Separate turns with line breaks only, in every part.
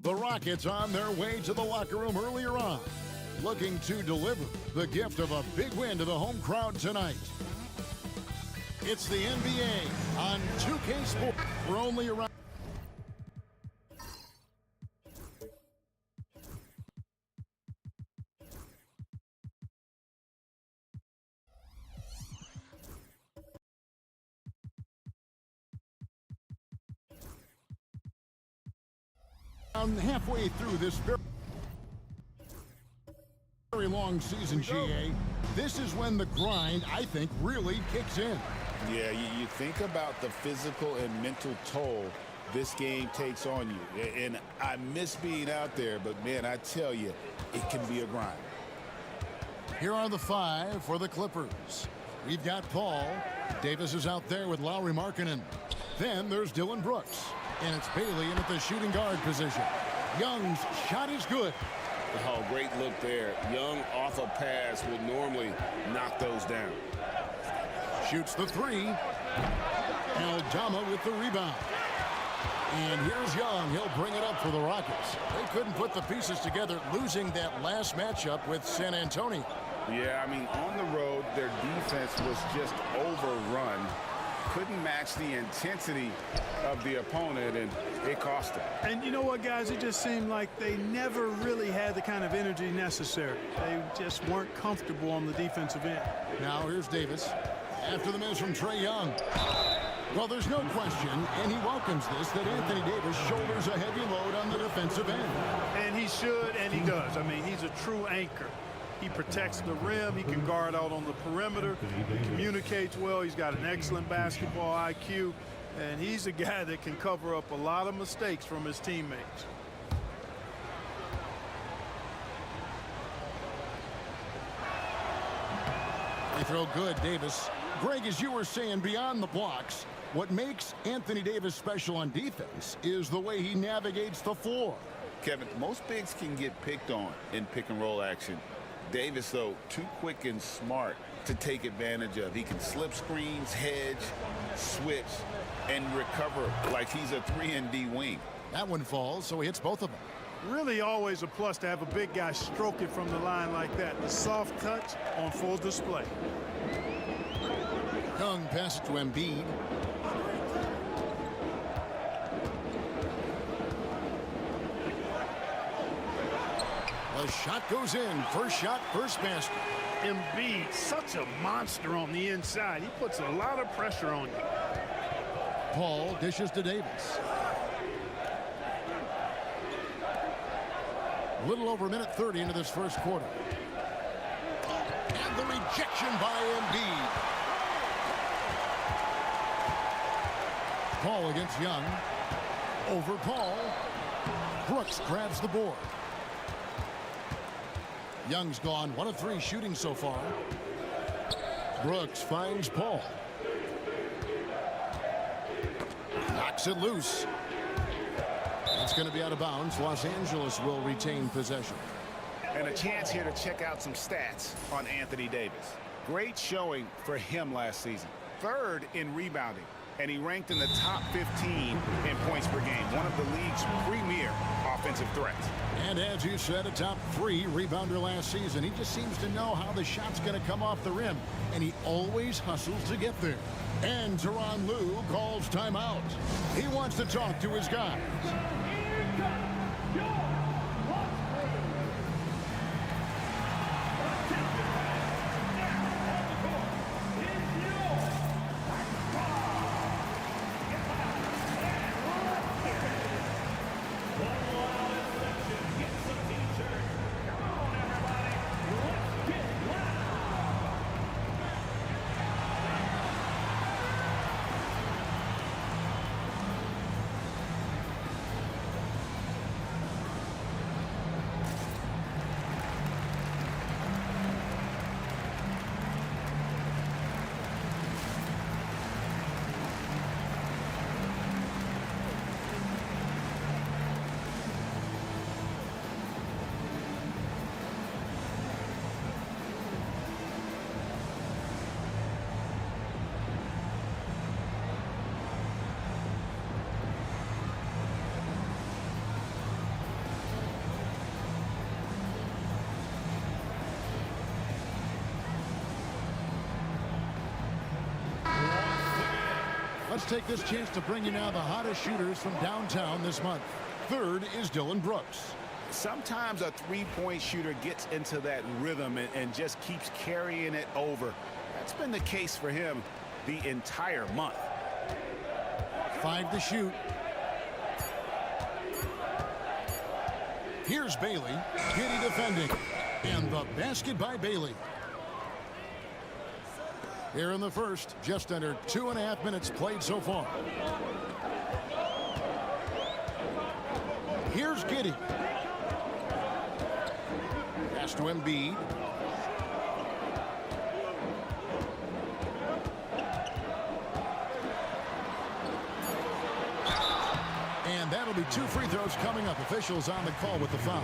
The Rockets on their way to the locker room earlier on, looking to deliver the gift of a big win to the home crowd tonight. It's the NBA on 2K Sports. We're only around. Halfway through this very long season, GA, this is when the grind, I think, really kicks in.
Yeah, you think about the physical and mental toll this game takes on you. And I miss being out there, but, man, I tell you, it can be a grind.
Here are the five for the Clippers. We've got Paul. Davis is out there with Lowry Markkanen. Then there's Dylan Brooks. And it's Bailey in at the shooting guard position. Young's shot is good.
Oh, great look there. Young off a pass would normally knock those down.
Shoots the three. Aldama with the rebound. And here's Young. He'll bring it up for the Rockets. They couldn't put the pieces together, losing that last matchup with San Antonio.
Yeah, I mean, on the road, their defense was just overrun. Couldn't match the intensity of the opponent, and it cost them.
And you know what, guys? It just seemed like they never really had the kind of energy necessary. They just weren't comfortable on the defensive end.
Now here's Davis. After the miss from Trae Young. Well, there's no question, and he welcomes this, that Anthony Davis shoulders a heavy load on the defensive end.
And he should, and he does. I mean, he's a true anchor. He protects the rim. He can guard out on the perimeter. He communicates well. He's got an excellent basketball IQ. And he's a guy that can cover up a lot of mistakes from his teammates.
They throw good, Davis. Greg, as you were saying, beyond the blocks, what makes Anthony Davis special on defense is the way he navigates the floor.
Kevin, most bigs can get picked on in pick-and-roll action. Davis, though, too quick and smart to take advantage of. He can slip screens, hedge, switch, and recover like he's a 3-and-D wing.
That one falls, so he hits both of them.
Really always a plus to have a big guy stroke it from the line like that. The soft touch on full display.
Young passes to Embiid. The shot goes in. First shot, first basket.
Embiid, such a monster on the inside. He puts a lot of pressure on you.
Paul dishes to Davis. A little over a minute 30 into this first quarter. And the rejection by Embiid. Paul against Young. Over Paul. Brooks grabs the board. Young's gone 1 of 3 shooting so far. Brooks finds Paul. Knocks it loose. It's going to be out of bounds. Los Angeles will retain possession.
And a chance here to check out some stats on Anthony Davis. Great showing for him last season. 3rd in rebounding, and he ranked in the top 15 in points per game, one of the league's premier offensive threats.
And as you said, a top 3 rebounder last season. He just seems to know how the shot's going to come off the rim, and he always hustles to get there. And Tyronn Lue calls timeout. He wants to talk to his guys. Let's take this chance to bring you now the hottest shooters from downtown this month. Third is Dillon Brooks.
Sometimes a three-point shooter gets into that rhythm and just keeps carrying it over. That's been the case for him the entire month.
5 to shoot. Here's Bailey. Giddy defending. And the basket by Bailey. Here in the first, just under 2.5 minutes played so far. Here's Giddy. Pass to Embiid. And that'll be 2 free throws coming up. Officials on the call with the foul.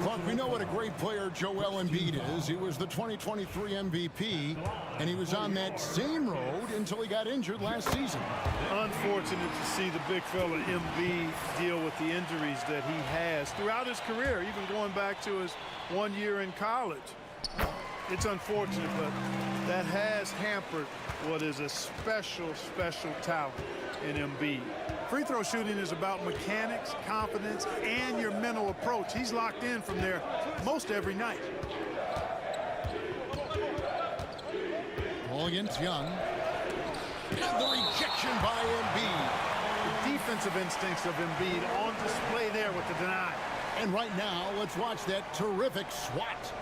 Clark, we know what a great player Joel Embiid is. He was the 2023 MVP, and he was on that same road until he got injured last season.
Unfortunate to see the big fella Embiid deal with the injuries that he has throughout his career, even going back to his 1 year in college. It's unfortunate, but that has hampered what is a special talent in Embiid. Free throw shooting is about mechanics, confidence, and your mental approach. He's locked in from there most every night.
Ball against Young. And the rejection by Embiid.
The defensive instincts of Embiid on display there with the deny.
And right now, let's watch that terrific swat.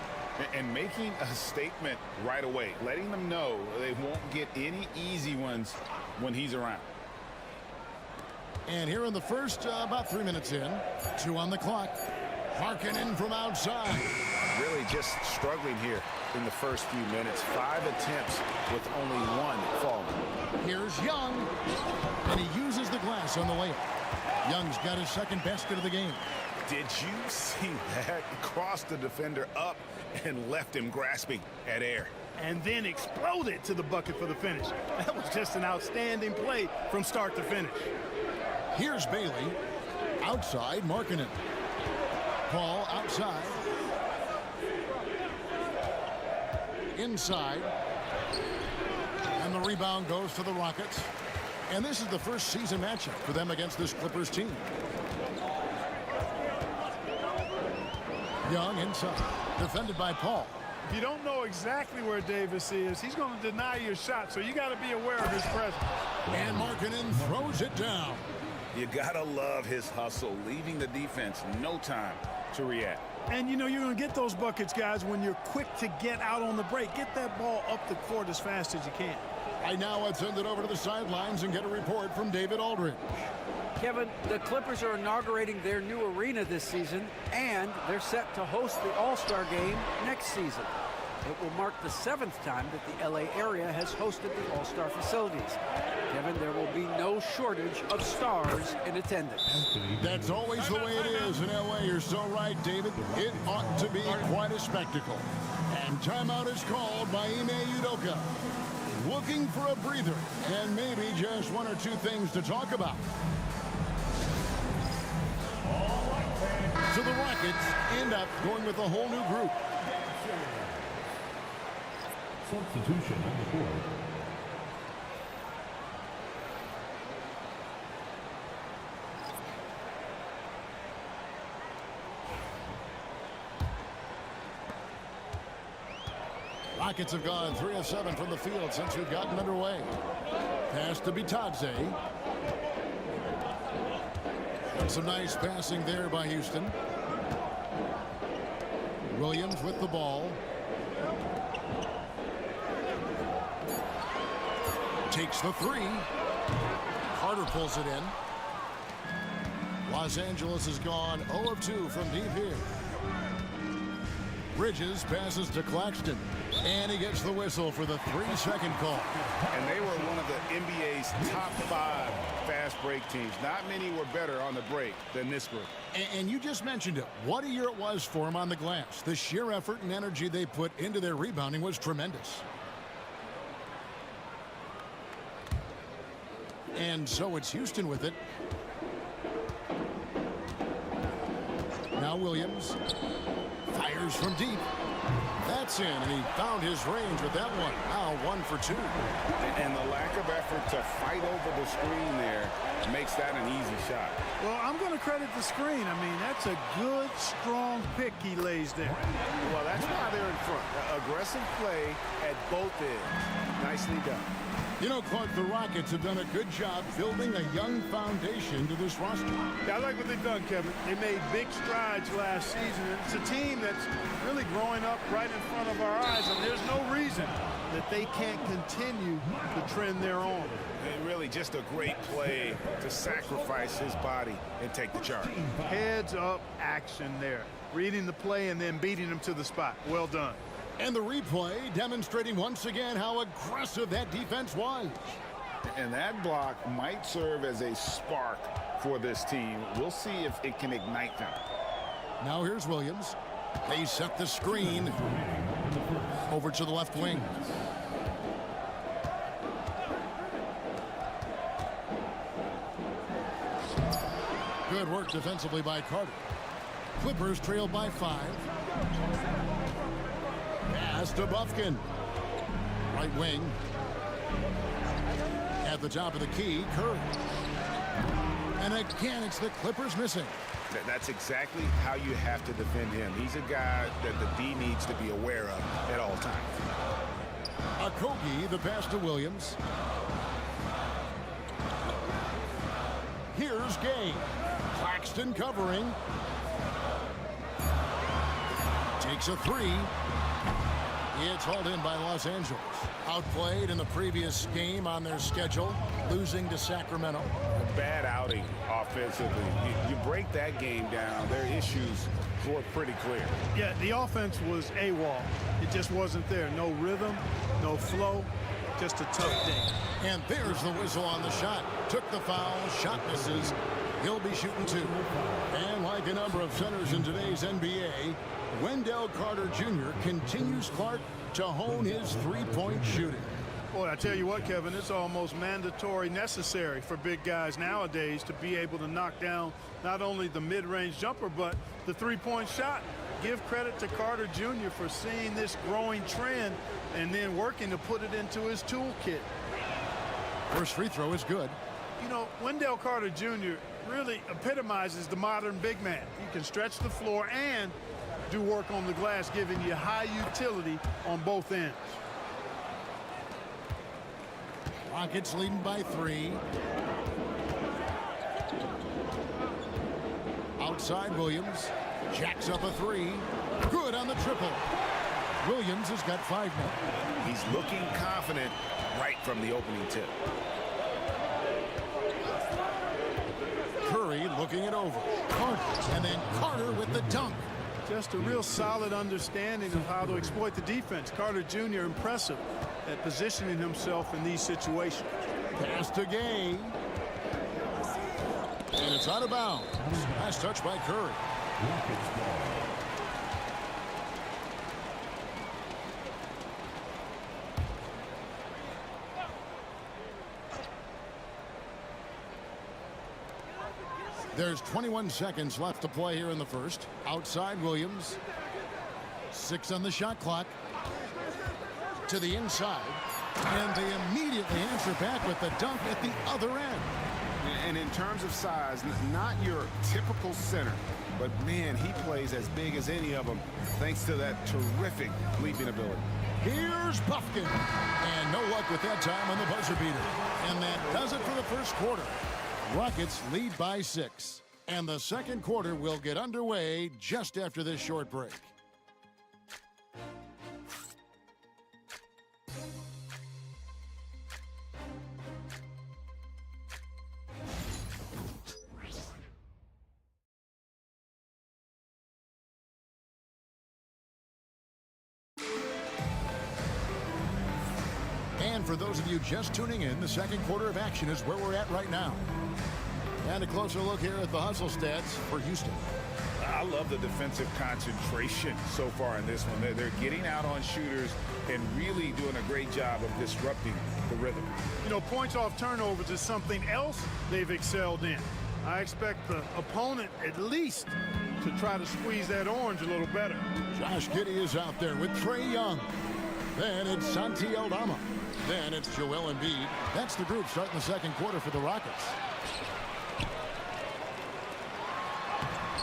And making a statement right away, letting them know they won't get any easy ones when he's around.
And here in the first, about 3 minutes in, 2 on the clock. Markkanen from outside.
Really just struggling here in the first few minutes. 5 attempts with only 1 falling.
Here's Young, and he uses the glass on the layup. Young's got his second basket of the game.
Did you see that? Crossed the defender up and left him grasping at air.
And then exploded to the bucket for the finish. That was just an outstanding play from start to finish.
Here's Bailey. Outside, Markkanen. Paul outside. Inside. And the rebound goes to the Rockets. And this is the first season matchup for them against this Clippers team. Young inside. Defended by Paul.
If you don't know exactly where Davis is, he's going to deny your shot, so you got to be aware of his presence.
And Markkanen throws it down.
You gotta love his hustle, leaving the defense no time to react.
And you know you're going to get those buckets, guys, when you're quick to get out on the break. Get that ball up the court as fast as you can.
Right now, let's send it over to the sidelines and get a report from David Aldridge.
Kevin, the Clippers are inaugurating their new arena this season, and they're set to host the All-Star Game next season. It will mark the 7th time that the LA area has hosted the All-Star facilities. Kevin, there will be no shortage of stars in attendance.
That's always the way it is in LA. You're so right, David. It ought to be quite a spectacle. And timeout is called by Ime Udoka. We'll looking for a breather and maybe just one or two things to talk about. So the Rockets end up going with a whole new group.
Substitution on the board.
Rockets have gone 3 of 7 from the field since we've gotten underway. Pass to Bitadze. And some nice passing there by Houston. Williams with the ball. Takes the three. Carter pulls it in. Los Angeles has gone 0 of 2 from deep here. Bridges passes to Claxton. And he gets the whistle for the 3-second call.
And they were one of the NBA's top 5 fast break teams. Not many were better on the break than this group.
And you just mentioned it. What a year it was for them on the glass. The sheer effort and energy they put into their rebounding was tremendous. And so it's Houston with it. Now Williams fires from deep. That's in, and he found his range with that one. Now 1 for 2.
And the lack of effort to fight over the screen there makes that an easy shot.
Well, I'm going to credit the screen. I mean, that's a good, strong pick he lays there.
Well, that's why they're in front. Aggressive play at both ends. Nicely done.
You know, Clark, the Rockets have done a good job building a young foundation to this roster.
Yeah, I like what they've done, Kevin. They made big strides last season. And it's a team that's really growing up right in front of our eyes, and there's no reason that they can't continue the trend they're on.
And really just a great play to sacrifice his body and take the charge.
Heads up action there. Reading the play and then beating him to the spot. Well done.
And the replay demonstrating once again how aggressive that defense was.
And that block might serve as a spark for this team. We'll see if it can ignite them.
Now here's Williams. They set the screen over to the left wing. Good work defensively by Carter. Clippers trail by 5. Pass to Bufkin. Right wing. At the top of the key, Curry. And again, it's the Clippers missing.
That's exactly how you have to defend him. He's a guy that the D needs to be aware of at all times.
Okogie, the pass to Williams. Here's Gay. Claxton covering. Takes a three. It's hauled in by Los Angeles. Outplayed in the previous game on their schedule, losing to Sacramento.
A bad outing offensively. You break that game down, their issues were pretty clear.
Yeah, the offense was AWOL. It just wasn't there. No rhythm, no flow, just a tough day.
And there's the whistle on the shot. Took the foul, shot misses. He'll be shooting 2. And like a number of centers in today's NBA, Wendell Carter Jr. continues, Clark, to hone his three-point shooting.
Boy, I tell you what, Kevin, it's almost mandatory necessary for big guys nowadays to be able to knock down not only the mid-range jumper, but the three-point shot. Give credit to Carter Jr. for seeing this growing trend and then working to put it into his toolkit.
First free throw is good.
You know, Wendell Carter Jr. really epitomizes the modern big man. He can stretch the floor and do work on the glass, giving you high utility on both ends.
Rockets leading by 3. Outside Williams. Jacks up a 3. Good on the triple. Williams has got 5 now.
He's looking confident right from the opening tip.
Curry looking it over. Carter, and then Carter with the dunk.
Just a real solid understanding of how to exploit the defense. Carter Jr. impressive at positioning himself in these situations.
Pass to Gay. And it's out of bounds. Nice touch by Curry. There's 21 seconds left to play here in the first. Outside Williams. 6 on the shot clock. To the inside. And they immediately answer back with the dunk at the other end.
And in terms of size, not your typical center, but man, he plays as big as any of them thanks to that terrific leaping ability.
Here's Buffkin. And no luck with that time on the buzzer beater. And that does it for the first quarter. Rockets lead by 6. And the second quarter will get underway just after this short break. And for those of you just tuning in, the second quarter of action is where we're at right now. And a closer look here at the hustle stats for Houston.
I love the defensive concentration so far in this one. They're getting out on shooters and really doing a great job of disrupting the rhythm.
You know, points off turnovers is something else they've excelled in. I expect the opponent at least to try to squeeze that orange a little better.
Josh Giddey is out there with Trae Young. Then it's Santi Aldama. Then it's Joel Embiid. That's the group starting the second quarter for the Rockets.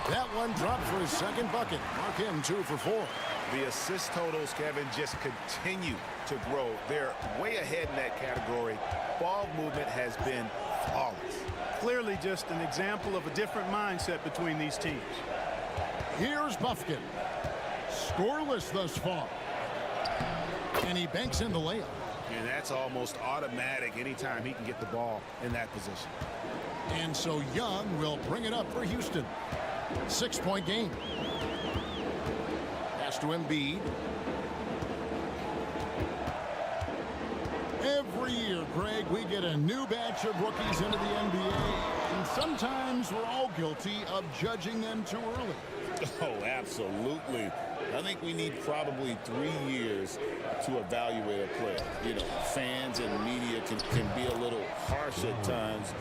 That one dropped for his second bucket. Mark him 2 for 4.
The assist totals, Kevin, just continue to grow. They're way ahead in that category. Ball movement has been flawless.
Clearly just an example of a different mindset between these teams.
Here's Buffkin. Scoreless thus far. And he banks in the layup.
And that's almost automatic anytime he can get the ball in that position.
And so Young will bring it up for Houston. 6-point game. Pass to Embiid. Every year, Greg, we get a new batch of rookies into the NBA. And sometimes we're all guilty of judging them too early.
Oh, absolutely. I think we need probably 3 years to evaluate a player. You know, fans and media can be a little harsh at times,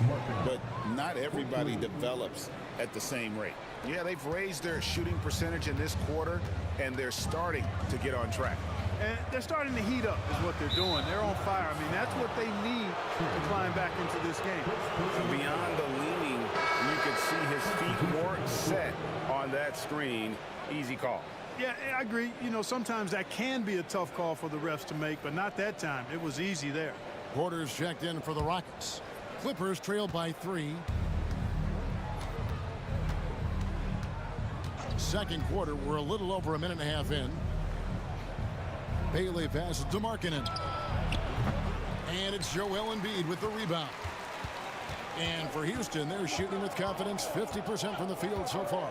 but not everybody develops at the same rate.
Yeah, they've raised their shooting percentage in this quarter, and they're starting to get on track.
And they're starting to heat up is what they're doing. They're on fire. I mean, that's what they need to climb back into this game.
Beyond the leaning, you could see his feet more set on that screen. Easy call.
Yeah, I agree. You know, sometimes that can be a tough call for the refs to make, but not that time. It was easy there.
Quarters checked in for the Rockets. Clippers trail by 3. Second quarter, we're a little over a minute and a half in. Bailey passes to Markkanen. And it's Joel Embiid with the rebound. And for Houston, they're shooting with confidence, 50% from the field so far.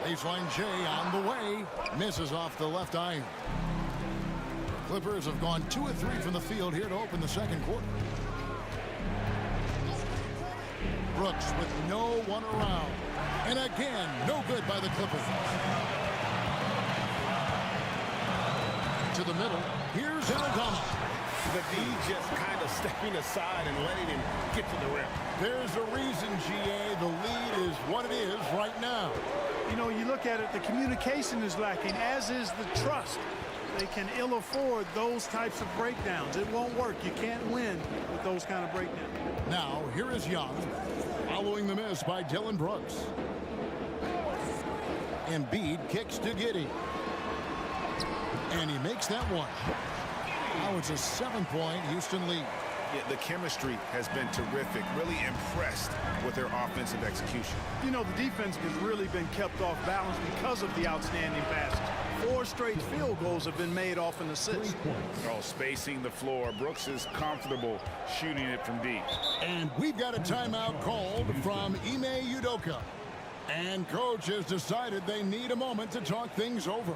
Baseline J on the way. Misses off the left iron. Clippers have gone 2 of 3 from the field here to open the second quarter. Brooks with no one around. And again, no good by the Clippers. To the middle. Here's Aldama.
The D just kind of stepping aside and letting him get to the rim.
There's a reason, GA. The lead is what it is right now.
You know, you look at it, the communication is lacking, as is the trust. They can ill afford those types of breakdowns. It won't work. You can't win with those kind of breakdowns.
Now, here is Young, following the miss by Dylan Brooks. Embiid kicks to Giddey. And he makes that one. Now it's a 7-point Houston lead.
Yeah, the chemistry has been terrific. Really impressed with their offensive execution.
You know, the defense has really been kept off balance because of the outstanding passes. 4 straight field goals have been made off an assist.
Oh, spacing the floor. Brooks is comfortable shooting it from deep.
And we've got a timeout called from Ime Udoka. And coach has decided they need a moment to talk things over.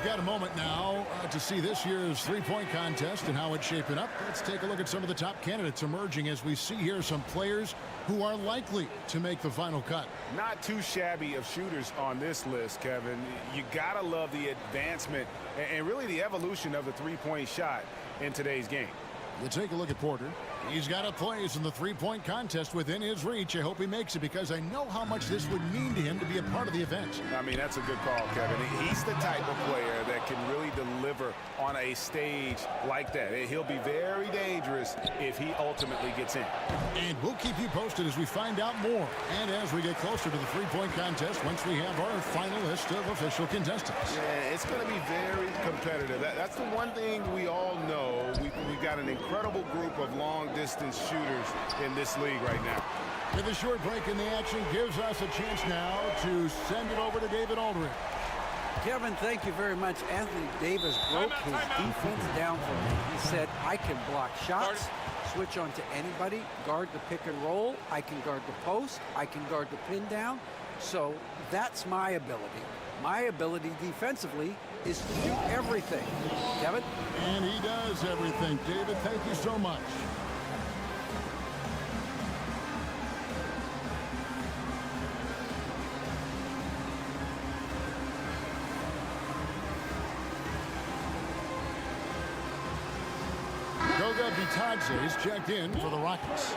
we've got a moment now to see this year's three-point contest and how it's shaping up. Let's take a look at some of the top candidates emerging as we see here some players who are likely to make the final cut.
Not too shabby of shooters on this list, Kevin. You got to love the advancement and really the evolution of the three-point shot in today's game.
You take a look at Porter. He's got a place in the three-point contest within his reach. I hope he makes it because I know how much this would mean to him to be a part of the event.
I mean, that's a good call, Kevin. He's the type of player that can really deliver on a stage like that. He'll be very dangerous if he ultimately gets in.
And we'll keep you posted as we find out more and as we get closer to the three-point contest once we have our final list of official contestants.
Yeah, it's going to be very competitive. That's the one thing we all know. We've got an incredible group of long-distance shooters in this league right now.
With a short break in the action gives us a chance now to send it over to David Aldridge.
Kevin, thank you very much. Anthony Davis broke his defense down for me. He said, I can block shots, switch on to anybody, guard the pick and roll, I can guard the post, I can guard the pin down. So that's my ability. My ability defensively is to do everything. Kevin?
And he does everything. David, thank you so much. Goga Bitadze is checked in for the Rockets.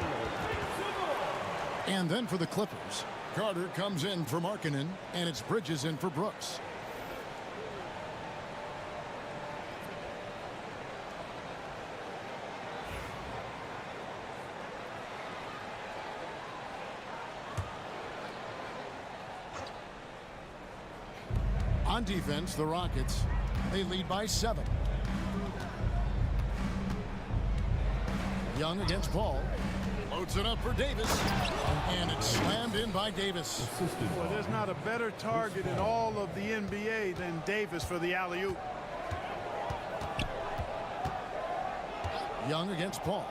And then for the Clippers, Carter comes in for Markkanen, and it's Bridges in for Brooks. On defense, the Rockets, they lead by 7. Young against Paul. Loads it up for Davis. And it's slammed in by Davis.
Well, there's not a better target in all of the NBA than Davis for the alley-oop.
Young against Paul.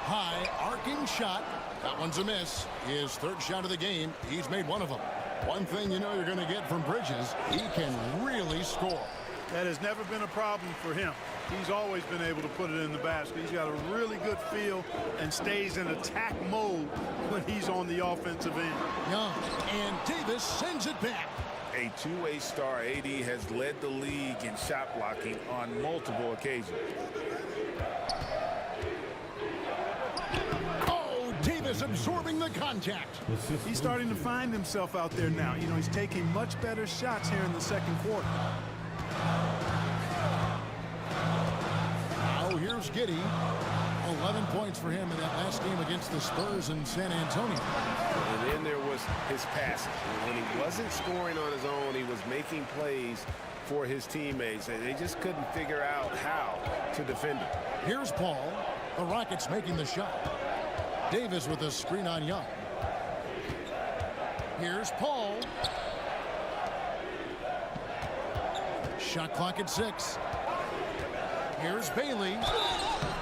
High arcing shot. That one's a miss. His third shot of the game. He's made one of them. One thing you know you're going to get from Bridges, he can really score.
That has never been a problem for him. He's always been able to put it in the basket. He's got a really good feel and stays in attack mode when he's on the offensive end.
Young, and Davis sends it back.
A two-way star, AD has led the league in shot blocking on multiple occasions.
Oh, Davis absorbing the contact.
He's starting to find himself out there now. You know, he's taking much better shots here in the second quarter.
Now here's Giddey. 11 points for him in that last game against the Spurs in San Antonio.
And then there was his passing. When he wasn't scoring on his own, he was making plays for his teammates. And they just couldn't figure out how to defend him.
Here's Paul. The Rockets making the shot. Davis with a screen on Young. Here's Paul. Shot clock at 6. Here's Bailey.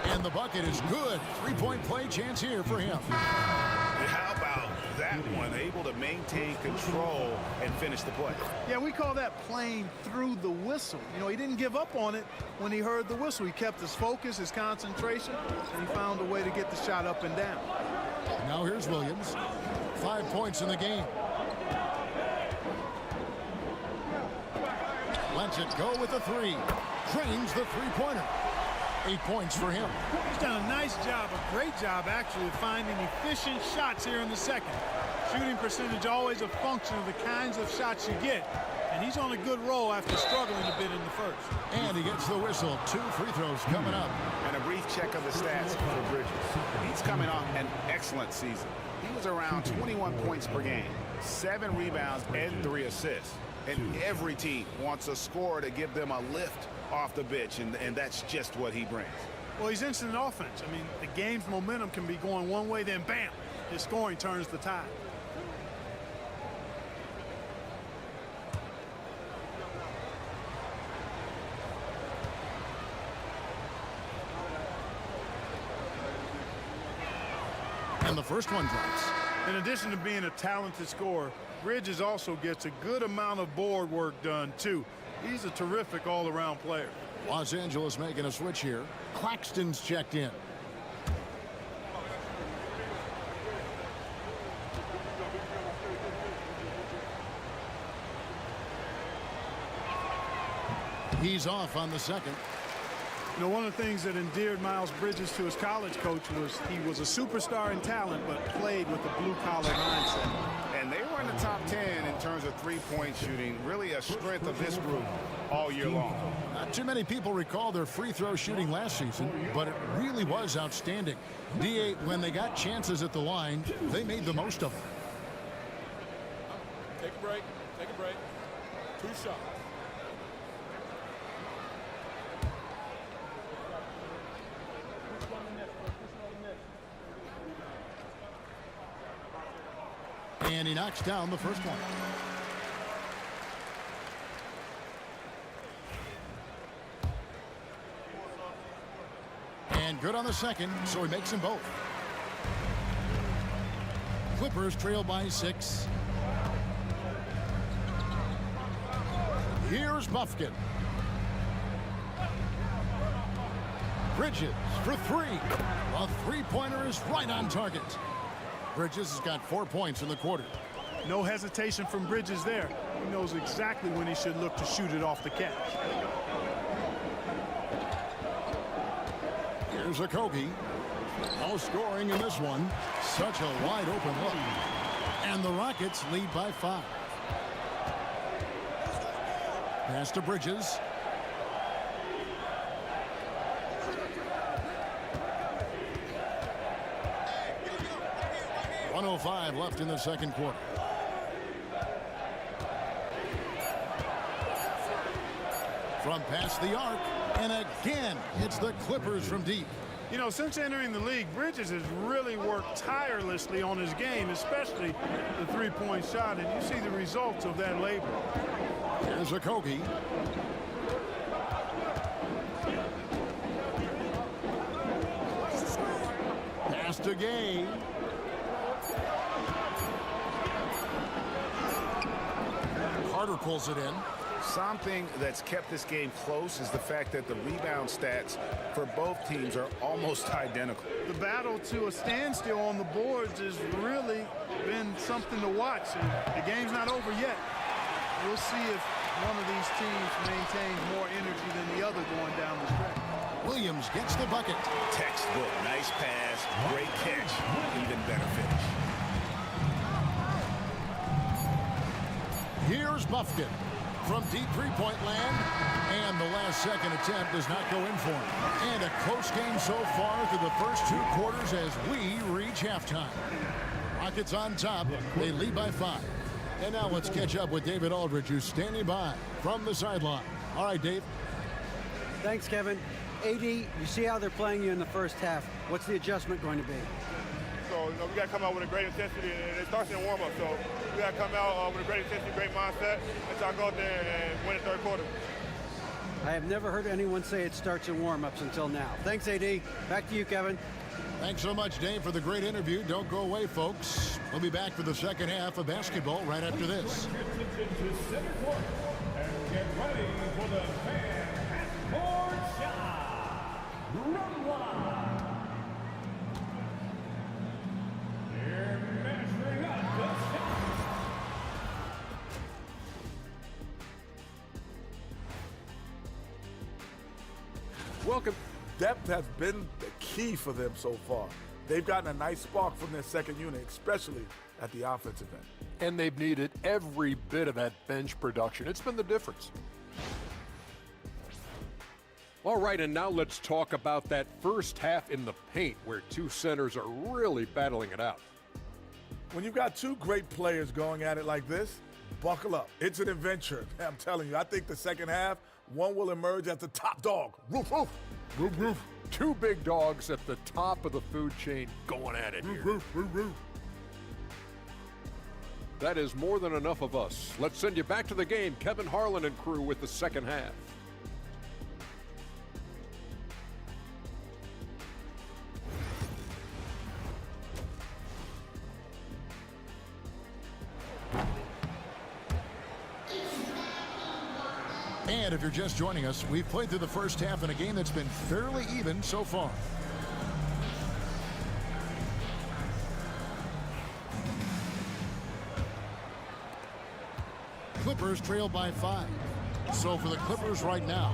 And the bucket is good. Three-point play chance here for him.
How about that one? Able to maintain control and finish the play.
Yeah, we call that playing through the whistle. You know, he didn't give up on it when he heard the whistle. He kept his focus, his concentration, and he found a way to get the shot up and down.
Now here's Williams. 5 points in the game. Lets it go with the 3. Drains the three-pointer. 8 points for him.
He's done a nice job, a great job actually, of finding efficient shots here in the second. Shooting percentage always a function of the kinds of shots you get. And he's on a good roll after struggling a bit in the first.
And he gets the whistle. 2 free throws coming up.
And a brief check of the stats for Bridges. He's coming off an excellent season. He was around 21 points per game, 7 rebounds, and 3 assists. And every team wants a scorer to give them a lift off the bench, and that's just what he brings.
Well, he's instant offense. I mean, the game's momentum can be going one way, then bam, his scoring turns the tide.
And the first one drops.
In addition to being a talented scorer, Bridges also gets a good amount of board work done, too. He's a terrific all-around player.
Los Angeles making a switch here. Claxton's checked in. He's off on the second.
You know, one of the things that endeared Miles Bridges to his college coach was he was a superstar in talent, but played with a blue-collar mindset.
And they were in the top 10 in terms of three-point shooting, really a strength of this group all year long.
Not too many people recall their free throw shooting last season, but it really was outstanding. D8, when they got chances at the line, they made the most of them.
Take a break. Take a break. 2 shots.
And he knocks down the first one. And good on the second, so he makes them both. Clippers trail by 6. Here's Buffkin. Bridges for 3. A three-pointer is right on target. Bridges has got 4 points in the quarter.
No hesitation from Bridges there. He knows exactly when he should look to shoot it off the catch.
Here's a Kogi. No scoring in this one. Such a wide open look. And the Rockets lead by 5. Pass to Bridges. .105 left in the second quarter. From past the arc, and again, it's the Clippers from deep.
You know, since entering the league, Bridges has really worked tirelessly on his game, especially the three-point shot, and you see the results of that labor.
Here's a Kogi. Pass to Gay. Carter pulls it in.
Something that's kept this game close is the fact that the rebound stats for both teams are almost identical.
The battle to a standstill on the boards has really been something to watch. And the game's not over yet. We'll see if one of these teams maintains more energy than the other going down the stretch.
Williams gets the bucket.
Textbook, nice pass, great catch, even better finish.
Here's Buffkin from deep three-point land, and the last second attempt does not go in for him. And a close game so far through the first 2 quarters as we reach halftime. Rockets on top. They lead by 5. And now let's catch up with David Aldridge, who's standing by from the sideline. All right, Dave.
Thanks, Kevin. AD, you see how they're playing you in the first half. What's the adjustment going to be?
So, we got to come out with a great intensity, and it starts in warm-up. So, we got to come out with a great intensity, great mindset, and try to go out there and win the third quarter.
I have never heard anyone say it starts in warm-ups until now. Thanks, AD. Back to you, Kevin.
Thanks so much, Dave, for the great interview. Don't go away, folks. We'll be back for the second half of basketball right after this.
And get ready for the fan half-court shot. Run wild. They're measuring up the shot.
Welcome. Depth has been the key for them so far. They've gotten a nice spark from their second unit, especially at the offensive end.
And they've needed every bit of that bench production. It's been the difference. All right, and now let's talk about that first half in the paint where 2 centers are really battling it out.
When you've got 2 great players going at it like this, buckle up. It's an adventure. I'm telling you, I think the second half, one will emerge as the top dog. Roof, roof.
Roof, roof. 2 big dogs at the top of the food chain going at it here.
Roof, roof, roof.
That is more than enough of us. Let's send you back to the game. Kevin Harlan and crew with the second half.
And if you're just joining us, we've played through the first half in a game that's been fairly even so far. Clippers trail by 5. So for the Clippers right now,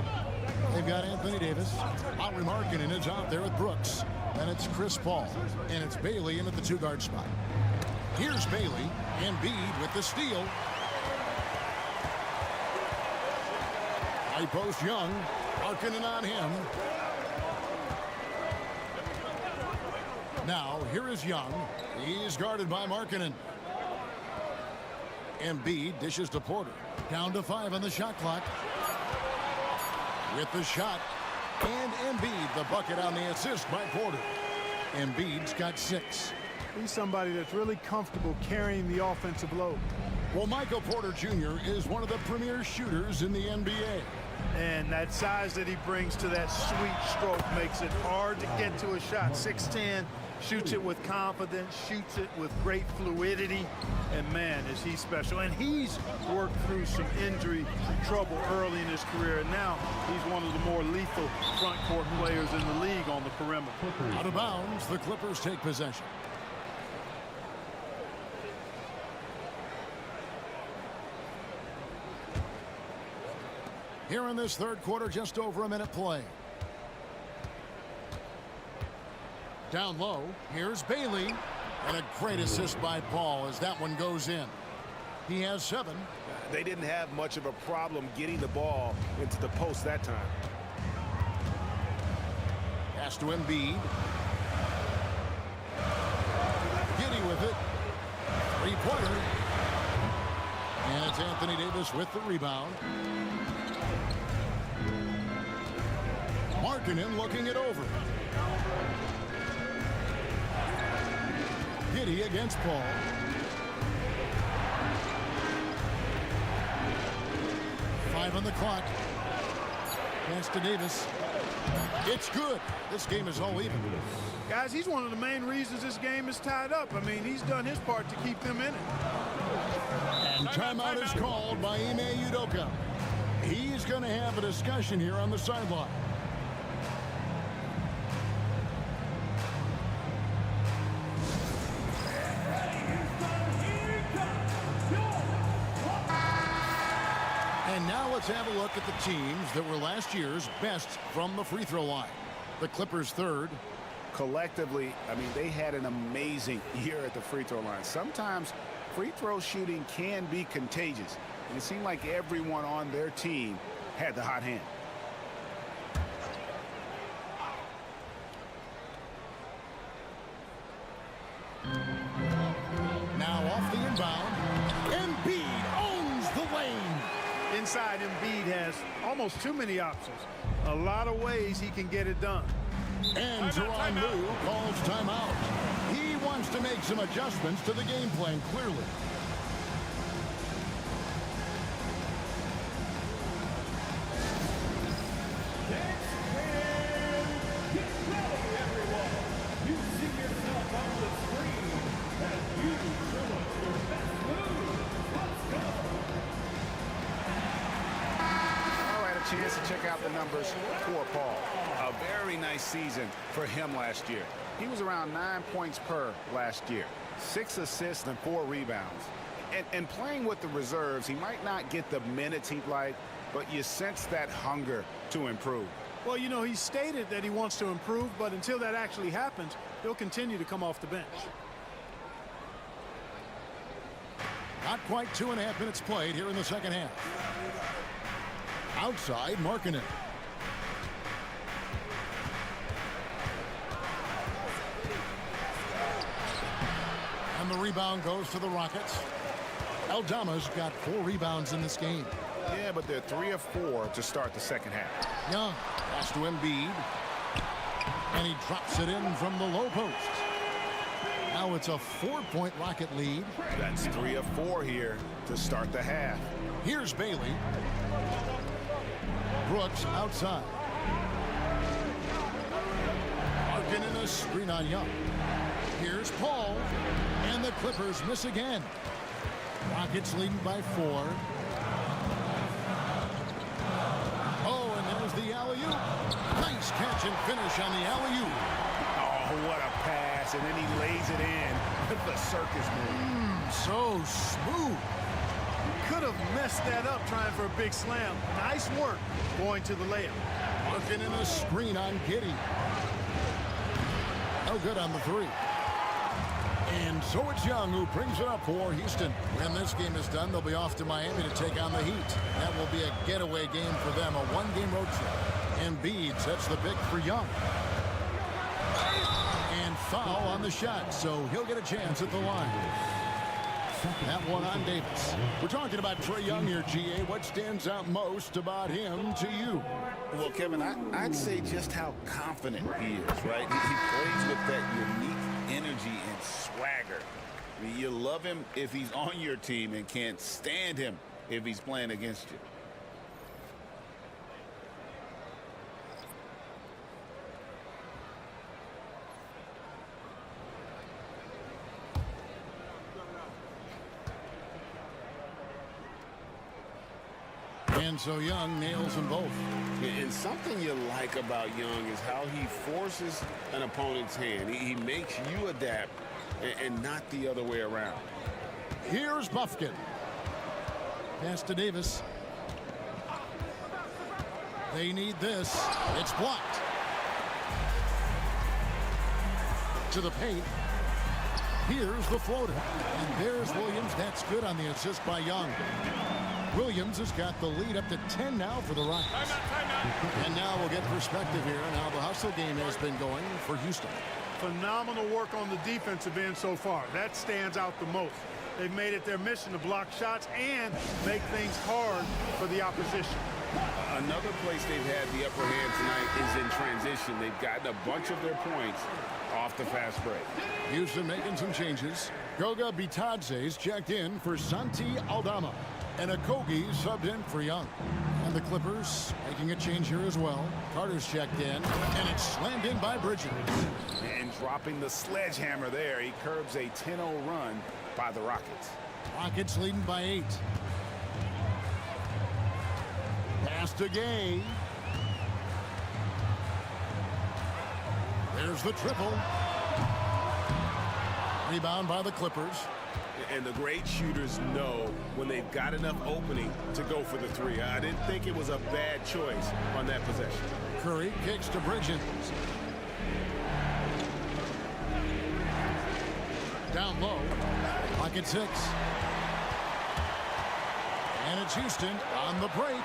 they've got Anthony Davis. Lauri Markkanen is out there with Brooks. And it's Chris Paul. And it's Bailey in at the 2-guard spot. Here's Bailey. Embiid with the steal. High post Young. Markkanen on him. Now, here is Young. He's guarded by Markkanen. Embiid dishes to Porter. Down to 5 on the shot clock. With the shot. And Embiid, the bucket on the assist by Porter. Embiid's got 6.
He's somebody that's really comfortable carrying the offensive load.
Well, Michael Porter Jr. is one of the premier shooters in the NBA.
And that size that he brings to that sweet stroke makes it hard to get to a shot. 6'10", shoots it with confidence, shoots it with great fluidity. And man, is he special. And he's worked through some injury trouble early in his career. And now he's one of the more lethal front court players in the league on the perimeter.
Out of bounds, the Clippers take possession. Here in this third quarter, just over a minute play. Down low, here's Bailey. And a great assist by Paul as that one goes in. He has 7.
They didn't have much of a problem getting the ball into the post that time.
Pass to Embiid. Giddy with it. 3-pointer. And it's Anthony Davis with the rebound. Markkanen looking it over. Giddy against Paul. Five on the clock. Pass to Davis. It's good. This game is all even.
Guys, he's one of the main reasons this game is tied up. I mean, he's done his part to keep them in it.
And timeout is called by Ime Udoka. He's going to have a discussion here on the sideline. And now let's have a look at the teams that were last year's best from the free throw line. The Clippers third.
Collectively, I mean, they had an amazing year at the free throw line. Sometimes free throw shooting can be contagious. And it seemed like everyone on their team had the hot hand.
Now off the inbound. Embiid owns the lane.
Inside, Embiid has almost too many options. A lot of ways he can get it done.
And Tyronn Lue calls timeout. He wants to make some adjustments to the game plan, clearly.
Chance to check out the numbers for Paul. A very nice season for him last year. He was around 9 points per last year. 6 assists and 4 rebounds. And playing with the reserves, he might not get the minutes he'd like, but you sense that hunger to improve.
Well, you know, he stated that he wants to improve, but until that actually happens, he'll continue to come off the bench.
Not quite 2.5 minutes played here in the second half. Outside, Markkanen. And the rebound goes to the Rockets. Aldama's got 4 rebounds in this game.
Yeah, but they're 3 of 4 to start the second half.
Young pass to Embiid. And he drops it in from the low post. Now it's a 4-point Rocket lead.
That's 3 of 4 here to start the half.
Here's Bailey. Brooks outside. Markkanen a screen on Young. Here's Paul. And the Clippers miss again. Rockets leading by 4. alley-oop. Nice catch and finish on the alley-oop.
Oh, what a pass, and then he lays it in with the circus move.
So smooth.
Could have messed that up trying for a big slam. Nice work going to the layup.
Looking in a screen on Giddey. No good on the three. And so it's Young who brings it up for Houston. When this game is done, they'll be off to Miami to take on the Heat. That will be a getaway game for them, a one-game road trip. Embiid sets the pick for Young. And foul on the shot, so he'll get a chance at the line. That one on Davis. We're talking about Trae Young here, GA. What stands out most about him to you?
Well, Kevin, I'd say just how confident he is, right? He plays with that unique energy and swagger. I mean, you love him if he's on your team and can't stand him if he's playing against you.
And so Young nails them both.
And something you like about Young is how he forces an opponent's hand. He makes you adapt and not the other way around.
Here's Buffkin. Pass to Davis. They need this. It's blocked. To the paint. Here's the floater. And there's Williams. That's good on the assist by Young. Williams has got the lead up to 10 now for the Rockets. And now we'll get perspective here on how the hustle game has been going for Houston.
Phenomenal work on the defensive end so far. That stands out the most. They've made it their mission to block shots and make things hard for the opposition.
Another place they've had the upper hand tonight is in transition. They've gotten a bunch of their points off the fast break.
Houston making some changes. Goga Bitadze's checked in for Santi Aldama. And Okogie subbed in for Young. And the Clippers making a change here as well. Carter's checked in, and it's slammed in by Bridges.
And dropping the sledgehammer there, he curbs a 10-0 run by the Rockets.
Rockets leading by 8. Pass to Gay. There's the triple. Rebound by the Clippers.
And the great shooters know when they've got enough opening to go for the three. I didn't think it was a bad choice on that possession.
Curry kicks to Bridges. Down low. Pocket 6. And it's Houston on the break.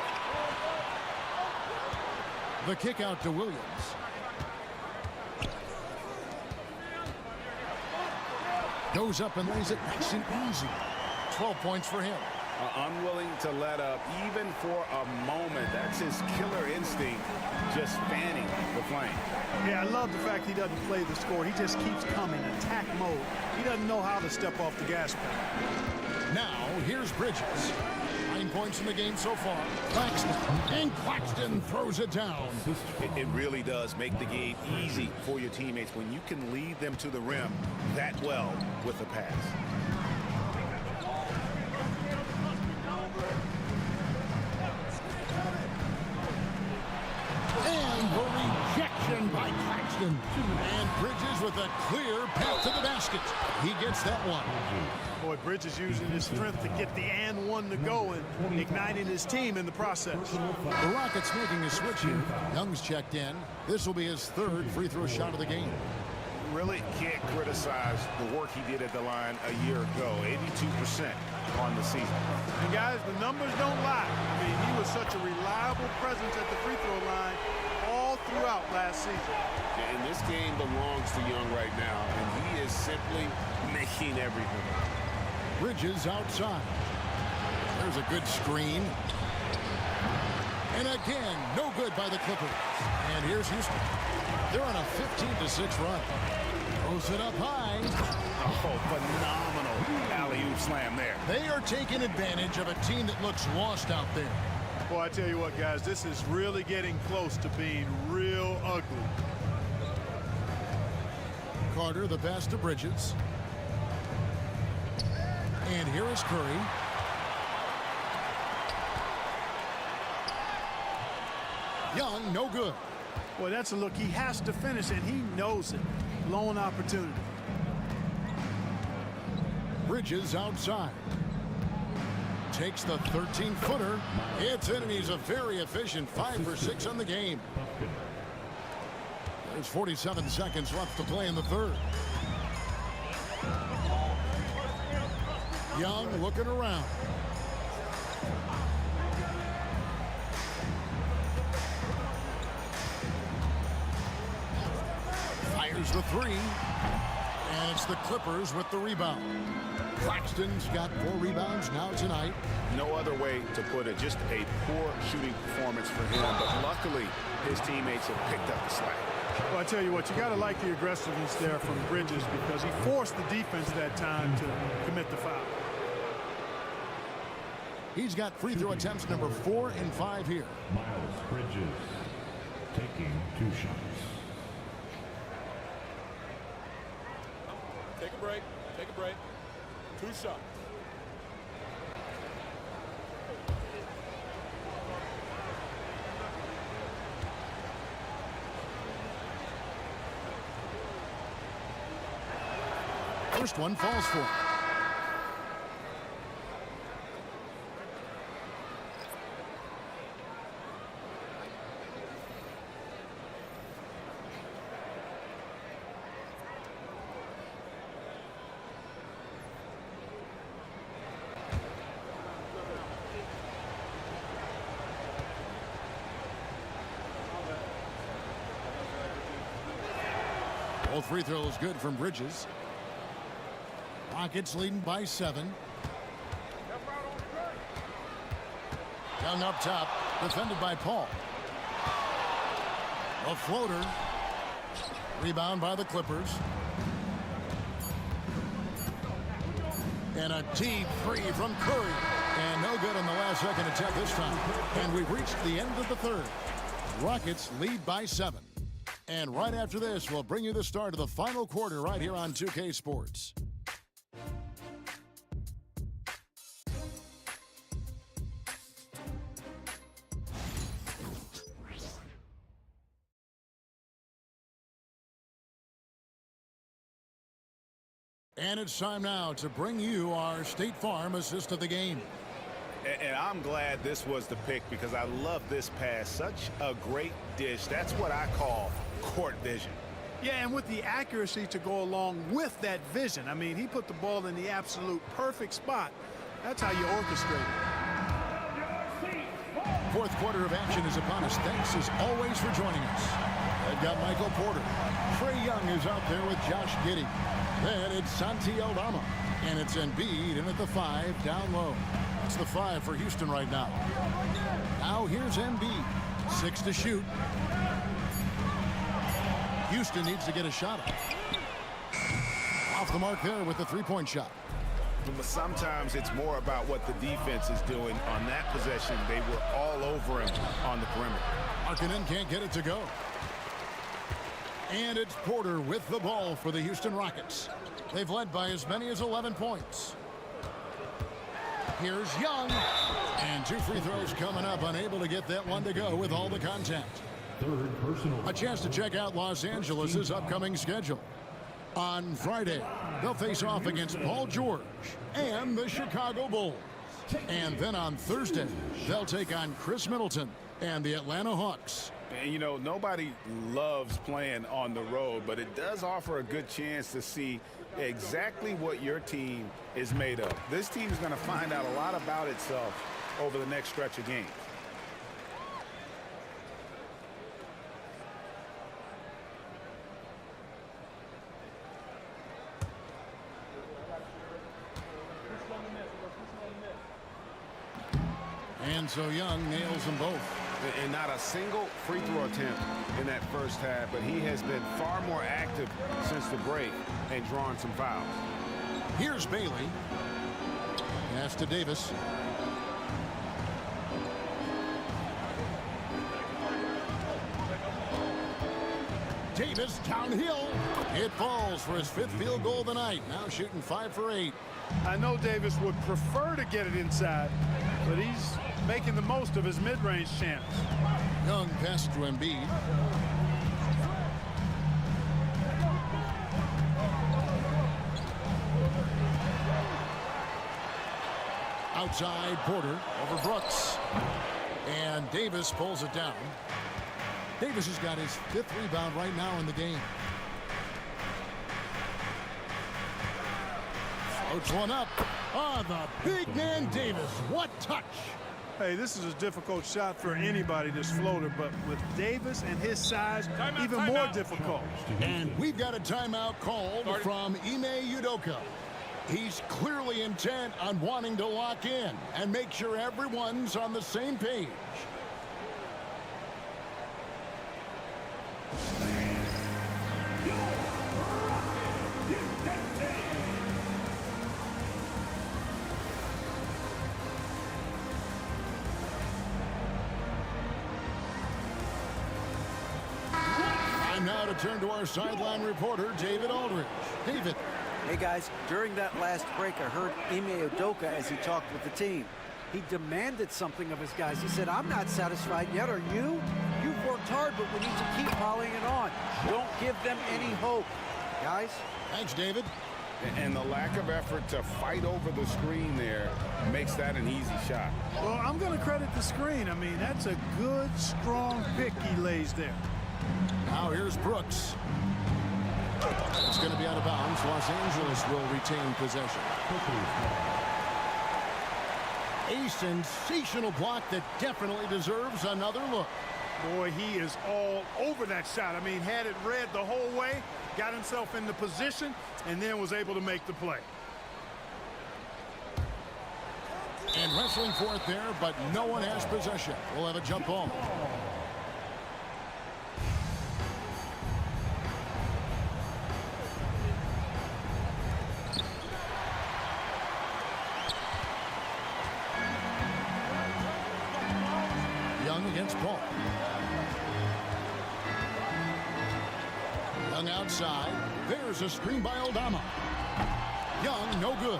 The kick out to Williams. Goes up and lays it nice and easy. 12 points for him.
Unwilling to let up even for a moment. That's his killer instinct, just fanning the flame.
Yeah, I love the fact he doesn't play the score. He just keeps coming, attack mode. He doesn't know how to step off the gas pedal.
Now, here's Bridges. 9 points in the game so far. Claxton. And Claxton throws it down.
It really does make the game easy for your teammates when you can lead them to the rim that well with a pass.
And the rejection by Claxton. And Bridges with a clear path to the basket. He gets that one.
Boy, Bridges using his strength to get the and one to go and igniting his team in the process.
The Rockets making a switch here. Young's checked in. This will be his 3rd free throw shot of the game.
Really can't criticize the work he did at the line a year ago. 82% on the season.
And guys, the numbers don't lie. I mean, he was such a reliable presence at the free throw line all throughout last season.
And this game belongs to Young right now, and he is simply making everything.
Bridges outside. There's a good screen. And again, no good by the Clippers. And here's Houston. They're on a 15-6 run. Throws it up high.
Oh, phenomenal alley-oop slam there.
They are taking advantage of a team that looks lost out there.
Boy, I tell you what, guys, this is really getting close to being real ugly.
Carter, the pass to Bridges. And here is Curry. Young, no good.
Boy, that's a look. He has to finish, and he knows it. Lone opportunity.
Bridges outside. Takes the 13-footer. It's in, and he's a very efficient 5 for 6 on the game. There's 47 seconds left to play in the third. Young looking around. Fires the three. And it's the Clippers with the rebound. Claxton's got 4 rebounds now tonight.
No other way to put it. Just a poor shooting performance for him. But luckily, his teammates have picked up the slack.
Well, I tell you what, you got to like the aggressiveness there from Bridges because he forced the defense that time to commit the foul.
He's got free throw attempts number 4 and 5 here.
Miles Bridges taking 2 shots.
Take a break. Take a break. 2 shots.
First one falls for him. Both free throws good from Bridges. Rockets leading by 7. Young up top, defended by Paul. A floater. Rebound by the Clippers. And a deep three from Curry. And no good on the last second attempt this time. And we've reached the end of the third. Rockets lead by 7. And right after this, we'll bring you the start of the final quarter right here on 2K Sports. And it's time now to bring you our State Farm assist of the game.
And I'm glad this was the pick because I love this pass. Such a great dish. That's what I call court vision.
Yeah, and with the accuracy to go along with that vision. I mean, he put the ball in the absolute perfect spot. That's how you orchestrate it.
Fourth quarter of action is upon us. Thanks as always for joining us. They've got Michael Porter. Trae Young is out there with Josh Giddey. Then it's Santi Aldama. And it's Embiid in at the 5 down low. It's the 5 for Houston right now. Now here's Embiid. 6 to shoot. Houston needs to get a shot up. Off the mark there with the 3-point shot.
But sometimes it's more about what the defense is doing. On that possession, they were all over him on the perimeter.
Markkanen can't get it to go. And it's Porter with the ball for the Houston Rockets. They've led by as many as 11 points. Here's Young. And 2 free throws coming up, unable to get that one to go with all the contact.
Third personal.
A chance to check out Los Angeles' upcoming schedule. On Friday, they'll face off against Paul George and the Chicago Bulls. And then on Thursday, they'll take on Chris Middleton and the Atlanta Hawks.
And, you know, nobody loves playing on the road, but it does offer a good chance to see exactly what your team is made of. This team is going to find out a lot about itself over the next stretch of games.
And so Young nails them both.
And not a single free throw attempt in that first half, but he has been far more active since the break and drawn some fouls.
Here's Bailey. Pass to Davis. Davis downhill. It falls for his 5th field goal of the night. Now shooting 5 for 8.
I know Davis would prefer to get it inside, but he's making the most of his mid-range chance.
Young pass to Embiid. Outside, Porter over Brooks. And Davis pulls it down. Davis has got his 5th rebound right now in the game. Floats one up. Oh, the big man Davis. What touch.
Hey, this is a difficult shot for anybody, this floater, but with Davis and his size, even more difficult.
And we've got a timeout called from Ime Udoka. He's clearly intent on wanting to lock in and make sure everyone's on the same page. Time now to turn to our sideline reporter, David Aldridge. David.
Hey guys, during that last break, I heard Ime Udoka as he talked with the team. He demanded something of his guys. He said, I'm not satisfied yet, are you? You've worked hard, but we need to keep piling it on. Don't give them any hope. Guys?
Thanks, David.
And the lack of effort to fight over the screen there makes that an easy shot.
Well, I'm going to credit the screen. I mean, that's a good, strong pick he lays there.
Now here's Brooks. It's going to be out of bounds. Los Angeles will retain possession. A sensational block that definitely deserves another look.
Boy, he is all over that shot. I mean, had it read the whole way, got himself in the position, and then was able to make the play.
And wrestling for it there, but no one has possession. We'll have a jump ball. Young against Paul. Young outside. There's a screen by Aldama. Young, no good.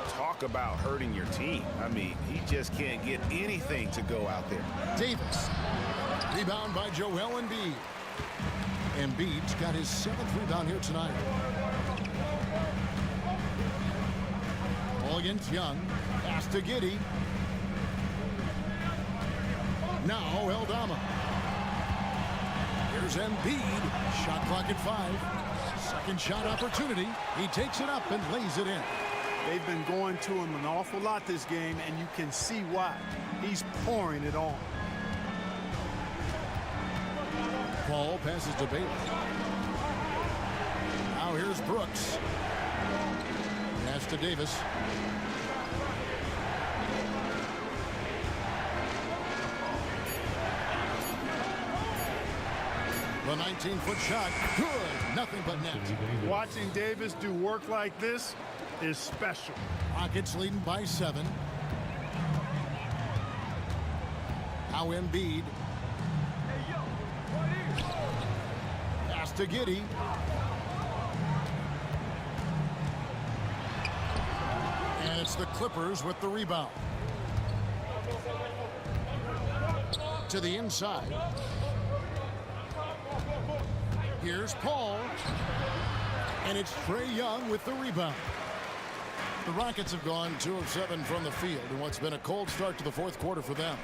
Talk about hurting your team. I mean, he just can't get anything to go out there.
Davis. Rebound by Joel Embiid. Embiid's got his 7th rebound here tonight. Ball against Young. Pass to Giddey. Now Aldama. Here's Embiid. Shot clock at 5. Second shot opportunity. He takes it up and lays it in.
They've been going to him an awful lot this game, and you can see why. He's pouring it on.
Paul passes to Bailey. Now here's Brooks. Pass to Davis. The 19-foot shot, good, nothing but net.
Watching Davis do work like this is special.
Rockets leading by 7. Now Embiid. Pass to Giddey. And it's the Clippers with the rebound. To the inside. Here's Paul. And it's Trae Young with the rebound. The Rockets have gone 2 of 7 from the field in what's been a cold start to the 4th quarter for them.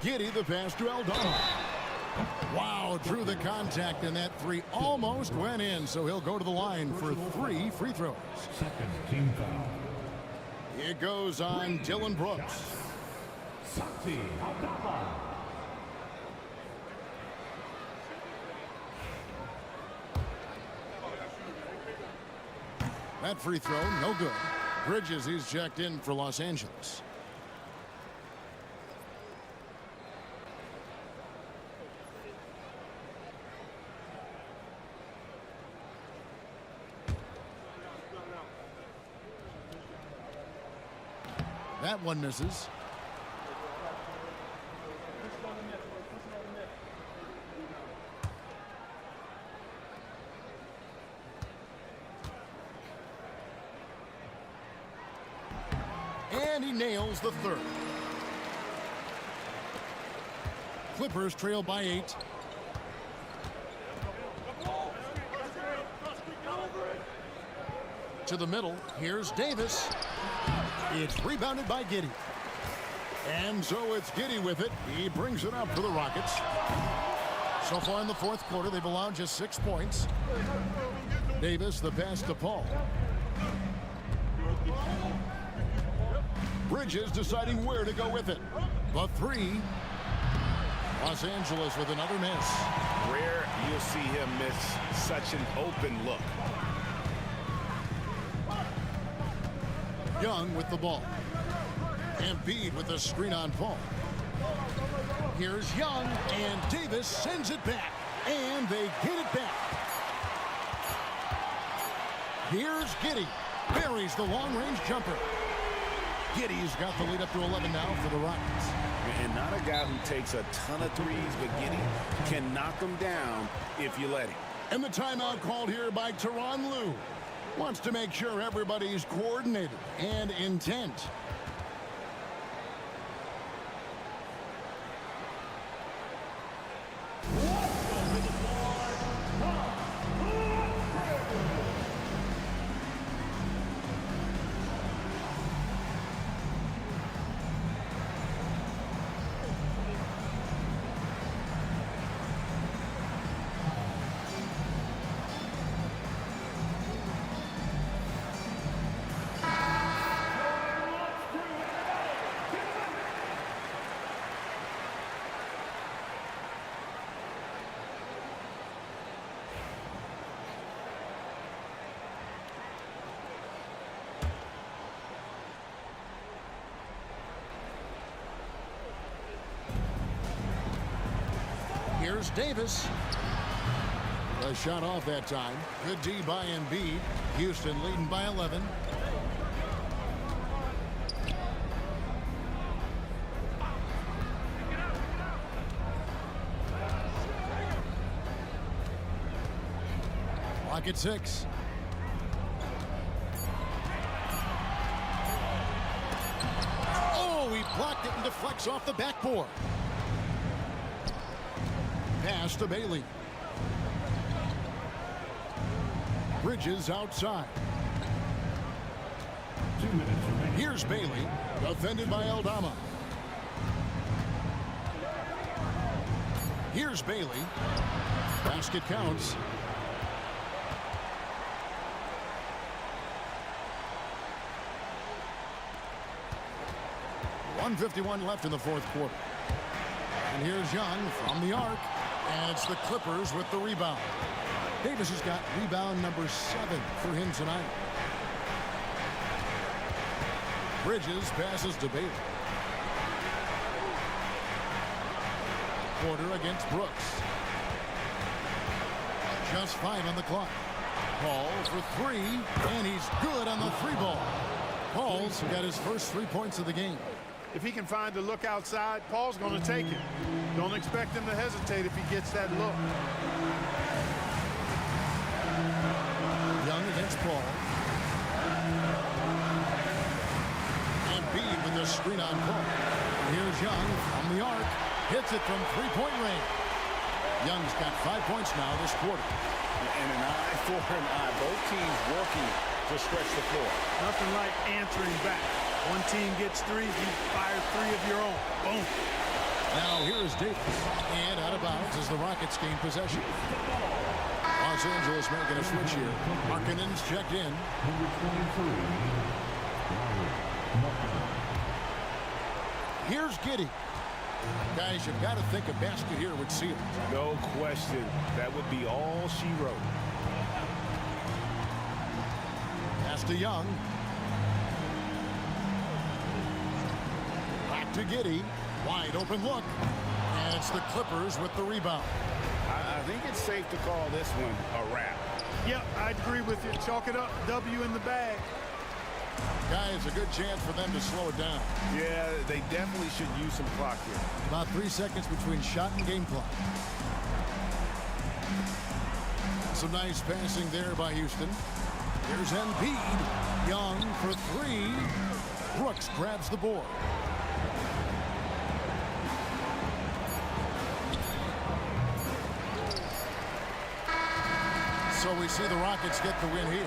Giddey, the pass to Aldama. Wow, drew the contact, and that 3 almost went in, so he'll go to the line for 3 free throws.
Second team foul.
It goes on Dillon Brooks.
Santi Aldama.
That free throw, no good. Bridges, he's checked in for Los Angeles. That one misses. and he nails the third. Clippers trail by 8. To the middle, here's Davis. It's rebounded by Giddey. And so it's Giddey with it. He brings it up for the Rockets. So far in the fourth quarter, they've allowed just 6 points. Davis, the pass to Paul. Bridges deciding where to go with it. The three. Los Angeles with another miss.
Rare you'll see him miss such an open look.
Young with the ball. Embiid with the screen on Paul. Here's Young, and Davis sends it back. And they get it back. Here's Giddey. Buries the long-range jumper. Giddey's got the lead up to 11 now for the Rockets.
And not a guy who takes a ton of threes, but Giddey can knock them down if you let him.
And the timeout called here by Tyronn Lue. Wants to make sure everybody's coordinated and intent. Here's Davis. A shot off that time. Good D by Embiid. Houston leading by 11. Clock at 6. Oh, he blocked it and deflects off the backboard. Pass to Bailey. Bridges outside.
2 minutes remaining.
Here's Bailey, defended by Aldama. Here's Bailey. Basket counts. .151 left in the fourth quarter. And here's Young from the arc. And it's the Clippers with the rebound. Davis has got rebound number 7 for him tonight. Bridges passes to Bailey. Porter against Brooks. Just 5 on the clock. Paul for 3, and he's good on the 3-ball. Paul's got his first 3 points of the game.
If he can find the look outside, Paul's going to take it. Don't expect him to hesitate if he gets that look.
Young against Paul. Embiid with the screen on Paul. Here's Young from the arc. Hits it from 3-point range. Young's got 5 points now this quarter.
And an eye for an eye. Both teams working to stretch the floor.
Nothing like answering back. One team gets 3, you fire 3 of your own. Boom.
Now here is Davis. And out of bounds as the Rockets gain possession. Los Angeles making a switch here. Markkanen's checked in. Here's Giddey. Guys, you've got to think a basket here would seal it.
No question. That would be all she wrote.
Pass to Young. Back to Giddey. Wide open look. And it's the Clippers with the rebound.
I think it's safe to call this one a wrap.
Yep, I agree with you. Chalk it up. W in the bag.
Guys, a good chance for them to slow it down.
Yeah, they definitely should use some clock here.
About 3 seconds between shot and game clock. Some nice passing there by Houston. Here's Embiid. Young for 3. Brooks grabs the board. So we see the Rockets get the win here.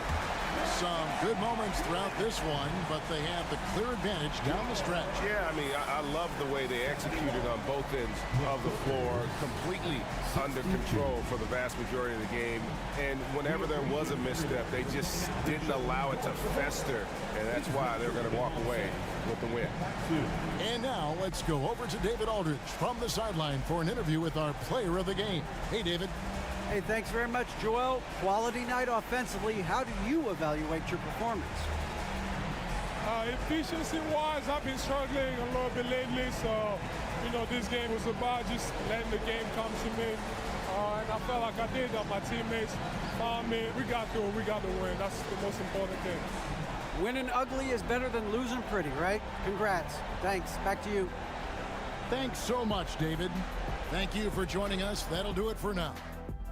Some good moments throughout this one, but they have the clear advantage down the stretch.
Yeah, I mean, I love the way they executed on both ends of the floor, completely under control for the vast majority of the game. And whenever there was a misstep, they just didn't allow it to fester, and that's why they're going to walk away with the win.
And now let's go over to David Aldridge from the sideline for an interview with our player of the game. Hey, David.
Hey, thanks very much, Joel. Quality night offensively. How do you evaluate your performance?
Efficiency-wise, I've been struggling a little bit lately, so, this game was about just letting the game come to me. And I felt like I did that. My teammates found me. We got through it. We got the win. That's the most important thing.
Winning ugly is better than losing pretty, right? Congrats. Thanks. Back to you.
Thanks so much, David. Thank you for joining us. That'll do it for now.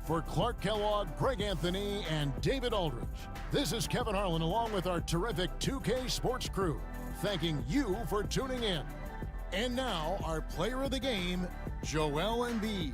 For Clark Kellogg, Greg Anthony, and David Aldridge, this is Kevin Harlan along with our terrific 2K Sports crew, thanking you for tuning in. And now, our player of the game, Joel Embiid.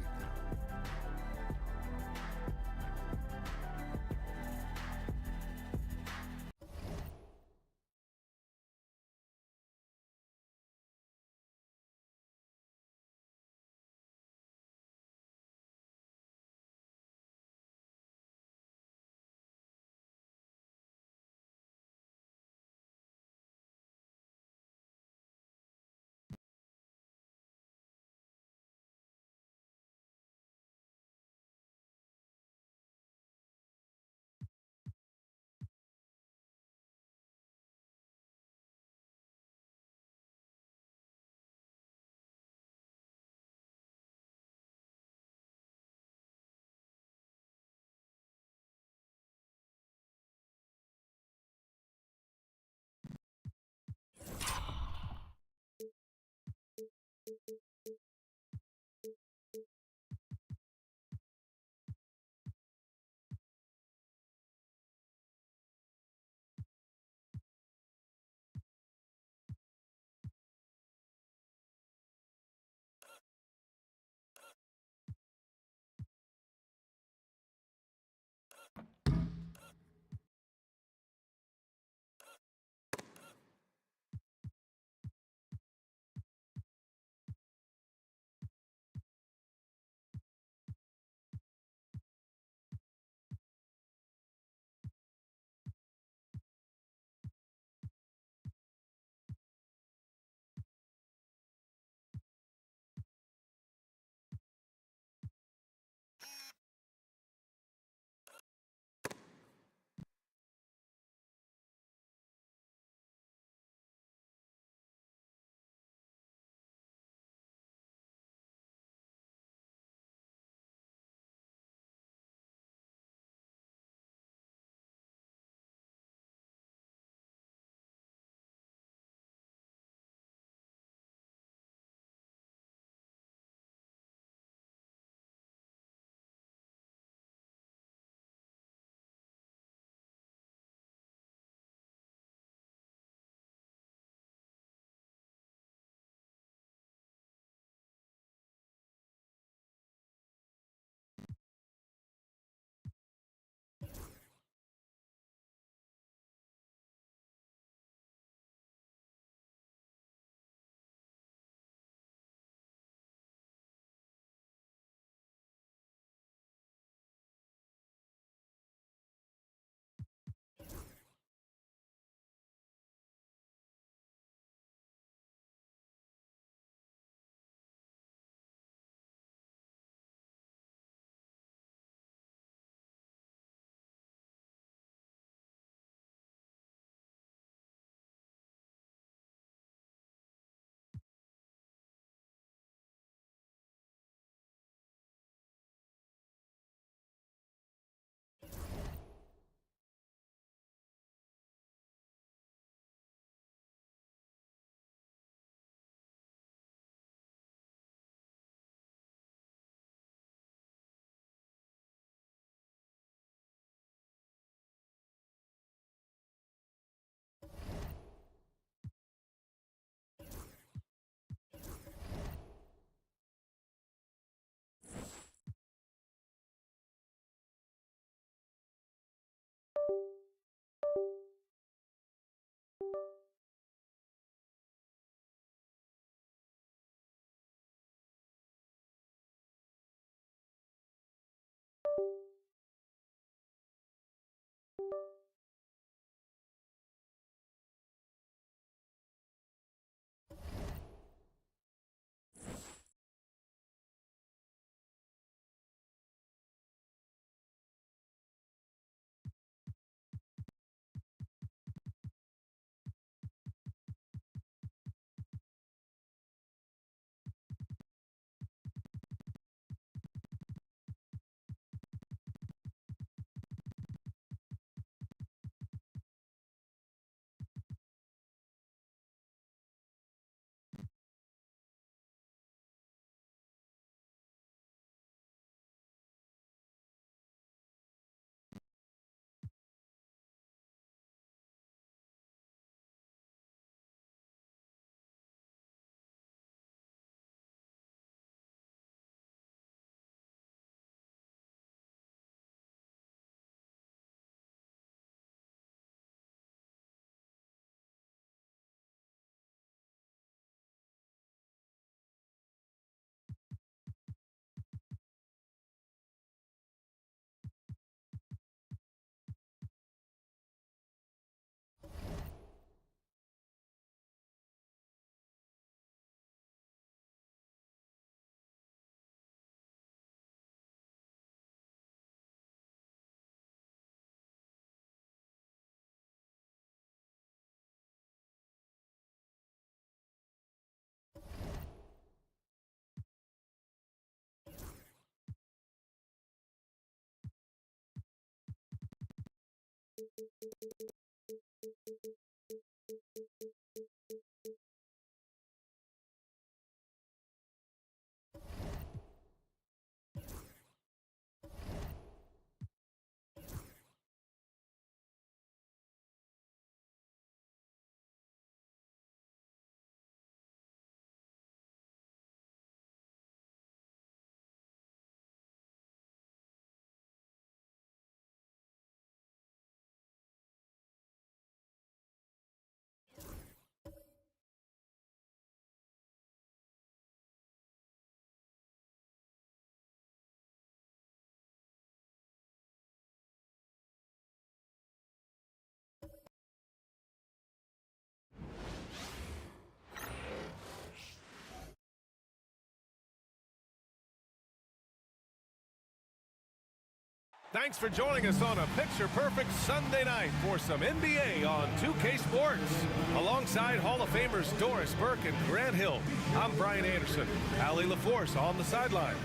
Thanks for joining us on a picture-perfect Sunday night for some NBA on 2K Sports. Alongside Hall of Famers Doris Burke and Grant Hill, I'm Brian Anderson. Allie LaForce on the sidelines.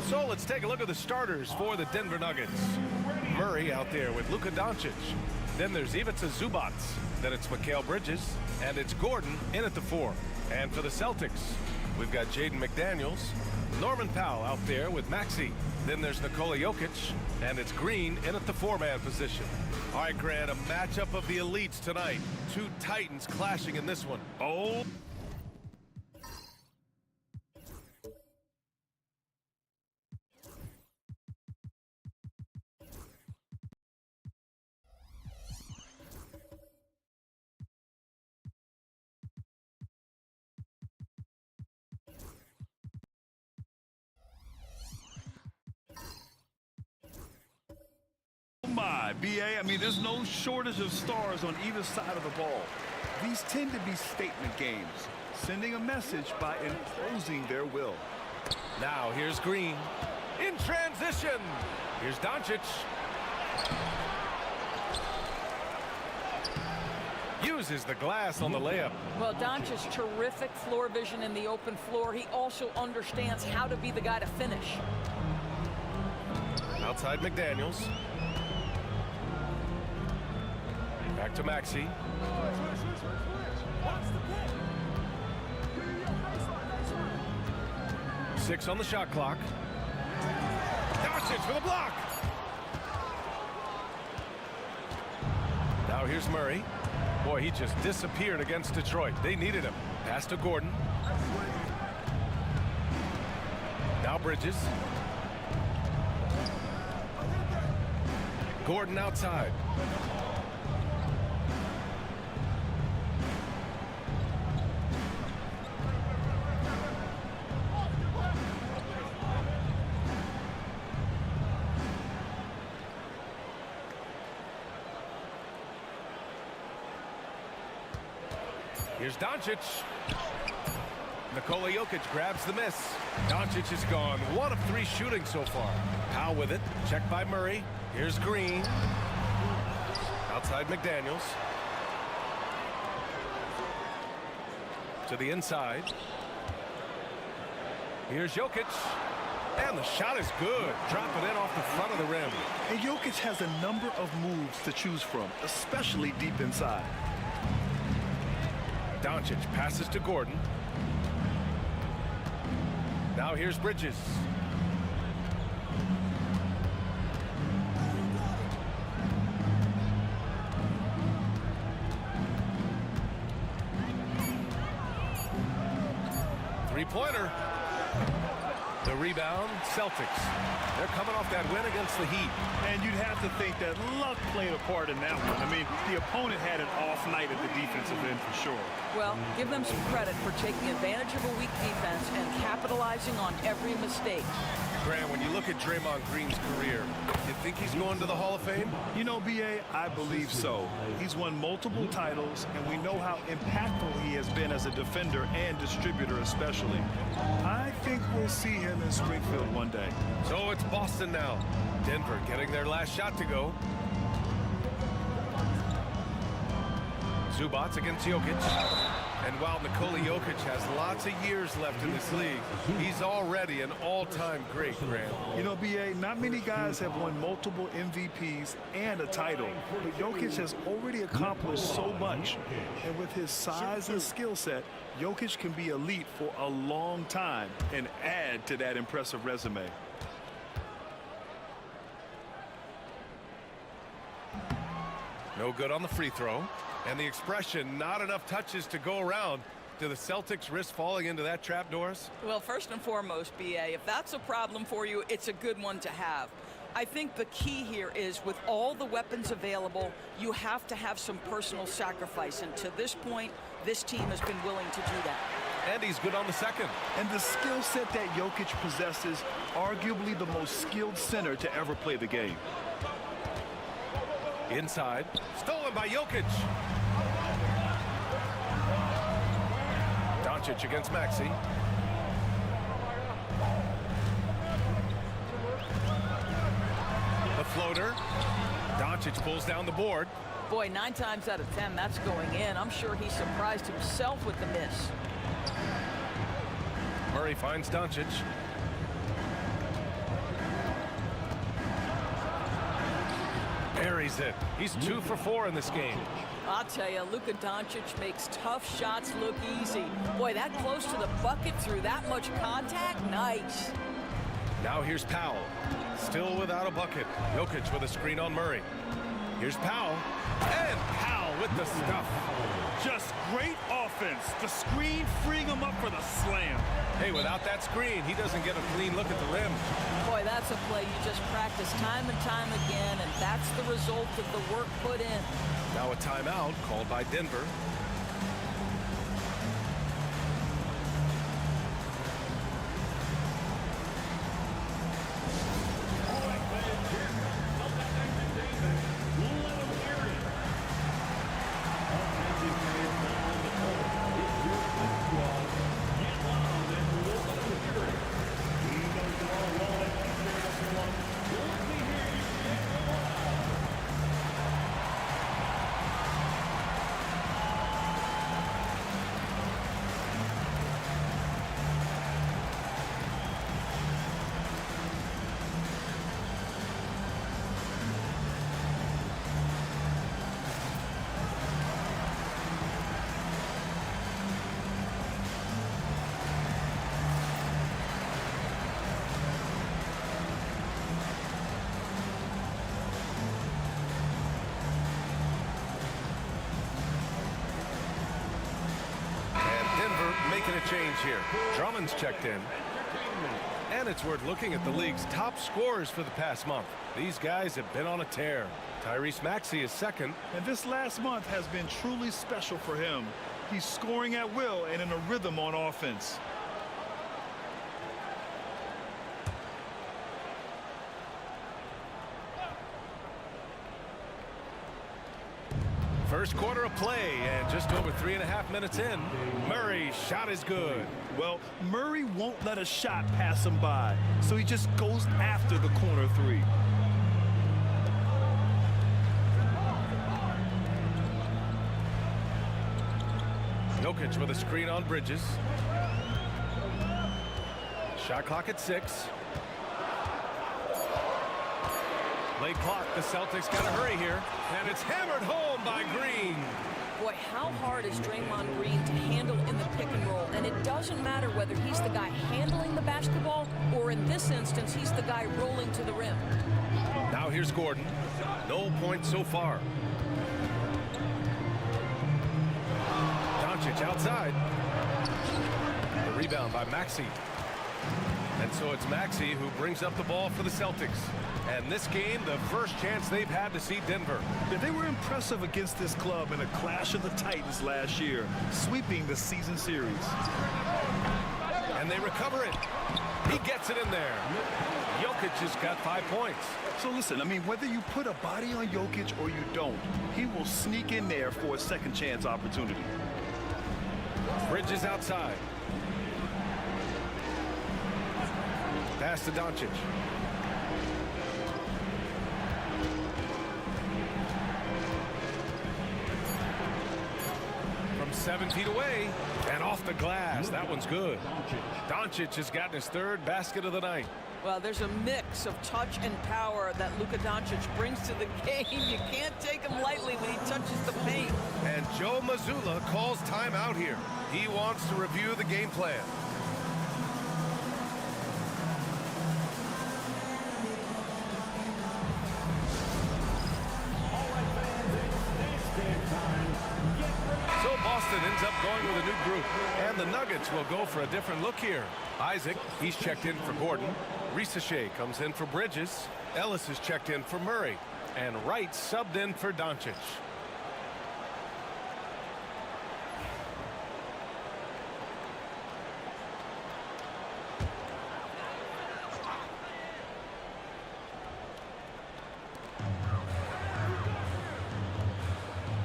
So let's take a look at the starters for the Denver Nuggets. Murray out there with Luka Doncic. Then there's Ivica Zubac. Then it's Mikal Bridges. And it's Gordon in at the 4. And for the Celtics, we've got Jaden McDaniels. Norman Powell out there with Maxey. Then there's Nikola Jokic, and it's Green in at the 4-man position. All right, Grant, a matchup of the elites tonight. Two Titans clashing in this one. Oh.
My, BA, I mean, there's no shortage of stars on either side of the ball. These tend to be statement games, sending a message by imposing their will.
Now here's Green in transition. Here's Doncic. Uses the glass on the layup.
Well, Doncic's terrific floor vision in the open floor. He also understands how to be the guy to finish.
Outside McDaniels. Back to Maxey. 6 on the shot clock. Doncic for the block. Now here's Murray. Boy, he just disappeared against Detroit. They needed him. Pass to Gordon. Now Bridges. Gordon outside. Here's Doncic. Nikola Jokic grabs the miss. Doncic is gone. 1 of 3 shooting so far. Powell with it. Checked by Murray. Here's Green. Outside McDaniels. To the inside. Here's Jokic. And the shot is good. Drop it in off the front of the rim.
And Jokic has a number of moves to choose from, especially deep inside.
Doncic passes to Gordon. Now here's Bridges. Three-pointer. The rebound, Celtics. They're coming off that win against the Heat.
And you'd have to think that luck played a part in that one. I mean, the opponent had an off night at the defensive end for sure.
Well, give them some credit for taking advantage of a weak defense and capitalizing on every mistake.
Grant, when you look at Draymond Green's career, you think he's going to the Hall of Fame?
You know, BA, I believe so. He's won multiple titles, and we know how impactful he has been as a defender and distributor especially. I think we'll see him in Springfield one day.
So it's Boston now. Denver getting their last shot to go. Zubac against Jokic. And while Nikola Jokic has lots of years left in this league, he's already an all-time great, Grant.
You know, B.A., not many guys have won multiple MVPs and a title, but Jokic has already accomplished so much. And with his size and skill set, Jokic can be elite for a long time and add to that impressive resume.
No good on the free throw. And the expression, not enough touches to go around. Do the Celtics risk falling into that trap, Doris?
Well, first and foremost, B.A., if that's a problem for you, it's a good one to have. I think the key here is with all the weapons available, you have to have some personal sacrifice. And to this point, this team has been willing to do that.
And he's good on the second.
And the skill set that Jokic possesses, arguably the most skilled center to ever play the game.
Inside, stolen by Jokic. Doncic against Maxey. The floater. Doncic pulls down the board.
Boy, 9 times out of 10, that's going in. I'm sure he surprised himself with the miss.
Murray finds Doncic. Buries it. He's 2 for 4 in this game.
I'll tell you, Luka Doncic makes tough shots look easy. Boy, that close to the bucket through that much contact, nice.
Now here's Powell. Still without a bucket. Jokic with a screen on Murray. Here's Powell. And Powell with the stuff.
Just great offense. The screen freeing him up for the slam.
Hey, without that screen, he doesn't get a clean look at the rim.
Boy, that's a play you just practice time and time again, and that's the result of the work put in.
Now a timeout called by Denver. Making a change here. Drummond's checked in. And it's worth looking at the league's top scorers for the past month. These guys have been on a tear. Tyrese Maxey is second.
And this last month has been truly special for him. He's scoring at will and in a rhythm on offense.
First quarter of play, and just over 3.5 minutes in, Murray's shot is good.
Well, Murray won't let a shot pass him by, so he just goes after the corner three.
Jokic with a screen on Bridges. Shot clock at 6. Late clock, the Celtics got to hurry here, and it's hammered home by Green.
Boy, how hard is Draymond Green to handle in the pick and roll? And it doesn't matter whether he's the guy handling the basketball or in this instance, he's the guy rolling to the rim.
Now here's Gordon. No points so far. Doncic outside. The rebound by Maxey. And so it's Maxey who brings up the ball for the Celtics. And this game, the first chance they've had to see Denver.
Yeah, they were impressive against this club in a clash of the Titans last year, sweeping the season series.
And they recover it. He gets it in there. Jokic has got 5 points.
So listen, I mean, whether you put a body on Jokic or you don't, he will sneak in there for a second chance opportunity.
Bridges outside. Pass to Doncic. From 7 feet away and off the glass. That one's good. Doncic has gotten his third basket of the night.
Well, there's a mix of touch and power that Luka Doncic brings to the game. You can't take him lightly when he touches the paint.
And Joe Mazzulla calls timeout here. He wants to review the game plan. So Boston ends up going with a new group. And the Nuggets will go for a different look here. Isaac, he's checked in for Gordon. Risache comes in for Bridges. Ellis is checked in for Murray. And Wright subbed in for Doncic.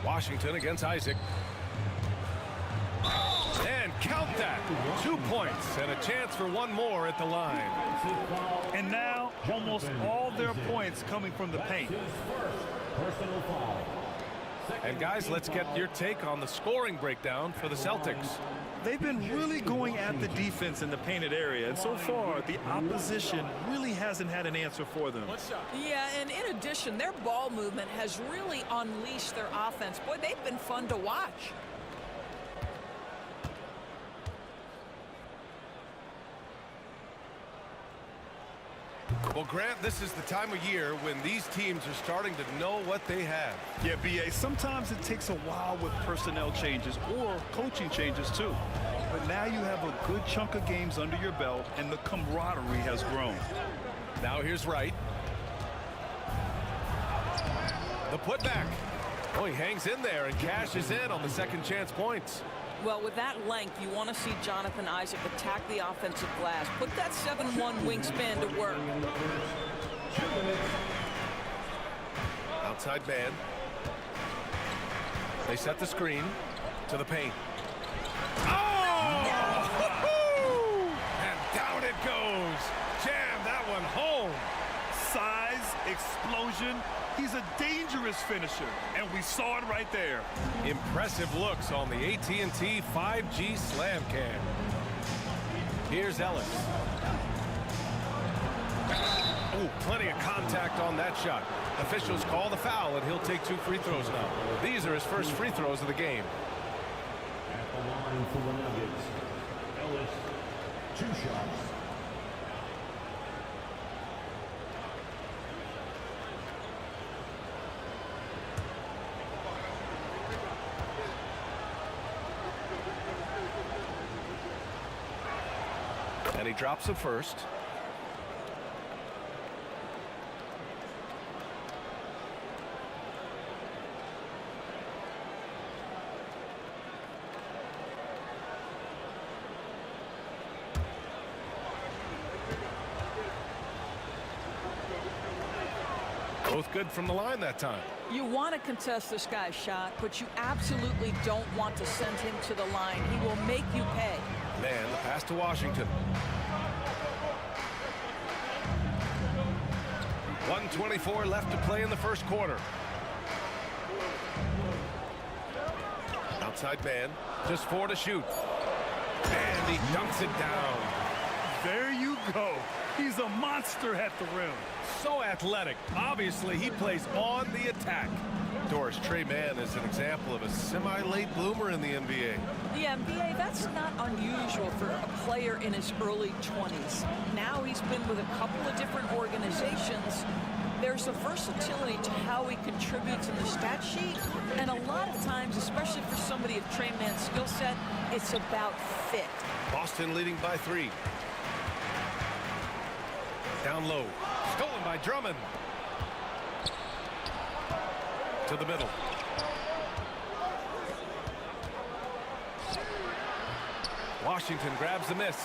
Washington against Isaac. And count that. 2 points and a chance for one more at the line.
And now almost all their points coming from the paint.
And guys, let's get your take on the scoring breakdown for the Celtics.
They've been really going at the defense in the painted area, and so far the opposition really hasn't had an answer for them.
Yeah, and in addition, their ball movement has really unleashed their offense. Boy, they've been fun to watch.
Well, Grant, this is the time of year when these teams are starting to know what they have.
Yeah, B.A., sometimes it takes a while with personnel changes or coaching changes, too. But now you have a good chunk of games under your belt, and the camaraderie has grown.
Now here's Wright. The putback. Oh, he hangs in there and cashes in on the second chance points.
Well, with that length, you want to see Jonathan Isaac attack the offensive glass. Put that 7-1 wingspan to work.
Outside man. They set the screen to the paint. Oh! And down it goes. Jam that one home.
Size, explosion. He's a dangerous finisher, and we saw it right there.
Impressive looks on the AT&T 5G Slam Cam. Here's Ellis. Ooh, plenty of contact on that shot. Officials call the foul, and he'll take 2 free throws now. These are his first free throws of the game.
At the line for the Nuggets, Ellis, 2 shots.
And he drops the first. Both good from the line that time.
You want to contest this guy's shot, but you absolutely don't want to send him to the line. He will make you pay.
Man, the pass to Washington. 1:24 left to play in the first quarter. Outside man, just 4 to shoot. And he dunks it down.
There you go. He's a monster at the rim.
So athletic. Obviously, he plays on the attack. Doris, Trey Mann is an example of a semi-late bloomer in the NBA.
The NBA, that's not unusual for a player in his early 20s. Now he's been with a couple of different organizations. There's a versatility to how he contributes in the stat sheet. And a lot of times, especially for somebody of Trey Mann's skill set, it's about fit.
Boston leading by 3. Down low. Stolen by Drummond. To the middle. Washington grabs the miss.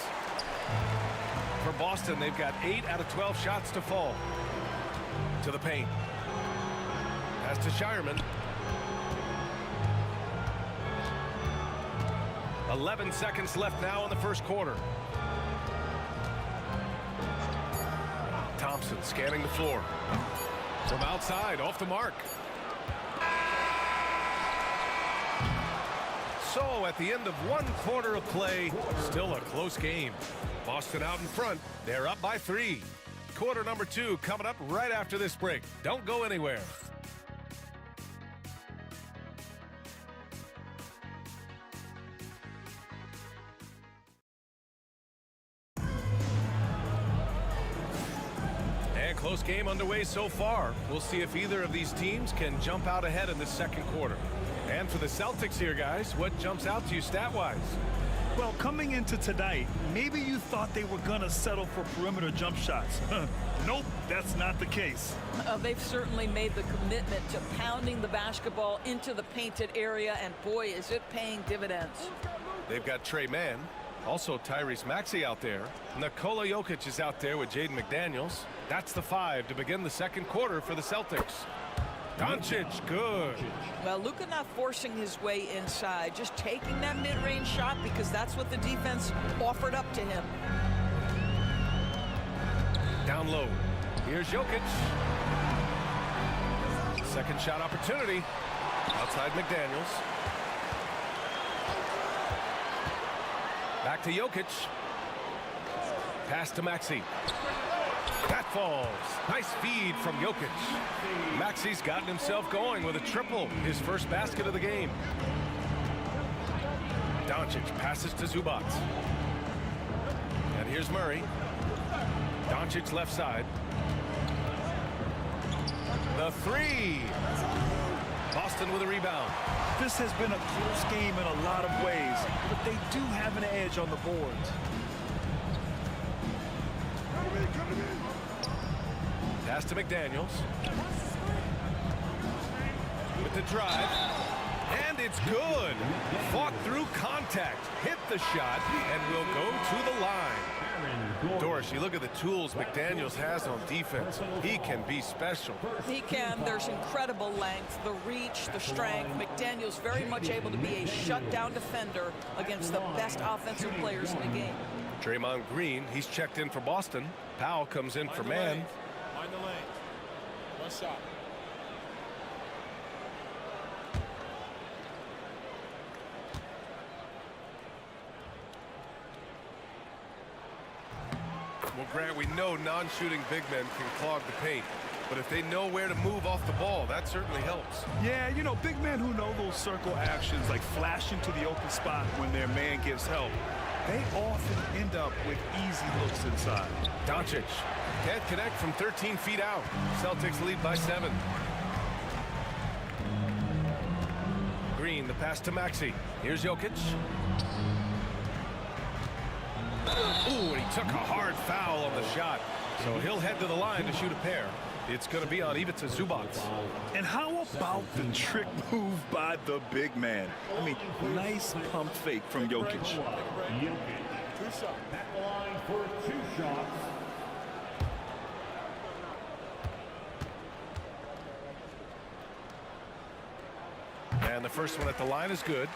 For Boston, they've got 8 out of 12 shots to fall. To the paint. Pass to Shireman. 11 seconds left now in the first quarter. Thompson scanning the floor. From outside, off the mark. So at the end of one quarter of play, still a close game. Boston out in front. They're up by 3. Quarter number 2 coming up right after this break. Don't go anywhere. And close game underway so far. We'll see if either of these teams can jump out ahead in the second quarter. And for the Celtics here, guys, what jumps out to you stat-wise?
Well, coming into tonight, maybe you thought they were going to settle for perimeter jump shots. Nope, that's not the case.
They've certainly made the commitment to pounding the basketball into the painted area, and boy, is it paying dividends.
They've got Trey Mann, also Tyrese Maxey out there. Nikola Jokic is out there with Jaden McDaniels. That's the 5 to begin the second quarter for the Celtics. Doncic, good.
Well, Luka not forcing his way inside, just taking that mid-range shot because that's what the defense offered up to him.
Down low. Here's Jokic. Second shot opportunity. Outside McDaniels. Back to Jokic. Pass to Maxey. That falls. Nice feed from Jokic. Maxey's gotten himself going with a triple, his first basket of the game. Doncic passes to Zubac. And here's Murray. Doncic left side. The 3. Boston with a rebound.
This has been a close game in a lot of ways, but they do have an edge on the boards.
Pass to McDaniels. With the drive. And it's good. Fought through contact. Hit the shot and will go to the line. Doris, you look at the tools McDaniels has on defense. He can be special.
He can. There's incredible length, the reach, the strength. McDaniels very much able to be a shutdown defender against the best offensive players in the game.
Draymond Green, he's checked in for Boston. Powell comes in for Mann.
Mind the lane. One shot.
Well, Grant, we know non-shooting big men can clog the paint. But if they know where to move off the ball, that certainly helps.
Yeah, you know, big men who know those circle actions, like flashing to the open spot when their man gives help, they often end up with easy looks inside.
Doncic can't connect from 13 feet out. Celtics lead by 7. Green, the pass to Maxey. Here's Jokic. Ooh, and he took a hard foul on the shot. So he'll head to the line to shoot a pair. It's going to be on Ivica Zubac.
And how about the trick move by the big man? I mean, nice pump fake from Jokic.
Jokic. 2 shots. At the line for 2 shots.
And the first one at the line is good.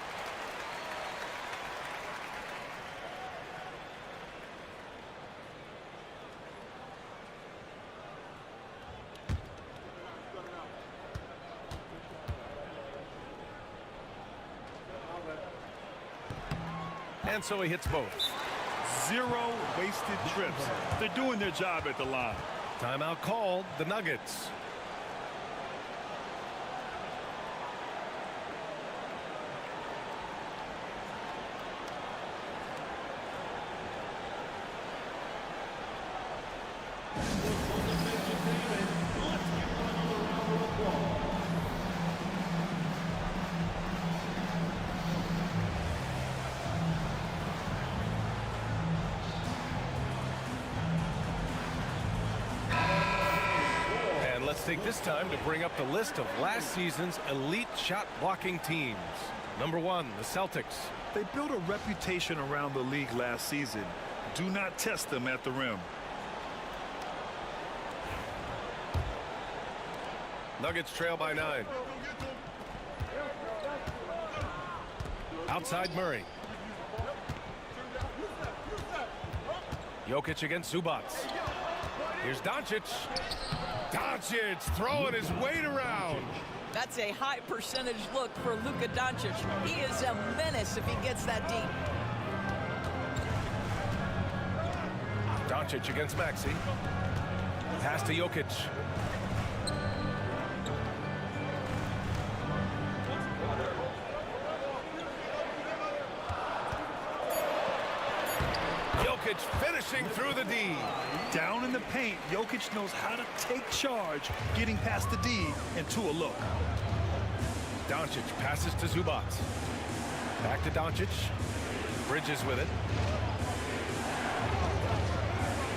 And so he hits both.
0 wasted trips. They're doing their job at the line.
Timeout called, the Nuggets. Let's take this time to bring up the list of last season's elite shot blocking teams. Number 1, the Celtics.
They built a reputation around the league last season. Do not test them at the rim.
Nuggets trail by 9. Outside Murray. Jokic against Zubac. Here's Doncic. Doncic throwing his weight around.
That's a high percentage look for Luka Doncic. He is a menace if he gets that deep.
Doncic against Maxey. Pass to Jokic. Jokic finishing through the D.
Down in the paint, Jokic knows how to take charge, getting past the D into a look.
Doncic passes to Zubac. Back to Doncic. Bridges with it.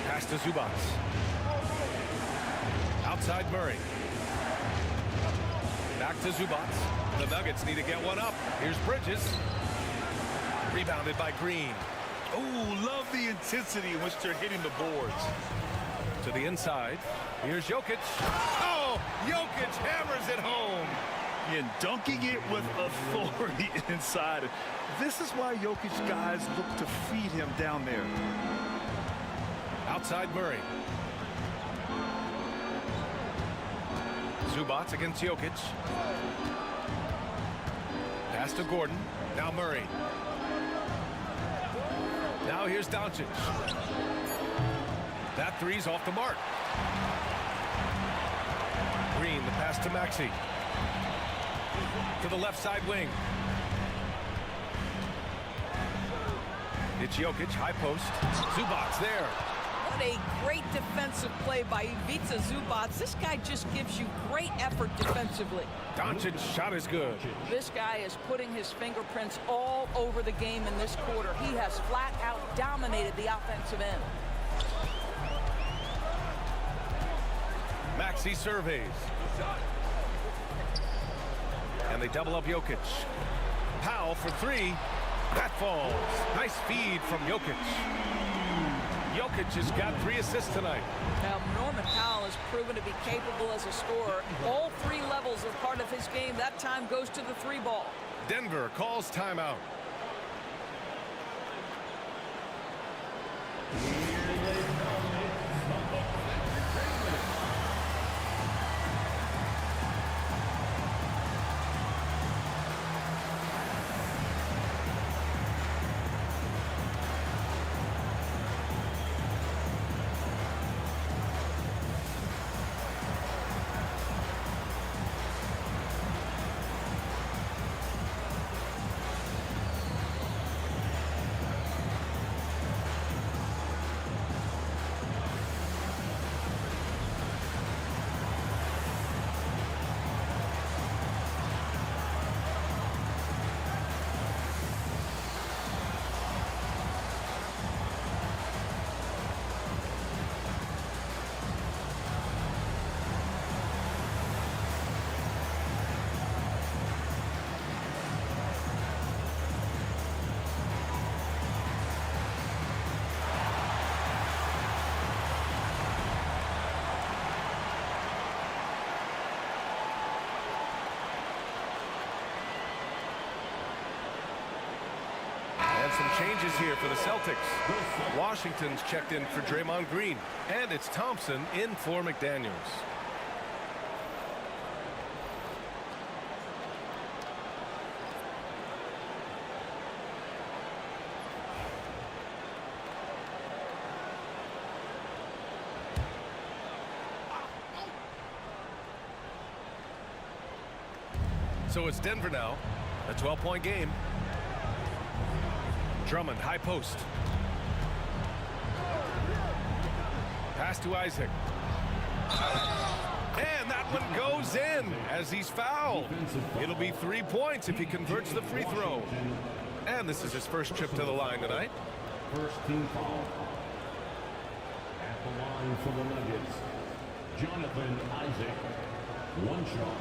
Pass to Zubac. Outside Murray. Back to Zubac. The Nuggets need to get one up. Here's Bridges. Rebounded by Green.
Oh, love the intensity in which they're hitting the boards.
To the inside. Here's Jokic. Oh, Jokic hammers it home.
And dunking it with authority inside. This is why Jokic guys look to feed him down there.
Outside Murray. Zubac against Jokic. Pass to Gordon. Now Murray. Now here's Doncic. That three's off the mark. Green, the pass to Maxey. To the left side wing. It's Jokic, high post. Zubac there.
What a great defensive play by Ivica Zubac. This guy just gives you great effort defensively.
Doncic's shot is good.
This guy is putting his fingerprints all over the game in this quarter. He has flat out dominated the offensive end.
Maxey surveys. And they double up Jokic. Powell for three. That falls. Nice feed from Jokic. Jokic has got 3 assists tonight.
Now, Norman Powell has proven to be capable as a scorer. All 3 levels are part of his game. That time goes to the 3 ball.
Denver calls timeout. Some changes here for the Celtics. Washington's checked in for Draymond Green. And it's Thompson in for McDaniels. So it's Denver now. A 12-point game. Drummond, high post. Pass to Isaac. And that one goes in as he's fouled. It'll be 3 points if he converts the free throw. And this is his first trip to the line tonight.
First team foul. At the line for the Nuggets, Jonathan Isaac. 1 shot.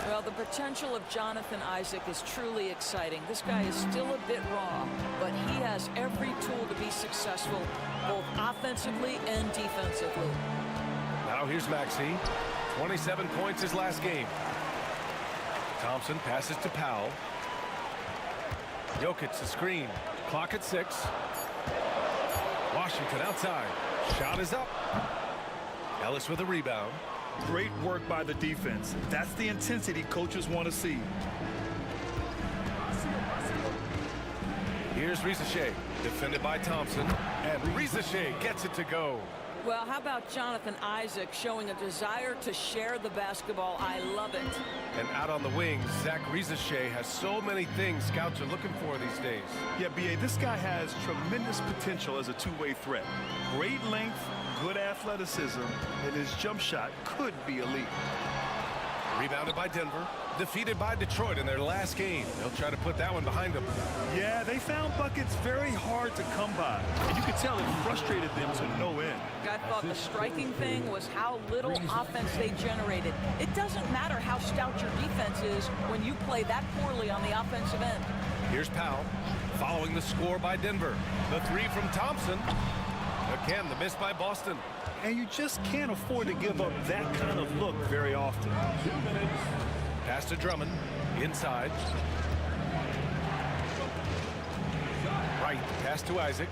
Well, the potential of Jonathan Isaac is truly exciting. This guy is still a bit raw, but he has every tool to be successful, both offensively and defensively.
here's Maxey. 27 points his last game. Thompson passes to Powell. Jokic the screen. Clock at 6. Washington outside. Shot is up. Ellis with a rebound.
Great work by the defense. That's the intensity coaches want to see.
Here's Risacher, defended by Thompson, and Risacher gets it to go.
Well, how about Jonathan Isaac showing a desire to share the basketball? I love it.
And out on the wings, Zach Risacher has so many things scouts are looking for these days.
Yeah, B.A., this guy has tremendous potential as a two-way threat. Great length, good athleticism, and his jump shot could be elite.
Rebounded by Denver, defeated by Detroit in their last game. They'll try to put that one behind them.
Yeah, they found buckets very hard to come by. And you could tell it frustrated them to no end.
I thought the striking thing was how little offense they generated. It doesn't matter how stout your defense is when you play that poorly on the offensive end.
Here's Powell, following the score by Denver. The three from Thompson. Again, the miss by Boston.
And you just can't afford to give up that kind of look very often.
Pass to Drummond, inside. Right, pass to Isaac.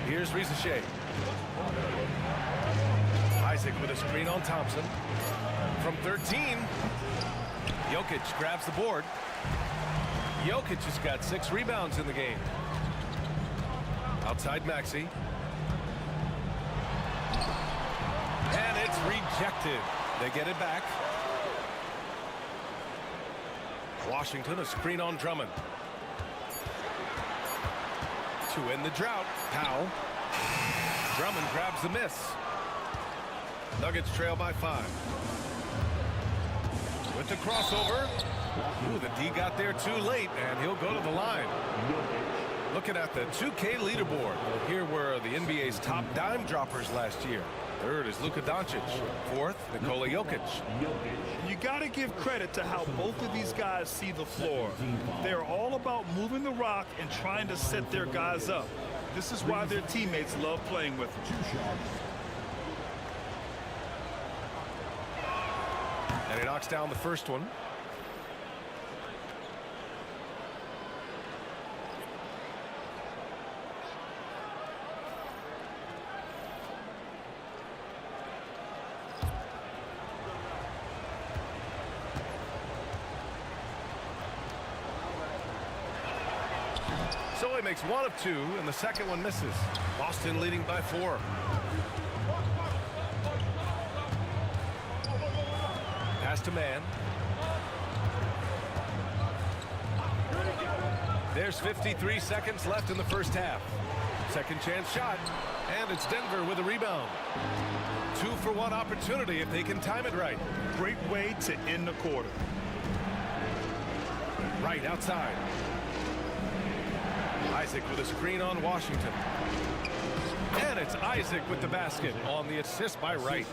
Here's Risacher. Isaac with a screen on Thompson. From 13, Jokic grabs the board. Jokic has got 6 rebounds in the game. Outside Maxey. And it's rejected. They get it back. Washington, a screen on Drummond. To end the drought, Powell. Drummond grabs the miss. Nuggets trail by 5. With the crossover. Ooh, the D got there too late, and he'll go to the line. Looking at the 2K leaderboard. Here were the NBA's top dime droppers last year. Third is Luka Doncic. Fourth, Nikola Jokic.
You got to give credit to how both of these guys see the floor. They're all about moving the rock and trying to set their guys up. This is why their teammates love playing with them.
And he knocks down the first one. So he makes 1 of 2, and the second one misses. Boston leading by 4. Pass to man. There's 53 seconds left in the first half. Second chance shot, and it's Denver with a rebound. 2-for-1 opportunity if they can time it right.
Great way to end the quarter.
Right outside. Isaac with a screen on Washington. And it's Isaac with the basket on the assist by Wright.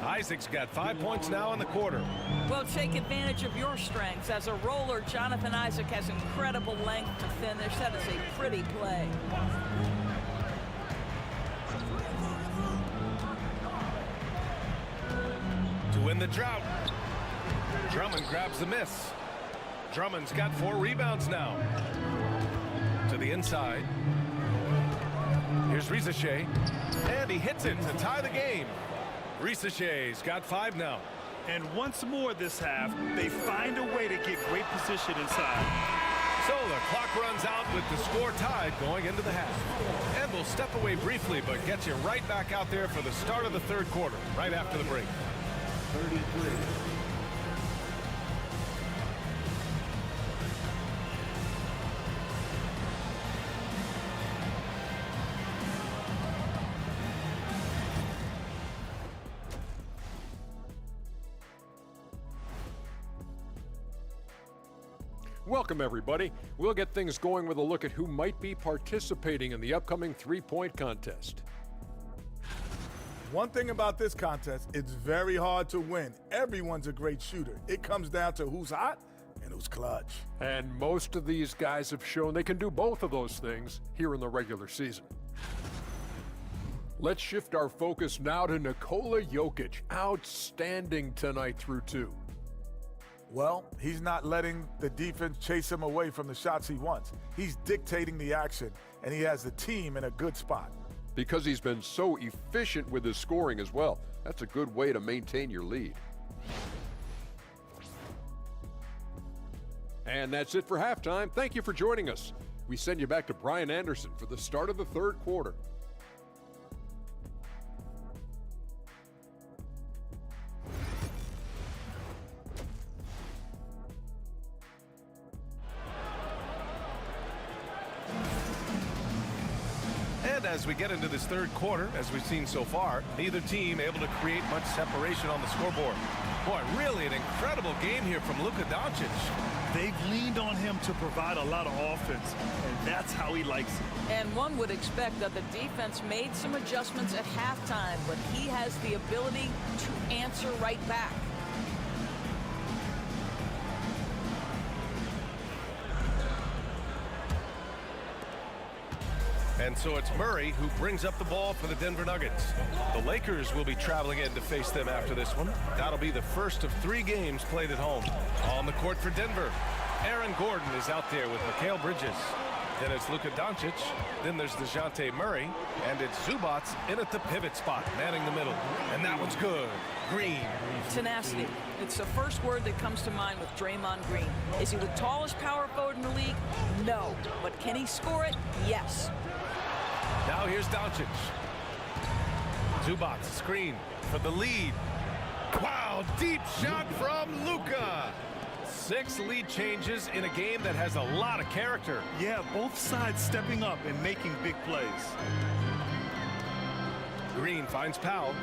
Isaac's got 5 points now in the quarter.
Well, take advantage of your strengths. As a roller, Jonathan Isaac has incredible length to finish. That is a pretty play.
To win the drought, Drummond grabs the miss. Drummond's got 4 rebounds now. To the inside. Here's Risacher, and he hits it to tie the game. Risacher's got 5 now.
And once more this half, they find a way to get great position inside.
So the clock runs out with the score tied going into the half. And we'll step away briefly, but get you right back out there for the start of the third quarter, right after the break.
33.
Welcome, everybody. We'll get things going with a look at who might be participating in the upcoming three-point contest.
One thing about this contest, it's very hard to win. Everyone's a great shooter. It comes down to who's hot and who's clutch.
And most of these guys have shown they can do both of those things here in the regular season. Let's shift our focus now to Nikola Jokic. Outstanding tonight through 2.
Well, he's not letting the defense chase him away from the shots he wants. He's dictating the action, and he has the team in a good spot.
Because he's been so efficient with his scoring as well. That's a good way to maintain your lead. And that's it for halftime. Thank you for joining us. We send you back to Brian Anderson for the start of the third quarter.
And as we get into this third quarter, as we've seen so far, neither team able to create much separation on the scoreboard. Boy, really an incredible game here from Luka Doncic.
They've leaned on him to provide a lot of offense, and that's how he likes it.
And one would expect that the defense made some adjustments at halftime, but he has the ability to answer right back.
And so it's Murray who brings up the ball for the Denver Nuggets. The Lakers will be traveling in to face them after this one. That'll be the first of 3 games played at home. On the court for Denver, Aaron Gordon is out there with Mikal Bridges. Then it's Luka Doncic. Then there's DeJounte Murray. And it's Zubac in at the pivot spot, manning the middle. And that one's good. Green.
Tenacity. It's the first word that comes to mind with Draymond Green. Is he the tallest power forward in the league? No. But can he score it? Yes.
Now here's Doncic. Zubac screen for the lead. Wow, deep shot from Luka. 6 lead changes in a game that has a lot of character.
Yeah, both sides stepping up and making big plays.
Green finds Powell.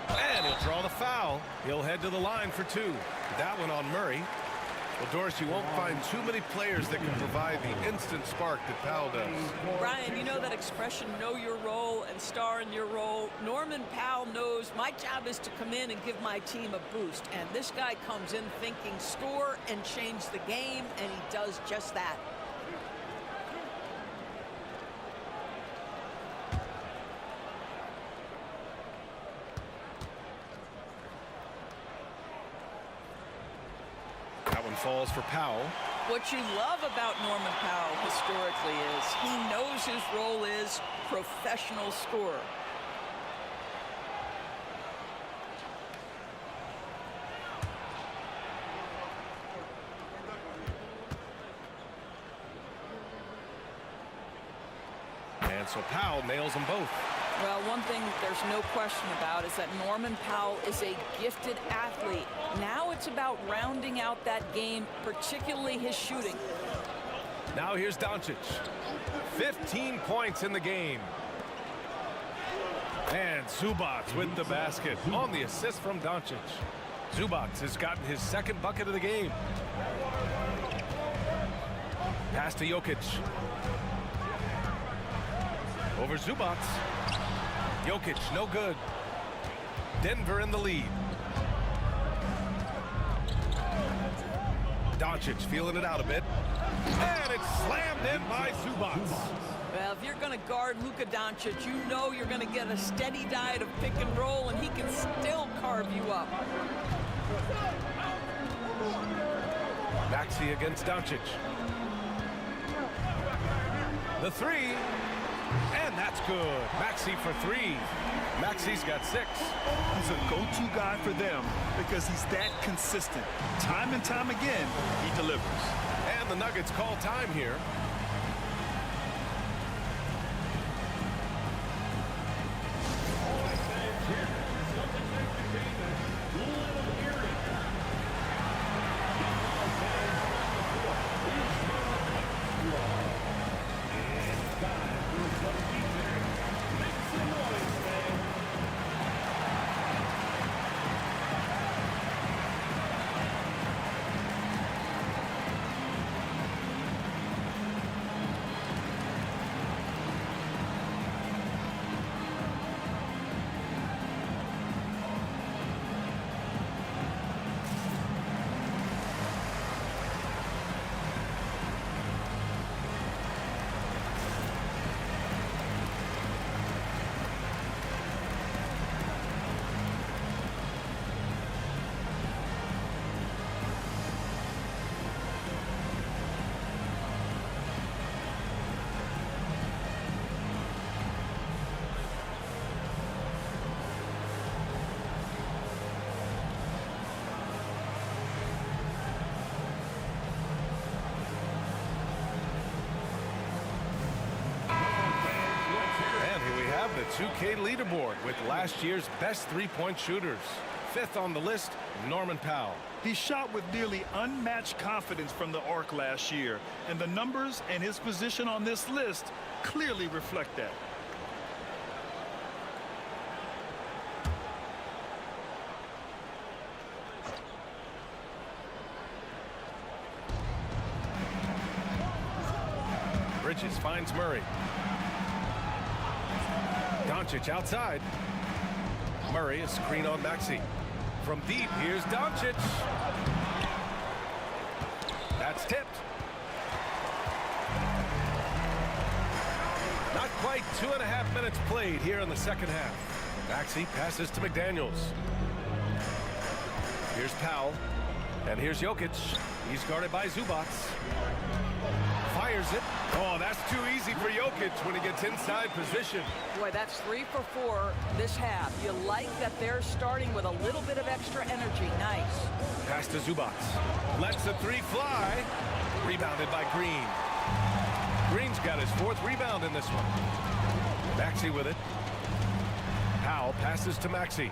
And he'll draw the foul. He'll head to the line for 2. That one on Murray. Well, Doris, you won't find too many players that can provide the instant spark that Powell does.
Brian, you know that expression, know your role and star in your role. Norman Powell knows my job is to come in and give my team a boost. And this guy comes in thinking score and change the game, and he does just that.
Falls for Powell.
What you love about Norman Powell historically is he knows his role is professional scorer.
And so Powell nails them both.
Well, one thing there's no question about is that Norman Powell is a gifted athlete. Now it's about rounding out that game, particularly his shooting.
Now here's Doncic. 15 points in the game. And Zubac with the basket on the assist from Doncic. Zubac has gotten his 2nd bucket of the game. Pass to Jokic. Over Zubac. Jokic, no good. Denver in the lead. Doncic feeling it out a bit. And it's slammed in by Zubac.
Well, if you're going to guard Luka Doncic, you know you're going to get a steady diet of pick and roll, and he can still carve you up.
Maxey against Doncic. The 3. And that's good. Maxey for 3. Maxey's got 6.
He's a go-to guy for them because he's that consistent. Time and time again, he delivers.
And the Nuggets call time here. NBA2k leaderboard with last year's best three-point shooters. 5th on the list, Norman Powell.
He shot with nearly unmatched confidence from the arc last year, and the numbers and his position on this list clearly reflect that.
Bridges finds Murray. Doncic outside. Murray, a screen on Maxey. From deep, here's Doncic. That's tipped. Not quite 2.5 minutes played here in the second half. Maxey passes to McDaniels. Here's Powell. And here's Jokic. He's guarded by Zubac. Fires it. Oh, that's too easy for Jokic when he gets inside position.
Boy, that's 3 for 4 this half. You like that they're starting with a little bit of extra energy. Nice.
Pass to Zubac. Lets the three fly. Rebounded by Green. Green's got his 4th rebound in this one. Maxey with it. Powell passes to Maxey.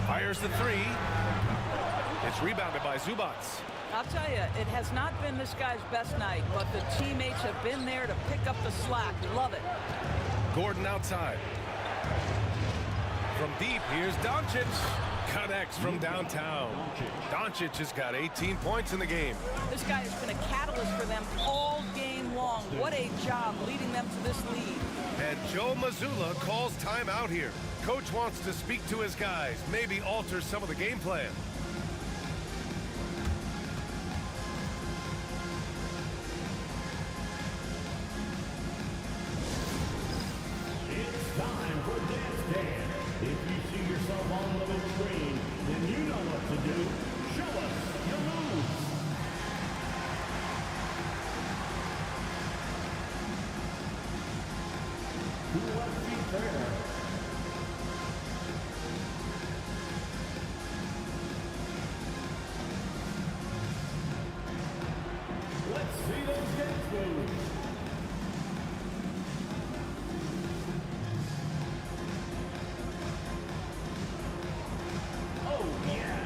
Fires the three. It's rebounded by Zubac.
I'll tell you, it has not been this guy's best night, but the teammates have been there to pick up the slack. Love it.
Gordon outside. From deep, here's Doncic. Connects from downtown. Doncic has got 18 points in the game.
This guy has been a catalyst for them all game long. What a job leading them to this lead.
And Joe Mazzulla calls timeout here. Coach wants to speak to his guys, maybe alter some of the game plan.
It's time for Dance Dance. If you see yourself on the big screen, then you know what to do. Show us your moves. Who wants to be fair? Let's see those dance moves. Oh, yeah.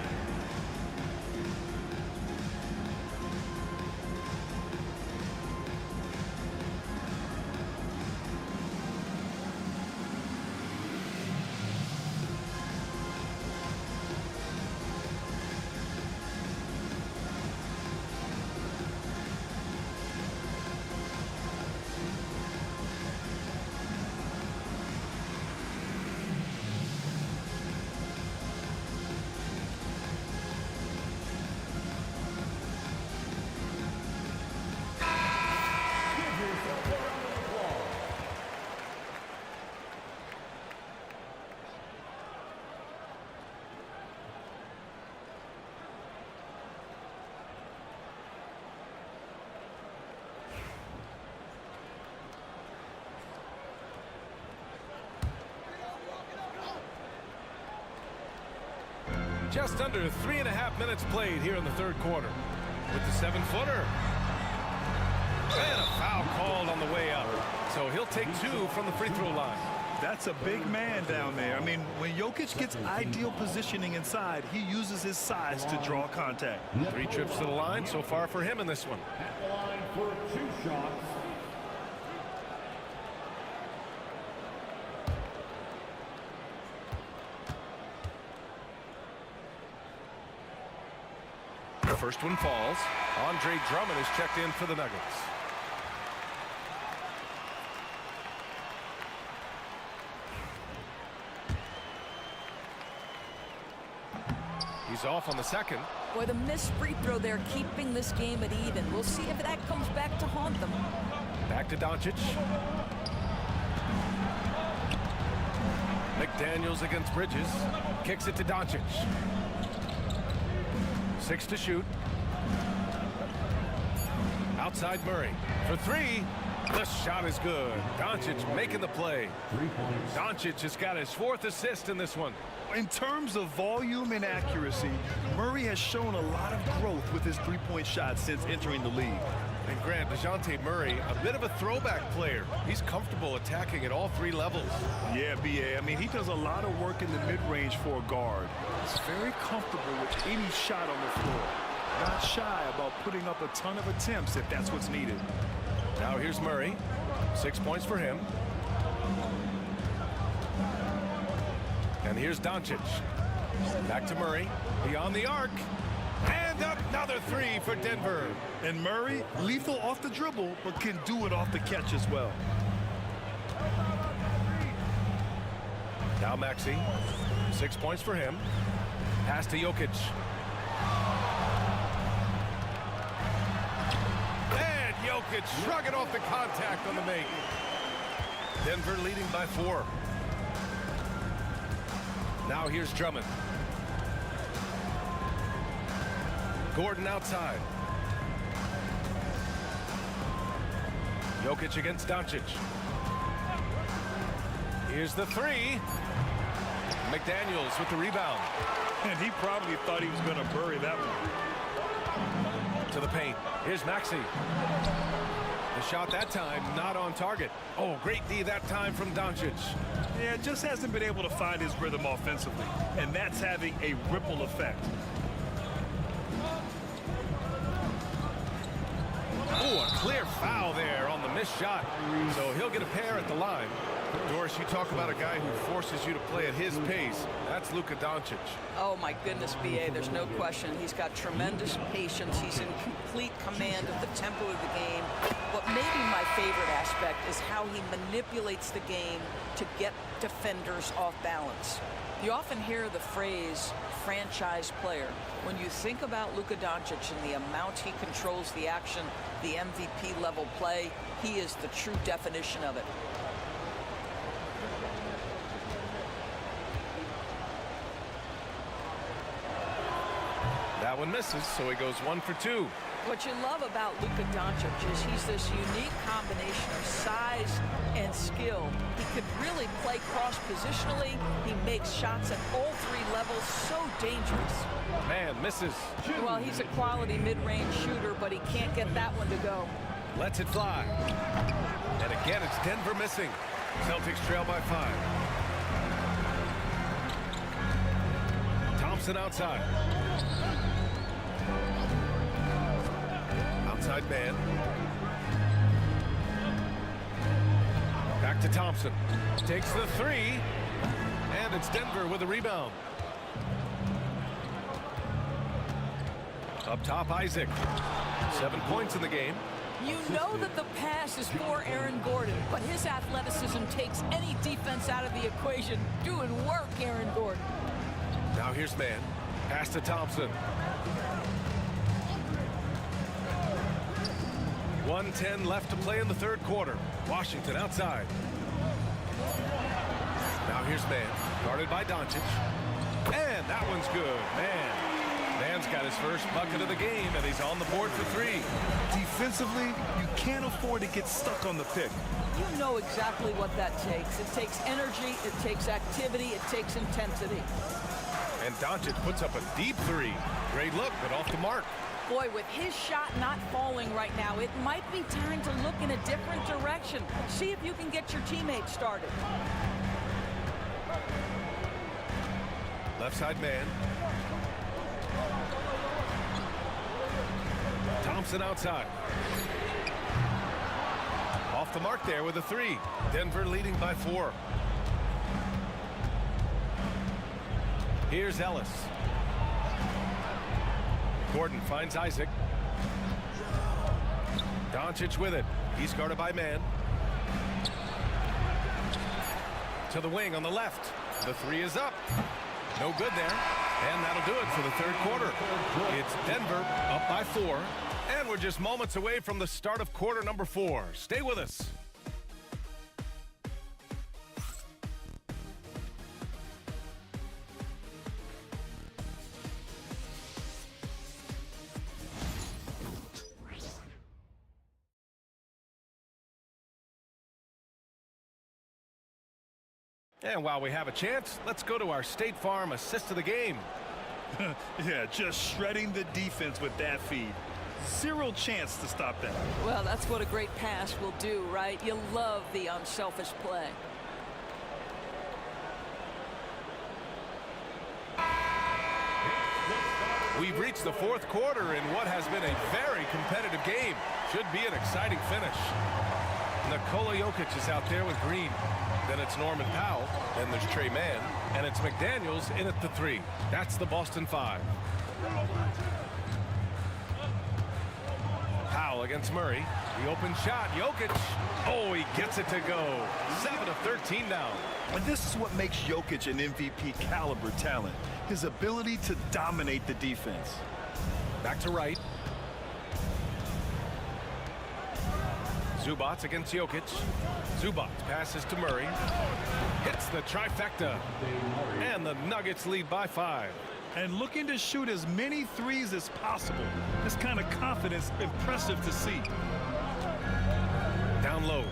Just under 3.5 minutes played here in the third quarter. With the 7-footer. And a foul called on the way up. So he'll take 2 from the free throw line.
That's a big man down there. I mean, when Jokic gets ideal positioning inside, he uses his size to draw contact.
3 trips to the line so far for him in this one.
At the line for 2 shots.
The first one falls. Andre Drummond is checked in for the Nuggets. He's off on the second.
Boy, the missed free throw there keeping this game at even. We'll see if that comes back to haunt them.
Back to Doncic. McDaniels against Bridges. Kicks it to Doncic. 6 to shoot. Outside Murray for 3. The shot is good. Doncic making the play.
3 points.
Doncic has got his 4th assist in this one.
In terms of volume and accuracy, Murray has shown a lot of growth with his three-point shot since entering the league.
And Grant, DeJounte Murray, a bit of a throwback player. He's comfortable attacking at all three levels.
Yeah, B.A. I mean, he does a lot of work in the mid-range for a guard. He's very comfortable with any shot on the floor. Not shy about putting up a ton of attempts if that's what's needed.
Now here's Murray. 6 points for him. And here's Doncic. Back to Murray. Beyond the arc. And another three for Denver.
And Murray, lethal off the dribble, but can do it off the catch as well.
Now Maxey. 6 points for him. Pass to Jokic. And Jokic shrugging off the contact on the make. Denver leading by 4. Now here's Drummond. Gordon outside. Jokic against Doncic. Here's the three. McDaniels with the rebound.
And he probably thought he was going to bury that one.
To the paint. Here's Maxey. The shot that time not on target. Oh, great D that time from Doncic.
Yeah, just hasn't been able to find his rhythm offensively. And that's having a ripple effect.
Oh, a clear foul there on the missed shot. So he'll get a pair at the line. Doris, you talk about a guy who forces you to play at his pace. That's Luka Doncic.
Oh, my goodness, B.A., there's no question. He's got tremendous patience. He's in complete command of the tempo of the game. What may be my favorite aspect is how he manipulates the game to get defenders off balance. You often hear the phrase franchise player. When you think about Luka Doncic and the amount he controls the action, the MVP level play, he is the true definition of it.
That one misses, so he goes 1 for 2.
What you love about Luka Doncic is he's this unique combination of size and skill. He could really play cross-positionally. He makes shots at all three levels, so dangerous.
Man, misses.
Well, he's a quality mid-range shooter, but he can't get that one to go.
Lets it fly. And again, it's Denver missing. Celtics trail by 5. Thompson outside. Outside man. Back to Thompson. Takes the three. And it's Denver with a rebound. Up top, Isaac. 7 points in the game.
You know that the pass is for Aaron Gordon, but his athleticism takes any defense out of the equation. Doing work, Aaron Gordon.
Now here's man. Pass to Thompson. 1:10 left to play in the third quarter. Washington outside. Now here's man. Guarded by Doncic. And that one's good. Man's got his first bucket of the game, and he's on the board for 3.
Defensively, you can't afford to get stuck on the pick.
You know exactly what that takes. It takes energy, it takes activity, it takes intensity.
And Doncic puts up a deep 3. Great look, but off the mark.
Boy, with his shot not falling right now, it might be time to look in a different direction. See if you can get your teammates started.
Left side man. Thompson outside. Off the mark there with a 3. Denver leading by 4. Here's Ellis. Gordon finds Isaac. Doncic with it. He's guarded by man. To the wing on the left. The 3 is up. No good there. And that'll do it for the third quarter. It's Denver up by 4. And we're just moments away from the start of quarter number 4. Stay with us. And while we have a chance, let's go to our State Farm assist of the game.
Yeah, just shredding the defense with that feed. Zero chance to stop that.
Well, that's what a great pass will do, right? You love the unselfish play.
We've reached the fourth quarter in what has been a very competitive game. Should be an exciting finish. Nikola Jokic is out there with Green. Then it's Norman Powell. Then there's Trey Mann. And it's McDaniels in at the 3. That's the Boston 5. Powell against Murray. The open shot. Jokic. Oh, he gets it to go. 7 of 13 now.
And this is what makes Jokic an MVP caliber talent. His ability to dominate the defense.
Back to Wright. Zubac against Jokic. Zubac passes to Murray. Hits the trifecta. And the Nuggets lead by 5.
And looking to shoot as many threes as possible. This kind of confidence, impressive to see.
Down low.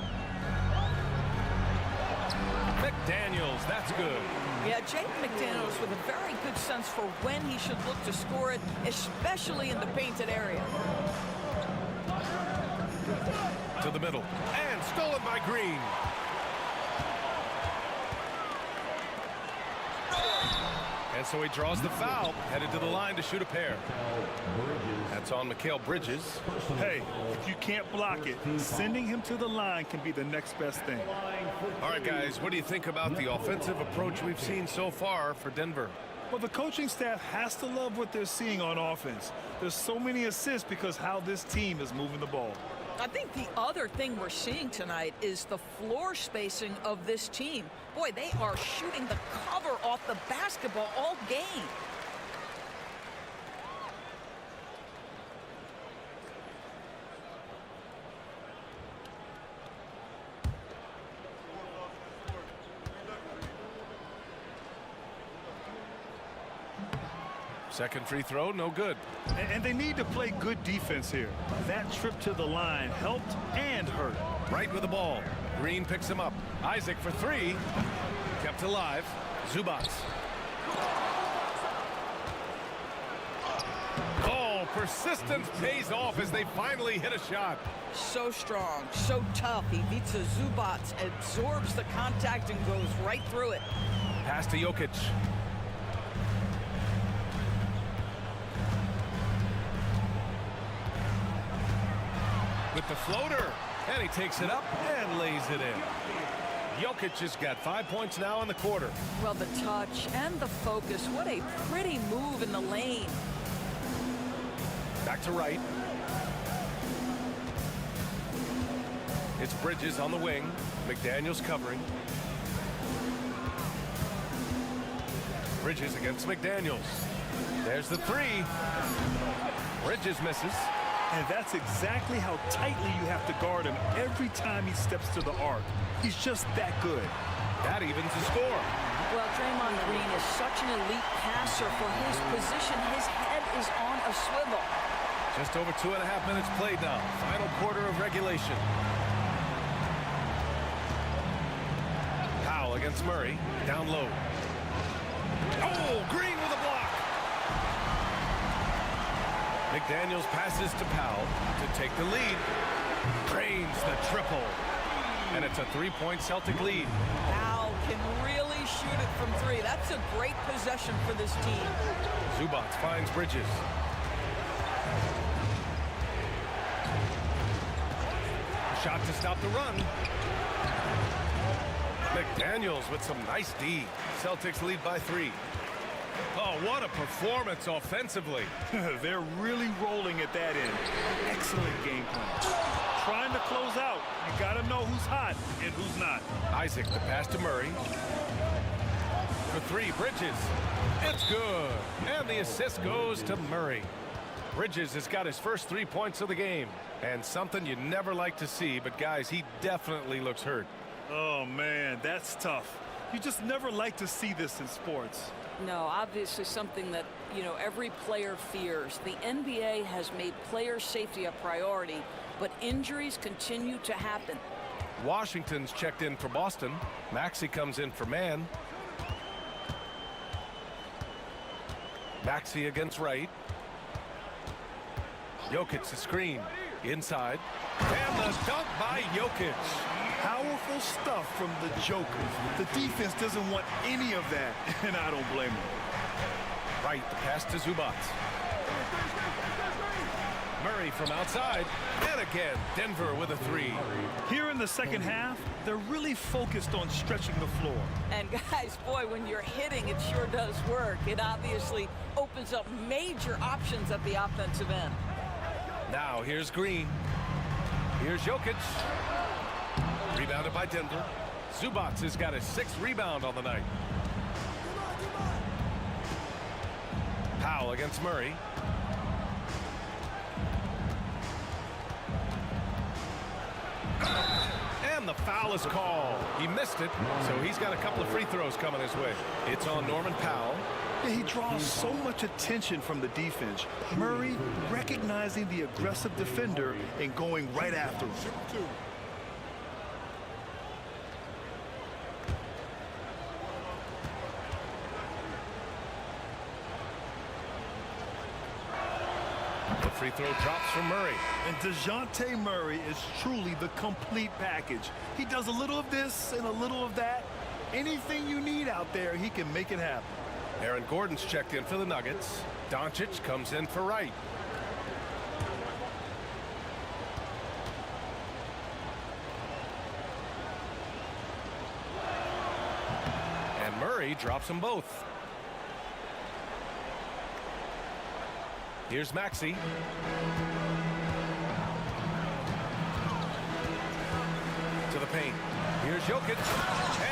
McDaniels, that's good.
Yeah, Jake McDaniels with a very good sense for when he should look to score it, especially in the painted area.
To the middle. And stolen by Green. And so he draws the foul, headed to the line to shoot a pair. That's on Mikal Bridges.
Hey, if you can't block it, sending him to the line can be the next best thing.
All right, guys, what do you think about the offensive approach we've seen so far for Denver?
Well, the coaching staff has to love what they're seeing on offense. There's so many assists because how this team is moving the ball.
I think the other thing we're seeing tonight is the floor spacing of this team. Boy, they are shooting the cover off the basketball all game.
Second free throw, no good.
And they need to play good defense here. That trip to the line helped and hurt.
Right with the ball. Green picks him up. Isaac for 3. Kept alive. Zubac. Oh, persistence pays off as they finally hit a shot.
So strong, so tough. Ivica Zubac absorbs the contact and goes right through it.
Pass to Jokic. With the floater, and he takes it up and lays it in. Jokic has got 5 points now in the quarter.
Well, the touch and the focus, what a pretty move in the lane.
Back to Wright. It's Bridges on the wing. McDaniels covering. Bridges against McDaniels. There's the 3. Bridges misses.
And that's exactly how tightly you have to guard him every time he steps to the arc. He's just that good.
That evens the score.
Well, Draymond Green is such an elite passer for his position. His head is on a swivel.
Just over 2.5 minutes played now. Final quarter of regulation. Powell against Murray. Down low. Oh, Green with a block. McDaniels passes to Powell to take the lead. Drains the triple. And it's a 3-point Celtic lead.
Powell can really shoot it from 3. That's a great possession for this team.
Zubac finds Bridges. A shot to stop the run. McDaniels with some nice D. Celtics lead by 3. Oh, what a performance offensively.
They're really rolling at that end. Excellent game plan. Trying to close out. You got to know who's hot and who's not.
Isaac, the pass to Murray. For 3, Bridges. It's good. And the assist goes to Murray. Bridges has got his first 3 points of the game. And something you never like to see, but guys, he definitely looks hurt.
Oh, man, that's tough. You just never like to see this in sports.
No, obviously something that, every player fears. The NBA has made player safety a priority, but injuries continue to happen.
Washington's checked in for Boston. Maxey comes in for Mann. Maxey against Wright. Jokic the screen. Inside. And the dunk by Jokic.
Powerful stuff from the Joker. The defense doesn't want any of that, and I don't blame them.
Right, the pass to Zubac. Murray from outside. And again, Denver with a three.
Here in the second half, they're really focused on stretching the floor.
And guys, boy, when you're hitting, it sure does work. It obviously opens up major options at the offensive end.
Now here's Green. Here's Jokic. Rebounded by Denver. Zubac has got his 6th rebound on the night. Powell against Murray. And the foul is called. He missed it, so he's got a couple of free throws coming his way. It's on Norman Powell.
Yeah, he draws so much attention from the defense. Murray recognizing the aggressive defender and going right after him.
The free throw drops from Murray.
And DeJounte Murray is truly the complete package. He does a little of this and a little of that. Anything you need out there, he can make it happen.
Aaron Gordon's checked in for the Nuggets. Doncic comes in for Wright. And Murray drops them both. Here's Maxey. To the paint. Here's Jokic.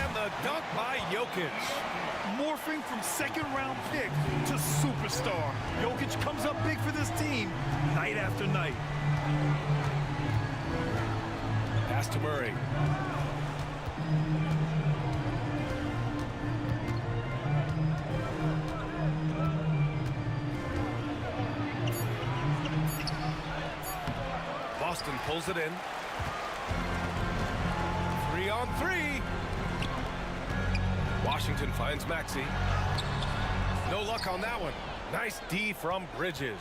And the dunk by Jokic.
Morphing from second-round pick to superstar. Jokic comes up big for this team night after night.
Pass to Murray. Boston pulls it in. 3-on-3. Washington finds Maxey. No luck on that one. Nice D from Bridges.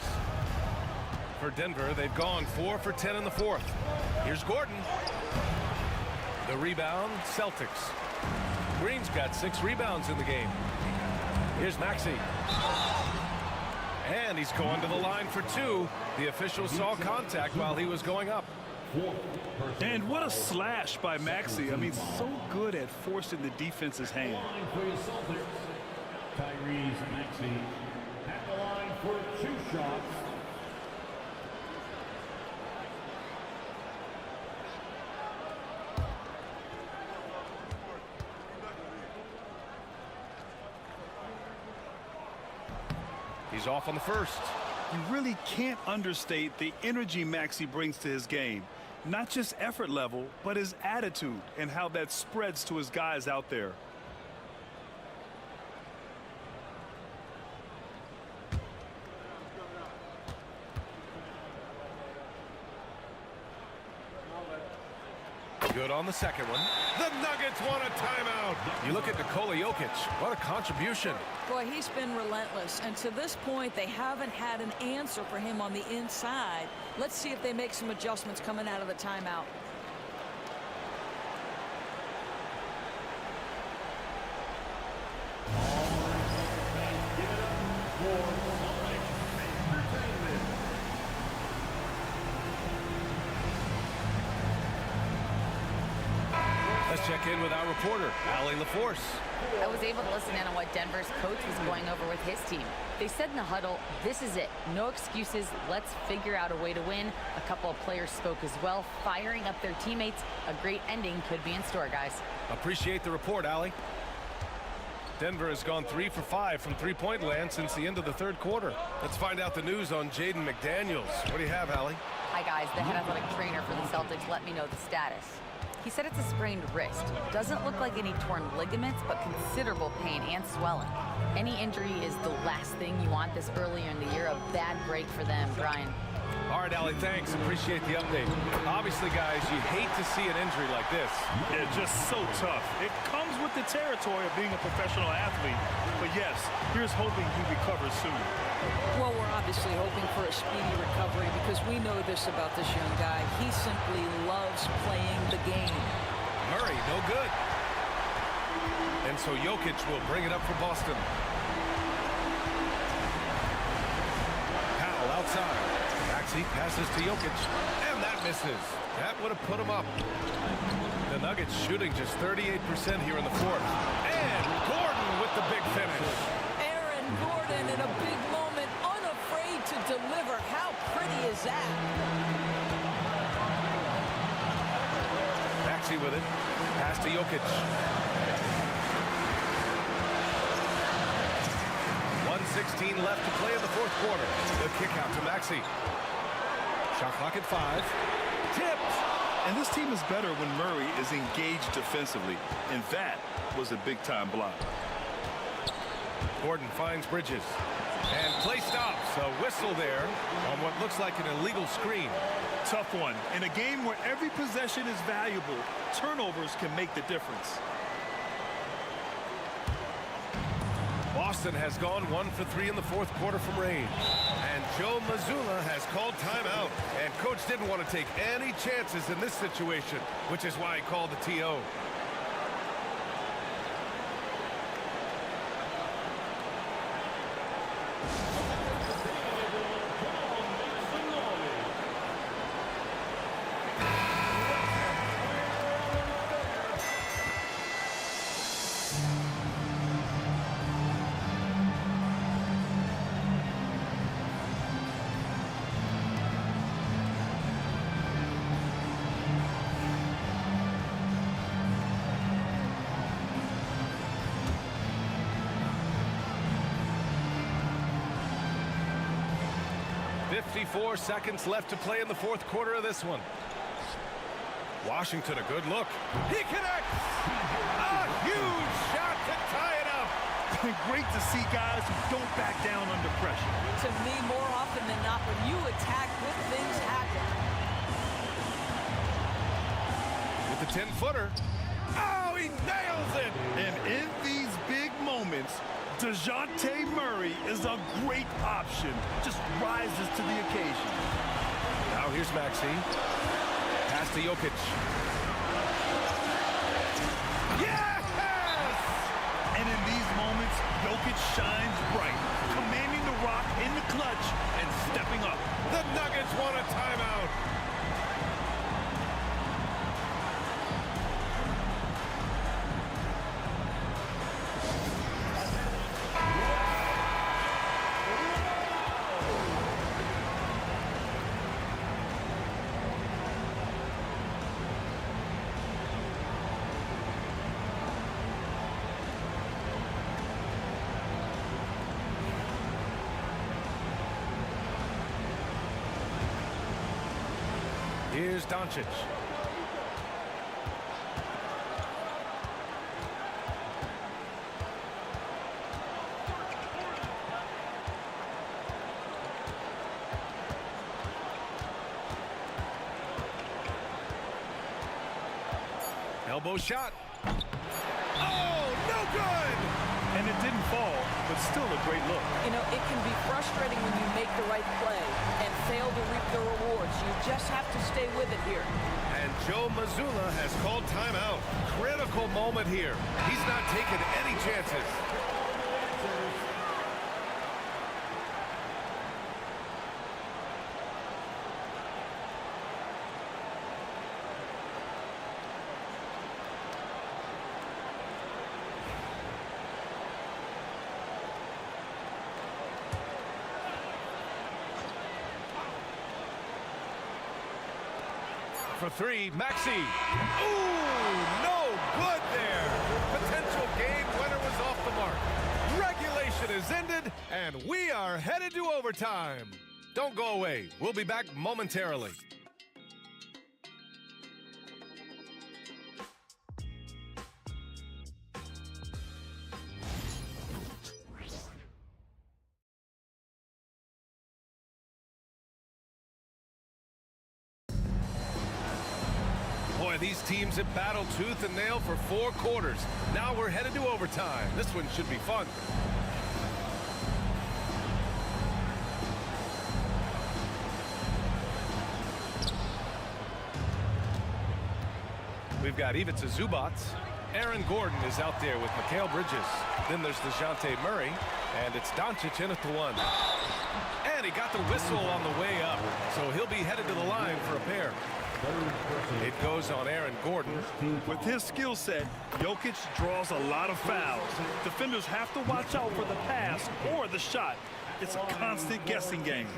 For Denver, they've gone 4 for 10 in the 4th. Here's Gordon. The rebound, Celtics. Green's got 6 rebounds in the game. Here's Maxey. And he's going to the line for 2. The official saw contact while he was going up.
And what a slash by Maxey. I mean, so good at forcing the defense's hand.
For your Celtics, Tyrese Maxey at the line for 2 shots.
He's off on the first.
You really can't understate the energy Maxey brings to his game. Not just effort level, but his attitude and how that spreads to his guys out there.
Good on the second one. The Nuggets want a timeout. You look at Nikola Jokic. What a contribution.
Boy, he's been relentless. And to this point, they haven't had an answer for him on the inside. Let's see if they make some adjustments coming out of the timeout.
Let's check in with our reporter, Allie LaForce.
I was able to listen in on what Denver's coach was going over with his team. They said in the huddle, this is it. No excuses. Let's figure out a way to win. A couple of players spoke as well, firing up their teammates. A great ending could be in store, guys.
Appreciate the report, Allie. Denver has gone 3 for 5 from three-point land since the end of the 3rd quarter. Let's find out the news on Jaden McDaniels. What do you have, Allie?
Hi, guys. The head athletic trainer for the Celtics let me know the status. He said it's a sprained wrist. Doesn't look like any torn ligaments, but considerable pain and swelling. Any injury is the last thing you want this earlier in the year. A bad break for them, Brian.
All right, Allie, thanks. Appreciate the update. Obviously, guys, you hate to see an injury like this.
Yeah, just so tough. It comes with the territory of being a professional athlete. But yes, here's hoping he recovers soon.
Well, we're obviously hoping for a speedy recovery because we know this about this young guy. He simply loves playing the game.
Murray, no good. And so Jokic will bring it up for Boston. Powell outside. Maxey passes to Jokic, and that misses. That would have put him up. The Nuggets shooting just 38% here in the fourth. And Gordon with the big finish.
Aaron Gordon in a big moment, unafraid to deliver. How pretty is that?
Maxey with it. Pass to Jokic. 1:16 left to play in the fourth quarter. The kick out to Maxey. Shot clock at 5. Tipped.
And this team is better when Murray is engaged defensively. And that was a big-time block.
Gordon finds Bridges. And play stops. A whistle there on what looks like an illegal screen.
Tough one. In a game where every possession is valuable, turnovers can make the difference.
Boston has gone 1 for 3 in the fourth quarter from range. And Joe Mazzulla has called timeout. And coach didn't want to take any chances in this situation, which is why he called the TO. Four seconds left to play in the fourth quarter of this one. Washington, a good look. He connects! A huge shot to tie it up!
Great to see guys who don't back down under pressure.
To me, more often than not, when you attack, good things happen.
With the 10-footer. Oh, he nails it!
And in these big moments, DeJounte Murray is a great option. Just rises to the occasion.
Now here's Maxey. Pass to Jokic. Yes!
And in these moments, Jokic shines bright, commanding the rock in the clutch and stepping up.
The Nuggets want a timeout. Here's Doncic. Elbow shot. Oh, no good!
And it didn't fall, but still a great look.
You know, it can be frustrating when you make the right play and fail to reap the rewards. You just have to stay with it here.
And Joe Mazzulla has called timeout. Critical moment here. He's not taking any chances. For 3, Maxey. Ooh, no good there. Potential game winner was off the mark. Regulation is ended, and we are headed to overtime. Don't go away. We'll be back momentarily. of these teams have battled tooth and nail for 4 quarters. Now we're headed to overtime. This one should be fun. We've got Ivica Zubac. Aaron Gordon is out there with Mikal Bridges. Then there's DeJounte Murray. And it's Doncic in at the 1. And he got the whistle on the way up. So he'll be headed to the line for a pair. It goes on Aaron Gordon.
With his skill set, Jokic draws a lot of fouls. Defenders have to watch out for the pass or the shot. It's a constant guessing game.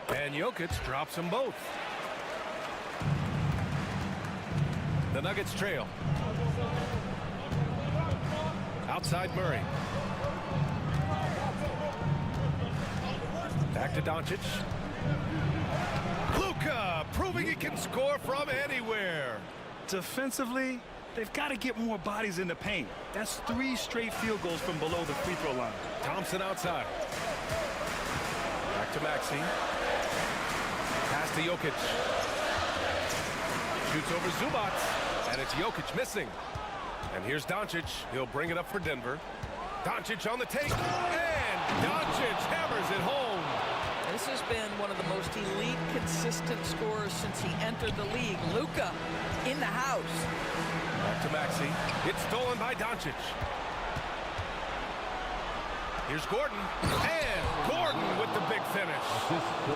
And Jokic drops them both. The Nuggets trail. Outside Murray. Back to Doncic. Luka proving he can score from anywhere.
Defensively, they've got to get more bodies in the paint. That's 3 straight field goals from below the free throw line.
Thompson outside. Back to Maxey. Pass to Jokic. Shoots over Zubac. And it's Jokic missing. And here's Doncic. He'll bring it up for Denver. Doncic on the take. And Doncic hammers it home.
This has been one of the most elite, consistent scorers since he entered the league. Luka in the house.
Back to Maxey. It's stolen by Doncic. Here's Gordon. And Gordon with the big finish.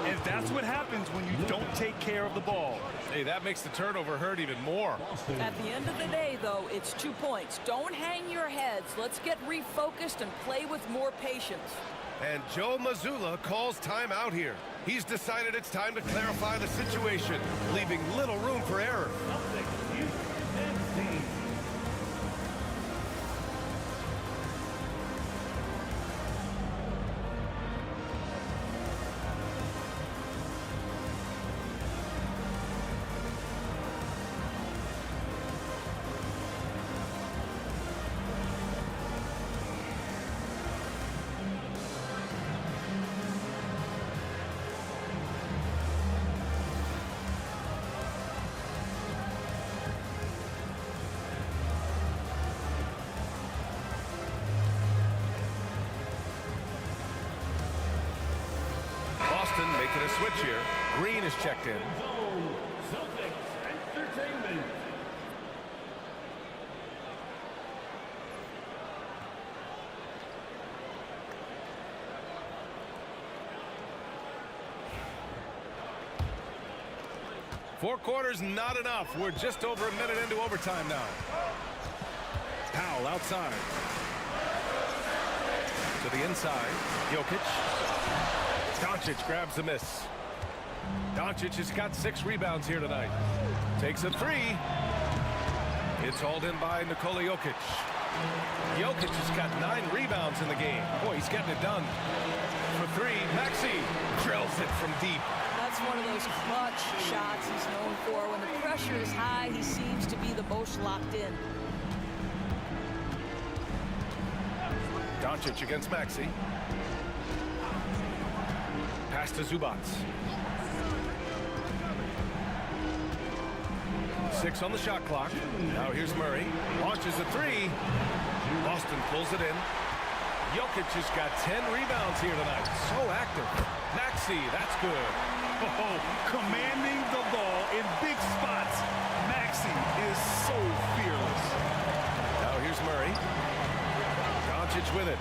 And that's what happens when you don't take care of the ball.
Hey, that makes the turnover hurt even more.
At the end of the day, though, it's 2 points. Don't hang your heads. Let's get refocused and play with more patience.
And Joe Mazzulla calls timeout here. He's decided it's time to clarify the situation, leaving little room for error. Making a switch here. Green is checked in.
Entertainment.
4 quarters, not enough. We're just over a minute into overtime now. Powell outside. To the inside. Jokic. Doncic grabs the miss. Doncic has got 6 rebounds here tonight. Takes a 3. It's hauled in by Nikola Jokic. Jokic has got 9 rebounds in the game. Boy, he's getting it done. For 3, Maxey drills it from deep.
That's one of those clutch shots he's known for. When the pressure is high, he seems to be the most locked in.
Doncic against Maxey. Pass to Zubac. 6 on the shot clock. Now here's Murray. Launches a 3. Boston pulls it in. Jokic has got 10 rebounds here tonight. So active. Maxey, that's good.
Oh, commanding the ball in big spots. Maxey is so fearless.
Now here's Murray. Doncic with it.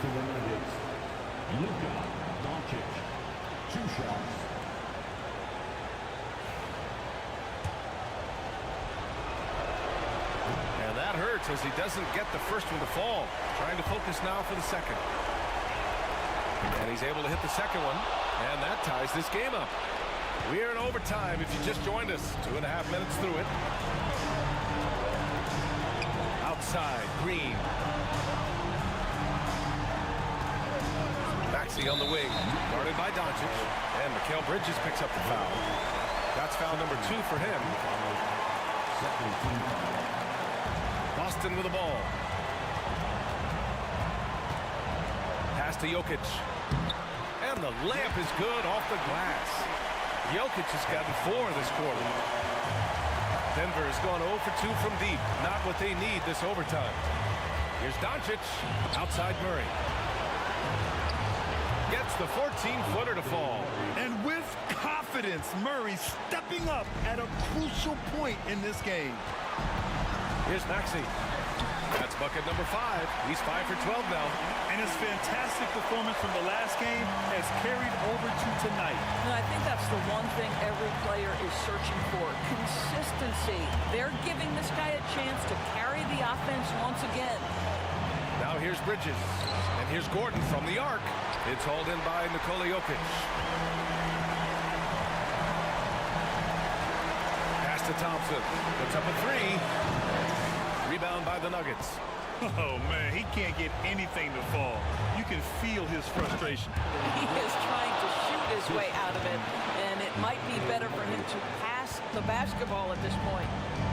For the Nuggets, Luka Doncic, 2 shots.
And that hurts as he doesn't get the first one to fall. Trying to focus now for the second. And he's able to hit the second one. And that ties this game up. We are in overtime if you just joined us. 2.5 minutes through it. Outside, Green. Maxey on the wing, guarded by Doncic. And Mikal Bridges picks up the foul. That's foul number 2 for him. Boston with the ball. Pass to Jokic. And the layup is good off the glass. Jokic has gotten 4 this quarter. Denver has gone 0 for 2 from deep. Not what they need this overtime. Here's Doncic. Outside Murray. Gets the 14-footer to fall.
And with confidence, Murray stepping up at a crucial point in this game.
Here's Maxey. That's bucket number 5. He's 5 for 12 now.
And his fantastic performance from the last game has carried over to tonight.
And I think that's the one thing every player is searching for. Consistency. They're giving this guy a chance to carry the offense once again.
Now here's Bridges. And here's Gordon from the arc. It's hauled in by Nikola Jokic. Pass to Thompson. Puts up a 3. Rebound by the Nuggets.
Oh, man, he can't get anything to fall. You can feel his frustration.
He is trying to shoot his way out of it, and it might be better for him to pass the basketball at this point.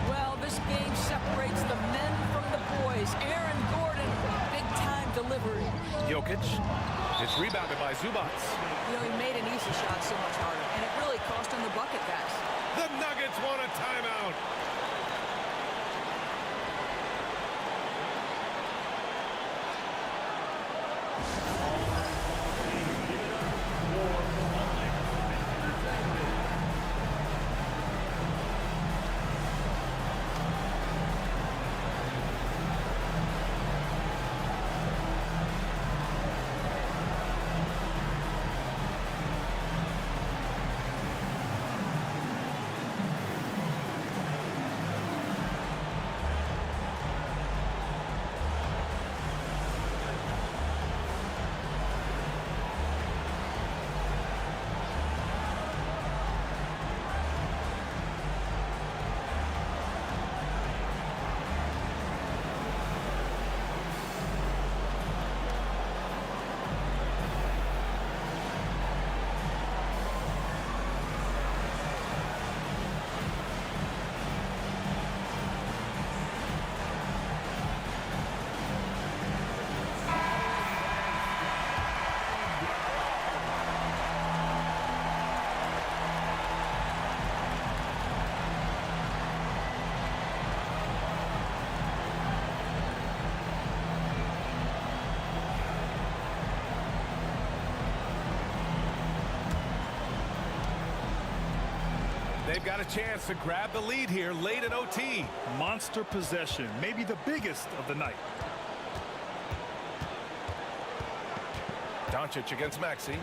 Well, this game separates the men from the boys. Aaron Gordon, big-time delivery.
Jokic. It's rebounded by Zubac.
You know, he made an easy shot so much harder, and it really cost him the bucket, guys.
The Nuggets want a timeout. They've got a chance to grab the lead here late in OT.
Monster possession, maybe the biggest of the night.
Doncic against Maxey.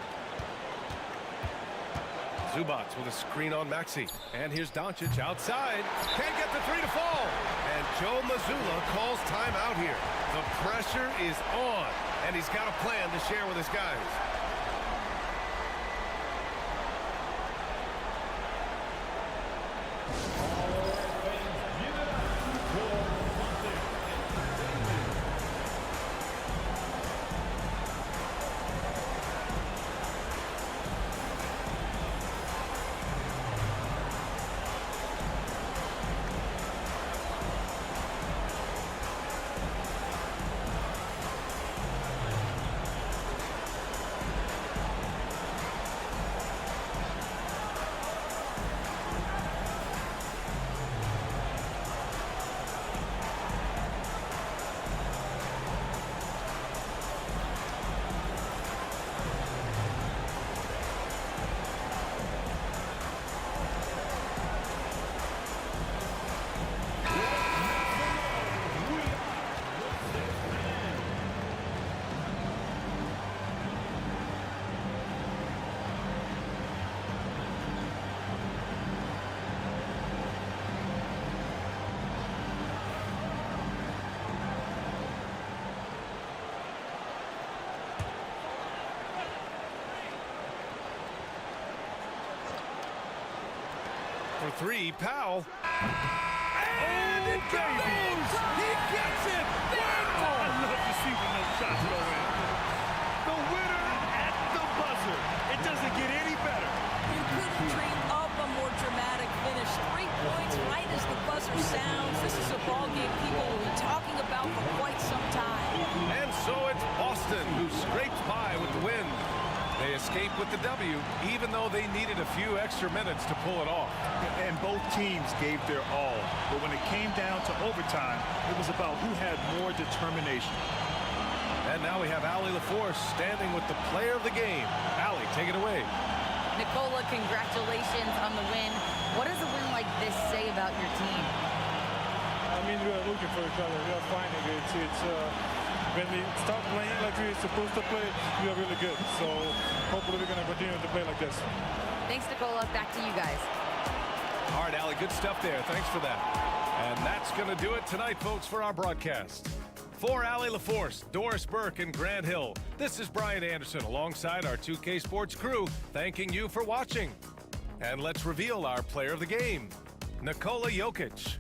Zubac with a screen on Maxey. And here's Doncic outside. Can't get the 3 to fall. And Joe Mazzulla calls timeout here. The pressure is on, and he's got a plan to share with his guys. For 3, Powell. And it goes! He gets it!
I'd love to see when those shots go in. The winner at doesn't get any better.
You couldn't dream up a more dramatic finish. 3 points right as the buzzer sounds. This is a ball game people will be talking about for quite some time.
And so it's Boston who scrapes by with the win. They escape with the W, even though they needed a few extra minutes to pull it off.
And both teams gave their all. But when it came down to overtime, it was about who had more determination.
And now we have Allie LaForce standing with the player of the game. Allie, take it away.
Nicola, congratulations on the win. What does a win like this say about your team?
I mean, we are looking for each other. We are finding it. When we start playing like we're supposed to play, we are really good. So hopefully we're going to continue to play like this.
Thanks, Nicola. Back to you guys.
All right, Allie, good stuff there. Thanks for that. And that's going to do it tonight, folks, for our broadcast. For Allie LaForce, Doris Burke, and Grant Hill, this is Brian Anderson alongside our 2K Sports crew, thanking you for watching. And let's reveal our player of the game, Nikola Jokic.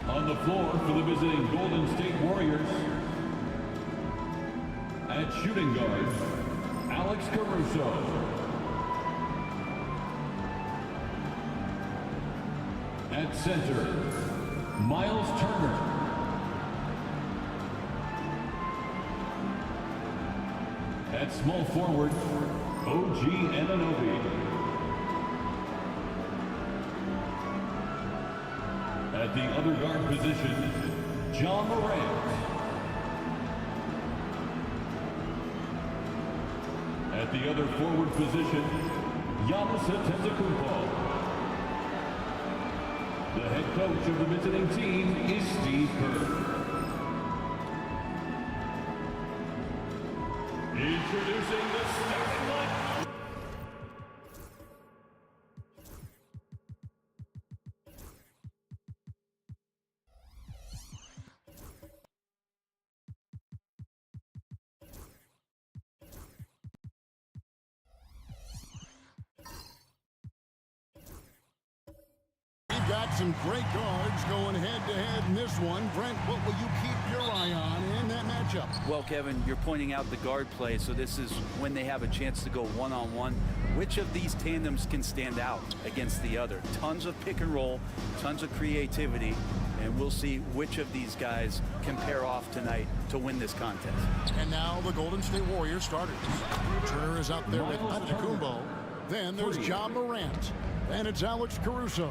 On the floor for the visiting Golden State Warriors, at shooting guard, Alex Caruso. At center, Miles Turner. At small forward, OG Anunoby. At the other guard position, John Morant. At the other forward position, Giannis Antetokounmpo. The head coach of the visiting team is Steve Kerr. Introducing the starting line.
We've got got some great guards going head-to-head in this one. Brent, what will you keep your eye on in that matchup?
Well, Kevin, you're pointing out the guard play, so this is when they have a chance to go one-on-one. Which of these tandems can stand out against the other? Tons of pick and roll, tons of creativity, and we'll see which of these guys can pair off tonight to win this contest.
And now the Golden State Warriors starters. Turner is out there with Antetokounmpo. Then there's Ja Morant. And it's Alex Caruso.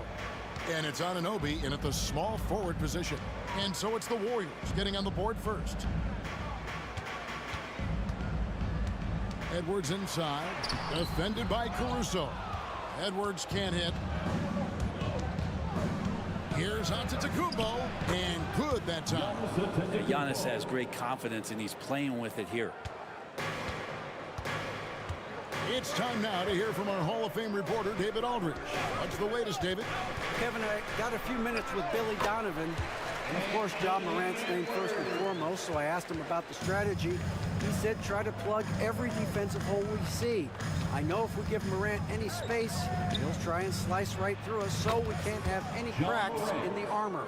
And it's Anunoby in at the small forward position. And so it's the Warriors getting on the board first. Edwards inside. Defended by Caruso. Edwards can't hit. Here's Antetokounmpo. And good that time.
Giannis has great confidence, and he's playing with it here.
It's time now to hear from our Hall of Fame reporter, David Aldridge. What's the latest, David?
Kevin, I got a few minutes with Billy Donovan. And of course, Ja Morant's name first and foremost, so I asked him about the strategy. He said try to plug every defensive hole we see. I know if we give Morant any space, he'll try and slice right through us, so we can't have any cracks in the armor.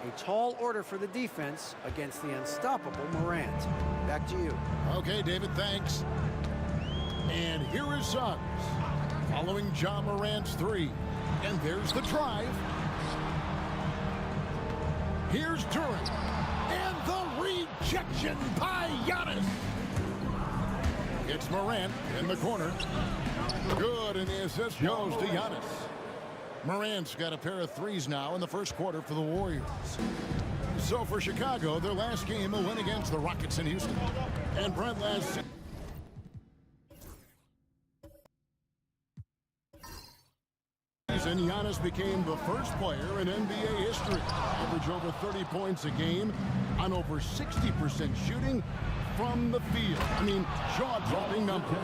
A tall order for the defense against the unstoppable Morant. Back to you.
Okay, David, thanks. And here is Suggs following Ja Morant's three. And there's the drive. Here's Durant. And the rejection by Giannis. It's Morant in the corner. Good, and the assist goes to Giannis. Morant's got a pair of threes now in the first quarter for the Warriors. So for Chicago, their last game, a win against the Rockets in Houston. And Brent, last season, Giannis became the first player in NBA history to average over 30 points a game on over 60% shooting from the field. I mean, jaw-dropping numbers.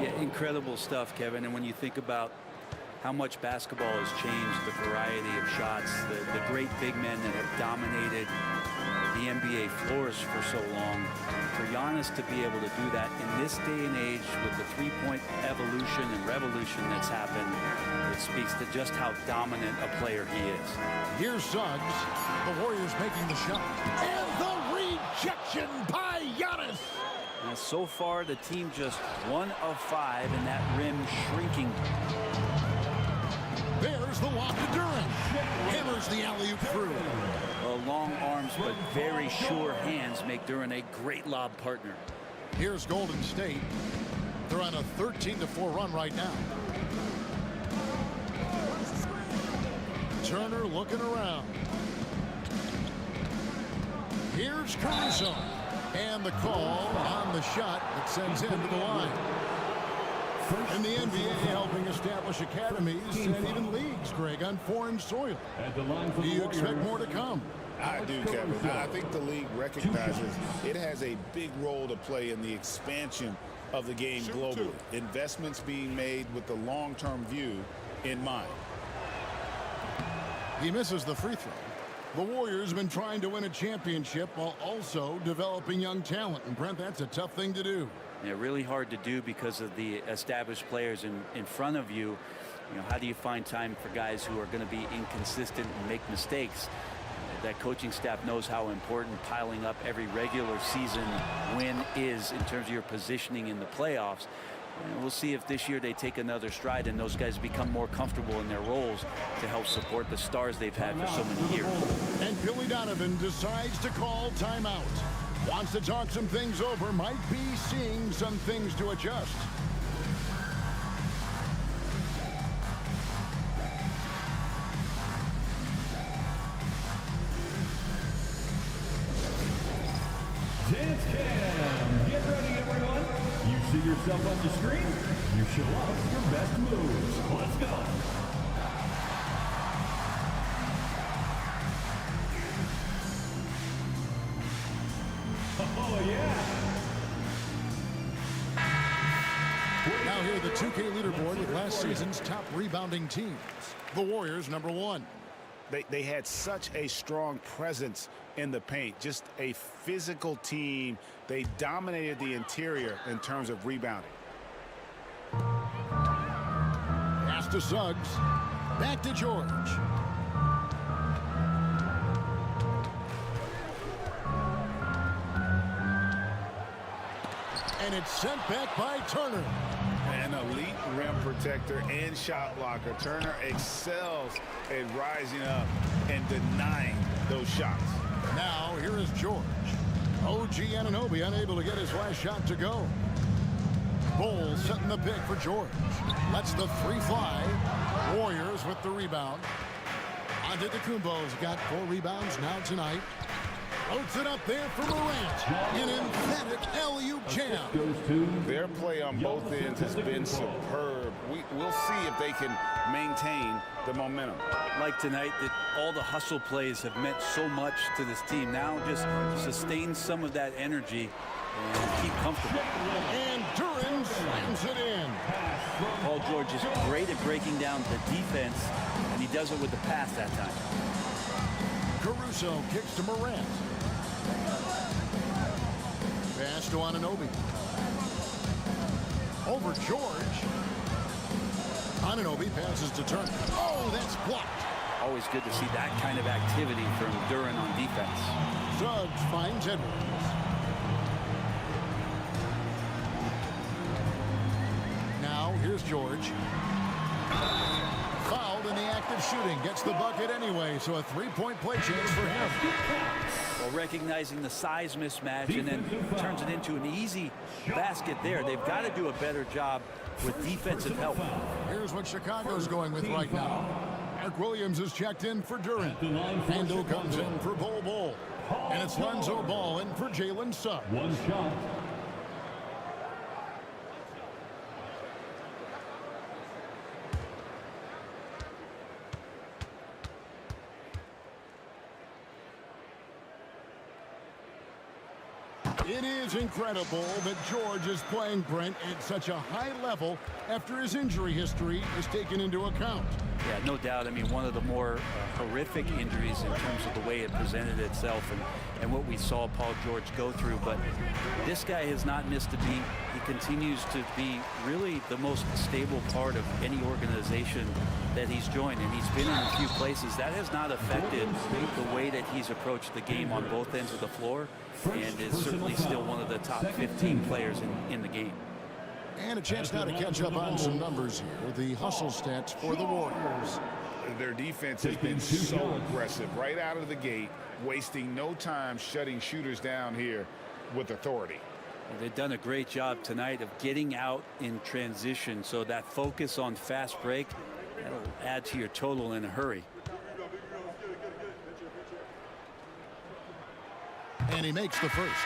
Yeah, incredible stuff, Kevin. And when you think about how much basketball has changed, the variety of shots, the great big men that have dominated the NBA floors for so long, for Giannis to be able to do that in this day and age with the three-point evolution and revolution that's happened, it speaks to just how dominant a player he is.
Here's Suggs. The Warriors making the shot. And the rejection by Giannis.
And so far, the team just 1 of 5 in that rim shrinking.
There's the lob to Durant. Hammers the alley-oop through.
Long arms but very sure hands make Durant a great lob partner.
Here's Golden State. They're on a 13-4 run right now. Turner looking around. Here's Caruso. And the call on the shot that sends him to the line. And the NBA helping establish academies and even leagues, Greg, on foreign soil. Do you expect more to come?
I do, Kevin. I think the league recognizes it has a big role to play in the expansion of the game globally. Investments being made with the long-term view in mind.
He misses the free throw. The Warriors have been trying to win a championship while also developing young talent. And Brent, that's a tough thing to do.
Yeah, really hard to do because of the established players in front of you. You know, how do you find time for guys who are going to be inconsistent and make mistakes? That coaching staff knows how important piling up every regular season win is in terms of your positioning in the playoffs. And we'll see if this year they take another stride and those guys become more comfortable in their roles to help support the stars they've had for so many years.
And Billy Donovan decides to call timeout. Wants to talk some things over, might be seeing some things to adjust.
Dance Cam! Get ready, everyone! You see yourself on the screen? You show us your best moves. Let's go! Oh, yeah!
Now here the 2K leaderboard with last season's top rebounding teams. The Warriors, number 1.
They had such a strong presence in the paint, just a physical team. They dominated the interior in terms of rebounding.
Pass to Suggs. Back to George. it's sent back by Turner.
An elite rim protector and shot blocker. Turner excels at rising up and denying those shots.
Now here is George. OG Anunoby unable to get his last shot to go. Bull setting the pick for George. Lets the three fly. Warriors with the rebound. Antetokounmpo's got 4 rebounds now tonight. Floats it up there for Morant. An emphatic alley-oop jam.
Their play on both ends has been superb. We'll see if they can maintain the momentum.
Like tonight, that all the hustle plays have meant so much to this team. Now just sustain some of that energy and keep comfortable.
And Duran slams it in.
Paul George is great at breaking down the defense, and he does it with the pass that time.
Caruso kicks to Morant. Pass to Anunoby. Over George. Anunoby passes to Turner. Oh, that's blocked.
Always good to see that kind of activity from Duran on defense.
Suggs finds Edwards. Now, here's George. Fouled in the act of shooting. Gets the bucket anyway, so a three-point play chance for him.
Well, recognizing the size mismatch and then turns it into an easy basket there. They've got to do a better job with defensive help.
Here's what Chicago's going with right now. Mark Williams is checked in for Duran. Handel comes in for Bol. And it's Lonzo Ball in for Jalen Suggs.
One shot.
It is incredible that George is playing Brent at such a high level after his injury history is taken into account.
Yeah, no doubt. I mean, one of the more horrific injuries in terms of the way it presented itself and what we saw Paul George go through. But this guy has not missed a beat. He continues to be really the most stable part of any organization that he's joined, and he's been in a few places. That has not affected the way that he's approached the game on both ends of the floor, and is certainly still one of the top 15 players in the game.
And a chance now to catch up on some numbers here. The hustle stats for the Warriors.
Their defense has been so aggressive right out of the gate, wasting no time shutting shooters down here with authority.
They've done a great job tonight of getting out in transition, so that focus on fast break, that'll add to your total in a hurry.
And he makes the first.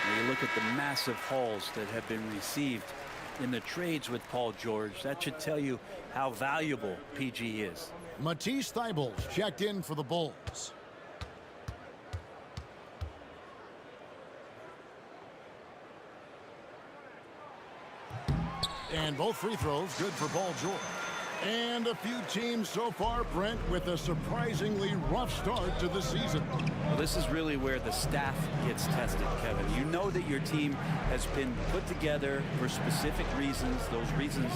When you look at the massive hauls that have been received in the trades with Paul George, that should tell you how valuable PG is.
Matisse Thybulle's checked in for the Bulls. And both free throws good for Paul George. And a few teams so far, Brent, with a surprisingly rough start to the season.
Well, this is really where the staff gets tested, Kevin. You know that your team has been put together for specific reasons. Those reasons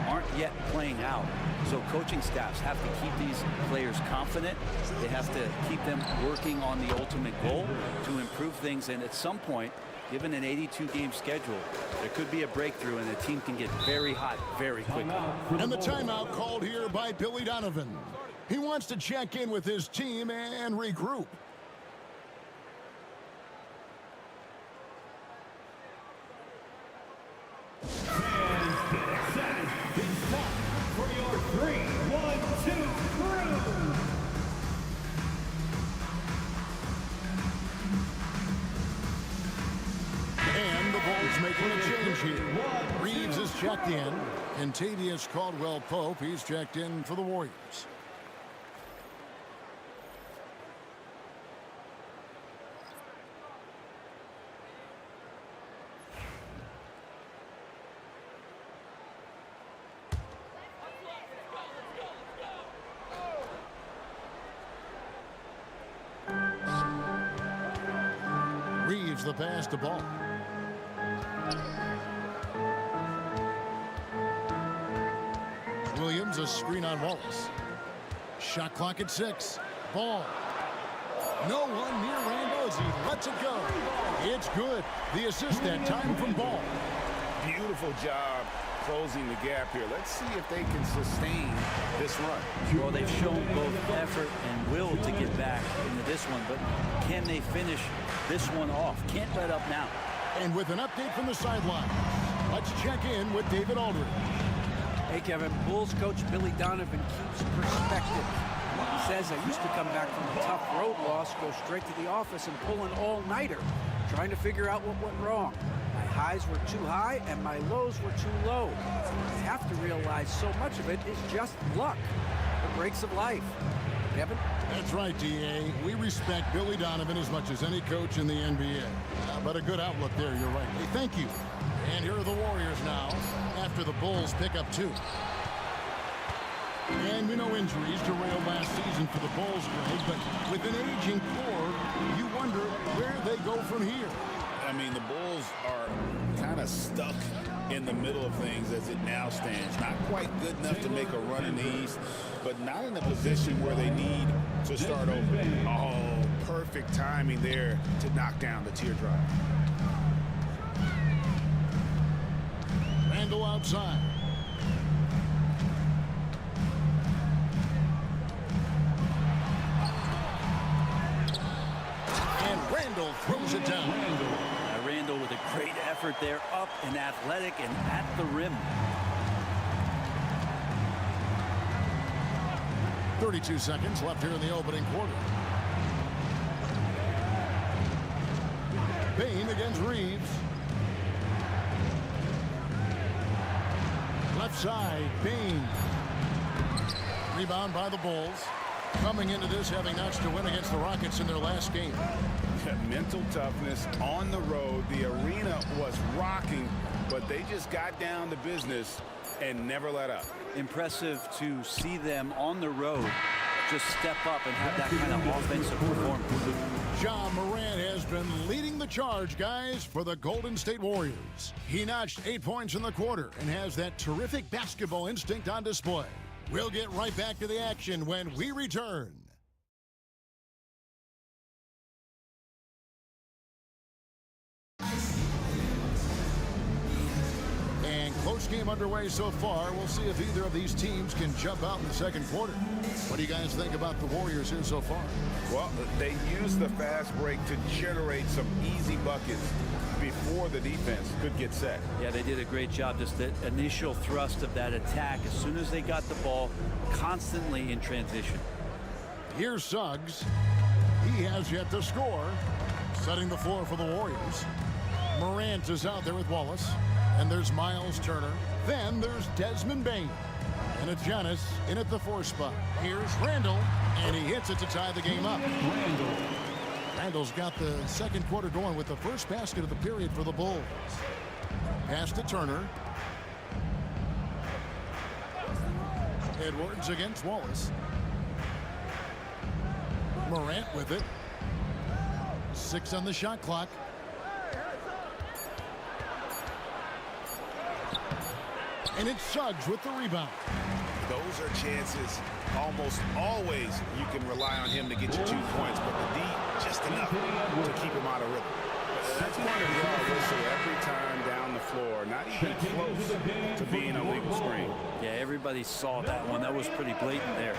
aren't yet playing out. So coaching staffs have to keep these players confident. They have to keep them working on the ultimate goal to improve things. And at some point, given an 82-game schedule, there could be a breakthrough and the team can get very hot very quickly.
And the timeout called here by Billy Donovan. He wants to check in with his team and regroup.
Fans, get excited. It's time for your 3-1-2 crew.
And the Bulls making a change here. Reeves is checked in. And Tavius Caldwell-Pope, he's checked in for the Warriors. Reeves the pass to Ball. Williams a screen on Wallace. Shot clock at 6. Ball. No one near Randall as he lets it go. It's good. The assist that time from Ball.
Beautiful job closing the gap here. Let's see if they can sustain this run.
Well, they've shown both effort and will to get back into this one, but can they finish this one off? Can't let up now.
And with an update from the sideline, let's check in with David Aldridge.
Hey, Kevin, Bulls coach Billy Donovan keeps perspective. He says, I used to come back from a tough road loss, go straight to the office and pull an all-nighter, trying to figure out what went wrong. My highs were too high and my lows were too low. I have to realize so much of it is just luck, the breaks of life. Kevin?
That's right, D.A. We respect Billy Donovan as much as any coach in the NBA. But a good outlook there, you're right. Hey, thank you. And here are the Warriors now, after the Bulls pick up 2. And we know injuries derailed last season for the Bulls, Greg, but with an aging core, you wonder where they go from here.
I mean, the Bulls are kind of stuck in the middle of things as it now stands. Not quite good enough to make a run in the East, but not in a position where they need to start over.
Oh, perfect timing there to knock down the teardrop.
Randall outside. And Randall throws it down.
Randall with a great effort there, up and athletic and at the rim.
32 seconds left here in the opening quarter. Bain against Reeves. Left side, Bain. Rebound by the Bulls. Coming into this having notched to win against the Rockets in their last game.
Mental toughness on the road. The arena was rocking, but they just got down to business and never let up.
Impressive to see them on the road just step up and have that kind of offensive performance.
John Morant has been leading the charge, guys, for the Golden State Warriors. He notched 8 points in the quarter and has that terrific basketball instinct on display. We'll get right back to the action when we return. And close game underway so far. We'll see if either of these teams can jump out in the second quarter. What do you guys think about the Warriors here so far?
Well, they used the fast break to generate some easy buckets before the defense could get set.
Yeah, they did a great job. Just the initial thrust of that attack as soon as they got the ball, constantly in transition.
Here's Suggs. He has yet to score. Setting the floor for the Warriors. Morant is out there with Wallace. And there's Miles Turner. Then there's Desmond Bain. And it's Giannis in at the 4 spot. Here's Randall. And he hits it to tie the game up. Randall's got the second quarter going with the first basket of the period for the Bulls. Pass to Turner. Edwards against Wallace. Morant with it. 6 on the shot clock. And it's Suggs with the rebound.
Those are chances almost always you can rely on him to get you 2 points, but the D just enough to keep him out of rhythm.
That's going to draw a whistle every time down the floor. Not even close to being a legal screen.
Yeah, everybody saw that one. That was pretty blatant there.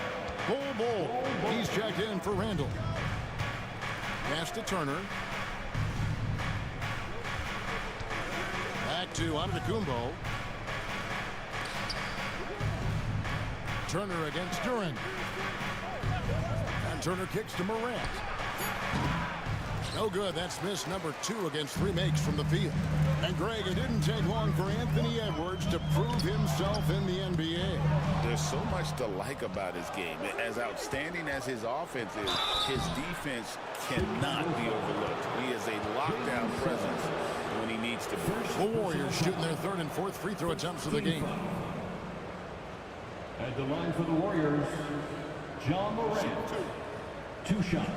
Bull. He's checked in for Randall. Pass to Turner. Back to Antetokounmpo. Turner against Durant. And Turner kicks to Morant. No good. That's miss number 2 against 3 makes from the field. And Greg, it didn't take long for Anthony Edwards to prove himself in the NBA.
There's so much to like about his game. As outstanding as his offense is, his defense cannot be overlooked. He is a lockdown presence when he needs to be.
The Warriors shooting their 3rd and 4th free throw attempts of the game.
At the line for the Warriors, John Morant. 2 shots.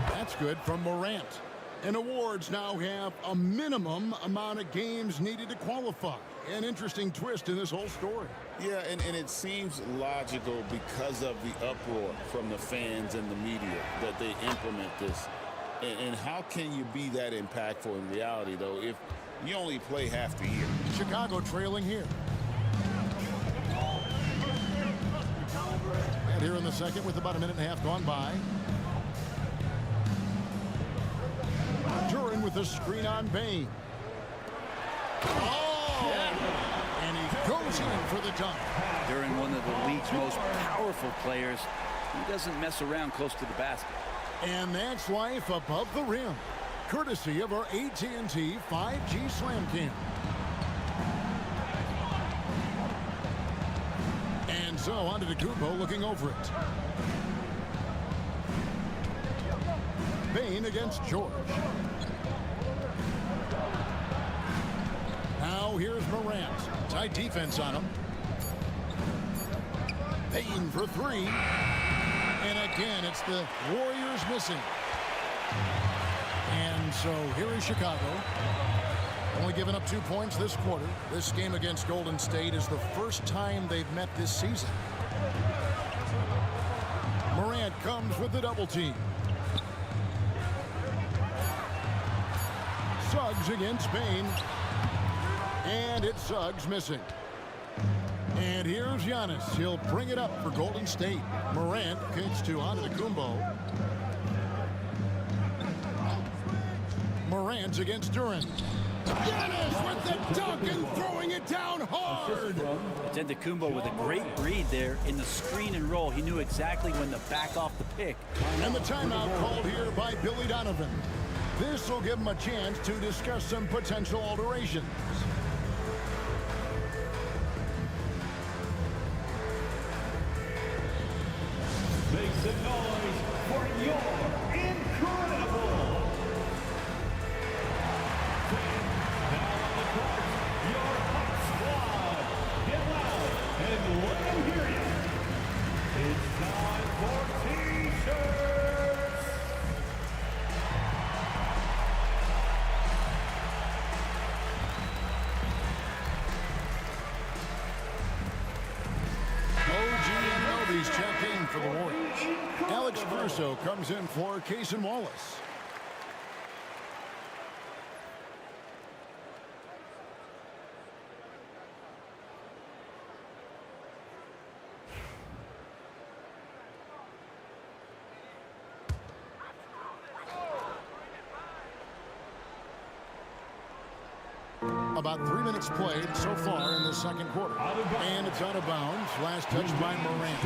That's good from Morant. And awards now have a minimum amount of games needed to qualify. An interesting twist in this whole story.
Yeah, and it seems logical because of the uproar from the fans and the media that they implement this. And how can you be that impactful in reality, though, if you only play half the year?
Chicago trailing here. And here in the second with about a minute and a half gone by. Duran with the screen on Bane. Oh! Yeah. And he goes in for the dunk.
Duran, one of the league's most powerful players, he doesn't mess around close to the basket.
And that's life above the rim, courtesy of our AT&T 5G Slam Cam. And so on to Kumbo looking over it. Bane against George. Now here's Morant. Tight defense on him. Bane for three. And again, it's the Warriors missing. And so here is Chicago. Only given up 2 points this quarter. This game against Golden State is the first time they've met this season. Morant comes with the double team. Suggs against Bane. And it's Suggs missing. And here's Giannis. He'll bring it up for Golden State. Morant kicks to Antetokounmpo. Morant against Duran. Giannis with the dunk and throwing it down hard.
Antetokounmpo with a great read there in the screen and roll. He knew exactly when to back off the pick.
And the timeout called here by Billy Donovan. This will give him a chance to discuss some potential alterations.
Make some noise for your incredible. Now on the court, your hot squad. Get loud and let them hear you. It's time for T-shirts.
OG Anunoby's checked in for the Warriors. Alex Caruso comes in for Cason Wallace. About 3 minutes played so far in the second quarter. And it's out of bounds. Last touch by Morant.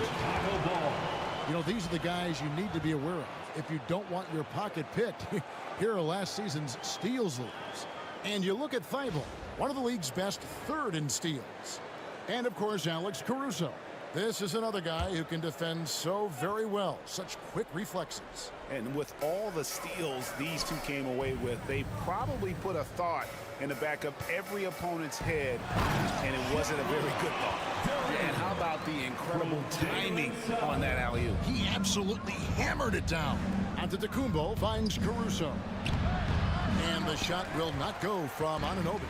You know, these are the guys you need to be aware of. If you don't want your pocket picked, here are last season's steals leaders. And you look at Thibault, one of the league's best third in steals. And, of course, Alex Caruso. This is another guy who can defend so very well. Such quick reflexes.
And with all the steals these two came away with, they probably put a thought in the back of every opponent's head, and it wasn't a very good thought.
Yeah, and how about the incredible timing on that alley-oop?
He absolutely hammered it down. Antetokounmpo finds Caruso. And the shot will not go from Anunoby.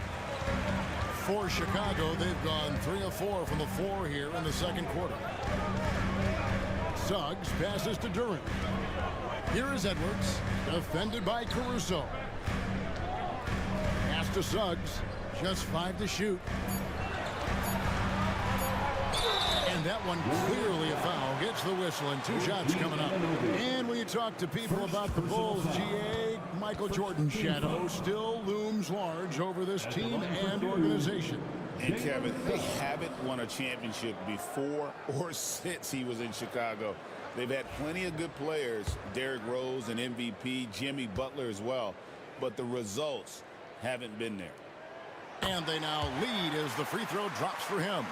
For Chicago, they've gone 3 of 4 from the floor here in the second quarter. Suggs passes to Duran. Here is Edwards, defended by Caruso. Pass to Suggs, just 5 to shoot. And that one clearly a foul. Gets the whistle and 2 shots coming up. And when you talk to people about the Bulls, GA, Michael Jordan's shadow still looms large over this team and organization.
And Kevin, they haven't won a championship before or since he was in Chicago. They've had plenty of good players, Derrick Rose and MVP, Jimmy Butler as well, but the results haven't been there.
And they now lead as the free throw drops for him.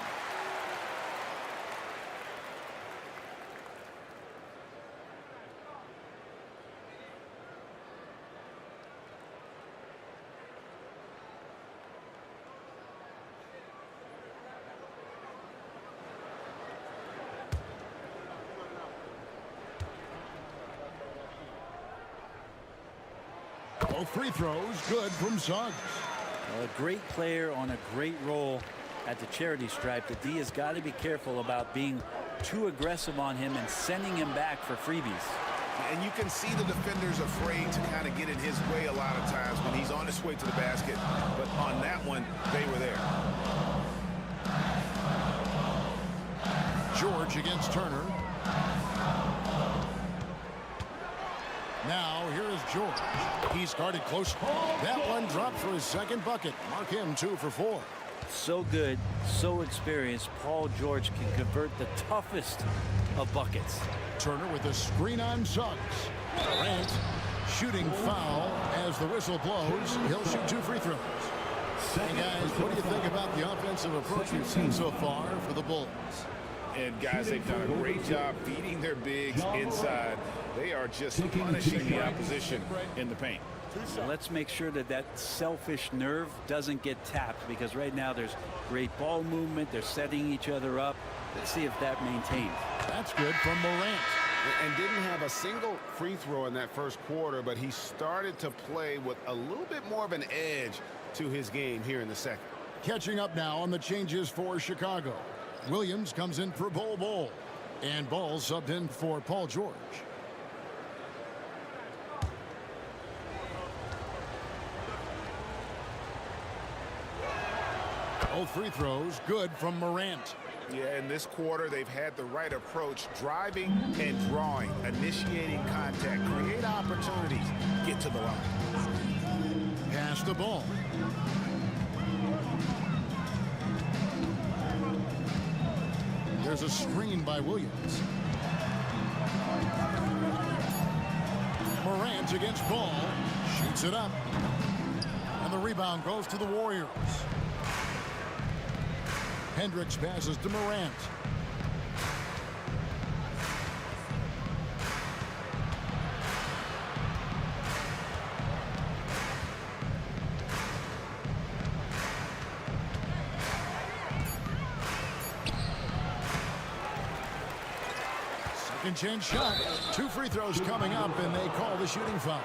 Both free throws good from Suggs.
A great player on a great role at the charity stripe. The D has got to be careful about being too aggressive on him and sending him back for freebies.
And you can see the defenders afraid to kind of get in his way a lot of times when he's on his way to the basket. But on that one, they were there.
George against Turner. Now here is George. He's guarded close. That one dropped for his second bucket. Mark him 2 for 4.
So good, so experienced. Paul George can convert the toughest of buckets.
Turner with a screen on Suggs. Durant shooting foul as the whistle blows. He'll shoot 2 free throws. Hey guys, what do you think about the offensive approach we've seen so far for the Bulls?
And guys, they've done a great job feeding their bigs inside. They are just punishing the opposition in the paint.
Let's make sure that that selfish nerve doesn't get tapped, because right now there's great ball movement. They're setting each other up. Let's see if that maintains.
That's good from Morant.
And didn't have a single free throw in that first quarter, but he started to play with a little bit more of an edge to his game here in the second.
Catching up now on the changes for Chicago. Williams comes in for Bol. And Ball subbed in for Paul George. Both free throws good from Morant.
Yeah, in this quarter, they've had the right approach, driving and drawing, initiating contact, create opportunities, get to the line.
Pass the ball. There's a screen by Williams. Morant against Ball. Shoots it up. And the rebound goes to the Warriors. Hendricks passes to Morant. Second chance shot. 2 free throws coming up, and they call the shooting foul.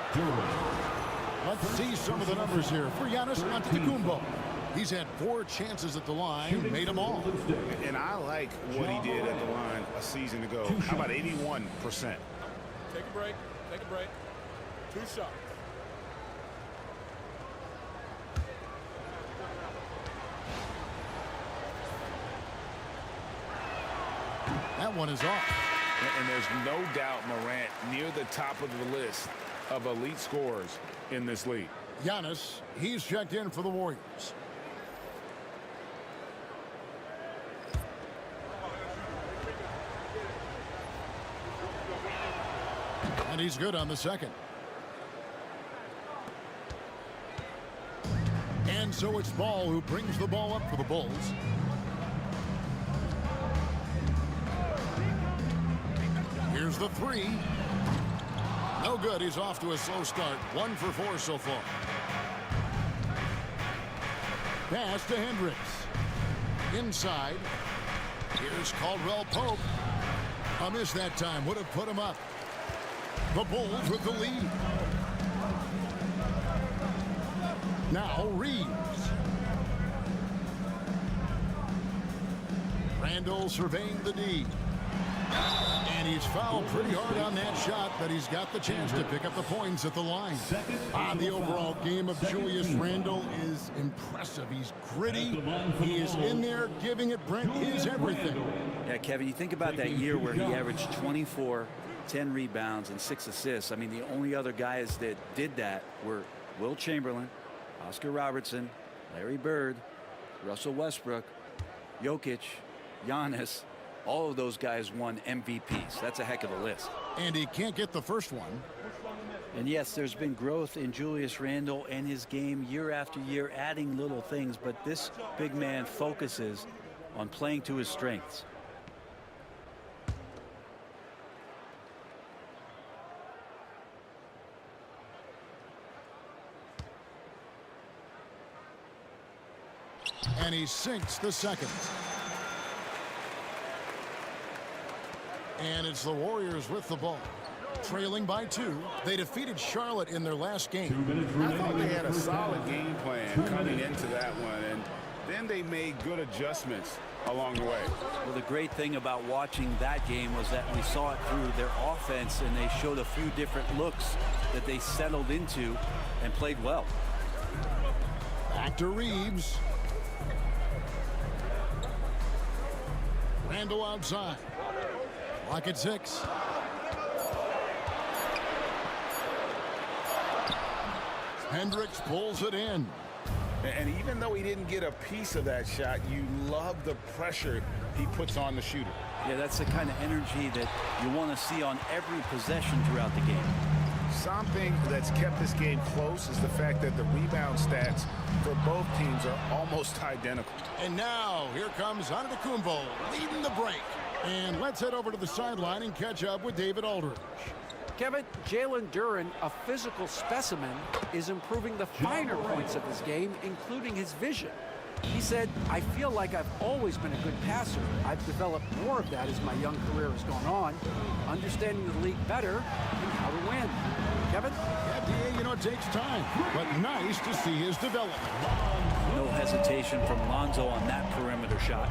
Let's see some of the numbers here for Giannis Antetokounmpo. He's had 4 chances at the line, made them all.
And I like what he did at the line a season ago. How about 81%?
Take a break. Take a break. 2 shots.
That one is off.
And there's no doubt Morant near the top of the list of elite scorers in this league.
Giannis, he's checked in for the Warriors. And he's good on the second. And so it's Ball who brings the ball up for the Bulls. Here's the 3. No good. He's off to a slow start. 1 for 4 so far. Pass to Hendricks. Inside. Here's Caldwell Pope. A miss that time. Would have put him up. The Bulls with the lead. Now Reeves. Randall surveying the D. And he's fouled pretty hard on that shot, but he's got the chance to pick up the points at the line. The overall game of Julius Randle is impressive. He's gritty. He is in there giving it, Brent, his everything.
Yeah, Kevin, you think about that year where he averaged 24, 10 rebounds, and 6 assists. I mean, the only other guys that did that were Will Chamberlain, Oscar Robertson, Larry Bird, Russell Westbrook, Jokic, Giannis. All of those guys won MVPs. That's a heck of a list.
And he can't get the first one.
And yes, there's been growth in Julius Randle and his game year after year, adding little things, but this big man focuses on playing to his strengths.
And he sinks the second. And it's the Warriors with the ball. Trailing by 2, they defeated Charlotte in their last game.
I thought they had a solid game plan coming into that one, and then they made good adjustments along the way.
Well, the great thing about watching that game was that we saw it through their offense, and they showed a few different looks that they settled into and played well.
Back to Reeves. Randall outside. Clock at 6. Hendricks pulls it in.
And even though he didn't get a piece of that shot, you love the pressure he puts on the shooter.
Yeah, that's the kind of energy that you want to see on every possession throughout the game.
Something that's kept this game close is the fact that the rebound stats for both teams are almost identical.
And now, here comes Antetokounmpo leading the break. And let's head over to the sideline and catch up with David Aldridge.
Kevin, Jalen Duren, a physical specimen, is improving the finer points of his game, including his vision. He said, I feel like I've always been a good passer. I've developed more of that as my young career has gone on, understanding the league better and how to win. Kevin?
Yeah, D.A., you know, it takes time, but nice to see his development.
No hesitation from Lonzo on that perimeter shot.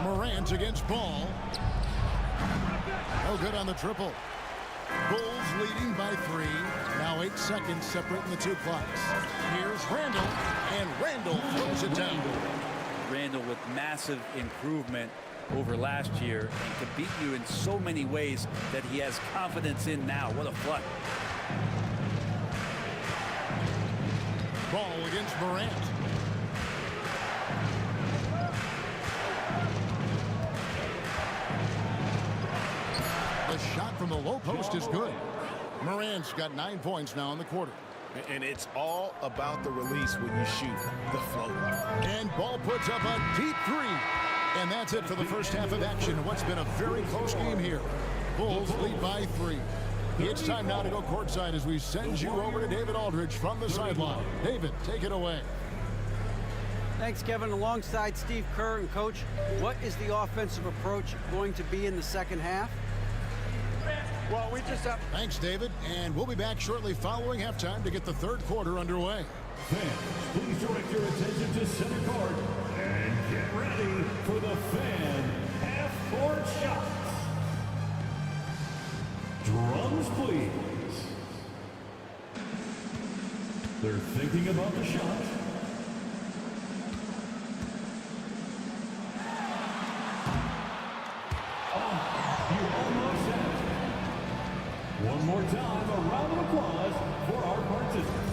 Morant against Ball. No good on the triple. Bulls leading by 3. Now 8 seconds separating the two clocks. Here's Randall, and Randall throws it down.
Randall with massive improvement over last year and could beat you in so many ways that he has confidence in now. What a flood.
Ball against Morant. The shot from the low post is good. Morant's got 9 points now in the quarter.
And it's all about the release when you shoot the floater.
And Ball puts up a deep 3. And that's it for the first half of action. What's been a very close game here. Bulls lead by 3. It's time now to go courtside as we send you over to David Aldridge from the sideline. David, take it away.
Thanks, Kevin. Alongside Steve Kerr and Coach, what is the offensive approach going to be in the second half? Well, we just have...
Thanks, David. And we'll be back shortly following halftime to get the third quarter underway.
Fans, please direct your attention to center court and get ready for the fan half-court shots. Drums, please. They're thinking about the shot. One more time, a round of applause for our participants.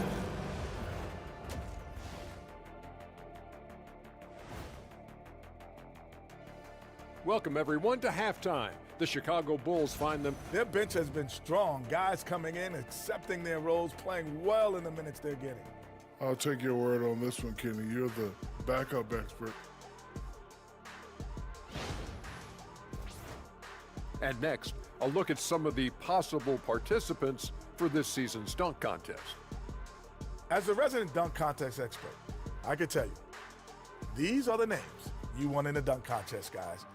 Welcome, everyone, to halftime. The Chicago Bulls find them.
Their bench has been strong. Guys coming in, accepting their roles, playing well in the minutes they're getting.
I'll take your word on this one, Kenny. You're the backup expert.
And next, a look at some of the possible participants for this season's dunk contest.
As a resident dunk contest expert, I can tell you, these are the names you want in the dunk contest, guys.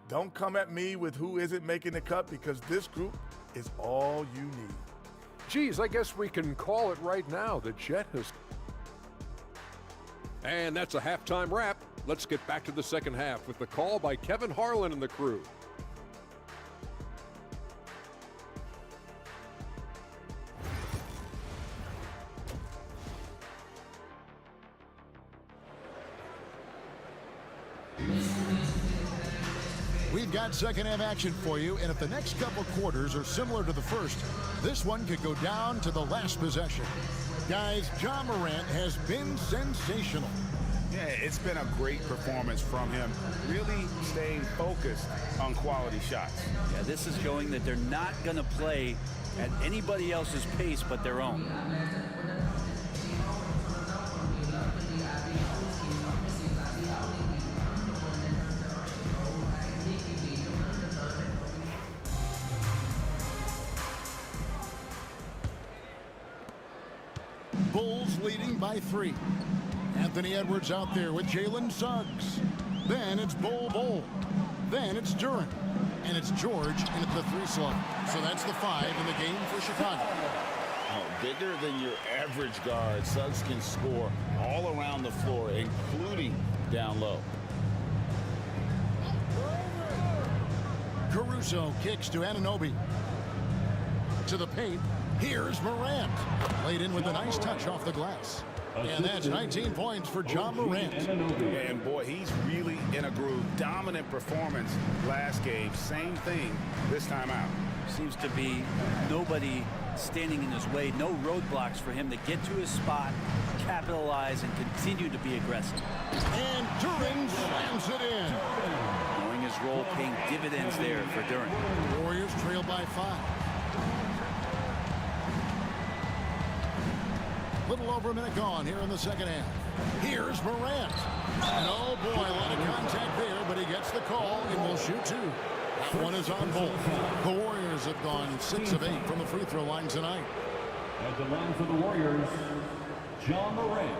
Don't come at me with who isn't making the cut, because this group is all you need.
Geez, I guess we can call it right now. The Jet has... And that's a halftime wrap. Let's get back to the second half with the call by Kevin Harlan and the crew.
We've got second half action for you, and if the next couple quarters are similar to the first, this one could go down to the last possession. Guys, Ja Morant has been sensational.
Yeah, it's been a great performance from him, really staying focused on quality shots.
Yeah, this is showing that they're not going to play at anybody else's pace but their own.
Bulls leading by 3. Anthony Edwards out there with Jalen Suggs. Then it's Bol. Then it's Duren. And it's George in at the 3 slot. So that's the 5 in the game for Chicago.
Bigger than your average guard, Suggs can score all around the floor, including down low.
Caruso kicks to Anunoby. To the paint. Here's Morant. Laid in with a nice touch off the glass. And that's 19 points for John Morant.
And boy, he's really in a groove. Dominant performance last game. Same thing this time out.
Seems to be nobody standing in his way. No roadblocks for him to get to his spot, capitalize, and continue to be aggressive.
And Duren slams it in.
Knowing his role, paying dividends there for Duren.
Warriors trail by 5. Little over a minute gone here in the second half. Here's Morant. And oh boy, a lot of contact there, but he gets the call and will shoot 2. That one is on both. The Warriors have gone 6 of 8 from the free throw line tonight.
At the line for the Warriors, John Morant,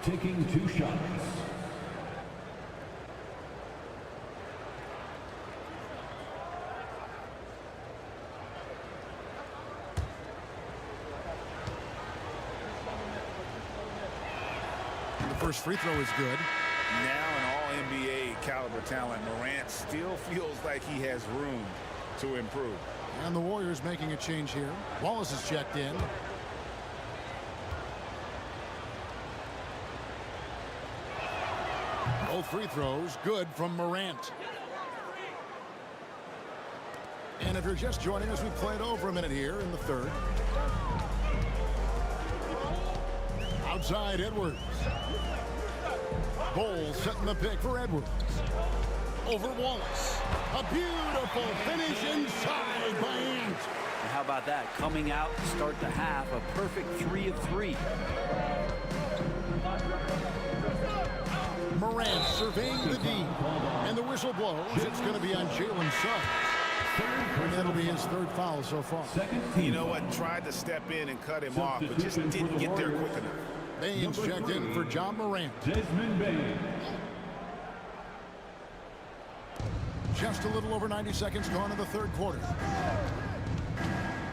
taking 2 shots.
First free throw is good.
Now an all-NBA caliber talent, Morant still feels like he has room to improve.
And the Warriors making a change here. Wallace is checked in. Both free throws good from Morant. And if you're just joining us, we played over a minute here in the third. Outside Edwards. Bowles setting the pick for Edwards. Over Wallace. A beautiful finish inside by Ant.
And how about that? Coming out to start the half, a perfect 3 of 3.
Morant surveying the D. And the whistle blows. It's going to be on Jalen Suggs. And that'll be his 3rd foul so far.
You know what? Tried to step in and cut him off, but just didn't get there quick enough.
Baines checked in for John Morant.
Desmond Baines.
Just a little over 90 seconds gone in the 3rd quarter.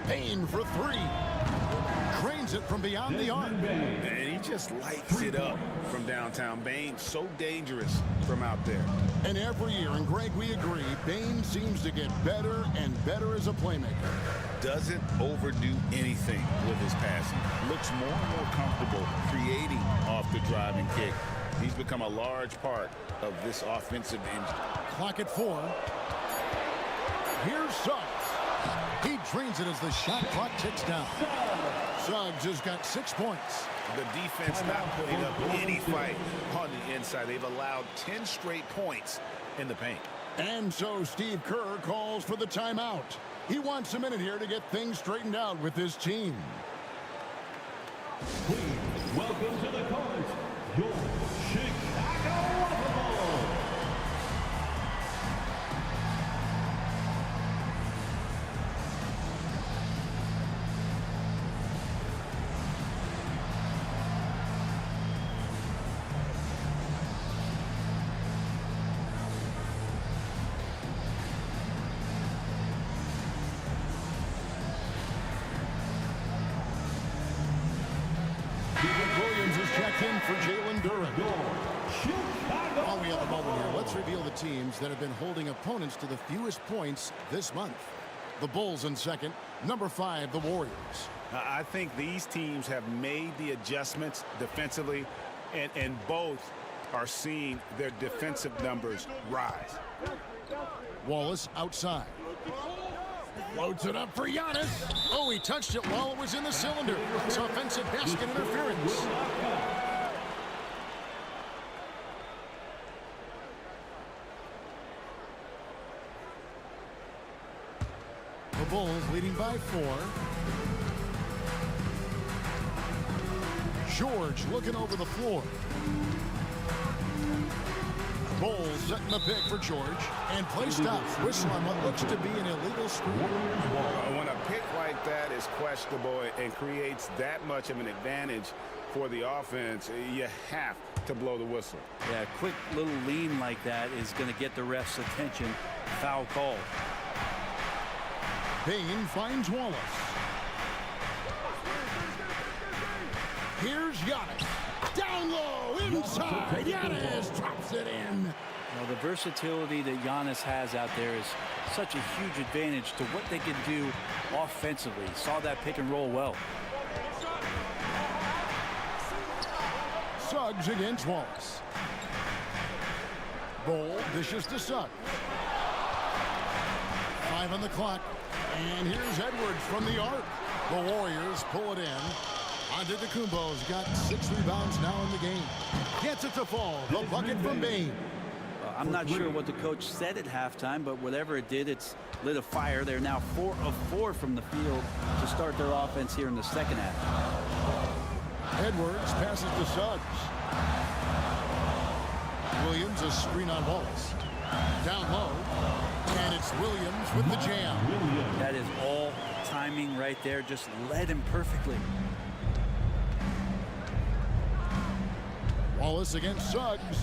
Payne for 3. Cranes it from beyond the arc.
And he just lights it up from downtown. Baines so dangerous from out there.
And every year, and Greg, we agree, Baines seems to get better and better as a playmaker.
Doesn't overdo anything with his passing. Looks more and more comfortable creating off the driving kick. He's become a large part of this offensive engine.
Clock at 4. Here's Suggs. He drains it as the shot clock ticks down. Suggs has got 6 points.
The defense not putting up any fight on the inside. They've allowed 10 straight points in the paint.
And so Steve Kerr calls for the timeout. He wants a minute here to get things straightened out with his team.
Please welcome to the court, your Chicago Bulls.
Williams is checked in for Jalen Duren. While we have a moment here, let's reveal the teams that have been holding opponents to the fewest points this month. The Bulls in second, number 5, the Warriors.
I think these teams have made the adjustments defensively, and both are seeing their defensive numbers rise.
Wallace outside. Loads it up for Giannis. Oh, he touched it while it was in the cylinder. It's offensive basket interference. The Bulls leading by 4. George looking over the floor. Bulls setting the pick for George. And play stops. Whistle on what looks to be an illegal screen.
When a pick like that is questionable and creates that much of an advantage for the offense, you have
to blow the whistle.
Yeah, a quick little lean like that is going to get the ref's attention. Foul call.
Bain finds Wallace. Here's Giannis. Down low, inside. Giannis drops it in.
Well, the versatility that Giannis has out there is such a huge advantage to what they can do offensively. Saw that pick and roll well.
Suggs against Wallace. Bol dishes to Suggs. 5 on the clock. And here's Edwards from the arc. The Warriors pull it in. Antetokounmpo's got 6 rebounds now in the game. Gets it to fall. The bucket from Bain.
I'm not sure what the coach said at halftime, but whatever it did, it's lit a fire. They're now 4 of 4 from the field to start their offense here in the second half.
Edwards passes to Suggs. Williams a screen on Wallace. Down low. And it's Williams with the jam.
That is all timing right there. Just led him perfectly.
Wallace against Suggs.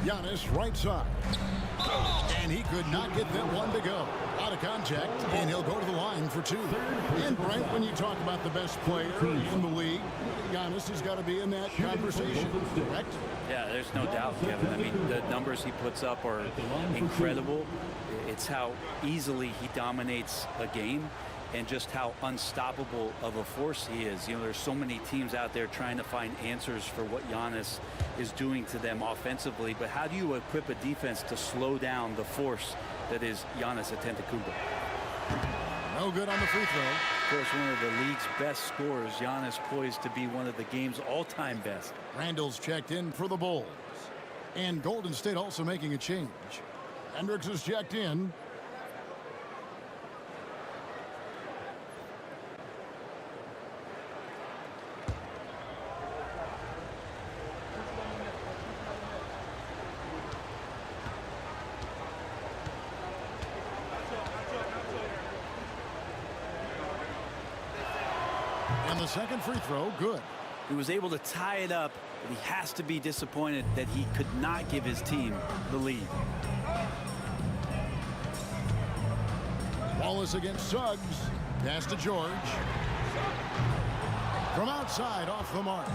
Giannis right side. And he could not get that one to go. Out of contact, and he'll go to the line for 2. And Brent, when you talk about the best player in the league, Giannis has got to be in that conversation, correct?
Yeah, there's no doubt, Kevin. I mean, the numbers he puts up are incredible. It's how easily he dominates a game and just how unstoppable of a force he is. You know, there's so many teams out there trying to find answers for what Giannis is doing to them offensively, but how do you equip a defense to slow down the force that is Giannis Antetokounmpo?
No good on the free throw.
Of course, one of the league's best scorers. Giannis poised to be one of the game's all-time best.
Randall's checked in for the Bulls. And Golden State also making a change. Hendricks is checked in. And the second free throw, good.
He was able to tie it up, but he has to be disappointed that he could not give his team the lead.
Wallace against Suggs. Pass to George. From outside, off the mark.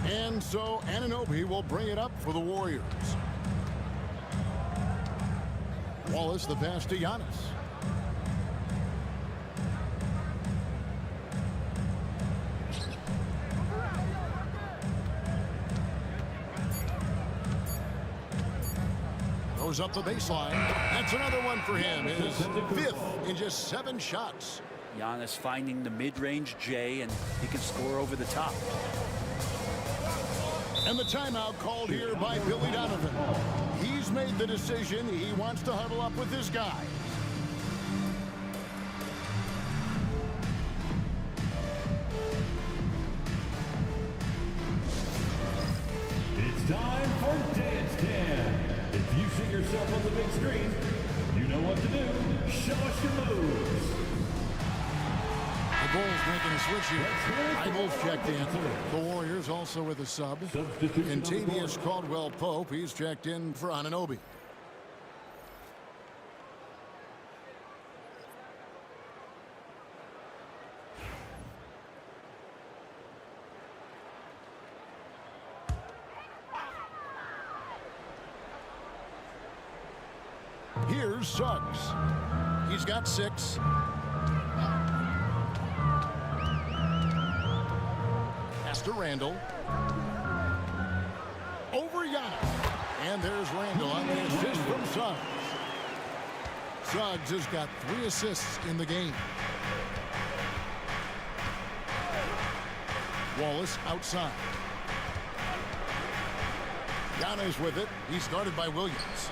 And so Anunoby will bring it up for the Warriors. Wallace, the pass to Giannis. Goes up the baseline. That's another one for him. His 5th in just 7 shots.
Giannis finding the mid-range J, and he can score over the top.
And the timeout called here by Billy Donovan. He's made the decision. He wants to huddle up with his guy.
It's time for Dance Cam. If you see yourself on the big screen, you know what to do. Show us your moves.
The Bulls making a switch here. Eagles checked in. The Warriors also with a sub. Contavious Caldwell-Pope. He's checked in for Anunoby. Here's Suggs. He's got 6. Pass to Randall. Over Giannis. And there's Randall on the assist from Suggs. Suggs has got 3 assists in the game. Wallace outside. Giannis with it. He's guarded by Williams.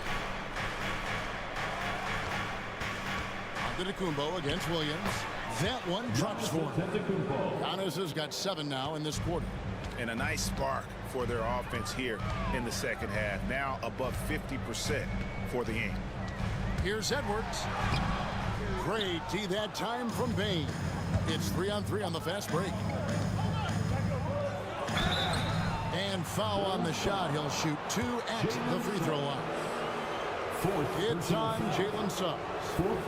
Antetokounmpo against Williams. That one drops for him. Giannis has got 7 now in this quarter.
And a nice spark for their offense here in the second half. Now above 50% for the game.
Here's Edwards. Great D that time from Bain. It's 3-on-3 on the fast break. And foul on the shot. He'll shoot 2 at the free throw line. It's on Jalen Suggs.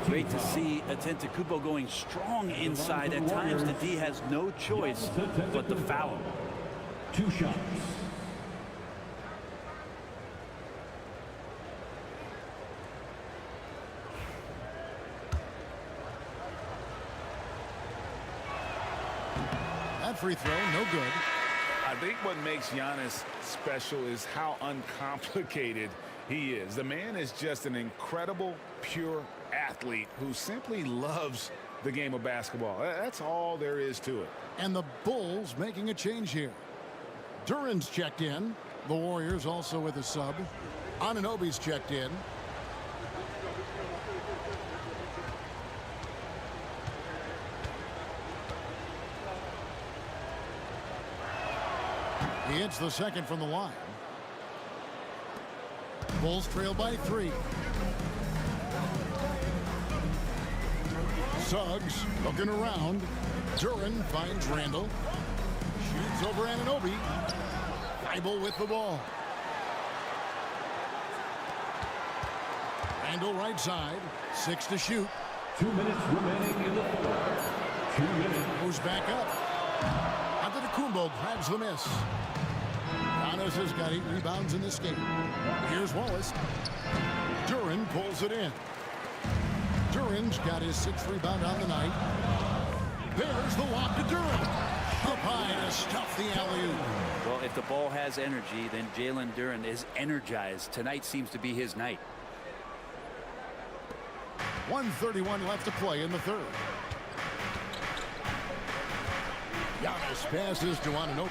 Great to see Antetokounmpo going strong inside. At times, the D has no choice but to foul.
2 shots.
That free throw, no good.
I think what makes Giannis special is how uncomplicated he is. The man is just an incredible, pure athlete who simply loves the game of basketball. That's all there is to it.
And the Bulls making a change here. Duran's checked in. The Warriors also with a sub. Anunoby's checked in. He hits the second from the line. Bulls trail by 3. Suggs looking around. Duran finds Randall. Shoots over Anunoby. Bible with the ball. Randall right side. 6 to shoot.
2 minutes remaining in the fourth. 2 minutes.
Goes back up. Antetokounmpo grabs the miss. Giannis has got 8 rebounds in this game. Here's Wallace. Duran pulls it in. Duran's got his 6th rebound on the night. There's the lob to Duran. Up high to stuff the alley-oop.
Well, if the ball has energy, then Jalen Duran is energized. Tonight seems to be his night.
1:31 left to play in the third. Giannis passes to Anunoby.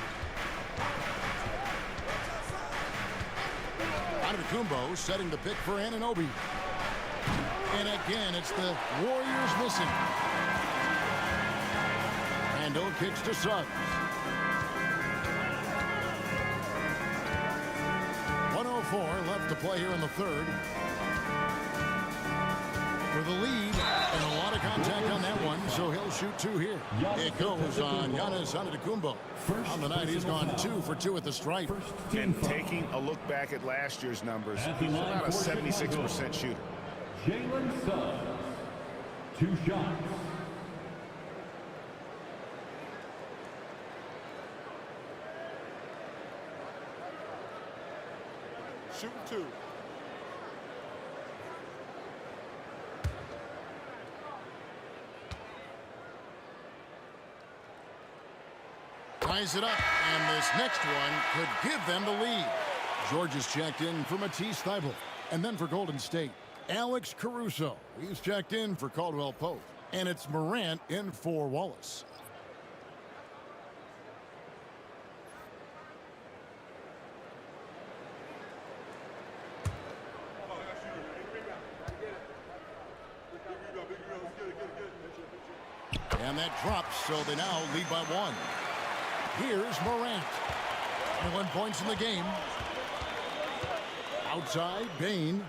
Antetokounmpo setting the pick for Anunoby. And again, it's the Warriors missing. Randall kicks to Suggs. 1:04 left to play here in the third. For the lead, and a lot of contact on that one, so he'll shoot 2 here. It goes on Giannis Antetokounmpo. On the night, he's gone 2 for 2 at the stripe.
And taking a look back at last year's numbers, he's about a 76% shooter.
Jalen Suggs. 2 shots.
Shooting 2.
Ties it up, and this next one could give them the lead. George is checked in for Matisse Thybulle, and then for Golden State, Alex Caruso. He's checked in for Caldwell Pope, and it's Morant in for Wallace. And that drops, so they now lead by 1. Here's Morant. 21 points in the game. Outside, Bain.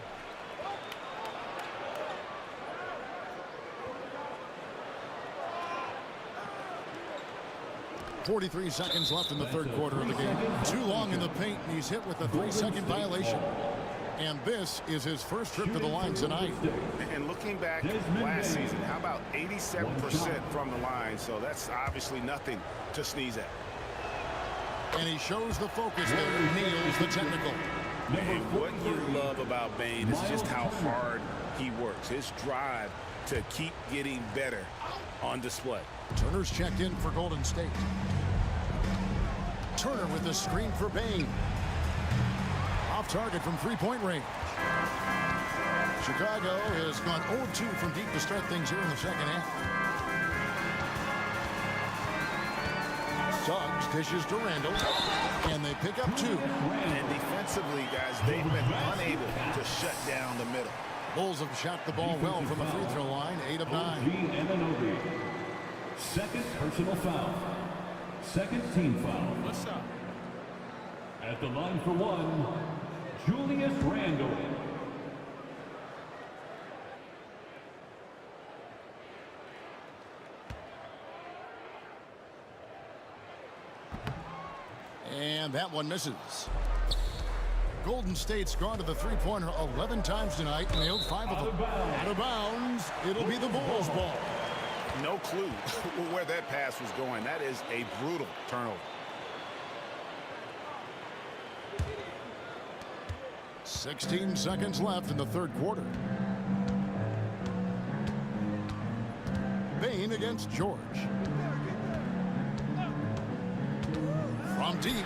.43 seconds left in the third quarter of the game. Too long in the paint, and he's hit with a 3-second violation. And this is his first trip to the line tonight.
And looking back last season, how about 87% from the line? So that's obviously nothing to sneeze at.
And he shows the focus there, nails the technical.
And what you love about Bain is just how hard he works. His drive to keep getting better on display.
Turner's checked in for Golden State. Turner with the screen for Bain. Off target from 3-point range. Chicago has gone 0-2 from deep to start things here in the second half. Suggs dishes to Randall, and they pick up 2.
And defensively, guys, they've been unable to shut down the middle.
Bulls have shot the ball well from the free throw line, 8 of 9.
Second personal foul. Second team foul.
What's up?
At the line for 1, Julius Randle.
And that one misses. Golden State's gone to the three-pointer 11 times tonight, nailed 5 of them. Out of bounds, it'll be the Bulls' ball.
No clue where that pass was going. That is a brutal turnover.
16 seconds left in the third quarter. Bain against George. From deep.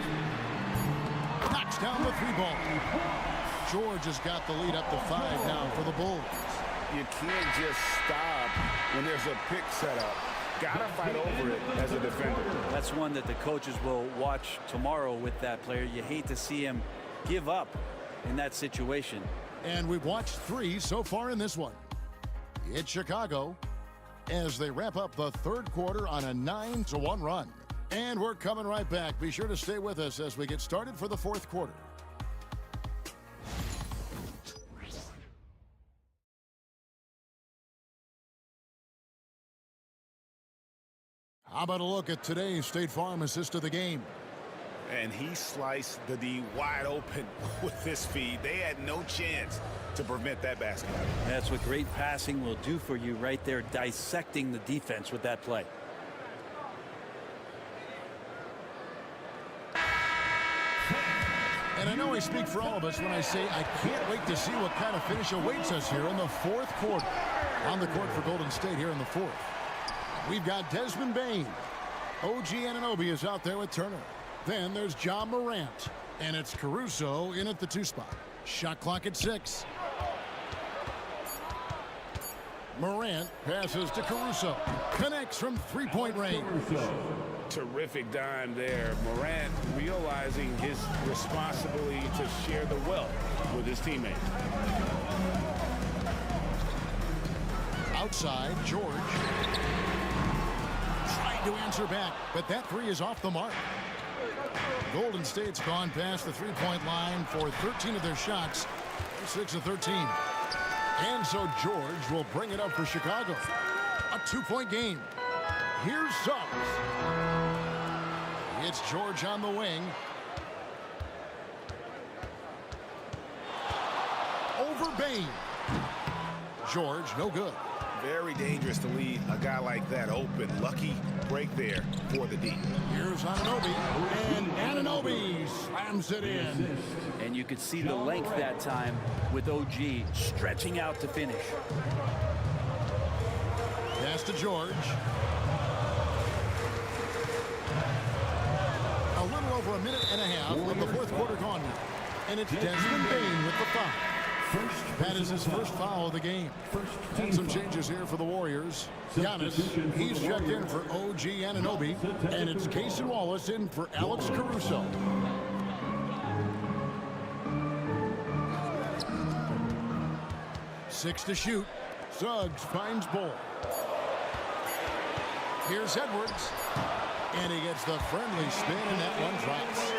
Knocks down the 3-ball. George has got the lead up to 5 now for the Bulls.
You can't just stop when there's a pick set up. Gotta fight over it as a defender.
That's one that the coaches will watch tomorrow with that player. You hate to see him give up in that situation.
And we've watched 3 so far in this one. It's Chicago as they wrap up the third quarter on a 9-1 run. And we're coming right back. Be sure to stay with us as we get started for the fourth quarter. How about a look at today's State Farm assist of the game?
And he sliced the D wide open with this feed. They had no chance to prevent that basket.
That's what great passing will do for you right there, dissecting the defense with that play.
And I know I speak for all of us when I say I can't wait to see what kind of finish awaits us here in the fourth quarter. On the court for Golden State here in the fourth. We've got Desmond Bain. OG Anunoby is out there with Turner. Then there's John Morant. And it's Caruso in at the 2 spot. Shot clock at 6. Morant passes to Caruso. Connects from 3-point range.
Terrific dime there. Morant realizing his responsibility to share the wealth with his teammates.
Outside, George. Trying to answer back, but that 3 is off the mark. Golden State's gone past the 3-point line for 13 of their shots. 6 of 13. And so George will bring it up for Chicago. A 2-point game. Here's Suggs. It's George on the wing. Over Bain. George, no good.
Very dangerous to leave a guy like that open. Lucky break there for the D.
Here's Anunoby. And Anunoby slams it in.
And you could see the length that time with OG stretching out to finish.
Pass to George. A little over a minute and a half of the fourth quarter gone now. And it's Desmond Bain with the foul. That is his first foul of the game. And some changes here for the Warriors. Giannis, he's checked in for OG Anunoby. And it's Casey Wallace in for Alex Caruso. Six to shoot. Suggs finds Bull. Here's Edwards. And he gets the friendly spin, and that one drops.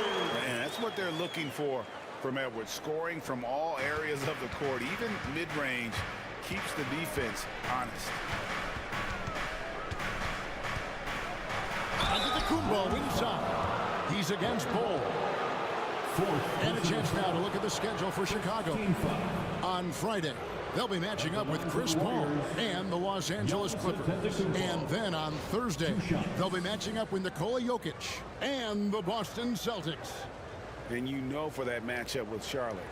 And that's what they're looking for from Edwards. Scoring from all areas of the court, even mid-range, keeps the defense honest.
Antetokounmpo inside. He's against Bull. And a chance now to look at the schedule for Chicago. On Friday, they'll be matching up with Chris Paul and the Los Angeles Clippers. And then on Thursday, they'll be matching up with Nikola Jokic and the Boston Celtics.
Then you know for that matchup with Charlotte.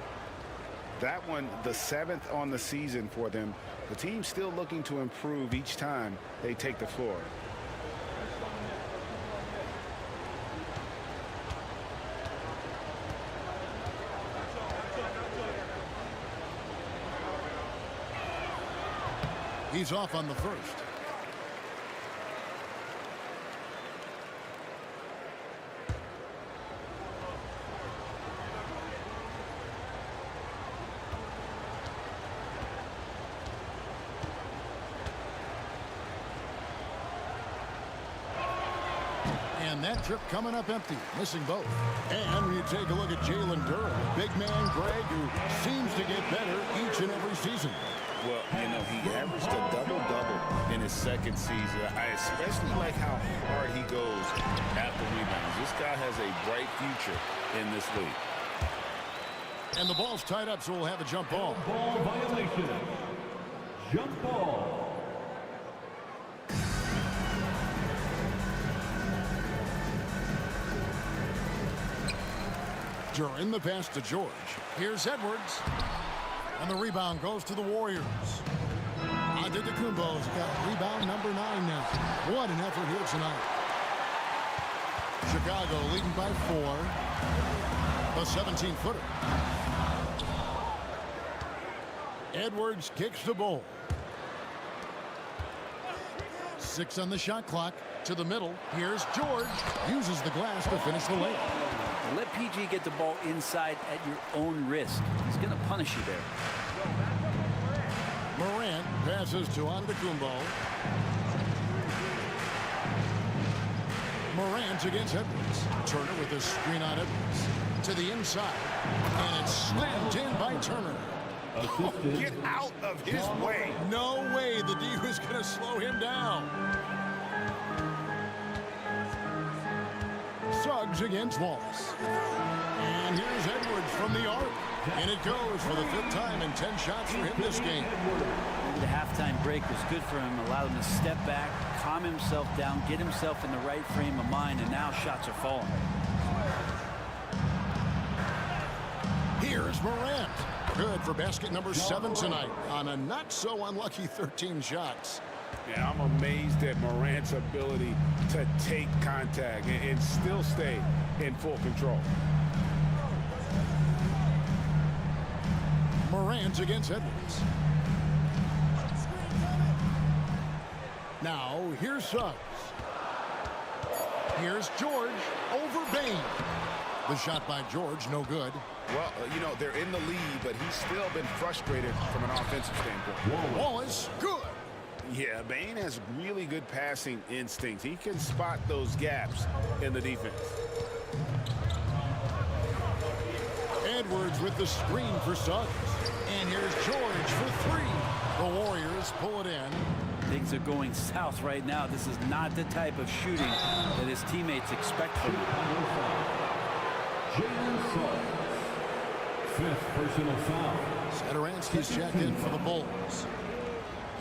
That one, the 7th on the season for them. The team's still looking to improve each time they take the floor.
He's off on the first. And that trip coming up empty, missing both. And when you take a look at Jalen Durham, big man Greg, who seems to get better each and every season.
Well, you know, he averaged a double-double in his
second season. I especially like how hard he goes after rebounds. This guy has a bright future in this league.
And the ball's tied up, so we'll have a jump ball.
Ball violation. Jump ball.
During the pass to George. Here's Edwards. And the rebound goes to the Warriors. Antetokounmpo's got rebound number 9 now. What an effort here tonight. Chicago leading by 4. A 17-footer. Edwards kicks the ball. 6 on the shot clock. To the middle. Here's George. Uses the glass to finish the layup.
Let PG get the ball inside at your own risk. He's going to punish you there.
Morant passes to Antetokounmpo. Morant against Edwards. Turner with a screen on Edwards. To the inside. And it's slammed in by Turner.
Oh, get out of his way.
No way the D was going to slow him down. Suggs against Wallace. And here's Edwards from the arc. And it goes for the 5th time and 10 shots for him this game.
The halftime break was good for him. Allowed him to step back, calm himself down, get himself in the right frame of mind, and now shots are falling.
Here's Morant. Good for basket number 7 tonight on a not so unlucky 13 shots.
Yeah, I'm amazed at Morant's ability to take contact and still stay in full control.
Morant against Edwards. Now, here's Suggs. Here's George over Bain. The shot by George, no good.
Well, you know, they're in the lead, but he's still been frustrated from an offensive standpoint.
Wallace, good.
Yeah, Bain has really good passing instincts. He can spot those gaps in the defense.
Edwards with the screen for Suggs. And here's George for 3. The Warriors pull it in.
Things are going south right now. This is not the type of shooting that his teammates expect from him.
Jalen Suggs. 5th personal foul.
Satoransky's checked in for the Bulls.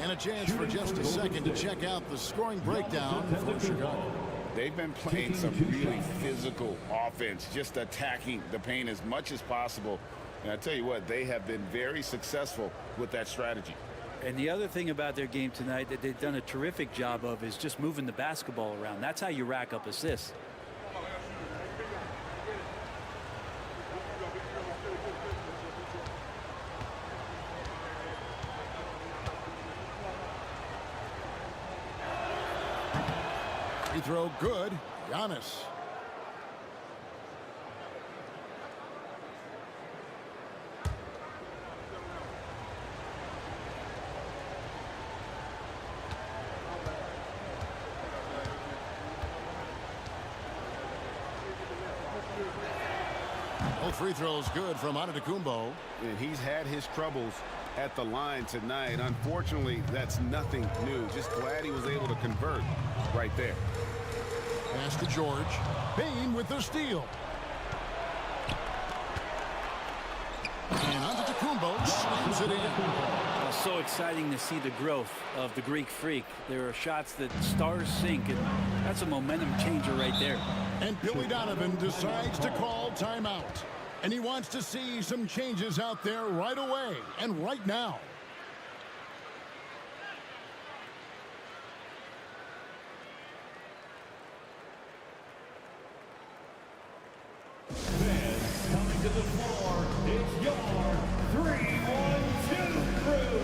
And a chance for just a second to check out the scoring breakdown for Chicago.
They've been playing some really physical offense, just attacking the paint as much as possible. And I tell you what, they have been very successful with that strategy.
And the other thing about their game tonight that they've done a terrific job of is just moving the basketball around. That's how you rack up assists.
Free throw good. Giannis. Both free throws good from Antetokounmpo.
And he's had his troubles at the line tonight. Unfortunately, that's nothing new. Just glad he was able to convert right there.
Pass to George. Bain with the steal. And Antetokounmpo slams it in.
So exciting to see the growth of the Greek Freak. There are shots that stars sink, and that's a momentum changer right there.
And Billy Donovan decides to call timeout. And he wants to see some changes out there right away and right now.
Fans coming to the floor, it's your 3-1-2 crew.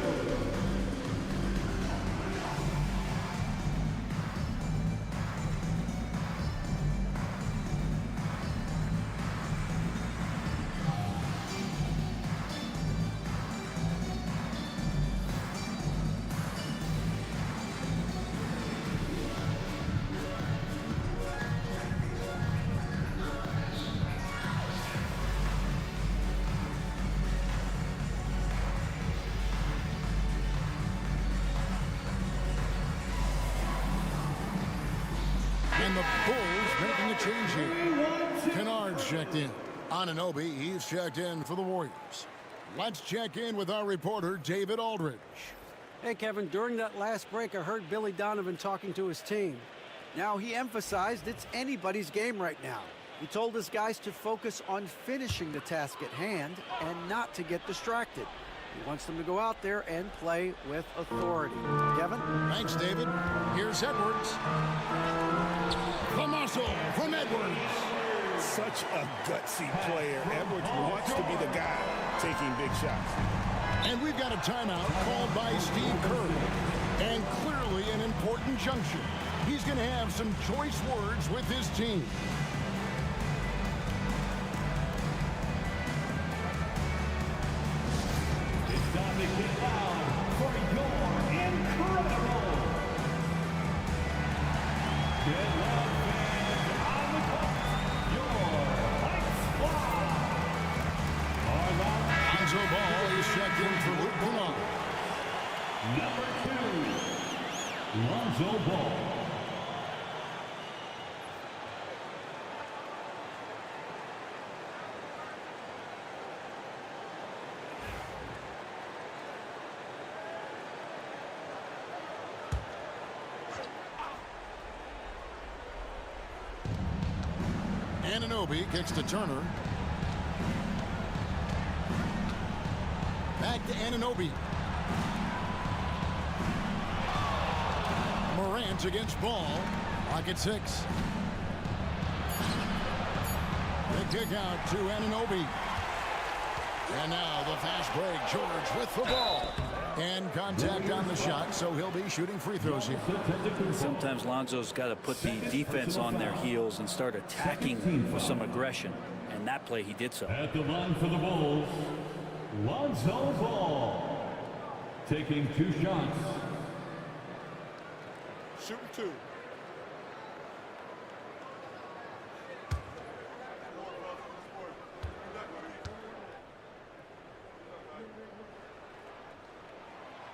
And the Bulls making a change here. Kennard's checked in. Anunoby, he's checked in for the Warriors. Let's check in with our reporter, David Aldridge.
Hey, Kevin, during that last break, I heard Billy Donovan talking to his team. Now, he emphasized it's anybody's game right now. He told his guys to focus on finishing the task at hand and not to get distracted. He wants them to go out there and play with authority. Kevin?
Thanks, David. Here's Edwards. The muscle from Edwards.
Such a gutsy player. Edwards wants to be the guy taking big shots.
And we've got a timeout called by Steve Kerr. And clearly an important junction. He's going to have some choice words with his team.
It's time to get loud for your incredible. Get loud, fans, on the court. Your Heights Fly.
Lonzo Ball is checked in for Luke Kennard.
Number 2, Lonzo Ball.
Anunoby kicks to Turner. Back to Anunoby. Morant against Ball. Lock at 6. The kick out to Anunoby. And now the fast break. George with the ball. And contact on the shot, so he'll be shooting free throws here.
Sometimes Lonzo's got to put the defense on their heels and start attacking with some aggression. And that play, he did so.
At the line for the Bulls, Lonzo Ball. Taking 2 shots.
Shooting 2.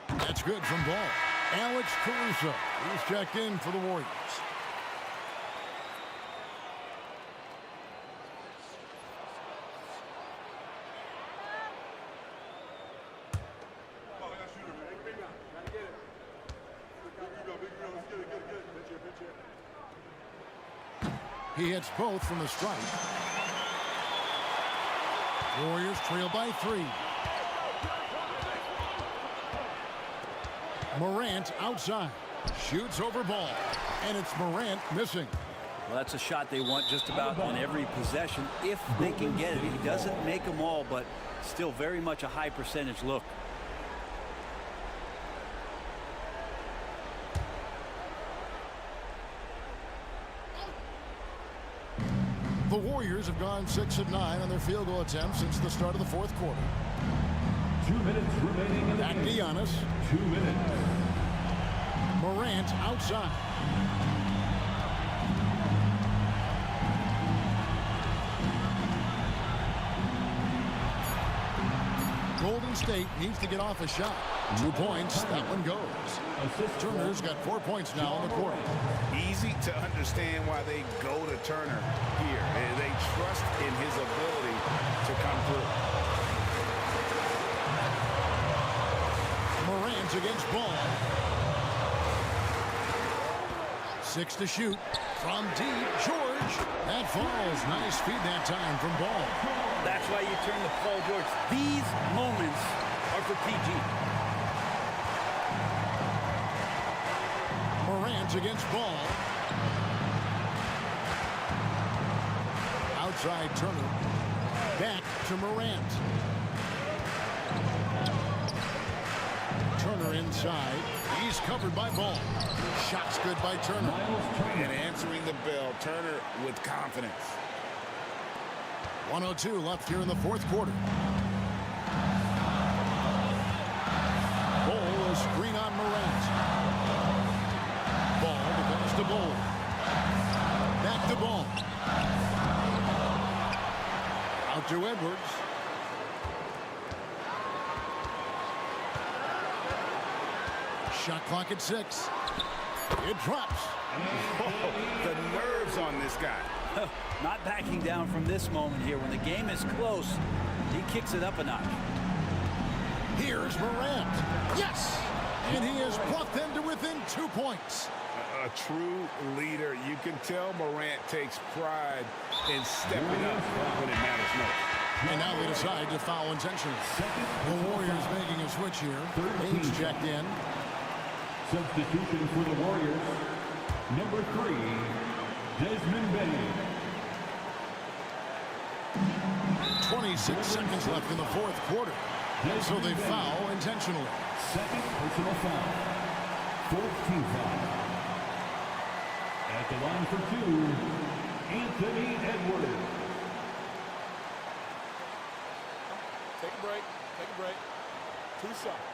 That's good from Ball. Alex Caruso. He's checked in for the Warriors. He hits both from the stripe. Warriors trail by 3. Morant outside. Shoots over Ball. And it's Morant missing.
Well, that's a shot they want just about on every possession if they can get it. He doesn't make them all, but still very much a high percentage look.
The Warriors have gone 6 of 9 on their field goal attempts since the start of the fourth quarter.
2 minutes remaining in the
Back to
game.
Giannis.
2 minutes.
Morant outside. Golden State needs to get off a shot. 2 points. That one goes. Turner's got 4 points now on the court.
Easy to understand why they go to Turner here. They trust in his ability to come through.
Morant against Ball. 6 to shoot. From deep, George. That falls. Nice feed that time from Ball.
That's why you turn to Paul George. These moments are for PG.
Morant against Ball. Outside Turner. Back to Morant. Turner inside. He's covered by Ball. Shot's good by Turner.
And answering the bell, Turner with confidence.
1:02 left here in the fourth quarter. Ball, a screen on Morant. Ball defends to Ball. Back to Ball. Out to Edwards. Shot clock at 6. It drops.
Oh, the nerves on this guy.
Not backing down from this moment here. When the game is close, he kicks it up a notch.
Here's Morant. Yes! And he has brought them to within 2 points.
A true leader. You can tell Morant takes pride in stepping up when it matters most.
And now they decide to foul intentionally. The Warriors making a switch here. Baines checked in.
Substitution for the Warriors, number 3, Desmond Bain.
26 seconds left in the fourth quarter. So they foul intentionally.
Second personal foul. Fourth team foul. At the line for 2, Anthony Edwards.
Take a break. Take a break. 2 shots.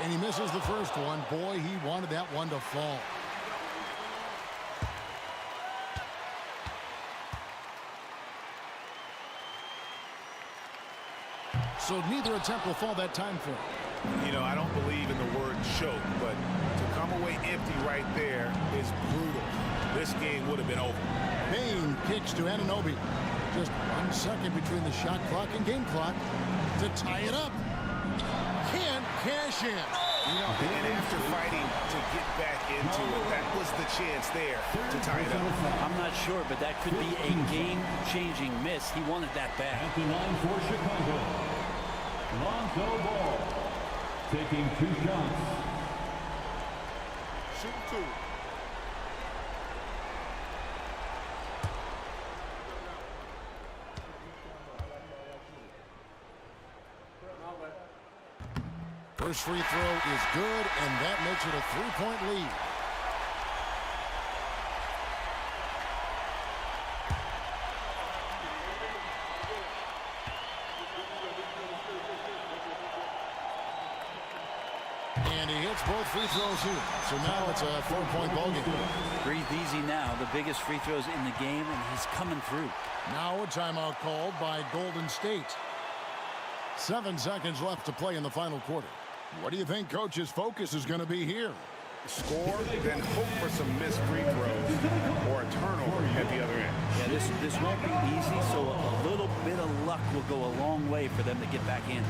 And he misses the first one. Boy, he wanted that one to fall. So neither attempt will fall that time for him.
You know, I don't believe in the word choke, but to come away empty right there is brutal. This game would have been over.
Bain kicks to Anunoby. Just 1 second between the shot clock and game clock to tie it up. Can't cash in.
You know, and after fighting to get back into it, that was the chance there to tie it up.
I'm not sure, but that could be a game-changing miss. He wanted that bad.
At the line for Chicago, Lonzo Ball, taking 2 shots.
Shoot 2.
First free throw is good, and that makes it a 3-point lead. And he hits both free throws here. So now it's a 4-point ballgame.
Breathe easy now. The biggest free throws in the game, and he's coming through.
Now a timeout called by Golden State. 7 seconds left to play in the final quarter. What do you think Coach's focus is going to be here?
Score, then hope for some missed free throws or a turnover at the other end.
Yeah, this won't be easy, so a little bit of luck will go a long way for them to get back in.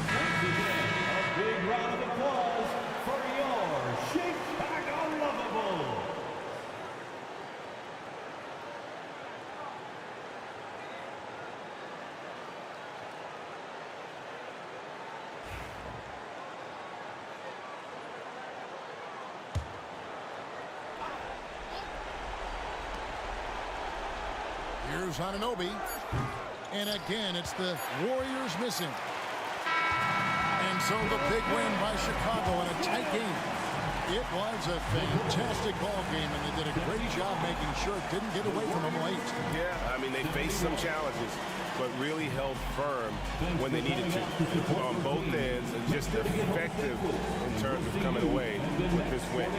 Once again, a big round of applause for your Chicago Lovables.
Here's Anunoby. And again, it's the Warriors missing. And so the big win by Chicago in a tight game. It was a fantastic ball game, and they did a great job making sure it didn't get away from them late.
Yeah, I mean, they faced some challenges, but really held firm when they needed to on both ends, and just effective in terms of coming away with this win.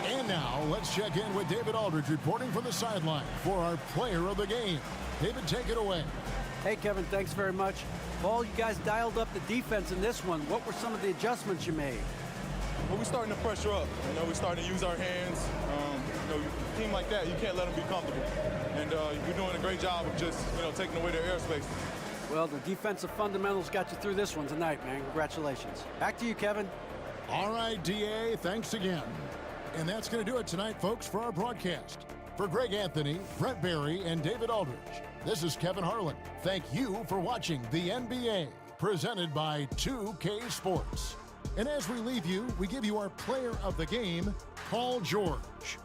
And now, let's check in with David Aldridge reporting from the sideline for our player of the game. David, take it away.
Hey, Kevin, thanks very much. Paul, you guys dialed up the defense in this one. What were some of the adjustments you made?
Well, we're starting to pressure up. You know, we're starting to use our hands. You know, a team like that, you can't let them be comfortable. And we're doing a great job of just, you know, taking away their airspace.
Well, the defensive fundamentals got you through this one tonight, man. Congratulations. Back to you, Kevin.
All right, DA, thanks again. And that's going to do it tonight, folks, for our broadcast. For Greg Anthony, Brett Barry, and David Aldridge, this is Kevin Harlan. Thank you for watching the NBA, presented by 2K Sports. And as we leave you, we give you our player of the game, Paul George.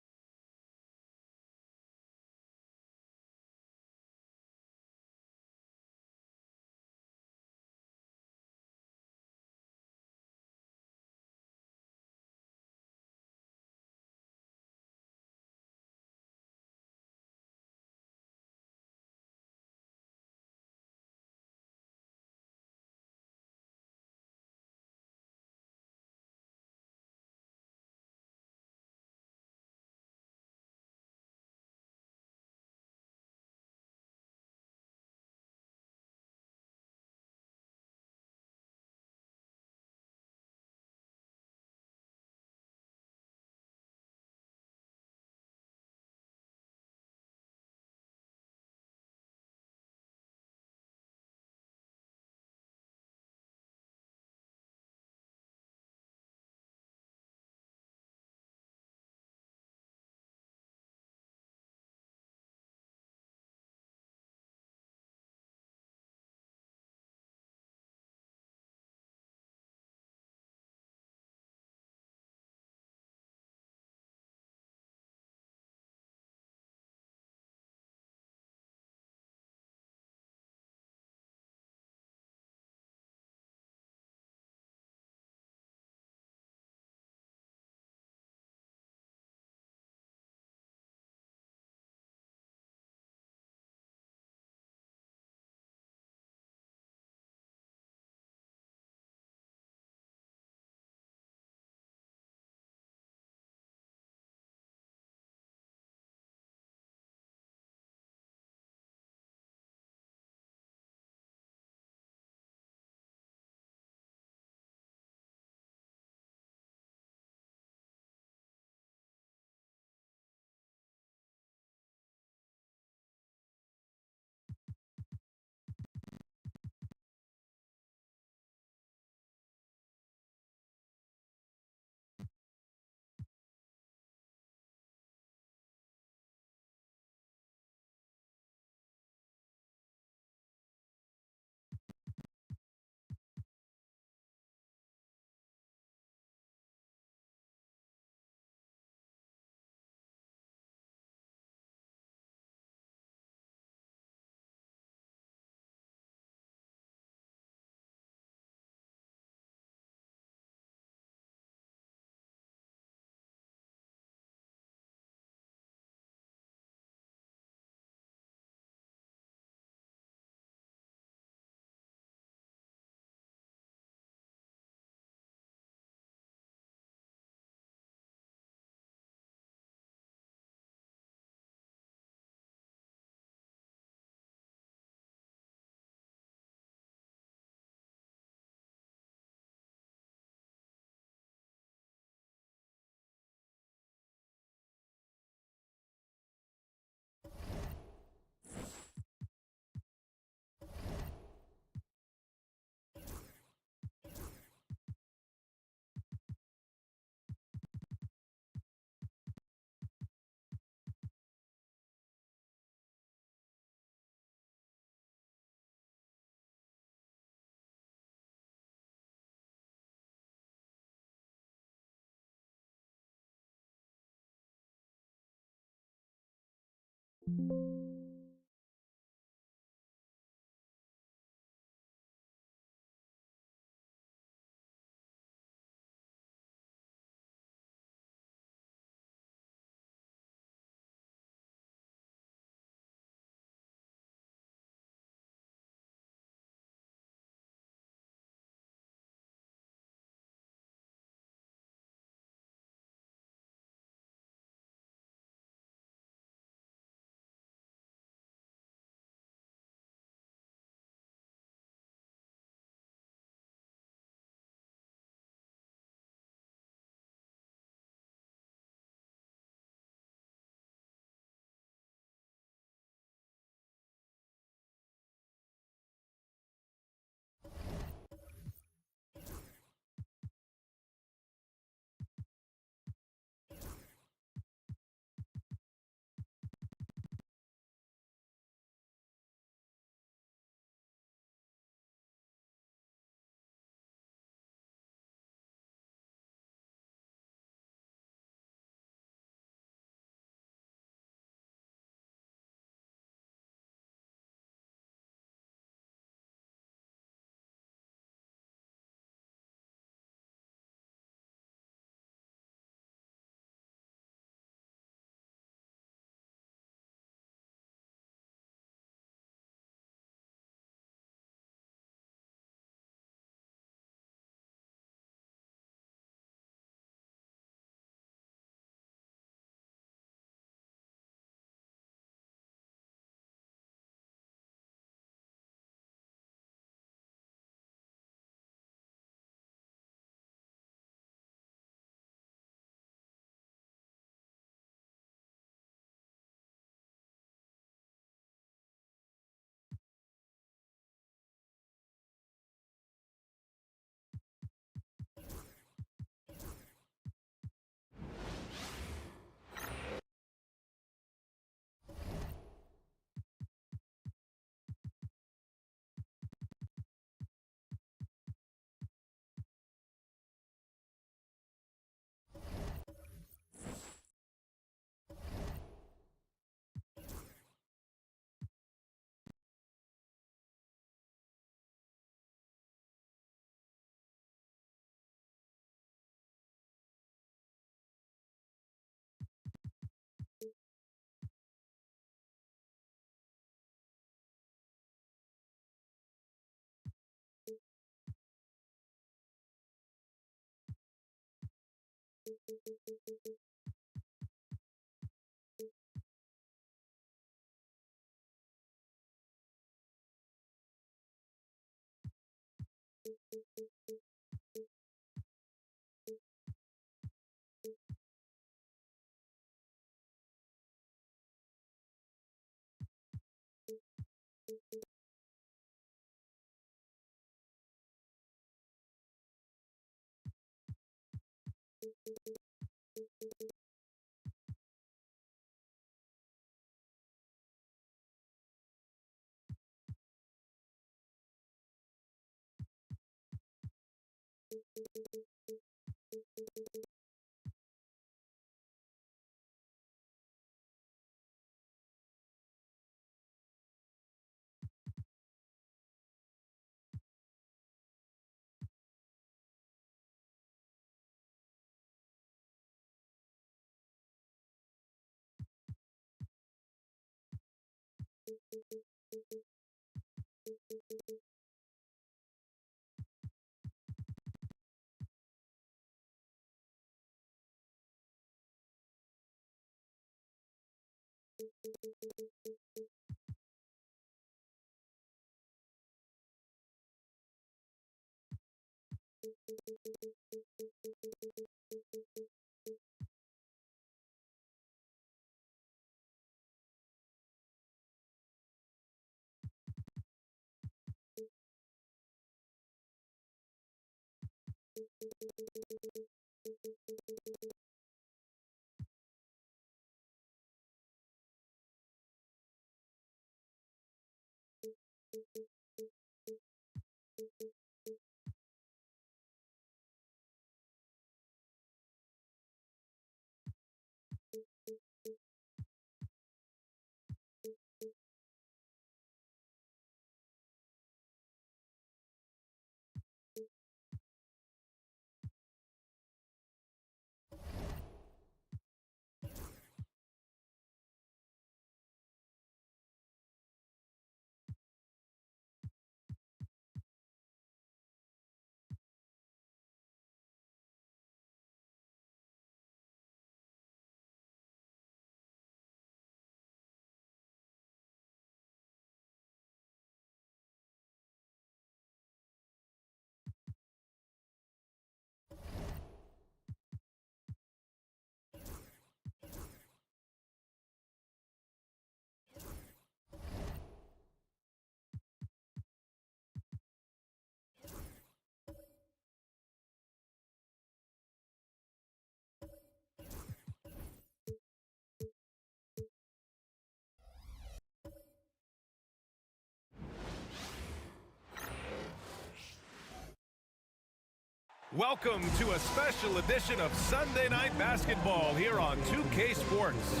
Welcome to a special edition of Sunday Night Basketball here on 2K Sports.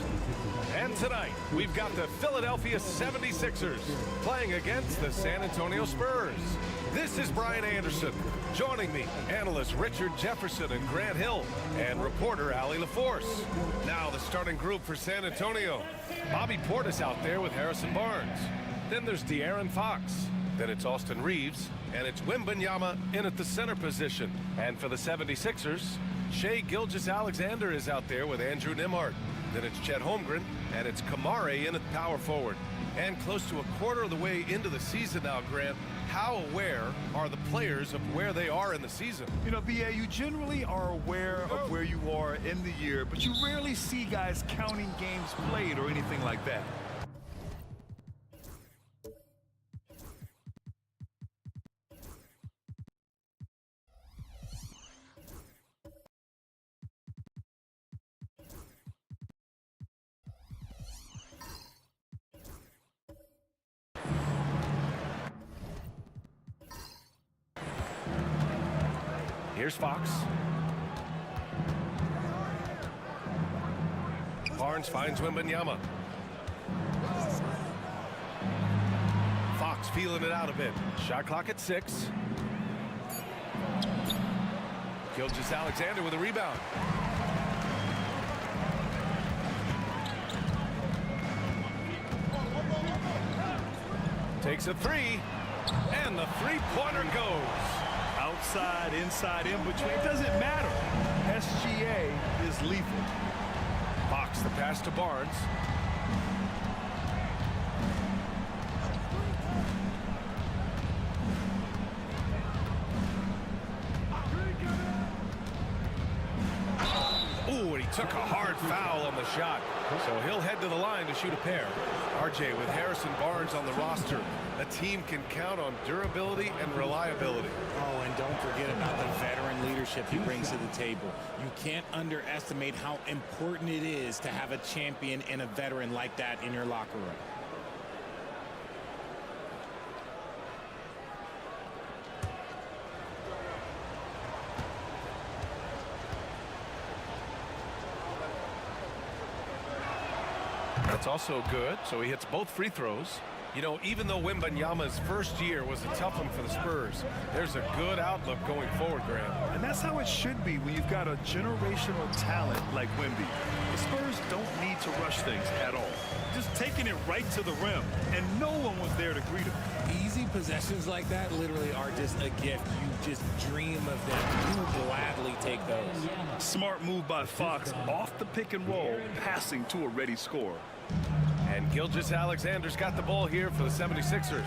And tonight, we've got the Philadelphia 76ers playing against the San Antonio Spurs. This is Brian Anderson. Joining me, analysts Richard Jefferson and Grant Hill, and reporter Allie LaForce. Now the starting group for San Antonio. Bobby Portis out there with Harrison Barnes. Then there's De'Aaron Fox. Then it's Austin Reeves, and it's Wembanyama in at the center position. And for the 76ers, Shai Gilgeous-Alexander is out there with Andrew Nembhard. Then it's Chet Holmgren, and it's Kamare in at power forward. And close to a quarter of the way into the season now, Grant, how aware are the players of where they are in the season?
You know, BA, you generally are aware of where you are in the year, but you rarely see guys counting games played or anything like that.
Here's Fox. Barnes finds Wembanyama. Fox feeling it out a bit. Shot clock at 6. Gilgeous-Alexander with a rebound. Takes a 3, and the three-pointer goes.
Outside, inside, in between, it doesn't matter. SGA is lethal.
Fox the pass to Barnes. Ooh, and he took a hard foul on the shot. So he'll head to the line to shoot a pair. RJ with Harrison Barnes on the roster. A team can count on durability and reliability.
Oh, and don't forget about the veteran leadership he brings to the table. You can't underestimate how important it is to have a champion and a veteran like that in your locker room.
That's also good, so he hits both free throws. You know, even though Wembanyama's first year was a tough one for the Spurs, there's a good outlook going forward, Graham.
And that's how it should be when you've got a generational talent like Wemby. The Spurs don't need to rush things at all. Just taking it right to the rim, and no one was there to greet him.
Easy possessions like that literally are just a gift. You just dream of them. You will gladly take those.
Smart move by Fox off the pick and roll, passing to a ready score.
And Gilgeous-Alexander's got the ball here for the 76ers.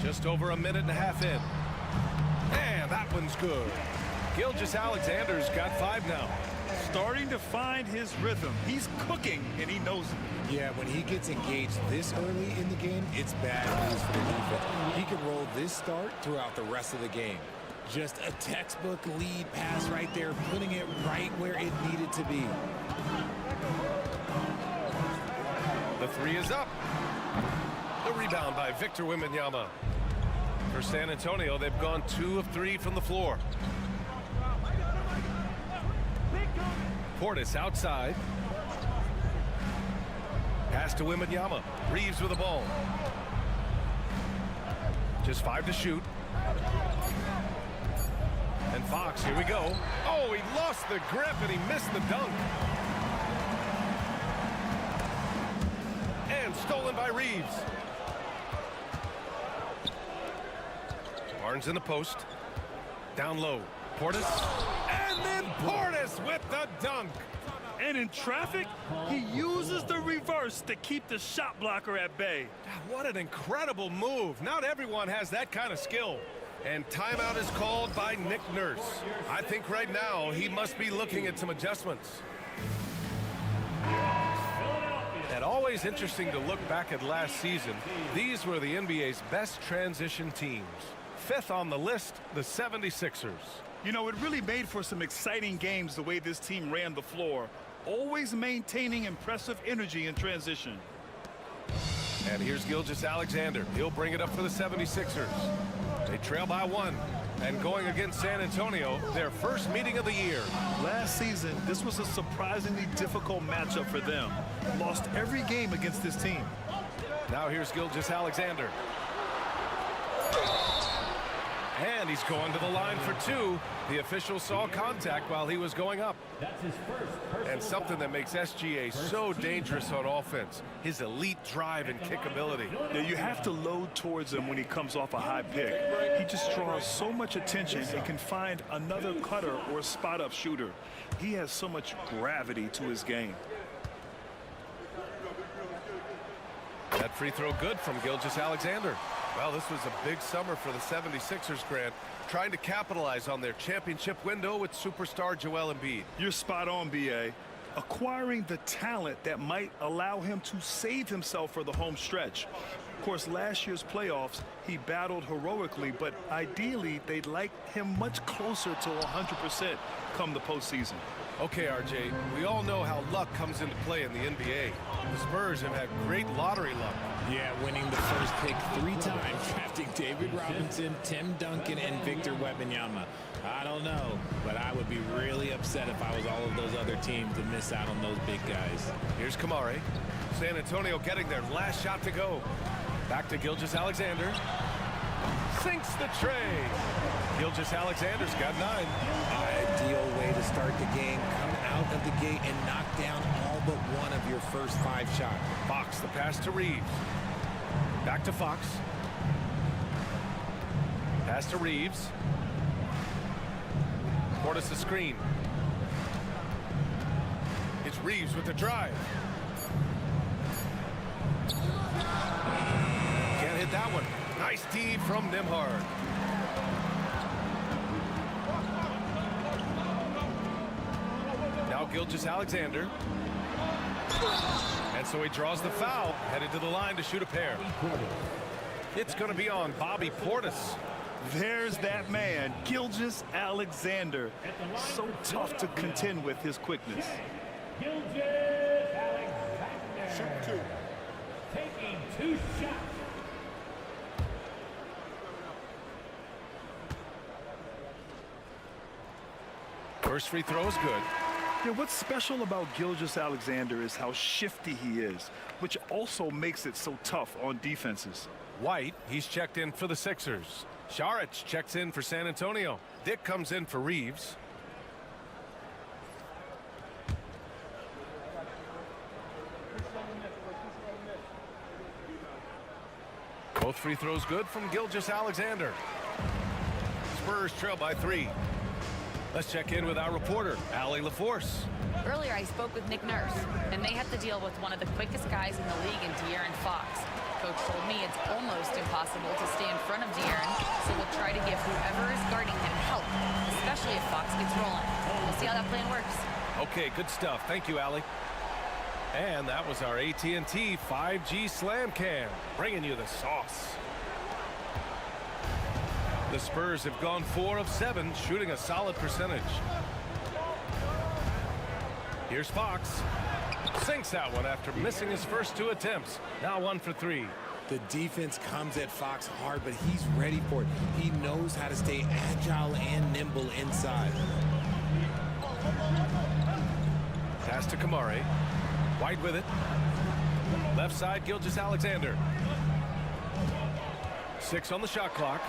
Just over a minute and a half in. And that one's good. Gilgeous-Alexander's got 5 now.
Starting to find his rhythm. He's cooking, and he knows it.
Yeah, when he gets engaged this early in the game, it's bad news for the defense. He can roll this start throughout the rest of the game. Just a textbook lead pass right there, putting it right where it needed to be.
The 3 is up. The rebound by Victor Wembanyama. For San Antonio, they've gone 2 of 3 from the floor. Portis outside. Pass to Wembanyama. Reeves with the ball. Just 5 to shoot. And Fox, here we go. Oh, he lost the grip and he missed the dunk. And stolen by Reeves. Barnes in the post. Down low. Portis. And then Portis with the dunk.
And in traffic, he uses the reverse to keep the shot blocker at bay.
What an incredible move. Not everyone has that kind of skill. And timeout is called by Nick Nurse. I think right now he must be looking at some adjustments. And always interesting to look back at last season. These were the NBA's best transition teams. 5th on the list, the 76ers.
You know, it really made for some exciting games the way this team ran the floor, always maintaining impressive energy in transition.
And here's Gilgeous-Alexander. He'll bring it up for the 76ers. They trail by 1. And going against San Antonio, their first meeting of the year.
Last season, this was a surprisingly difficult matchup for them. Lost every game against this team.
Now here's Gilgeous-Alexander. And he's going to the line for 2. The official saw contact while he was going up.
That's his first.
And something that makes SGA so dangerous on offense, his elite drive and kick ability.
Yeah, you have to load towards him when he comes off a high pick. He just draws so much attention and can find another cutter or spot-up shooter. He has so much gravity to his game.
That free throw good from Gilgeous-Alexander. Well, this was a big summer for the 76ers, Grant, trying to capitalize on their championship window with superstar Joel Embiid.
You're spot on, B.A. Acquiring the talent that might allow him to save himself for the home stretch. Of course, last year's playoffs, he battled heroically, but ideally, they'd like him much closer to 100% come the postseason.
Okay, RJ, we all know how luck comes into play in the NBA. The Spurs have had great lottery luck.
Yeah, winning the first pick 3 times, drafting David Robinson, Tim Duncan, and Victor Wembanyama. I don't know, but I would be really upset if I was all of those other teams to miss out on those big guys.
Here's Kamari. San Antonio getting their last shot to go. Back to Gilgeous-Alexander. Sinks the tray. Gilgeous-Alexander's got 9.
Ideal way to start the game. Come out of the gate and knock down all but one of your first 5 shots.
Fox, the pass to Reeves. Back to Fox. Pass to Reeves. Portis the screen. It's Reeves with the drive. Can't hit that one. Nice D from Nembhard. Now Gilgeous-Alexander. And so he draws the foul, headed to the line to shoot a pair. It's going to be on Bobby Portis.
There's that man, Gilgeous-Alexander. So tough to contend with his quickness.
Gilgeous-Alexander. Shoot 2. Taking 2 shots.
First free throw is good.
Yeah, what's special about Gilgeous-Alexander is how shifty he is, which also makes it so tough on defenses.
White, he's checked in for the Sixers. Saric checks in for San Antonio. Dick comes in for Reeves. Both free throws good from Gilgeous-Alexander. Spurs trail by 3. Let's check in with our reporter, Allie LaForce.
Earlier, I spoke with Nick Nurse, and they have to deal with one of the quickest guys in the league in De'Aaron Fox. Coach told me it's almost impossible to stay in front of De'Aaron, so we'll try to give whoever is guarding him help, especially if Fox gets rolling. We'll see how that plan works.
Okay, good stuff. Thank you, Allie. And that was our AT&T 5G Slam Cam, bringing you the sauce. The Spurs have gone 4 of 7, shooting a solid percentage. Here's Fox. Sinks that one after missing his first 2 attempts. Now 1 for 3.
The defense comes at Fox hard, but he's ready for it. He knows how to stay agile and nimble inside.
Pass to Kamari. White with it. Left side, Gilgeous-Alexander. 6 on the shot clock.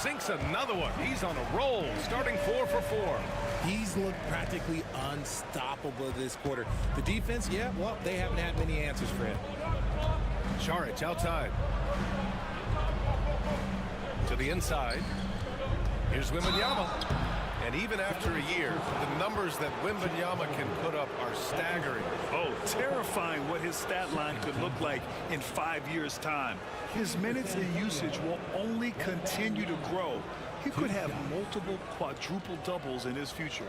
Sinks another one. He's on a roll, starting 4 for 4.
He's looked practically unstoppable this quarter. The defense, yeah, well, they haven't had many answers for him.
Saric outside. To the inside. Here's Wembanyama. And even after a year, the numbers that Wembanyama can put up are staggering.
Oh, terrifying what his stat line could look like in 5 years' time. His minutes and usage will only continue to grow. He could have multiple quadruple doubles in his future.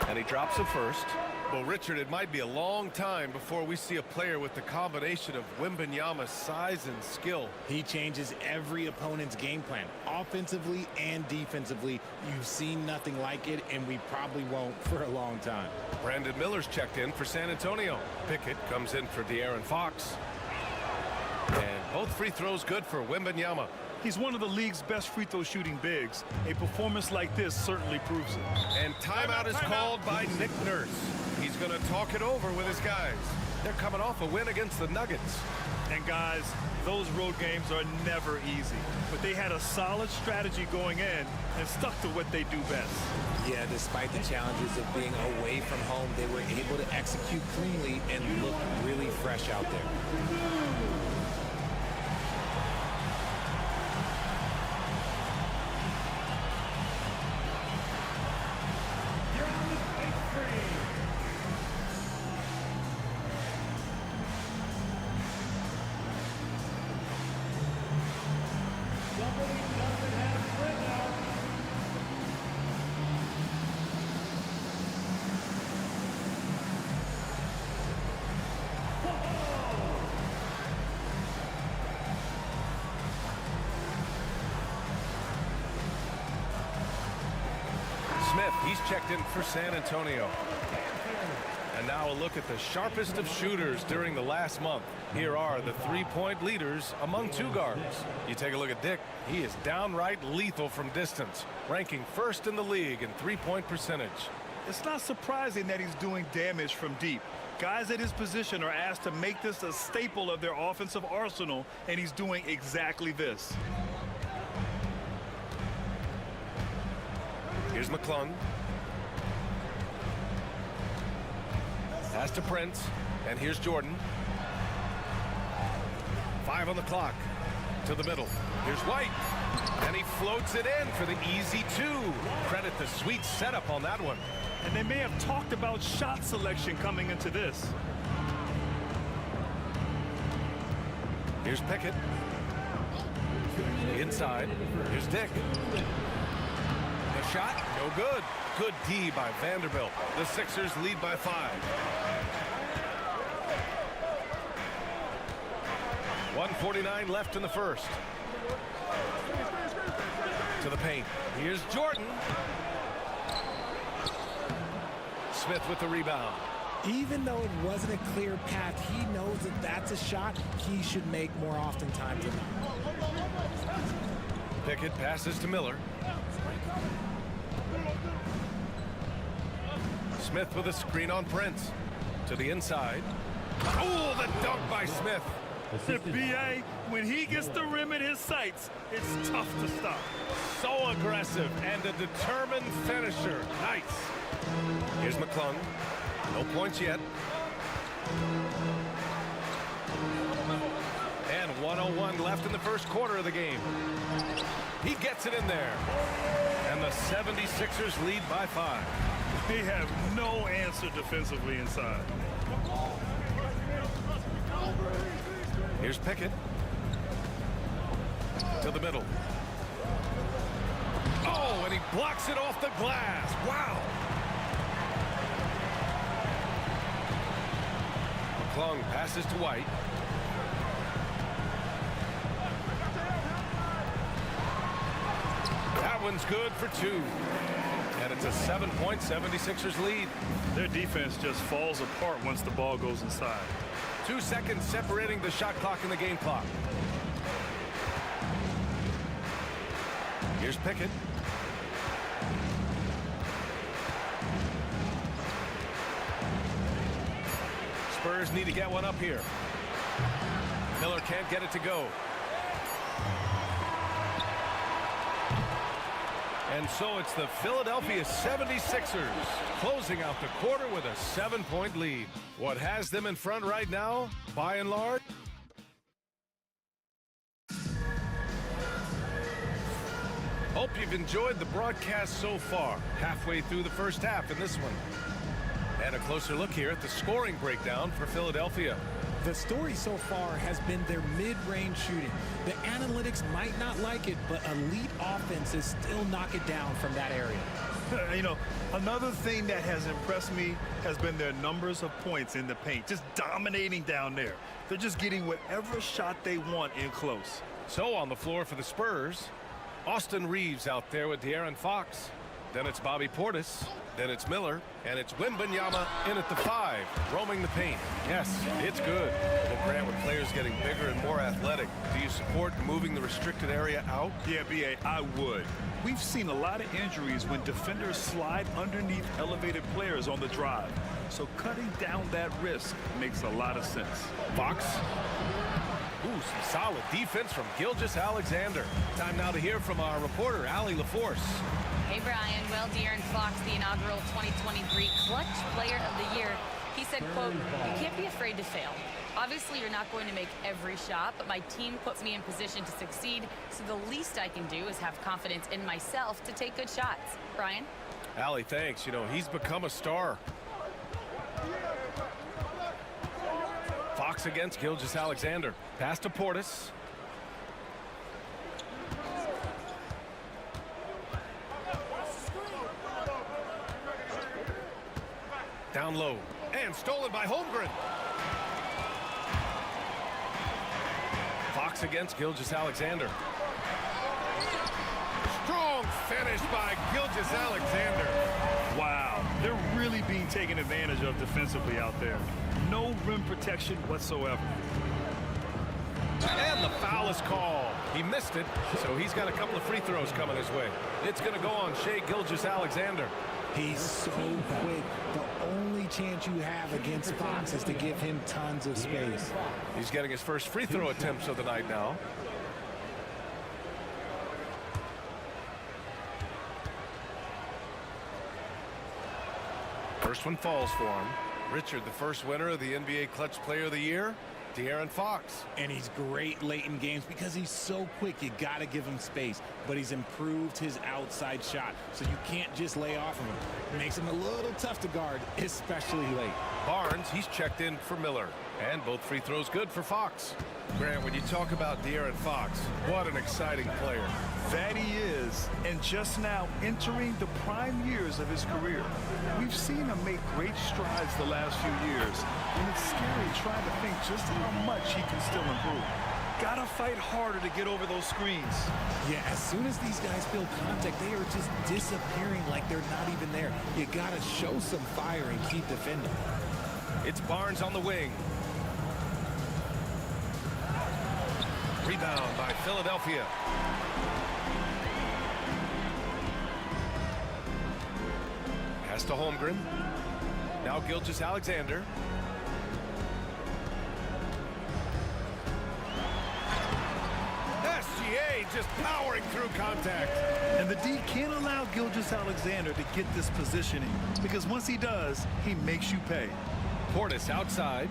And he drops it first. Well, Richard, it might be a long time before we see a player with the combination of Wembanyama's size and skill.
He changes every opponent's game plan, offensively and defensively. You've seen nothing like it, and we probably won't for a long time.
Brandon Miller's checked in for San Antonio. Pickett comes in for De'Aaron Fox. And both free throws good for Wembanyama.
He's one of the league's best free throw shooting bigs. A performance like this certainly proves it.
And timeout is called by Nick Nurse. He's going to talk it over with his guys. They're coming off a win against the Nuggets.
And guys, those road games are never easy. But they had a solid strategy going in and stuck to what they do best.
Yeah, despite the challenges of being away from home, they were able to execute cleanly and look really fresh out there.
Smith, he's checked in for San Antonio. And now a look at the sharpest of shooters during the last month. Here are the three-point leaders among two guards. You take a look at Dick. He is downright lethal from distance, ranking first in the league in three-point percentage.
It's not surprising that he's doing damage from deep. Guys at his position are asked to make this a staple of their offensive arsenal, and he's doing exactly this.
Here's McClung. Pass to Prince. And here's Jordan. 5 on the clock. To the middle. Here's White. And he floats it in for the easy 2. Credit the sweet setup on that one.
And they may have talked about shot selection coming into this.
Here's Pickett. Inside. Here's Dick. The shot, no good. Good D by Vanderbilt. The Sixers lead by 5. 1:49 left in the first. To the paint. Here's Jordan. Smith with the rebound.
Even though it wasn't a clear path, he knows that that's a shot he should make more oftentimes than not.
Pickett passes to Miller. Smith with a screen on Prince. To the inside. Oh, the dunk by Smith.
The BA, when he gets the rim in his sights, it's tough to stop.
So aggressive and a determined finisher. Nice. Here's McClung. No points yet. And 1:01 left in the first quarter of the game. He gets it in there. And the 76ers lead by 5.
They have no answer defensively inside.
Here's Pickett. To the middle. Oh, and he blocks it off the glass. Wow. McClung passes to White. That one's good for 2. And it's a 7-point 76ers lead.
Their defense just falls apart once the ball goes inside.
2 seconds separating the shot clock and the game clock. Here's Pickett. Spurs need to get one up here. Miller can't get it to go. And so it's the Philadelphia 76ers closing out the quarter with a 7-point lead. What has them in front right now, by and large? Hope you've enjoyed the broadcast so far. Halfway through the first half in this one. And a closer look here at the scoring breakdown for Philadelphia.
The story so far has been their mid-range shooting. The analytics might not like it, but elite offenses still knock it down from that area.
You know, another thing that has impressed me has been their numbers of points in the paint, just dominating down there. They're just getting whatever shot they want in close.
So on the floor for the Spurs, Austin Reeves out there with De'Aaron Fox. Then it's Bobby Portis. Then it's Miller. And it's Wembanyama in at the 5, roaming the paint. Yes, it's good. Well, Grant, with players getting bigger and more athletic, do you support moving the restricted area out?
Yeah, B.A., I would. We've seen a lot of injuries when defenders slide underneath elevated players on the drive. So cutting down that risk makes a lot of sense.
Fox. Ooh, some solid defense from Gilgeous-Alexander. Time now to hear from our reporter, Allie LaForce.
Hey, Brian. Well, De'Aaron Fox, the inaugural 2023 Clutch Player of the Year, he said, quote, "You can't be afraid to fail. Obviously, you're not going to make every shot, but my team puts me in position to succeed, so the least I can do is have confidence in myself to take good shots." Brian?
Allie, thanks. You know, he's become a star. Fox against Gilgeous-Alexander. Pass to Portis. Down low. And stolen by Holmgren. Fox against Gilgeous-Alexander. Strong finish by Gilgeous-Alexander.
Wow, they're really being taken advantage of defensively out there. No rim protection whatsoever.
And the foul is called. He missed it, so he's got a couple of free throws coming his way. It's going to go on Shai Gilgeous-Alexander.
He's so quick. The only chance you have against Fox is to give him tons of space.
He's getting his first free throw attempts of the night now. First one falls for him. Richard, the first winner of the NBA Clutch Player of the Year, De'Aaron Fox.
And he's great late in games because he's so quick. You got to give him space. But he's improved his outside shot, so you can't just lay off of him. It makes him a little tough to guard, especially late.
Barnes, he's checked in for Miller. And both free throws good for Fox. Grant, when you talk about De'Aaron Fox, what an exciting player.
That he is, and just now entering the prime years of his career. We've seen him make great strides the last few years, and it's scary trying to think just how much he can still improve. Gotta fight harder to get over those screens.
Yeah, as soon as these guys feel contact, they are just disappearing like they're not even there. You gotta show some fire and keep defending.
It's Barnes on the wing. Rebound by Philadelphia. Pass to Holmgren. Now Gilgeous-Alexander. SGA just powering through contact.
And the D can't allow Gilgeous-Alexander to get this positioning, because once he does, he makes you pay.
Portis outside.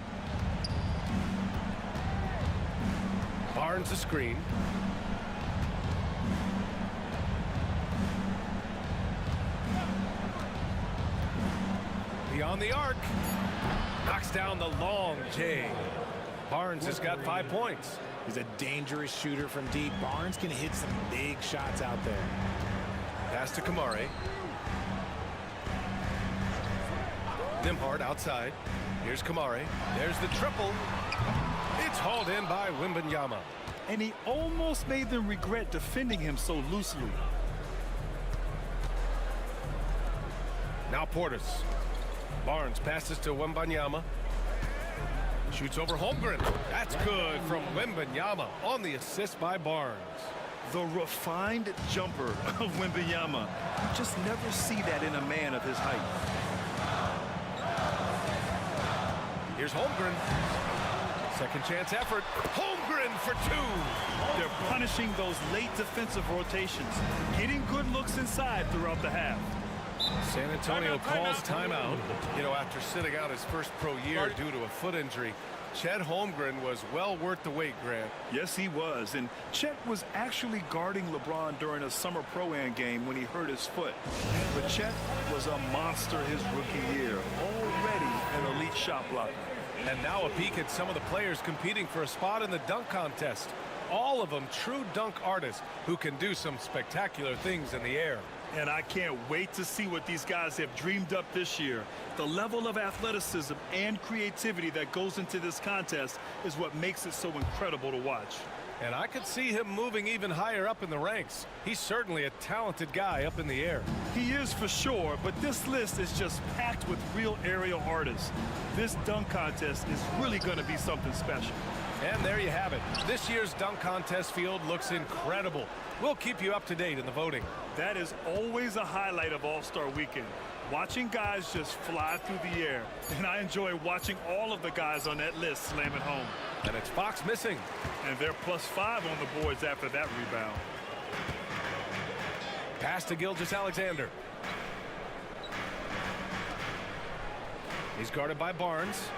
Barnes a screen. Beyond the arc. Knocks down the long J. Barnes has got 5 points.
He's a dangerous shooter from deep. Barnes can hit some big shots out there.
Pass to Kamari. Nimhard outside. Here's Kamari. There's the triple. It's hauled in by Wembanyama.
And he almost made them regret defending him so loosely.
Now Portis. Barnes passes to Wembanyama. Shoots over Holmgren. That's good from Wembanyama on the assist by Barnes.
The refined jumper of Wembanyama. You just never see that in a man of his height.
Here's Holmgren. Second chance effort. Holmgren for 2.
They're punishing those late defensive rotations, getting good looks inside throughout the half.
San Antonio calls timeout. You know, after sitting out his first pro year due to a foot injury, Chet Holmgren was well worth the wait, Grant.
Yes, he was. And Chet was actually guarding LeBron during a summer pro-am game when he hurt his foot. But Chet was a monster his rookie year, already an elite shot blocker.
And now a peek at some of the players competing for a spot in the dunk contest. All of them true dunk artists who can do some spectacular things in the air.
And I can't wait to see what these guys have dreamed up this year. The level of athleticism and creativity that goes into this contest is what makes it so incredible to watch.
And I could see him moving even higher up in the ranks. He's certainly a talented guy up in the air.
He is for sure, but this list is just packed with real aerial artists. This dunk contest is really going to be something special.
And there you have it. This year's dunk contest field looks incredible. We'll keep you up to date in the voting.
That is always a highlight of All-Star Weekend. Watching guys just fly through the air. And I enjoy watching all of the guys on that list slam it home.
And it's Fox missing.
And they're +5 on the boards after that rebound.
Pass to Gilgeous-Alexander. He's guarded by Barnes.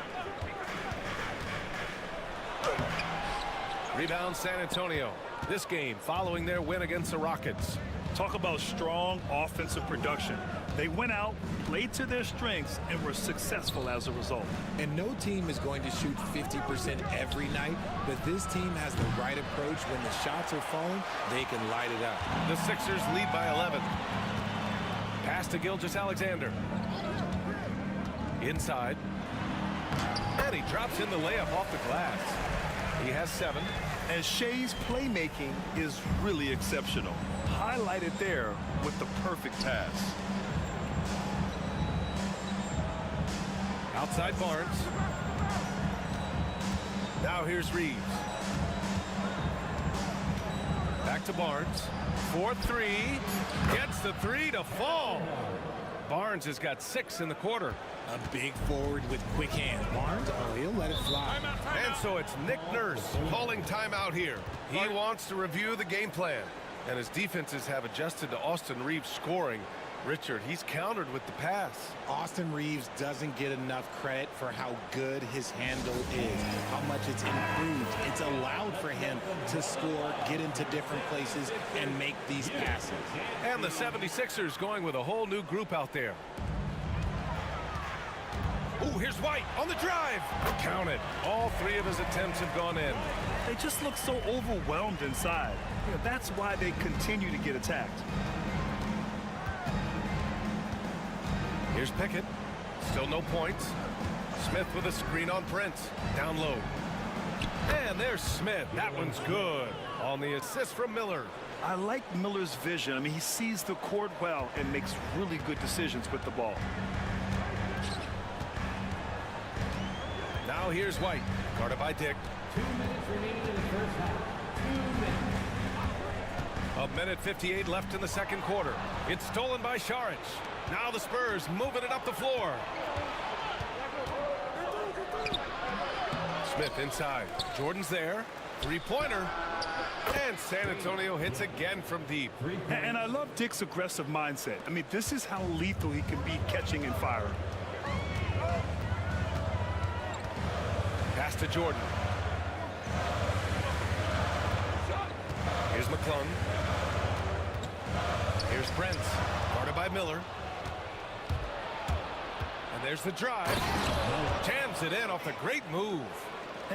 Rebound San Antonio. This game following their win against the Rockets.
Talk about strong offensive production. They went out, played to their strengths, and were successful as a result.
And no team is going to shoot 50% every night, but this team has the right approach. When the shots are falling, they can light it up.
The Sixers lead by 11. Pass to Gilgeous-Alexander. Inside. And he drops in the layup off the glass. He has 7.
And Shea's playmaking is really exceptional. Highlighted there with the perfect pass.
Outside Barnes. Now here's Reeves. Back to Barnes. 4-3. Gets the 3 to fall. Barnes has got 6 in the quarter.
A big forward with quick hands. Barnes, he'll let it fly.
And so it's Nick Nurse calling timeout here. He wants to review the game plan. And his defenses have adjusted to Austin Reeves scoring. Richard, he's countered with the pass.
Austin Reeves doesn't get enough credit for how good his handle is, how much it's improved. It's allowed for him to score, get into different places, and make these passes.
And the 76ers going with a whole new group out there. Oh, here's White on the drive. Counted. All 3 of his attempts have gone in.
They just look so overwhelmed inside. That's why they continue to get attacked.
Here's Pickett. Still no points. Smith with a screen on Prince. Down low. And there's Smith. That one's good. On the assist from Miller.
I like Miller's vision. I mean, he sees the court well and makes really good decisions with the ball.
Now here's White. Guarded by Dick.
2 minutes remaining in the first half. 2 minutes.
1:58 left in the second quarter. It's stolen by Saric. Now the Spurs moving it up the floor. Smith inside. Jordan's there. 3-pointer. And San Antonio hits again from deep.
And I love Dick's aggressive mindset. I mean, this is how lethal he can be catching and firing.
Pass to Jordan. Here's McClung. Here's Brent. Guarded by Miller. And there's the drive. Jams it in off a great move.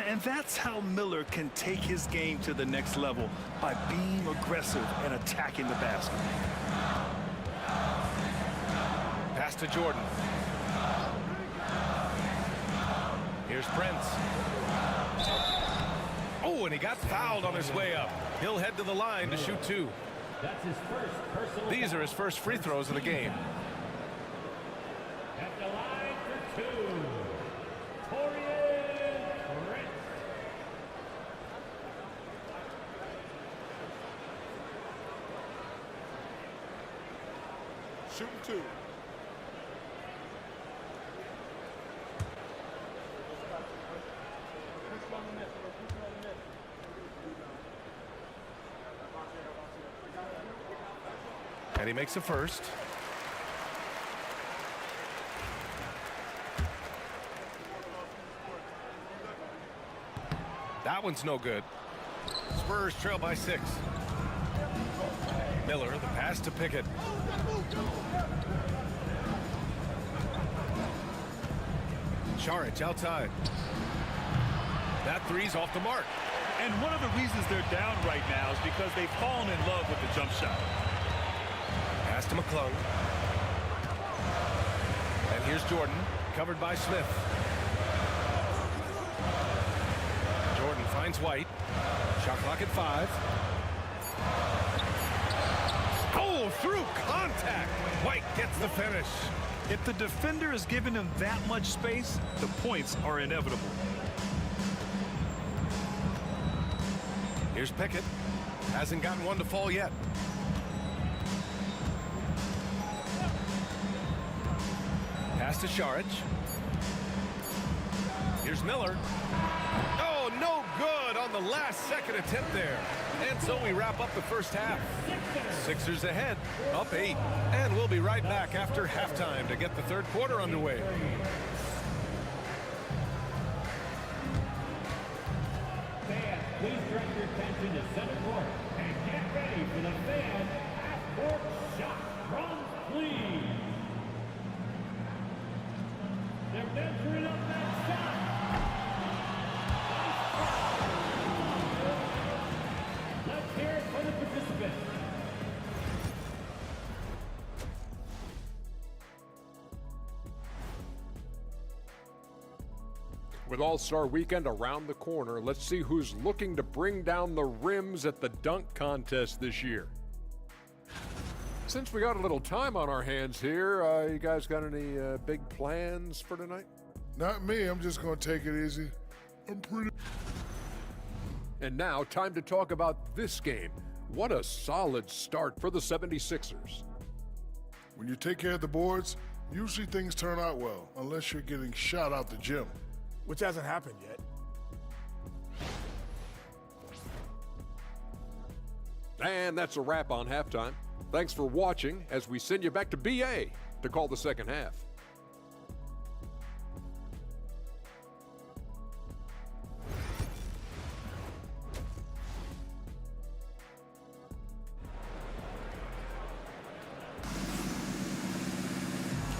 And that's how Miller can take his game to the next level, by being aggressive and attacking the basket.
Pass to Jordan. Here's Prince. Oh, and he got fouled on his way up. He'll head to the line to shoot 2.
That's his first personal.
These are his first free throws of the game.
At the line for 2. Torian Prince.
Shooting 2.
And he makes the first. That one's no good. Spurs trail by 6. Miller, the pass to Pickett. Saric outside. That 3's off the mark.
And one of the reasons they're down right now is because they've fallen in love with the jump shot.
Pass to McClung. And here's Jordan, covered by Smith. Jordan finds White. Shot clock at 5. Oh, through contact. White gets the finish.
If the defender is giving him that much space, the points are inevitable.
Here's Pickett. Hasn't gotten one to fall yet. Pass to Saric. Here's Miller. Oh, no good on the last second attempt there. And so we wrap up the first half. Sixers ahead, up 8. And we'll be right back after halftime to get the third quarter underway.
Fans, please direct your attention to center court and get ready for the fan half-court shot. Runs, please. They're measuring up that shot. Let's hear it for the participants.
With All-Star Weekend around the corner, let's see who's looking to bring down the rims at the dunk contest this year. Since we got a little time on our hands here, you guys got any big plans for tonight?
Not me. I'm just going to take it easy. I'm pretty...
And now, time to talk about this game. What a solid start for the 76ers.
When you take care of the boards, usually things turn out well, unless you're getting shot out the gym.
Which hasn't happened yet.
And that's a wrap on halftime. Thanks for watching as we send you back to BA to call the second half.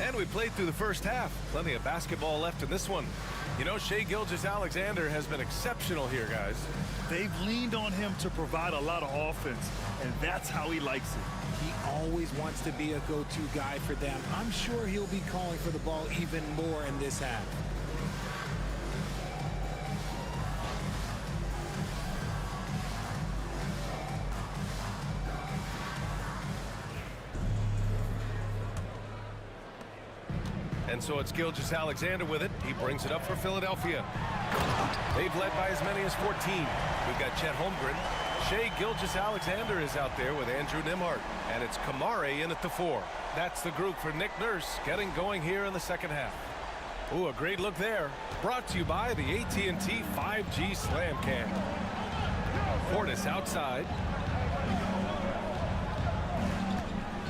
And we played through the first half. Plenty of basketball left in this one. You know, Shai Gilgeous-Alexander has been exceptional here, guys.
They've leaned on him to provide a lot of offense, and that's how he likes it.
He always wants to be a go-to guy for them. I'm sure he'll be calling for the ball even more in this half.
And so it's Gilgeous-Alexander with it. He brings it up for Philadelphia. They've led by as many as 14. We've got Chet Holmgren. Shai Gilgeous-Alexander is out there with Andrew Nembhard. And it's Kamare in at the 4. That's the group for Nick Nurse getting going here in the second half. Ooh, a great look there. Brought to you by the AT&T 5G Slam Cam. Portis outside.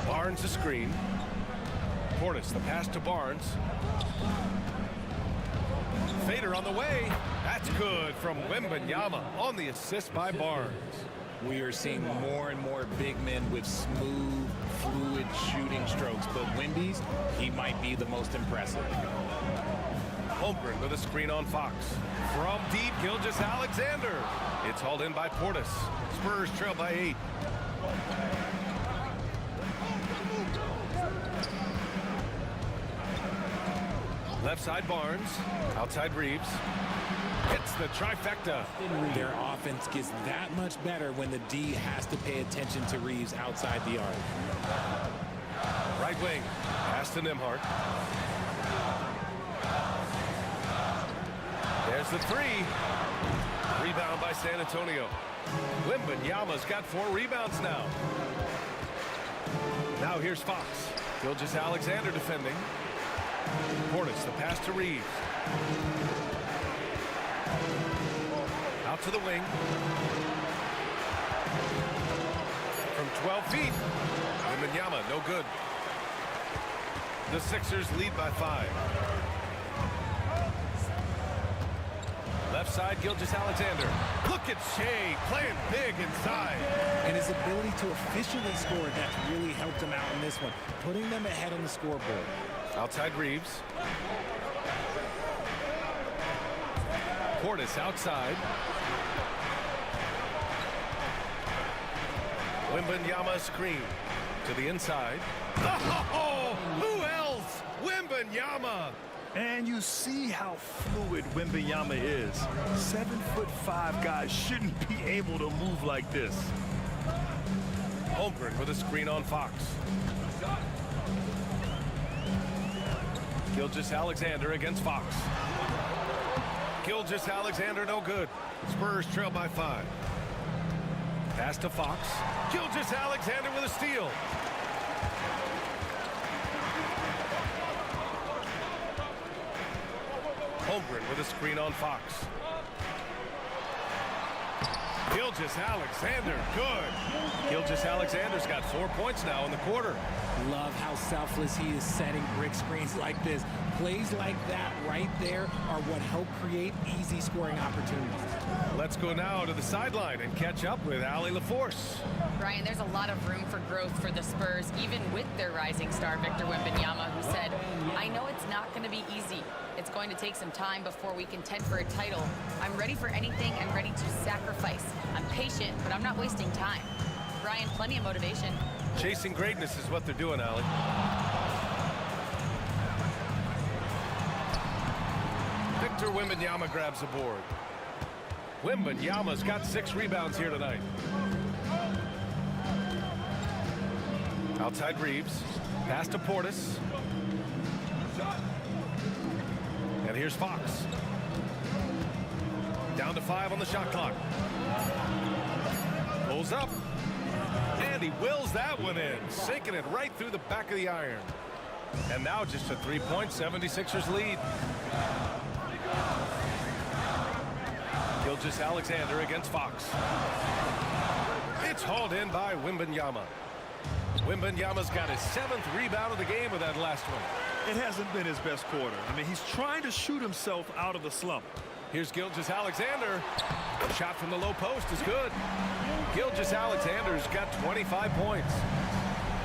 Barnes a screen. Portis, the pass to Barnes. Fader on the way. That's good from Wembanyama on the assist by Barnes.
We are seeing more and more big men with smooth, fluid shooting strokes, but Wemby's, he might be the most impressive.
Holmgren with a screen on Fox. From deep, Gilgeous-Alexander. It's hauled in by Portis. Spurs trail by 8. Left side Barnes, outside Reeves. Hits the trifecta.
Their offense gets that much better when the D has to pay attention to Reeves outside the arc.
Right wing, pass to Nembhard. There's the 3. Rebound by San Antonio. Wembanyama's got 4 rebounds now. Now here's Fox. Gilgeous-Alexander defending. Portis, the pass to Reeves. Out to the wing. From 12 feet. Wembanyama, no good. The Sixers lead by 5. Left side, Gilgeous-Alexander. Look at Shai playing big inside.
And his ability to efficiently score, that's really helped him out in this one, putting them ahead on the scoreboard.
Outside Reeves. Portis outside. Wembanyama screen to to the inside. Oh, who else? Wembanyama.
And you see how fluid Wembanyama is. 7'5" guys shouldn't be able to move like this.
Holmgren with a screen on Fox. Gilgeous-Alexander against Fox. Gilgeous-Alexander no good. Spurs trail by 5. Pass to Fox. Gilgeous-Alexander with a steal. Holmgren with a screen on Fox. Gilgeous-Alexander, good. Gilgeous-Alexander's got 4 points now in the quarter.
Love how selfless he is setting brick screens like this. Plays like that right there are what help create easy scoring opportunities.
Let's go now to the sideline and catch up with Allie LaForce.
Brian, there's a lot of room for growth for the Spurs, even with their rising star, Victor Wembanyama, who said, I know it's not going to be easy. It's going to take some time before we contend for a title. I'm ready for anything and ready to sacrifice. I'm patient, but I'm not wasting time. Brian, plenty of motivation.
Chasing greatness is what they're doing, Allie. Victor Wembanyama grabs the board. Wembanyama's got 6 rebounds here tonight. Outside Reeves. Pass to Portis. And here's Fox. Down to 5 on the shot clock. Pulls up. And he wills that one in, sinking it right through the back of the iron. And now just a 3-point 76ers lead. Gilgeous-Alexander against Fox. It's hauled in by Wembanyama. Wembanyama's got his 7th rebound of the game with that last one.
It hasn't been his best quarter. I mean, he's trying to shoot himself out of the slump.
Here's Gilgeous-Alexander. Shot from the low post is good. Gilgeous-Alexander's got 25 points.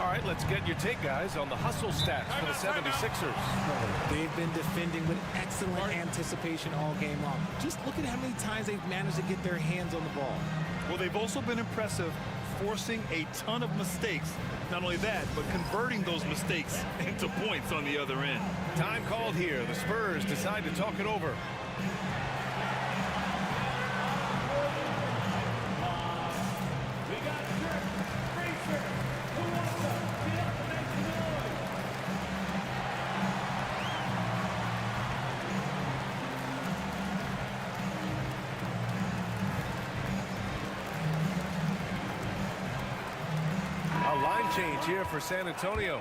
All right, let's get your take, guys, on the hustle stats for the 76ers.
They've been defending with excellent anticipation all game long. Just look at how many times they've managed to get their hands on the ball.
Well, they've also been impressive, forcing a ton of mistakes. Not only that, but converting those mistakes into points on the other end.
Time called here. The Spurs decide to talk it over. Change here for San Antonio.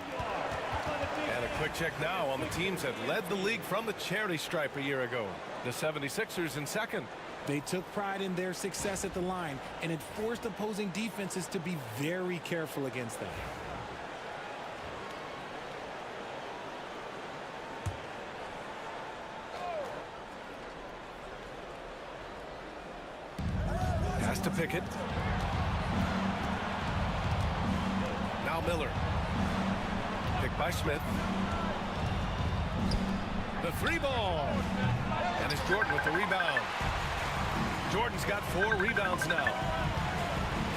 And a quick check now on the teams that led the league from the charity stripe a year ago. The 76ers in second.
They took pride in their success at the line, and it forced opposing defenses to be very careful against them.
Pass to Pickett. Now Miller. Picked by Smith. The 3 ball. And it's Jordan with the rebound. Jordan's got 4 rebounds now.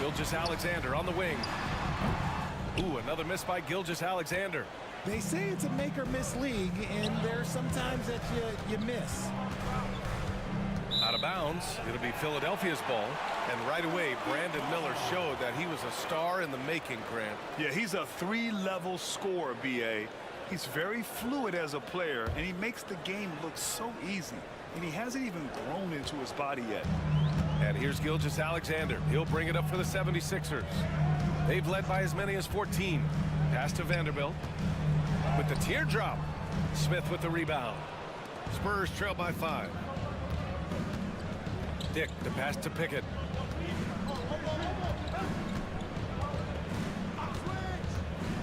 Gilgeous-Alexander on the wing. Ooh, another miss by Gilgeous-Alexander.
They say it's a make or miss league, and there's sometimes that you miss.
Out of bounds. It'll be Philadelphia's ball. And right away, Brandon Miller showed that he was a star in the making, Grant.
Yeah, he's a 3-level scorer, B.A. He's very fluid as a player, and he makes the game look so easy. And he hasn't even grown into his body yet.
And here's Gilgeous-Alexander. He'll bring it up for the 76ers. They've led by as many as 14. Pass to Vanderbilt. With the teardrop. Smith with the rebound. Spurs trail by 5. Dick, the pass to Pickett.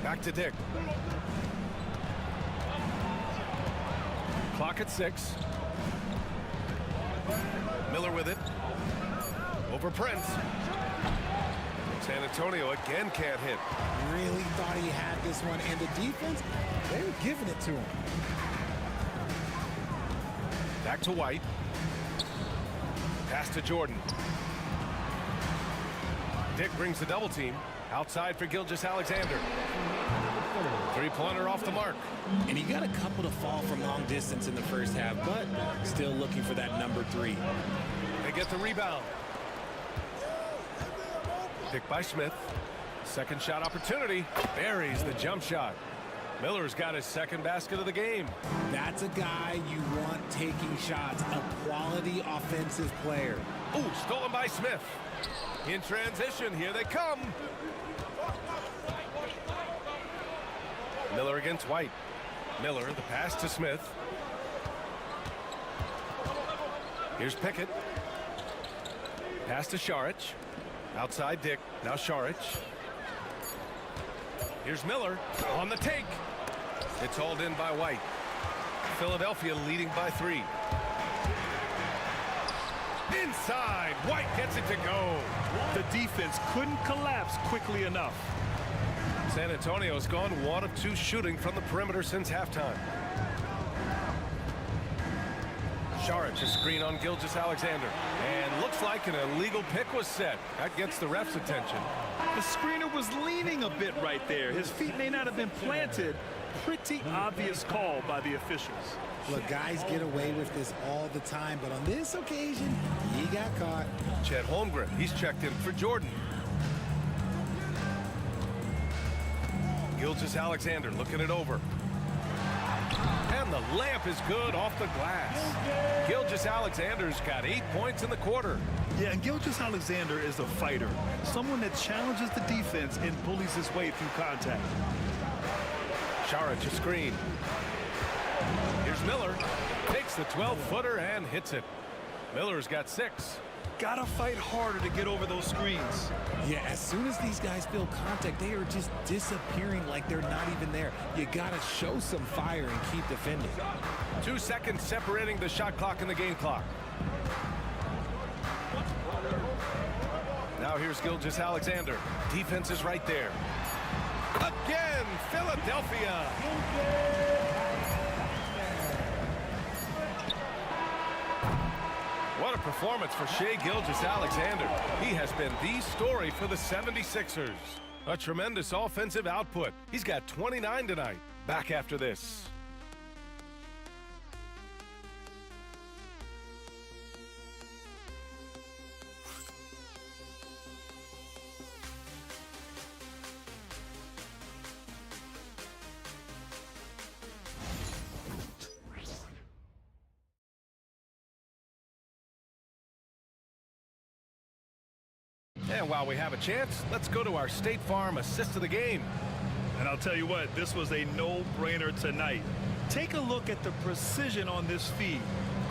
Back to Dick. Clock at 6. Miller with it. Over Prince. San Antonio again can't hit.
Really thought he had this one, and the defense, they were giving it to him.
Back to White. Pass to Jordan. Dick brings the double team. Outside for Gilgeous-Alexander. Three-pointer off the mark.
And he got a couple to fall from long distance in the first half, but still looking for that number 3.
They get the rebound. Picked by Smith. Second shot opportunity. Buries the jump shot. Miller's got his second basket of the game.
That's a guy you want taking shots, a quality offensive player.
Ooh, stolen by Smith. In transition, here they come. Miller against White. Miller, the pass to Smith. Here's Pickett. Pass to Saric. Outside Dick. Now Saric. Here's Miller on the take. It's hauled in by White. Philadelphia leading by 3. Inside. White gets it to go.
The defense couldn't collapse quickly enough.
San Antonio's gone 1 of 2 shooting from the perimeter since halftime. Saric, a screen on Gilgeous-Alexander. And looks like an illegal pick was set. That gets the ref's attention.
The screener was leaning a bit right there. His feet may not have been planted. Pretty obvious call by the officials.
Look, guys get away with this all the time, but on this occasion, he got caught.
Chet Holmgren, he's checked in for Jordan. Gilgeous-Alexander looking it over. And the layup is good off the glass. Gilgeous-Alexander's got 8 points in the quarter.
Yeah, and Gilgeous-Alexander is a fighter. Someone that challenges the defense and bullies his way through contact.
Saric a screen. Here's Miller. Takes the 12-footer and hits it. Miller's got 6.
Gotta fight harder to get over those screens.
Yeah, as soon as these guys feel contact, they are just disappearing like they're not even there. You gotta show some fire and keep defending.
2 seconds separating the shot clock and the game clock. Now here's Gilgeous-Alexander. Defense is right there. Again, Philadelphia. What a performance for Shai Gilgeous-Alexander. He has been the story for the 76ers. A tremendous offensive output. He's got 29 tonight. Back after this. And while we have a chance, let's go to our State Farm assist of the game.
And I'll tell you what, this was a no-brainer tonight. Take a look at the precision on this feed.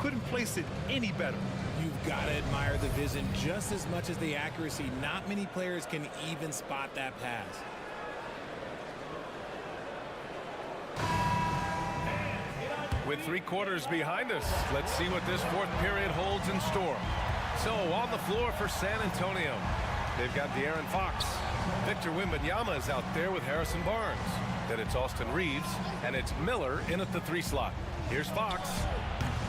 Couldn't place it any better.
You've got to admire the vision just as much as the accuracy. Not many players can even spot that pass.
With 3 quarters behind us, let's see what this 4th period holds in store. So on the floor for San Antonio, they've got De'Aaron Fox. Victor Wembanyama is out there with Harrison Barnes. Then it's Austin Reeves, and it's Miller in at the 3 slot. Here's Fox,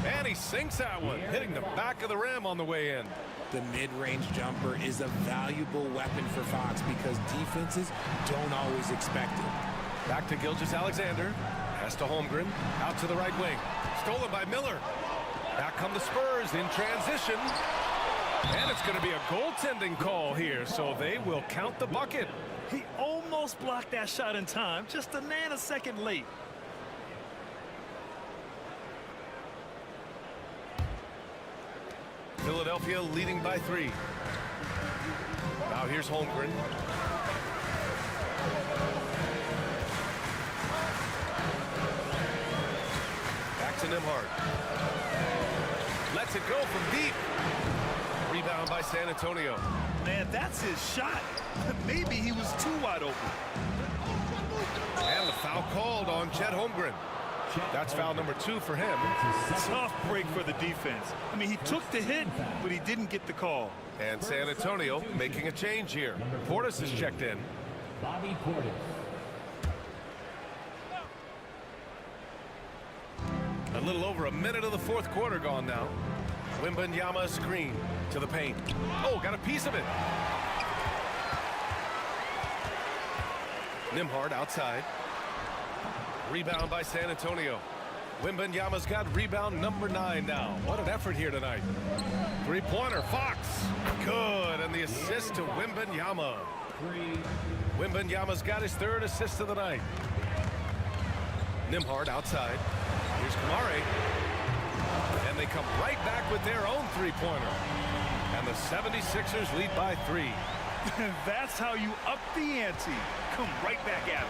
and he sinks that one, hitting the back of the rim on the way in.
The mid-range jumper is a valuable weapon for Fox because defenses don't always expect it.
Back to Gilgeous-Alexander. Pass to Holmgren. Out to the right wing. Stolen by Miller. Back come the Spurs in transition. And it's going to be a goaltending call here, so they will count the bucket.
He almost blocked that shot in time, just a nanosecond late.
Philadelphia leading by 3. Now here's Holmgren. Back to Nembhard. Lets it go from deep. Rebound by San Antonio.
Man, that's his shot. Maybe he was too wide open.
And the foul called on Chet Holmgren. That's foul number 2 for him.
Tough break for the defense. I mean, he took the hit, but he didn't get the call.
And San Antonio making a change here. Portis is checked in.
Bobby Portis.
A little over a minute of the 4th quarter gone now. Wembanyama screen to the paint. Oh, got a piece of it. Nembhard outside. Rebound by San Antonio. Wembanyama's got rebound number 9 now. What an effort here tonight. Three-pointer, Fox. Good, and the assist to Wembanyama. Wembanyama's got his 3rd assist of the night. Nembhard outside. Here's Kamare. And they come right back with their own three-pointer. And the 76ers lead by 3.
That's how you up the ante. Come right back at it.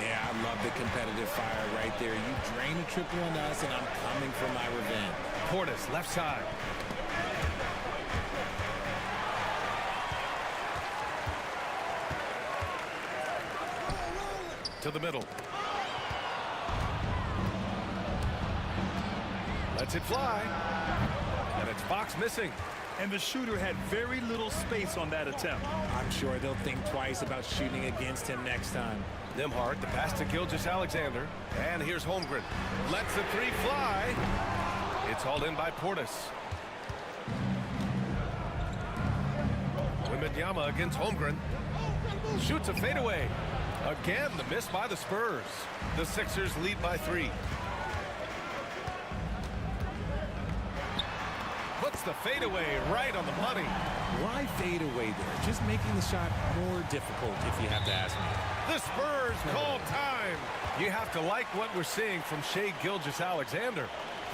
Yeah, I love the competitive fire right there. You drain a triple on us, and I'm coming for my revenge.
Portis, left side. To the middle. Lets it fly. And it's Fox missing.
And the shooter had very little space on that attempt.
I'm sure they'll think twice about shooting against him next time.
Nembhard, the pass to Gilgeous-Alexander. And here's Holmgren. Lets the 3 fly. It's hauled in by Portis. Wembanyama against Holmgren. Shoots a fadeaway. Again, the miss by the Spurs. The Sixers lead by 3. Puts the fadeaway right on the money.
Why fade away there? Just making the shot more difficult, if you have to ask me.
The Spurs call time. You have to like what we're seeing from Shai Gilgeous-Alexander.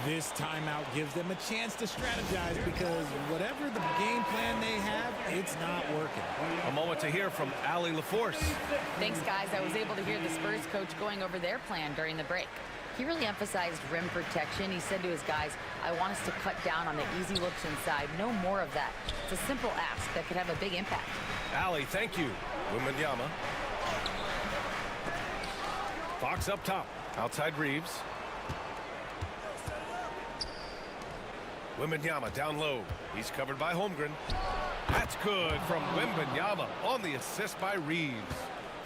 This timeout gives them a chance to strategize because whatever the game plan they have, it's not working.
A moment to hear from Allie LaForce.
Thanks, guys. I was able to hear the Spurs coach going over their plan during the break. He really emphasized rim protection. He said to his guys, I want us to cut down on the easy looks inside. No more of that. It's a simple ask that could have a big impact.
Allie, thank you. Wembanyama. Fox up top. Outside Reeves. Wembanyama down low. He's covered by Holmgren. That's good from Wembanyama on the assist by Reeves.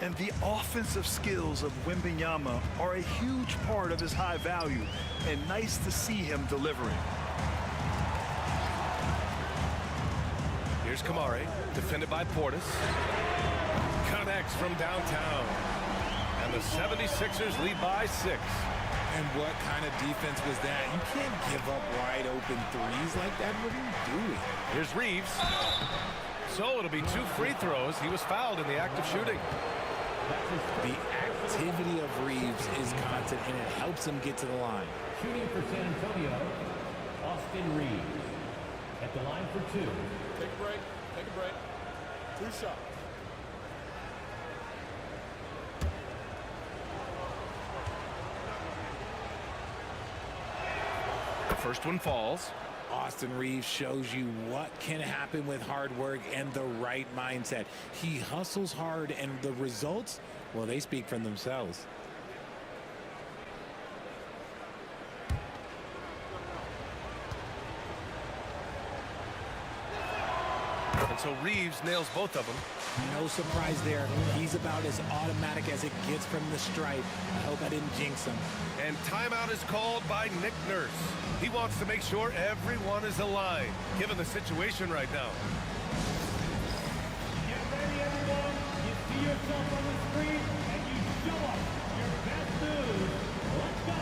And the offensive skills of Wembanyama are a huge part of his high value, and nice to see him delivering.
Here's Kamare, defended by Portis. Connects from downtown. And the 76ers lead by 6.
And what kind of defense was that? You can't give up wide open threes like that. What are you doing?
Here's Reeves. So it'll be 2 free throws. He was fouled in the act of shooting.
The activity of Reeves is constant, and it helps him get to the line.
Shooting for San Antonio, Austin Reeves. At the line for 2.
Take a break. Take a break. 2 shots.
The first one falls.
Austin Reeves shows you what can happen with hard work and the right mindset. He hustles hard, and the results, well, they speak for themselves.
And so Reeves nails both of them.
No surprise there. He's about as automatic as it gets from the stripe. I hope I didn't jinx him.
And timeout is called by Nick Nurse. He wants to make sure everyone is aligned, given the situation right now.
Get ready, everyone. You see yourself on the screen, and you show us your best news. Let's go.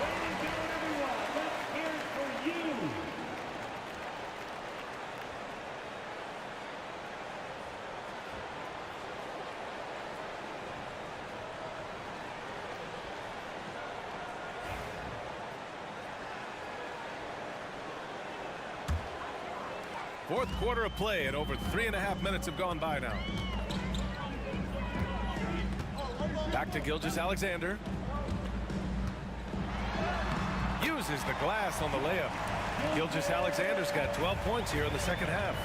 Way to go, everyone. Let's hear it for you.
Fourth quarter of play, and over 3.5 minutes have gone by now. Back to Gilgeous-Alexander. Uses the glass on the layup. Gilgeous-Alexander's got 12 points here in the second half.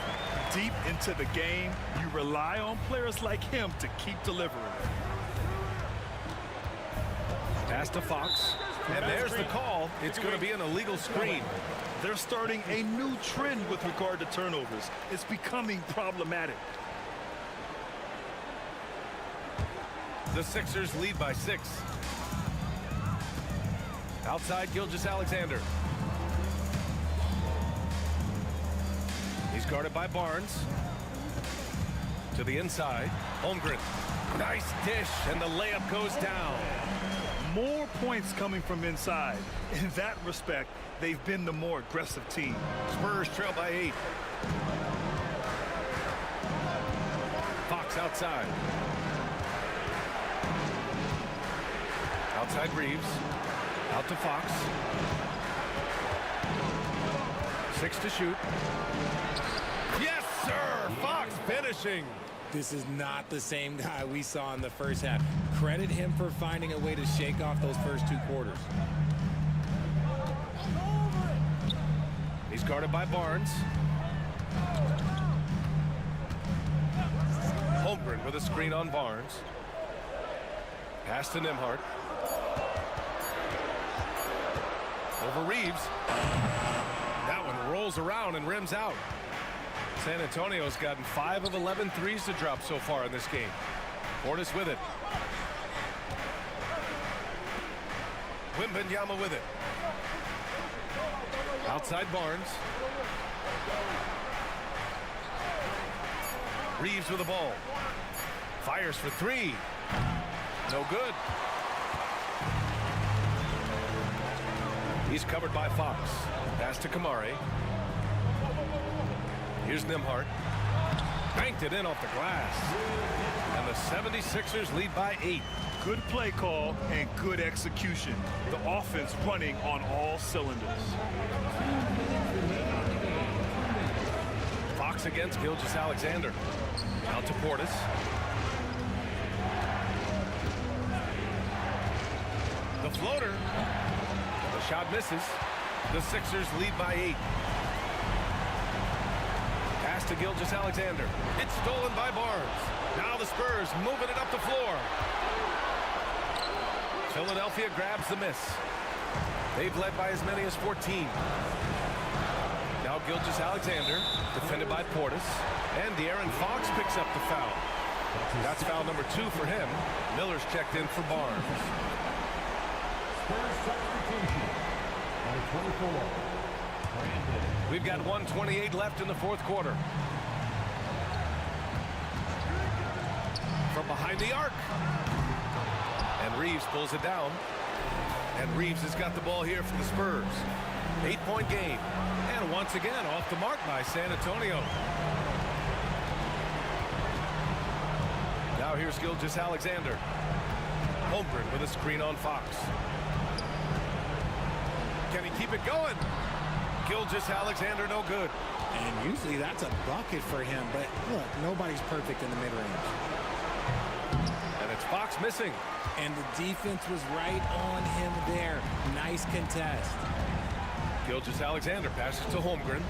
Deep into the game, you rely on players like him to keep delivering.
Pass to Fox. And there's the call. It's going to be an illegal screen.
They're starting a new trend with regard to turnovers. It's becoming problematic.
The Sixers lead by 6. Outside Gilgeous-Alexander. He's guarded by Barnes. To the inside. Holmgren. Nice dish, and the layup goes down.
More points coming from inside. In that respect, they've been the more aggressive team.
Spurs trail by 8. Fox outside. Outside Reeves. Out to Fox. 6 to shoot. Yes, sir! Fox finishing.
This is not the same guy we saw in the first half. Credit him for finding a way to shake off those first 2 quarters.
He's guarded by Barnes. Holmgren with a screen on Barnes. Pass to Nembhard. Over Reeves. That one rolls around and rims out. San Antonio's gotten 5 of 11 threes to drop so far in this game. Portis with it. Wembanyama with it. Outside Barnes. Reeves with the ball. Fires for 3. No good. He's covered by Fox. Pass to Kamari. Here's Nembhard. Banked it in off the glass. And the 76ers lead by 8.
Good play call and good execution. The offense running on all cylinders.
Fox against Gilgeous-Alexander. Out to Portis. The floater. The shot misses. The Sixers lead by 8. Pass to Gilgeous-Alexander. It's stolen by Barnes. Now the Spurs moving it up the floor. Philadelphia grabs the miss. They've led by as many as 14. Now Gilgeous-Alexander, defended by Portis. And De'Aaron Fox picks up the foul. That's foul number 2 for him. Miller's checked in for Barnes. We've got 1:28 left in the 4th quarter. From behind the arc. And Reeves pulls it down. And Reeves has got the ball here for the Spurs. 8-point game. And once again, off the mark by San Antonio. Now here's Gilgeous-Alexander. Holmgren with a screen on Fox. Can he keep it going? Gilgeous-Alexander no good.
And usually that's a bucket for him, but look, nobody's perfect in the mid-range.
And it's Fox missing.
And the defense was right on him there. Nice contest.
Gilgeous-Alexander passes to Holmgren.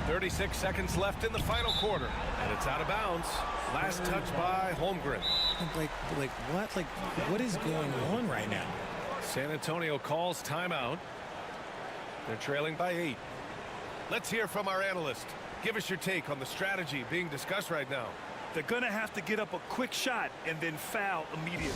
36 seconds left in the final quarter. And it's out of bounds. Last touch by Holmgren.
What is going on right now?
San Antonio calls timeout. They're trailing by 8. Let's hear from our analyst. Give us your take on the strategy being discussed right now.
They're going to have to get up a quick shot and then foul immediately.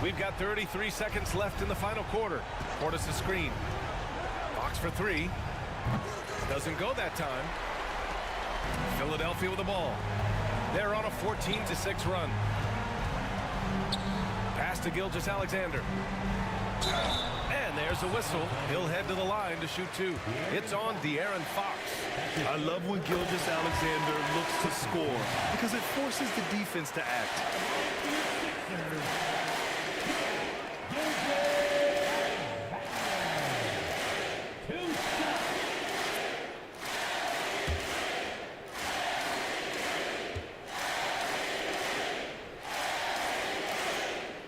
We've got 33 seconds left in the final quarter. Portis' screen. Fox for 3. Doesn't go that time. Philadelphia with the ball. They're on a 14-6 run. Pass to Gilgeous-Alexander. And there's a whistle. He'll head to the line to shoot 2. It's on De'Aaron Fox.
I love when Gilgeous-Alexander looks to score because it forces the defense to act.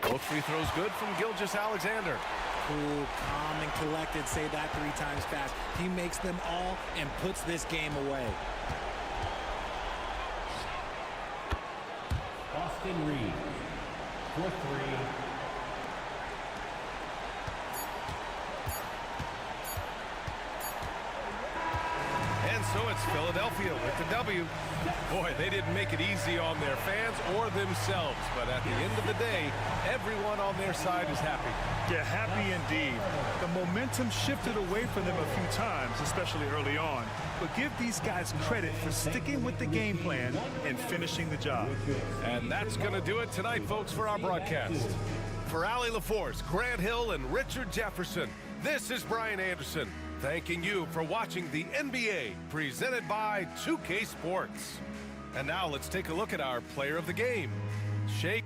Both free throws good from Gilgeous-Alexander.
cool, calm, and collected. Say that 3 times fast. He makes them all and puts this game away.
Austin Reed for 3.
And so it's Philadelphia with the W. Boy, they didn't make it easy on their fans or themselves, but at the end of the day, everyone on their side is happy.
Yeah, happy indeed. The momentum shifted away from them a few times, especially early on. But give these guys credit for sticking with the game plan and finishing the job.
And that's going to do it tonight, folks, for our broadcast. For Allie LaForce, Grant Hill, and Richard Jefferson, this is Brian Anderson, thanking you for watching the NBA presented by 2K Sports. And now let's take a look at our player of the game, Shake.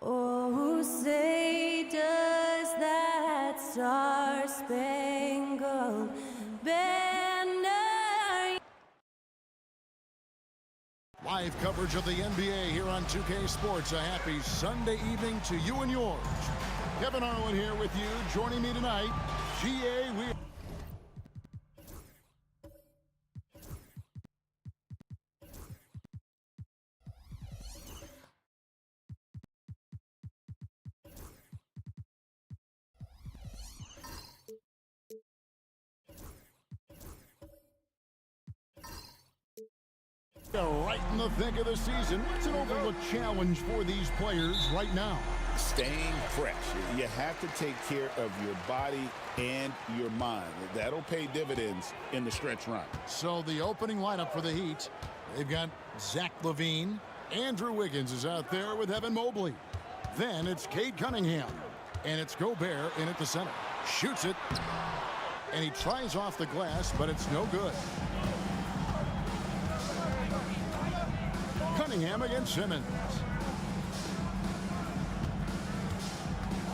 Oh, say does that star-spangled banner.
Live coverage of the NBA here on 2K Sports. A happy Sunday evening to you and yours. Kevin Harlan here with you. Joining me tonight, GA. Right in the thick of the season. What's an overlooked challenge for these players right now?
Staying fresh. You have to take care of your body and your mind. That'll pay dividends in the stretch run.
So the opening lineup for the Heat, they've got Zach LaVine. Andrew Wiggins is out there with Evan Mobley. Then it's Cade Cunningham. And it's Gobert in at the center. Shoots it. And he tries off the glass, but it's no good. Cunningham against Simmons.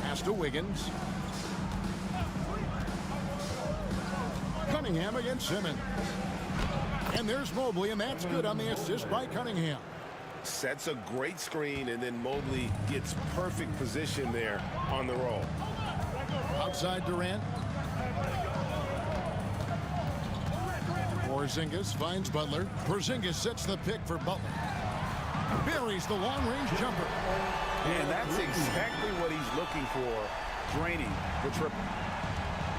Pass to Wiggins. Cunningham against Simmons. And there's Mobley, and that's good on the assist by Cunningham.
Sets a great screen, and then Mobley gets perfect position there on the roll.
Outside Durant. Porzingis finds Butler. Porzingis sets the pick for Butler. Buries the long-range jumper.
And that's exactly what he's looking for, draining the triple.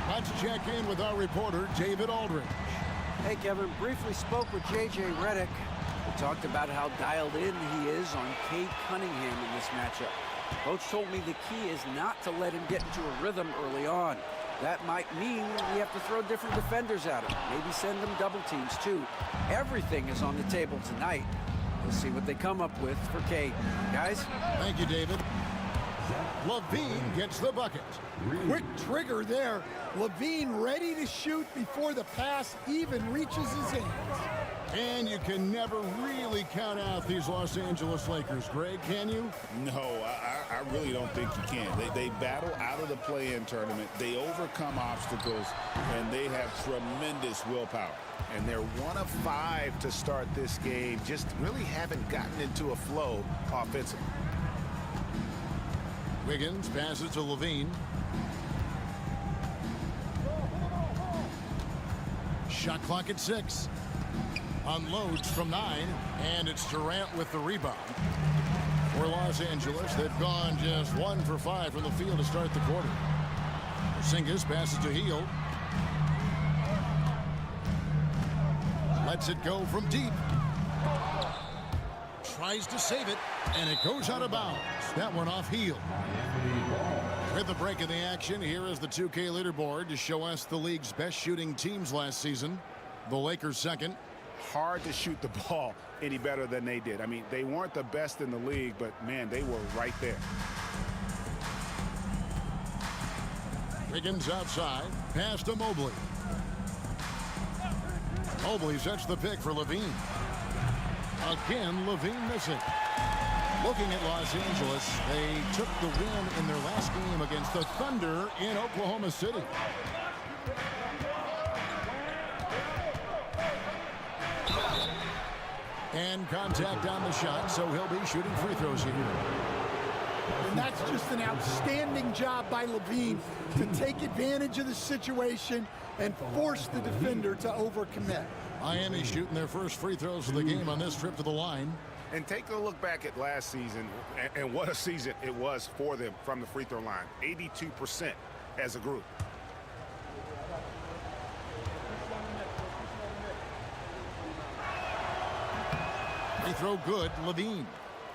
Let's check in with our reporter, David Aldridge.
Hey, Kevin, briefly spoke with J.J. Redick. We talked about how dialed in he is on Cade Cunningham in this matchup. Coach told me the key is not to let him get into a rhythm early on. That might mean we have to throw different defenders at him. Maybe send them double teams, too. Everything is on the table tonight. We'll see what they come up with for Cade. Guys?
Thank you, David. LaVine gets the bucket.
Quick trigger there. LaVine ready to shoot before the pass even reaches his hands.
And you can never really count out these Los Angeles Lakers, Greg, can you?
No, I really don't think you can. They battle out of the play-in tournament. They overcome obstacles, and they have tremendous willpower.
And they're 1 of 5 to start this game. Just really haven't gotten into a flow offensively.
Wiggins passes to LaVine. Shot clock at 6. Unloads from 9, and it's Durant with the rebound. For Los Angeles, they've gone just 1 for 5 from the field to start the quarter. Porzingis passes to Hield. Lets it go from deep. Tries to save it, and it goes out of bounds. That one off Hield. With the break of the action, here is the 2K leaderboard to show us the league's best shooting teams last season. The Lakers second,
hard to shoot the ball any better than they did. I mean, they weren't the best in the league, but, man, they were right there.
Wiggins outside, pass to Mobley. Mobley sets the pick for Levine. Again, Levine missing. Looking at Los Angeles, they took the win in their last game against the Thunder in Oklahoma City. And contact on the shot, so he'll be shooting free throws here.
And that's just an outstanding job by Levine to take advantage of the situation and force the defender to overcommit.
Miami shooting their first free throws of the game on this trip to the line.
And take a look back at last season, and what a season it was for them from the free throw line. 82% as a group.
Free throw good, Levine.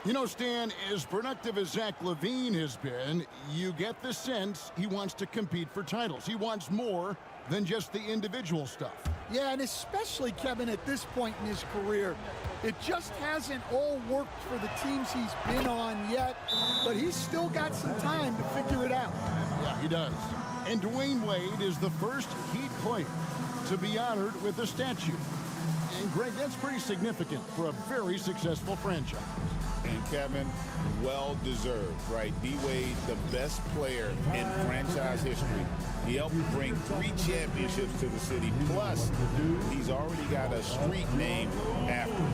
You know, Stan, as productive as Zach Levine has been, you get the sense he wants to compete for titles. He wants more than just the individual stuff.
Yeah, and especially, Kevin, at this point in his career, it just hasn't all worked for the teams he's been on yet, but he's still got some time to figure it out.
Yeah, he does. And Dwayne Wade is the first Heat player to be honored with a statue. And, Greg, that's pretty significant for a very successful franchise.
And, Kevin, well-deserved, right? D-Wade, the best player in franchise history. He helped bring 3 championships to the city. Plus, he's already got a street named after him.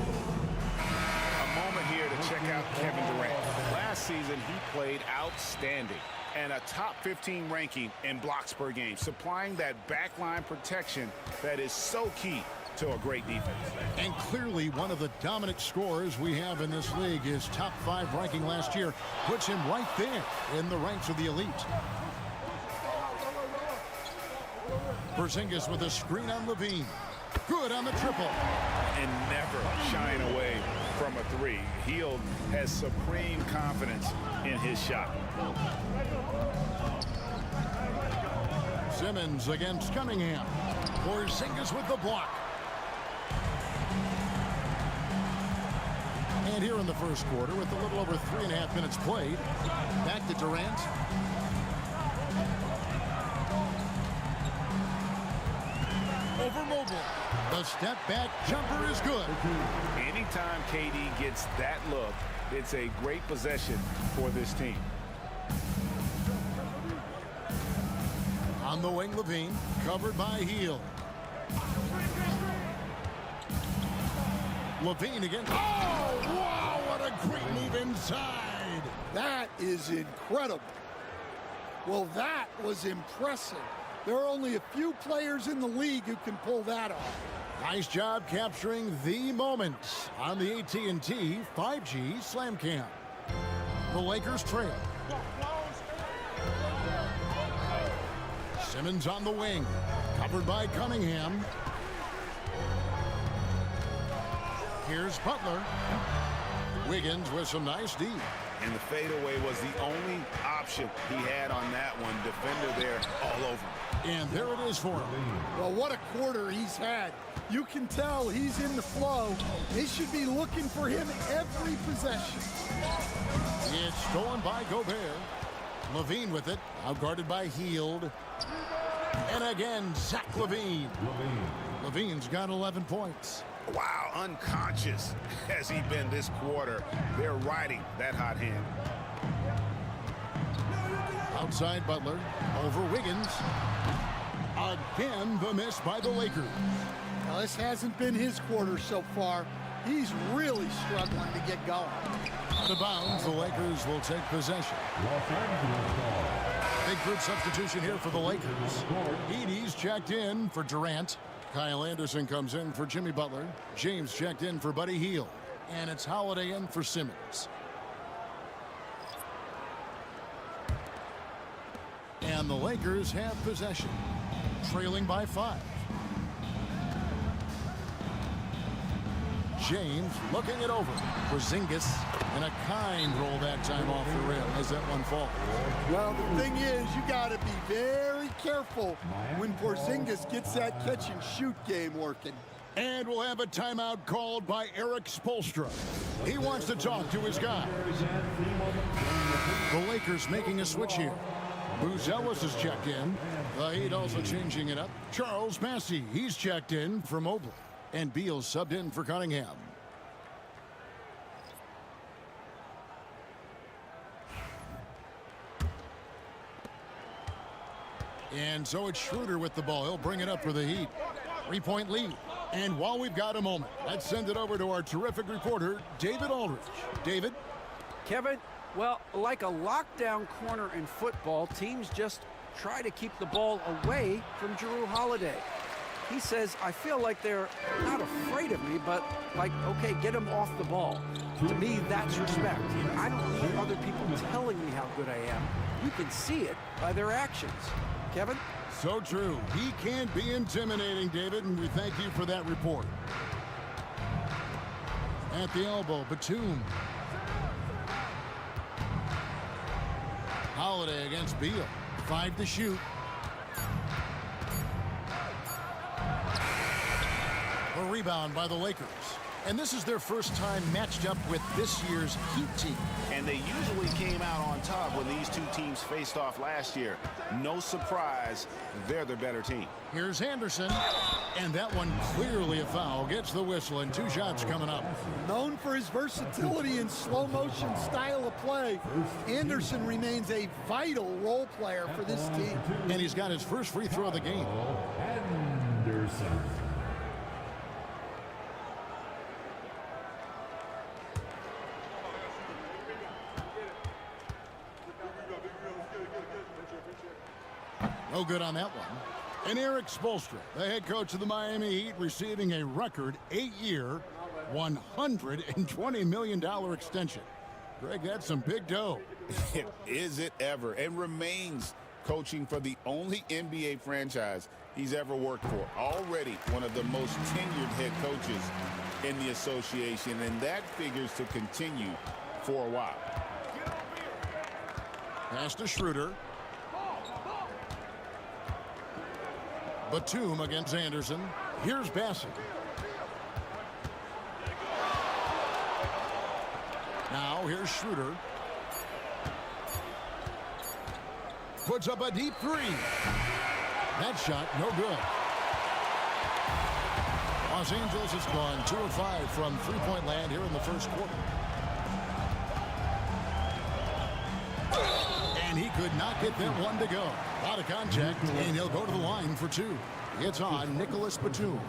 A moment here to check out Kevin Durant. Last season, he played outstanding and a top 15 ranking in blocks per game, supplying that backline protection that is so key to a great defense.
And clearly one of the dominant scorers we have in this league. His top 5 ranking last year puts him right there in the ranks of the elite. Porzingis with a screen on Levine. Good on the triple.
And never shying away from a 3. Hield has supreme confidence in his shot.
Simmons against Cunningham. Porzingis with the block. And here in the first quarter, with a little over 3.5 minutes played, back to Durant. Over Mobley. The step back jumper is good.
Anytime KD gets that look, it's a great possession for this team.
On the wing, Levine, covered by Hield. Levine again. Oh, wow, what a great move inside.
That is incredible. Well, that was impressive. There are only a few players in the league who can pull that off.
Nice job capturing the moment on the AT&T 5G Slam Cam. The Lakers trail. Simmons on the wing, covered by Cunningham. Here's Butler. Wiggins with some nice D.
And the fadeaway was the only option he had on that one. Defender there all over.
And there it is for him.
Well, what a quarter he's had. You can tell he's in the flow. They should be looking for him every possession.
It's stolen by Gobert. Levine with it, outguarded by Hield. And again, Zach Levine. Levine's got 11 points.
Wow, unconscious has he been this quarter. They're riding that hot hand.
Outside Butler, over Wiggins. Again, the miss by the Lakers.
Now, this hasn't been his quarter so far. He's really struggling to get going.
Out of bounds, the Lakers will take possession. Big group substitution here for the Lakers. Edey's checked in for Durant. Kyle Anderson comes in for Jimmy Butler. James checked in for Buddy Hield. And it's Holiday in for Simmons. And the Lakers have possession, trailing by 5. James looking it over. Porzingis, and a kind roll that time off the rim as that one falls.
Well, the thing is, you got to be very careful when Porzingis gets that catch-and-shoot game working.
And we'll have a timeout called by Eric Spoelstra. He wants to talk to his guy. The Lakers making a switch here. Buzelis has checked in. The Heat also changing it up. Charles Massey, he's checked in for Mobley. And Beal subbed in for Cunningham. And so it's Schroeder with the ball. He'll bring it up for the Heat. 3-point lead. And while we've got a moment, let's send it over to our terrific reporter, David Aldridge. David?
Kevin, well, like a lockdown corner in football, teams just try to keep the ball away from Jrue Holiday. He says, I feel like they're not afraid of me, but like, okay, get him off the ball. To me, that's respect. I don't need other people telling me how good I am. You can see it by their actions. Kevin?
So true. He can be intimidating, David, and we thank you for that report. At the elbow, Batum. Holiday against Beal. 5 to shoot. A rebound by the Lakers. And this is their first time matched up with this year's Heat team.
And they usually came out on top when these two teams faced off last year. No surprise, they're the better team.
Here's Anderson. And that one clearly a foul. Gets the whistle and 2 shots coming up.
Known for his versatility and slow motion style of play, Anderson remains a vital role player for this team.
And he's got his first free throw of the game.
Anderson.
No good on that one. And Eric Spoelstra, the head coach of the Miami Heat, receiving a record 8-year, $120 million extension. Greg, that's some big dough.
Is it ever? And remains coaching for the only NBA franchise he's ever worked for. Already one of the most tenured head coaches in the association, and that figures to continue for a while.
Pass to Schroeder. Batum against Anderson. Here's Bassett. Now here's Schroeder. Puts up a deep 3. That shot no good. Los Angeles has gone 2 of 5 from three-point land here in the first quarter. And he could not get that one to go. Out of contact, and he'll go to the line for 2. It's on Nicholas Batum.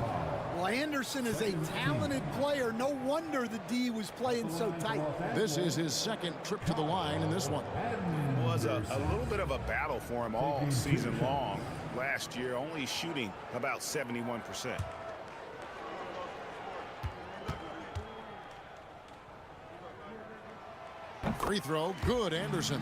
Well, Anderson is a talented player. No wonder the D was playing so tight.
This is his second trip to the line in this one.
It was a little bit of a battle for him all season long. Last year, only shooting about 71%.
Free throw, good, Anderson.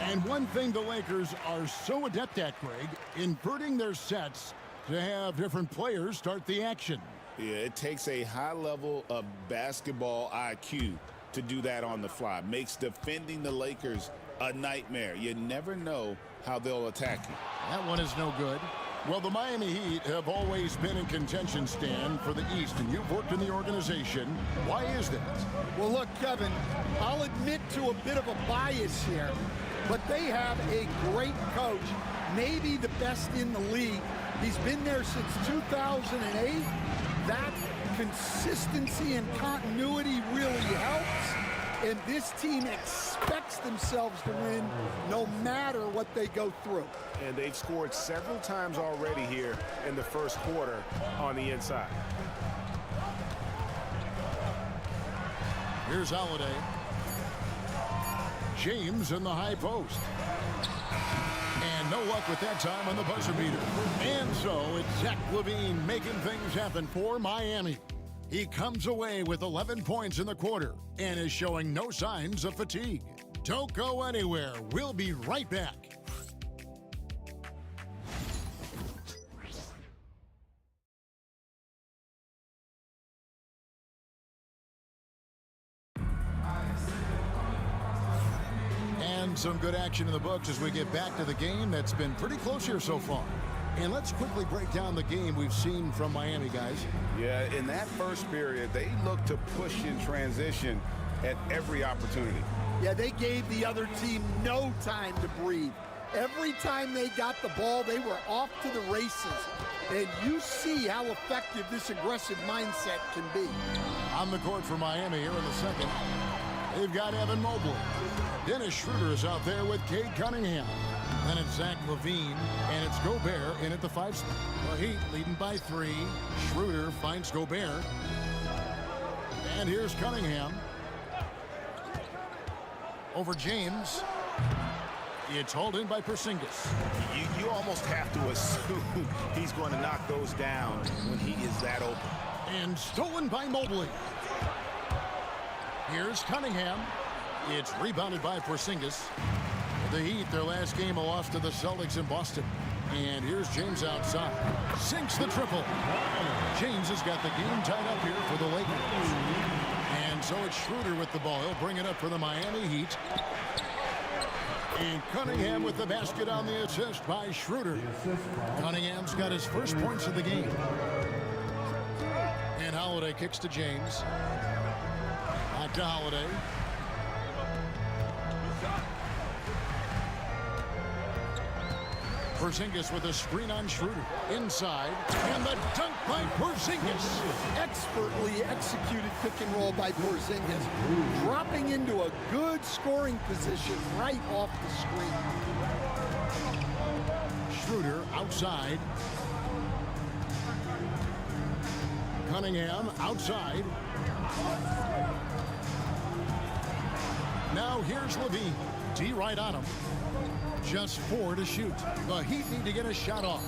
And one thing the Lakers are so adept at, Greg, inverting their sets to have different players start the action.
Yeah, it takes a high level of basketball IQ to do that on the fly. Makes defending the Lakers a nightmare. You never know how they'll attack you.
That one is no good. Well, the Miami Heat have always been in contention, Stan, for the East, and you've worked in the organization. Why is that?
Well, look, Kevin, I'll admit to a bit of a bias here, but they have a great coach, maybe the best in the league. He's been there since 2008. That consistency and continuity really helps. And this team expects themselves to win no matter what they go through.
And they've scored several times already here in the first quarter on the inside.
Here's Holiday. James in the high post. And no luck with that time on the buzzer beater. And so it's Zach LaVine making things happen for Miami. He comes away with 11 points in the quarter and is showing no signs of fatigue. Don't go anywhere. We'll be right back. And some good action in the books as we get back to the game that's been pretty close here so far. And let's quickly break down the game we've seen from Miami, guys.
Yeah, in that first period, they looked to push in transition at every opportunity.
Yeah, they gave the other team no time to breathe. Every time they got the ball, they were off to the races. And you see how effective this aggressive mindset can be.
On the court for Miami here in the second, they've got Evan Mobley. Dennis Schroeder is out there with Cade Cunningham. Then it's Zach LaVine, and it's Gobert in at the 5 spot. The Heat leading by 3. Schroeder finds Gobert. And here's Cunningham. Over James. It's hauled in by Porzingis.
You almost have to assume he's going to knock those down when he is that open.
And stolen by Mobley. Here's Cunningham. It's rebounded by Porzingis. The Heat, their last game, a loss to the Celtics in Boston. And here's James outside. Sinks the triple. James has got the game tied up here for the Lakers. And so it's Schroeder with the ball. He'll bring it up for the Miami Heat. And Cunningham with the basket on the assist by Schroeder. Cunningham's got his first points of the game. And Holiday kicks to James. Back to Holiday. Porzingis with a screen on Schroeder. Inside. And the dunk by Porzingis.
Expertly executed pick and roll by Porzingis. Dropping into a good scoring position right off the screen.
Schroeder outside. Cunningham outside. Now here's LaVine. D right on him. Just 4 to shoot. The Heat need to get a shot off.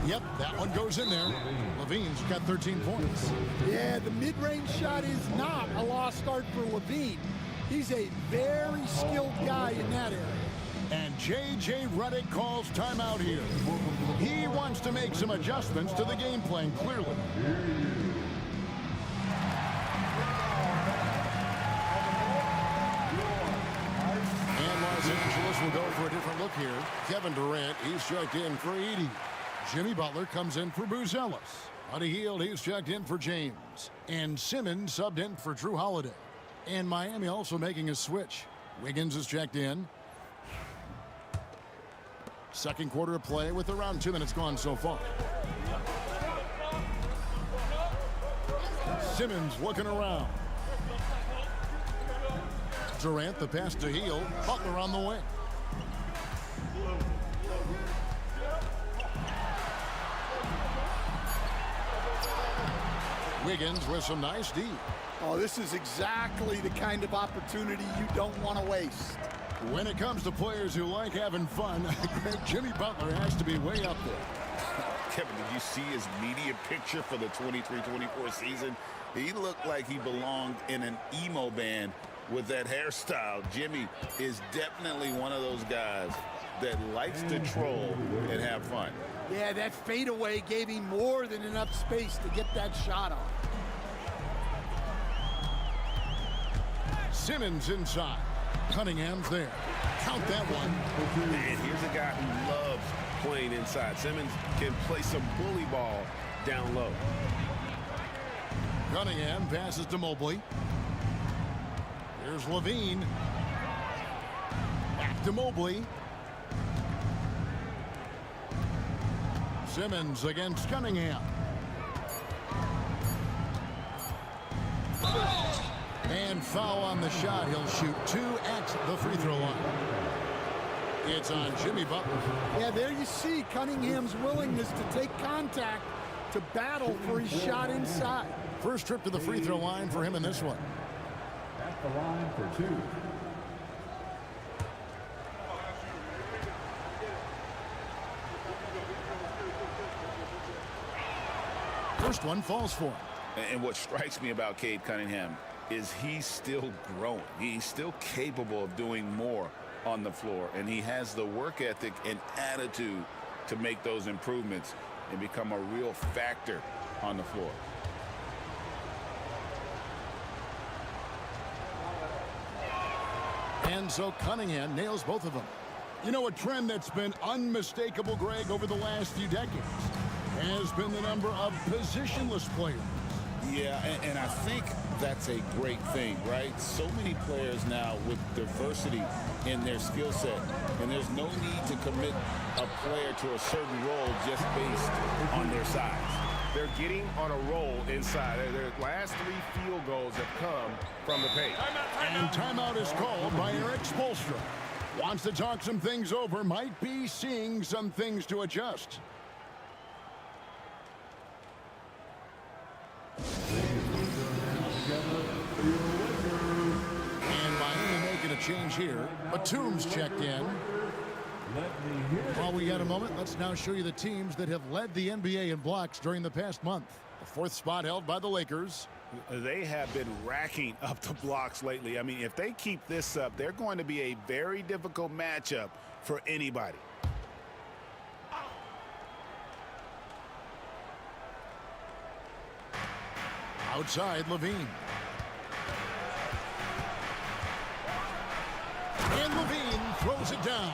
Yep, that one goes in there. LaVine's got 13 points.
Yeah, the mid-range shot is not a lost art for LaVine. He's a very skilled guy in that area.
And J.J. Redick calls timeout here. He wants to make some adjustments to the game plan, clearly. Los Angeles will go for a different look here. Kevin Durant, he's checked in for Edey. Jimmy Butler comes in for Booz Ellis. Buddy Hield, he's checked in for James. And Simmons subbed in for Drew Holiday. And Miami also making a switch. Wiggins is checked in. Second quarter of play with around 2 minutes gone so far. Simmons looking around. Durant, the pass to Hield. Butler on the wing. Wiggins with some nice D.
Oh, this is exactly the kind of opportunity you don't want to waste.
When it comes to players who like having fun, Jimmy Butler has to be way up there.
Kevin, did you see his media picture for the 23-24 season? He looked like he belonged in an emo band with that hairstyle. Jimmy is definitely one of those guys that likes to troll and have fun.
Yeah, that fadeaway gave him more than enough space to get that shot on.
Simmons inside. Cunningham's there. Count that one.
And here's a guy who loves playing inside. Simmons can play some bully ball down low.
Cunningham passes to Mobley. Here's LaVine. Back to Mobley. Simmons against Cunningham. And foul on the shot. He'll shoot 2 at the free throw line. It's on Jimmy Butler.
Yeah, there you see Cunningham's willingness to take contact to battle for his shot inside.
First trip to the free throw line for him in this one.
At the line for 2.
First one falls for him.
And what strikes me about Cade Cunningham is he's still growing. He's still capable of doing more on the floor, and he has the work ethic and attitude to make those improvements and become a real factor on the floor.
And so Cunningham nails both of them. You know, a trend that's been unmistakable, Greg, over the last few decades has been the number of positionless players.
Yeah, and I think that's a great thing, right? So many players now with diversity in their skill set, and there's no need to commit a player to a certain role just based on their size.
They're getting on a roll inside. Their last 3 field goals have come from the paint.
And timeout is called by Eric Spoelstra. Wants to talk some things over, might be seeing some things to adjust. And Miami making a change here. Batum's checked in. While we got a moment, let's now show you the teams that have led the NBA in blocks during the past month. The 4th spot held by the Lakers.
They have been racking up the blocks lately. I mean, if they keep this up, they're going to be a very difficult matchup for anybody.
Outside, Levine. And Levine throws it down.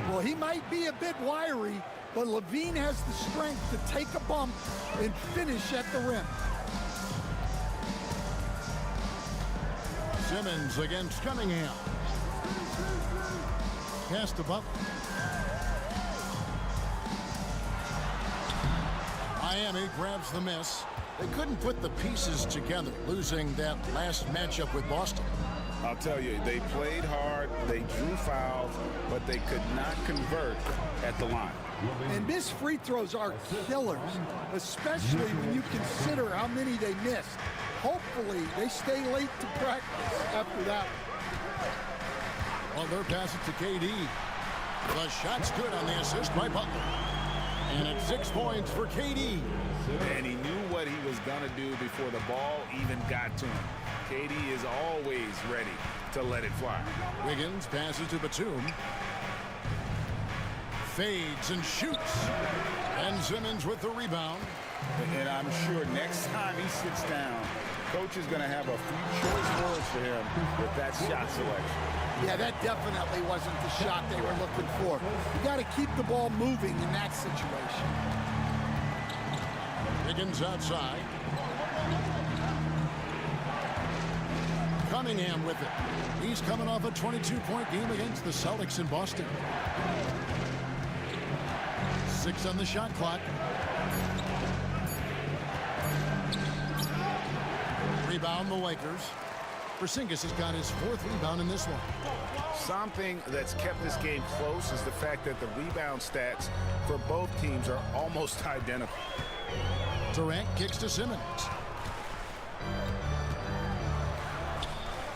Well, he might be a bit wiry, but Levine has the strength to take a bump and finish at the rim.
Simmons against Cunningham. Pass to Butler. Miami grabs the miss. They couldn't put the pieces together, losing that last matchup with Boston.
I'll tell you, they played hard, they drew fouls, but they could not convert at the line.
And missed free throws are killers, especially when you consider how many they missed. Hopefully, they stay late to practice after that.
Butler passes to KD. The shot's good on the assist by Butler. And it's 6 points for KD.
And he knew what he was going to do before the ball even got to him. KD is always ready to let it fly.
Wiggins passes to Batum. Fades and shoots. And Simmons with the rebound.
And I'm sure next time he sits down, coach is going to have a few choice words for him with that shot selection.
Yeah, that definitely wasn't the shot they were looking for. You got to keep the ball moving in that situation.
Wiggins outside. Cunningham with it. He's coming off a 22-point game against the Celtics in Boston. 6 on the shot clock. Rebound the Lakers. Porzingis has got his 4th rebound in this one.
Something that's kept this game close is the fact that the rebound stats for both teams are almost identical.
Durant kicks to Simmons.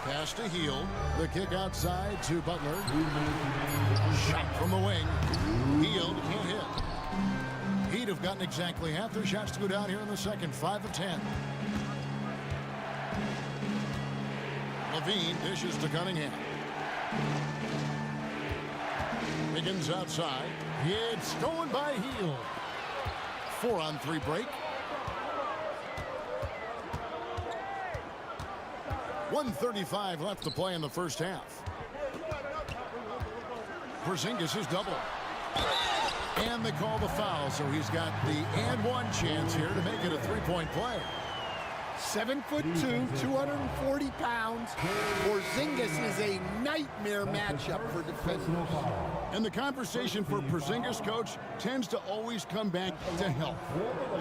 Pass to Hield. The kick outside to Butler. Shot from the wing. Hield can't hit. He'd have gotten exactly half their shots to go down here in the second. 5 of 10. Levine dishes to Cunningham. Wiggins outside. It's stolen by Hield. 4-on-3 break. 1:35 left to play in the first half. Porzingis is double. And they call the foul, so he's got the and one chance here to make it a 3-point play.
7'2", 240 pounds. Porzingis is a nightmare matchup for defenders.
And the conversation for Porzingis, coach, tends to always come back to health.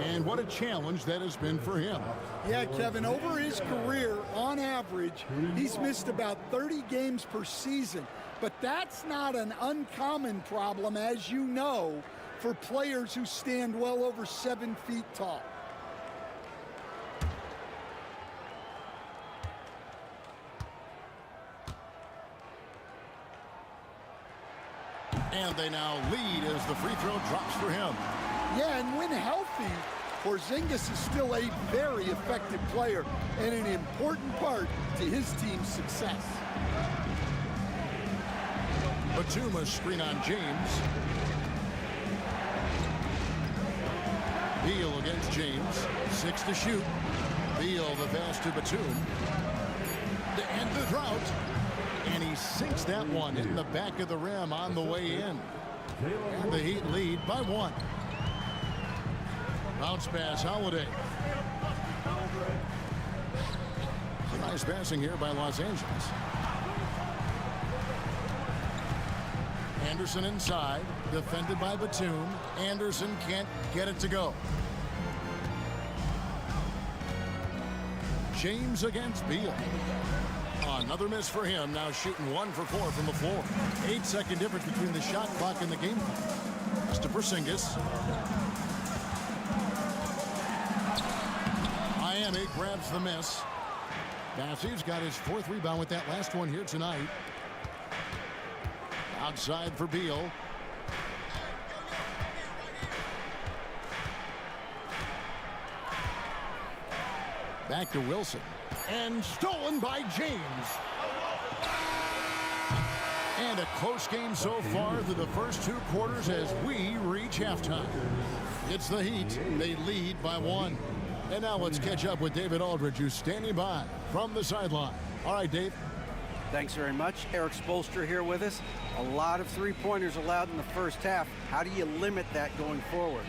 And what a challenge that has been for him.
Yeah, Kevin, over his career, on average, he's missed about 30 games per season. But that's not an uncommon problem, as you know, for players who stand well over 7 feet tall.
And they now lead as the free throw drops for him.
Yeah, and when healthy, Porzingis is still a very effective player and an important part to his team's success.
Batum screen on James. Beal against James. 6 to shoot. Beal the pass to Batum. To end the drought. And he sinks that one in the back of the rim on the way in. And the Heat lead by 1. Bounce pass, Holiday. Nice passing here by Los Angeles. Anderson inside, defended by Batum. Anderson can't get it to go. James against Beal. Another miss for him, now shooting 1 for 4 from the floor. 8-second difference between the shot clock and the game clock. That's to Porzingis. Miami grabs the miss. Bassey's got his 4th rebound with that last one here tonight. Outside for Beal. Back to Wilson. And stolen by James. And a close game so far through the first 2 quarters as we reach halftime. It's the Heat. They lead by 1. And now let's catch up with David Aldridge, who's standing by from the sideline. All right, Dave.
Thanks very much. Eric Spoelstra here with us. A lot of three-pointers allowed in the first half. How do you limit that going forward?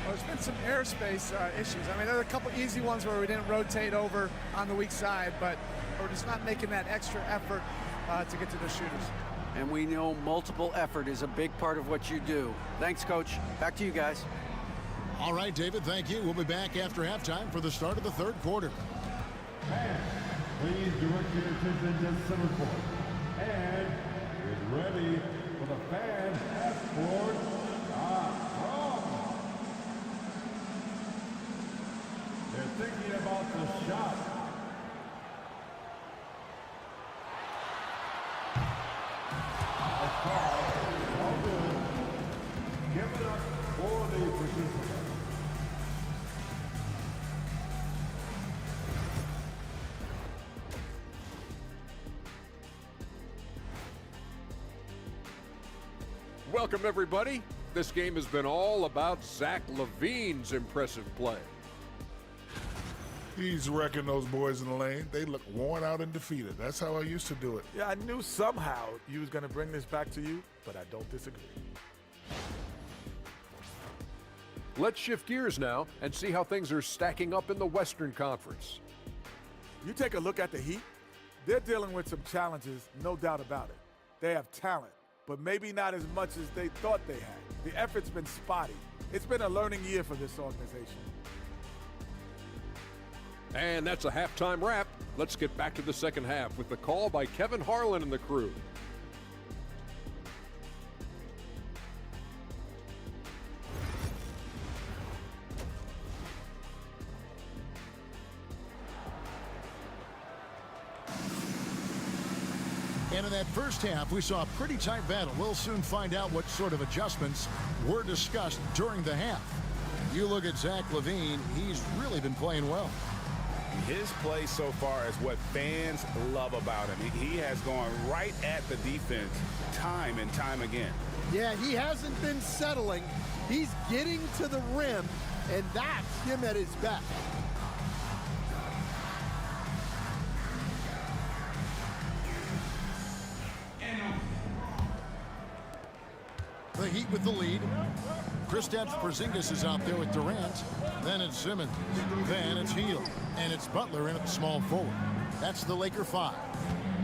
Well, there's been some airspace issues. I mean, there are a couple easy ones where we didn't rotate over on the weak side, but we're just not making that extra effort to get to the shooters.
And we know multiple effort is a big part of what you do. Thanks, Coach. Back to you guys.
All right, David, thank you. We'll be back after halftime for the start of the 3rd quarter.
Please direct your attention to center court. And get ready for the fan half-court from. They're thinking about the shot. A foul, all good. Give it up for the participants.
Welcome, everybody. This game has been all about Zach LaVine's impressive play.
He's wrecking those boys in the lane. They look worn out and defeated. That's how I used to do it.
Yeah, I knew somehow you was going to bring this back to you, but I don't disagree.
Let's shift gears now and see how things are stacking up in the Western Conference.
You take a look at the Heat, they're dealing with some challenges, no doubt about it. They have talent, but maybe not as much as they thought they had. The effort's been spotty. It's been a learning year for this organization.
And that's a halftime wrap. Let's get back to the second half with the call by Kevin Harlan and the crew.
And in that first half, we saw a pretty tight battle. We'll soon find out what sort of adjustments were discussed during the half. You look at Zach LaVine, he's really been playing well.
His play so far is what fans love about him. He has gone right at the defense time and time again.
Yeah, he hasn't been settling. He's getting to the rim, and that's him at his best.
The Heat with the lead. Kristaps Porzingis is out there with Durant. Then it's Simmons. Then it's Hield. And it's Butler in at the small forward. That's the Laker 5.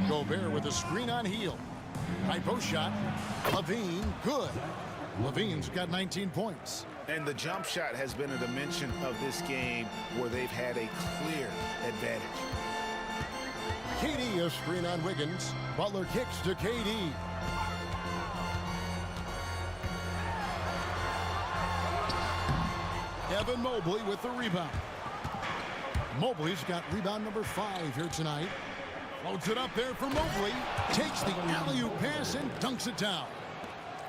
Gobert with a screen on Hield. High post shot. LaVine, good. LaVine's got 19 points.
And the jump shot has been a dimension of this game where they've had a clear advantage.
KD a screen on Wiggins. Butler kicks to KD. Evan Mobley with the rebound. Mobley's got rebound number 5 here tonight. Floats it up there for Mobley. Takes the alley-oop pass and dunks it down.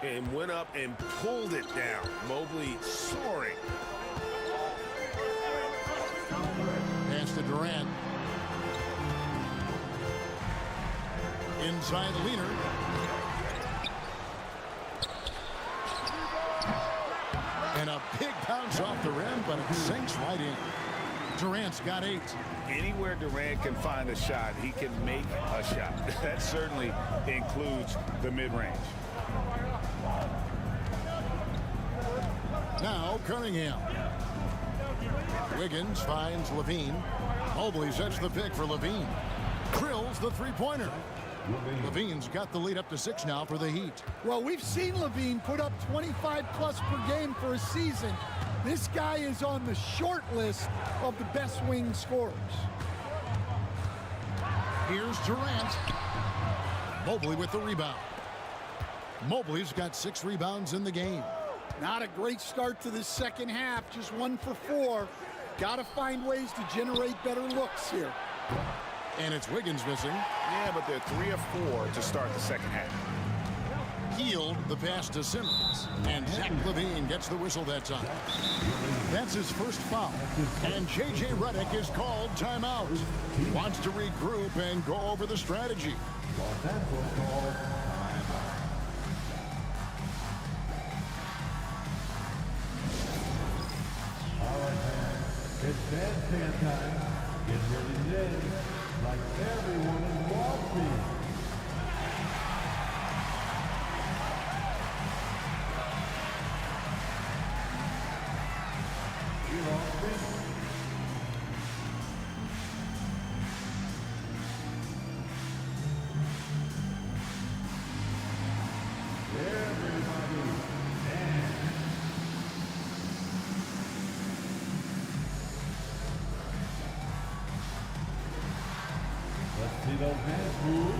And went up and pulled it down. Mobley soaring.
Pass to Durant. Inside Leaner. And a big bounce off the rim, but it sinks right in. Durant's got 8.
Anywhere Durant can find a shot, he can make a shot. That certainly includes the mid-range.
Now Cunningham. Wiggins finds Levine. Mobley sets the pick for Levine. Drills the three-pointer. Levine's got the lead up to 6 now for the Heat.
Well, we've seen Levine put up 25-plus per game for a season. This guy is on the short list of the best wing scorers.
Here's Durant. Mobley with the rebound. Mobley's got 6 rebounds in the game.
Not a great start to the second half, just 1 for 4. Got to find ways to generate better looks here.
And it's Wiggins missing.
Yeah, but they're 3 of 4 to start the second half.
Healed the pass to Simmons. And Zach LaVine gets the whistle that time. That's his first foul. And J.J. Redick is called timeout. Wants to regroup and go over the strategy.
It's bandstand time. Get ready to dance like everyone is waltzing. You're all free. Everybody dance. Let's see those hands move.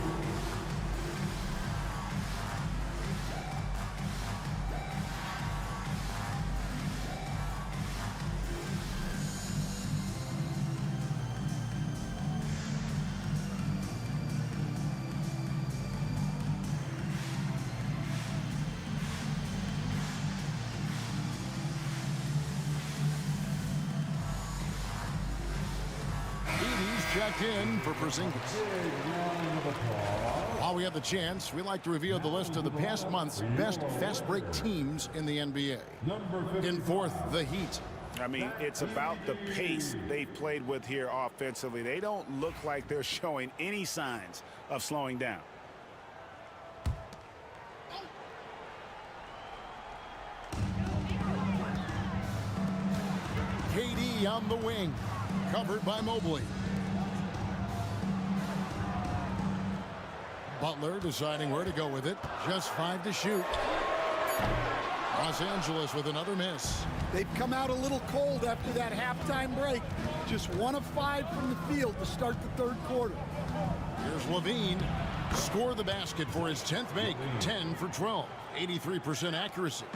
Checked in for Porzingis. While we have the chance, we like to reveal the list of the past month's best fast break teams in the NBA. In 4th, the Heat.
I mean, it's about the pace they've played with here offensively. They don't look like they're showing any signs of slowing down.
KD on the wing, covered by Mobley. Butler deciding where to go with it. Just 5 to shoot. Los Angeles with another miss.
They've come out a little cold after that halftime break. Just 1 of 5 from the field to start the 3rd quarter.
Here's Levine. Score the basket for his 10th make. 10 for 12. 83% accuracy.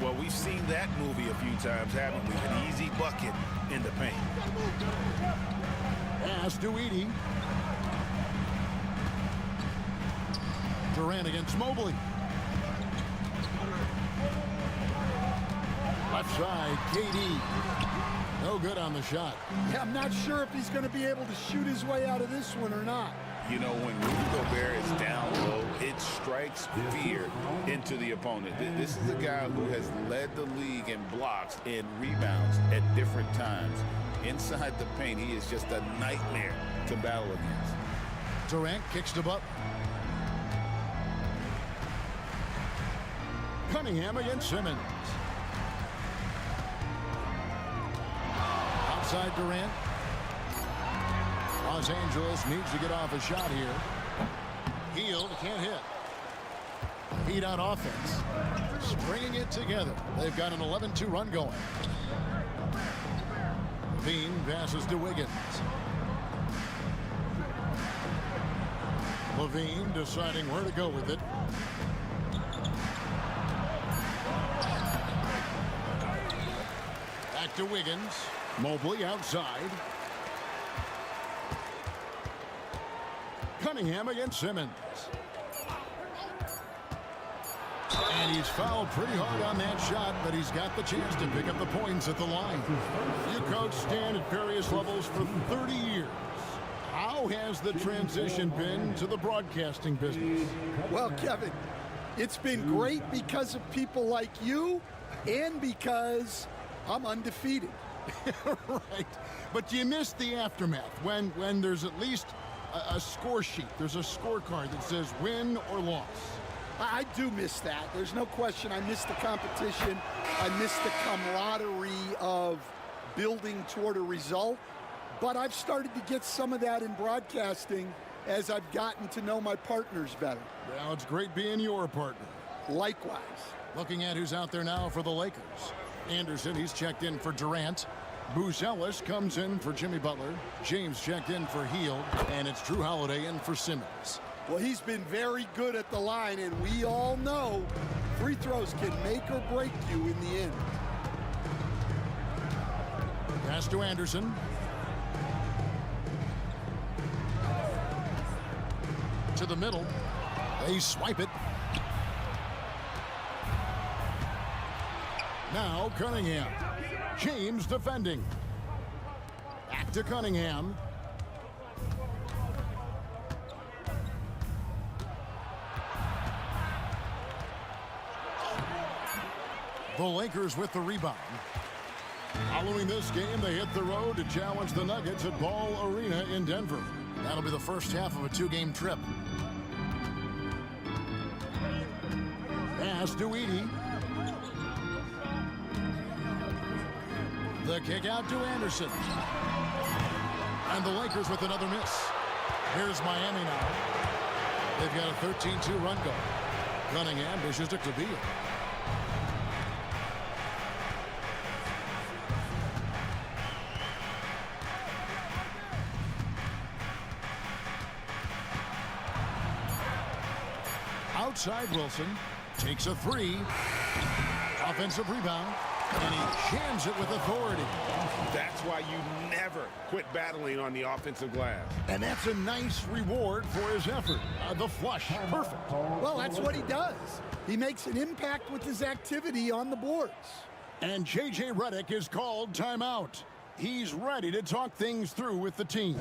Well, we've seen that movie a few times, haven't we? An easy bucket in the paint.
Pass to Edey. Durant against Mobley. Left side, KD. No good on the shot.
Yeah, I'm not sure if he's going to be able to shoot his way out of this one or not.
You know, when Rudy Gobert is down low, it strikes fear into the opponent. This is a guy who has led the league in blocks and rebounds at different times. Inside the paint, he is just a nightmare to battle against.
Durant kicks to Butler. Cunningham against Simmons. Outside Durant. Los Angeles needs to get off a shot here. Healed, can't hit. Heat on offense. Stringing it together. They've got an 11-2 run going. Levine passes to Wiggins. Levine deciding where to go with it. Back to Wiggins. Mobley outside. Cunningham against Simmons. And he's fouled pretty hard on that shot, but he's got the chance to pick up the points at the line. You coach Stan at various levels for 30 years. How has the transition been to the broadcasting business?
Well, Kevin, it's been great because of people like you and because I'm undefeated.
Right. But you miss the aftermath when there's at least a score sheet. There's a scorecard that says win or loss.
I do miss that. There's no question. I miss the competition. I miss the camaraderie of building toward a result. But I've started to get some of that in broadcasting as I've gotten to know my partners better.
Well, it's great being your partner.
Likewise.
Looking at who's out there now for the Lakers. Anderson, he's checked in for Durant. Booz Ellis comes in for Jimmy Butler. James checked in for Hield. And it's Drew Holiday in for Simmons.
Well, he's been very good at the line, and we all know free throws can make or break you in the end.
Pass to Anderson. To the middle. They swipe it. Now Cunningham. James defending. Back to Cunningham. The Lakers with the rebound. Following this game, they hit the road to challenge the Nuggets at Ball Arena in Denver. That'll be the first half of a two-game trip. Pass to Edey. The kick out to Anderson. And the Lakers with another miss. Here's Miami now. They've got a 13-2 run going. Cunningham dishes to Beal. Outside Wilson takes a three. Offensive rebound. And he jams it with authority.
That's why you never quit battling on the offensive glass.
And that's a nice reward for his effort. The flush, perfect.
Well, that's what he does. He makes an impact with his activity on the boards.
And J.J. Redick is called timeout. He's ready to talk things through with the team.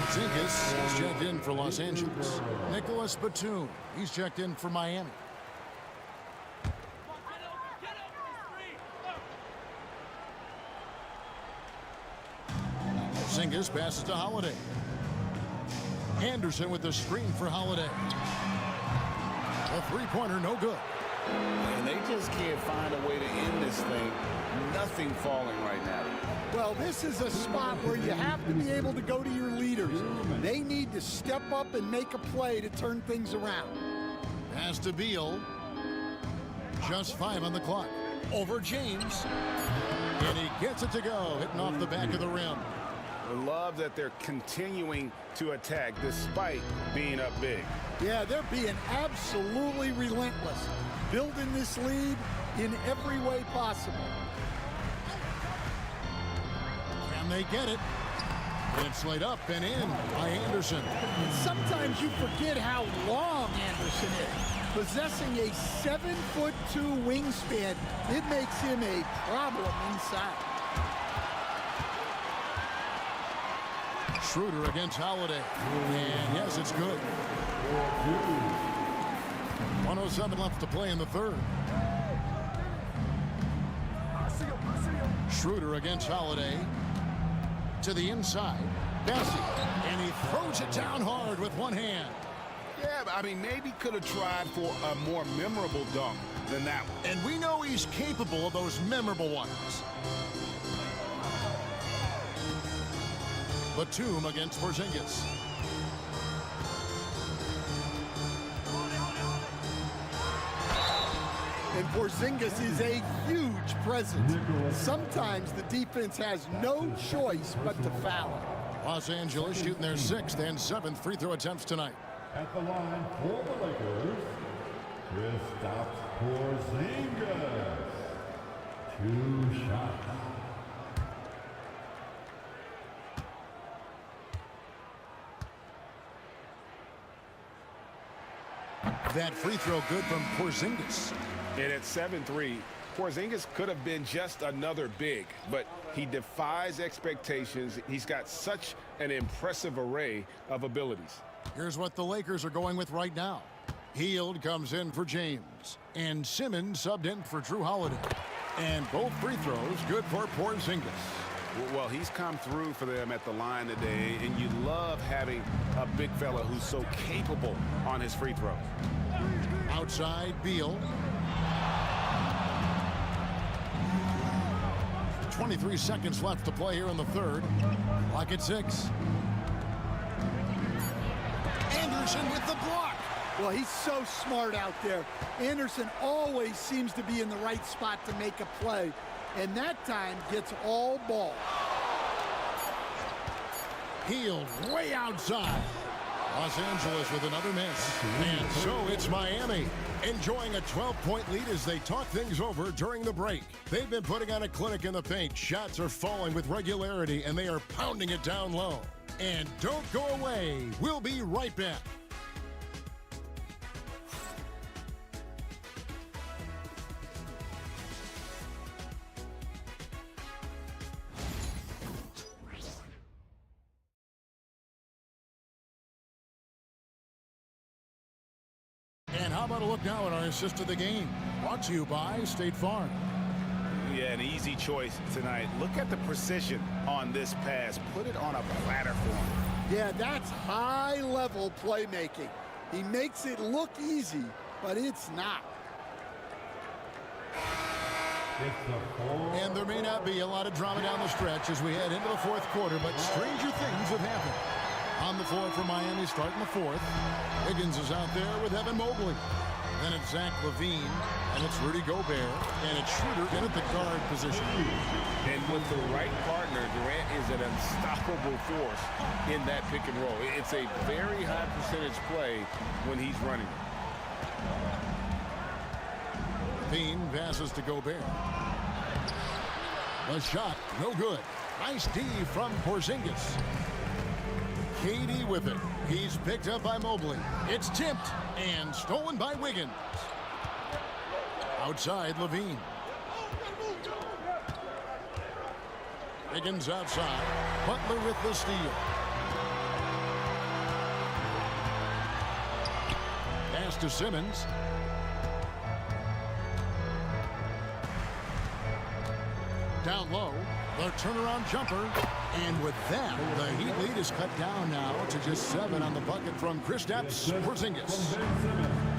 Zinkis is checked in for Los Angeles. Nicholas Batum, he's checked in for Miami. Zinkis passes to Holiday. Anderson with the screen for Holiday. A three-pointer, no good.
And they just can't find a way to end this thing. Nothing falling right now.
Well, this is a spot where you have to be able to go to your leaders. They need to step up and make a play to turn things around.
Pass to Beal. Just 5 on the clock. Over James. And he gets it to go, hitting off the back of the rim.
I love that they're continuing to attack despite being up big.
Yeah, they're being absolutely relentless, building this lead in every way possible.
Can they get it? It's laid up and in by Anderson.
And sometimes you forget how long Anderson is. Possessing a 7'2" wingspan, it makes him a problem inside.
Schroeder against Holiday. And yes, it's good. 1:07 left to play in the third. Schroeder against Holiday. To the inside. Bessie. And he throws it down hard with one hand.
Yeah, but I mean, maybe could have tried for a more memorable dunk than that one.
And we know he's capable of those memorable ones. Batum against Porzingis.
And Porzingis is a huge presence. Sometimes the defense has no choice but to foul.
Los Angeles shooting their 6th and 7th free throw attempts tonight.
At the line for the Lakers, Kristaps Porzingis. 2 shots.
That free throw good from Porzingis.
And at 7-3, Porzingis could have been just another big, but he defies expectations. He's got such an impressive array of abilities.
Here's what the Lakers are going with right now. Hield comes in for James, and Simmons subbed in for Drew Holiday. And both free throws good for Porzingis.
Well, he's come through for them at the line today, and you love having a big fella who's so capable on his free throws.
Outside, Beal. 23 seconds left to play here in the third. Clock at 6. Anderson with the block.
Well, he's so smart out there. Anderson always seems to be in the right spot to make a play, and that time gets all ball.
Hield way outside. Los Angeles with another miss. And so it's Miami enjoying a 12-point lead as they talk things over during the break. They've been putting on a clinic in the paint. Shots are falling with regularity, and they are pounding it down low. And don't go away. We'll be right back. And how about a look now at our assist of the game? Brought to you by State Farm.
Yeah, an easy choice tonight. Look at the precision on this pass. Put it on a platter for him.
Yeah, that's high-level playmaking. He makes it look easy, but it's not.
And there may not be a lot of drama down the stretch as we head into the fourth quarter, but stranger things have happened. On the floor for Miami starting the fourth. Higgins is out there with Evan Mobley. Then it's Zach LaVine, and it's Rudy Gobert, and it's Schroeder in at the guard position.
And with the right partner, Durant is an unstoppable force in that pick and roll. It's a very high percentage play when he's running.
LaVine passes to Gobert. The shot, no good. Nice D from Porzingis. KD with it. He's picked up by Mobley. It's tipped and stolen by Wiggins. Outside, LaVine. Wiggins outside. Butler with the steal. Pass to Simmons. Down low. The turnaround jumper. And with that, the Heat lead is cut down now to just 7 on the bucket from Kristaps Porzingis.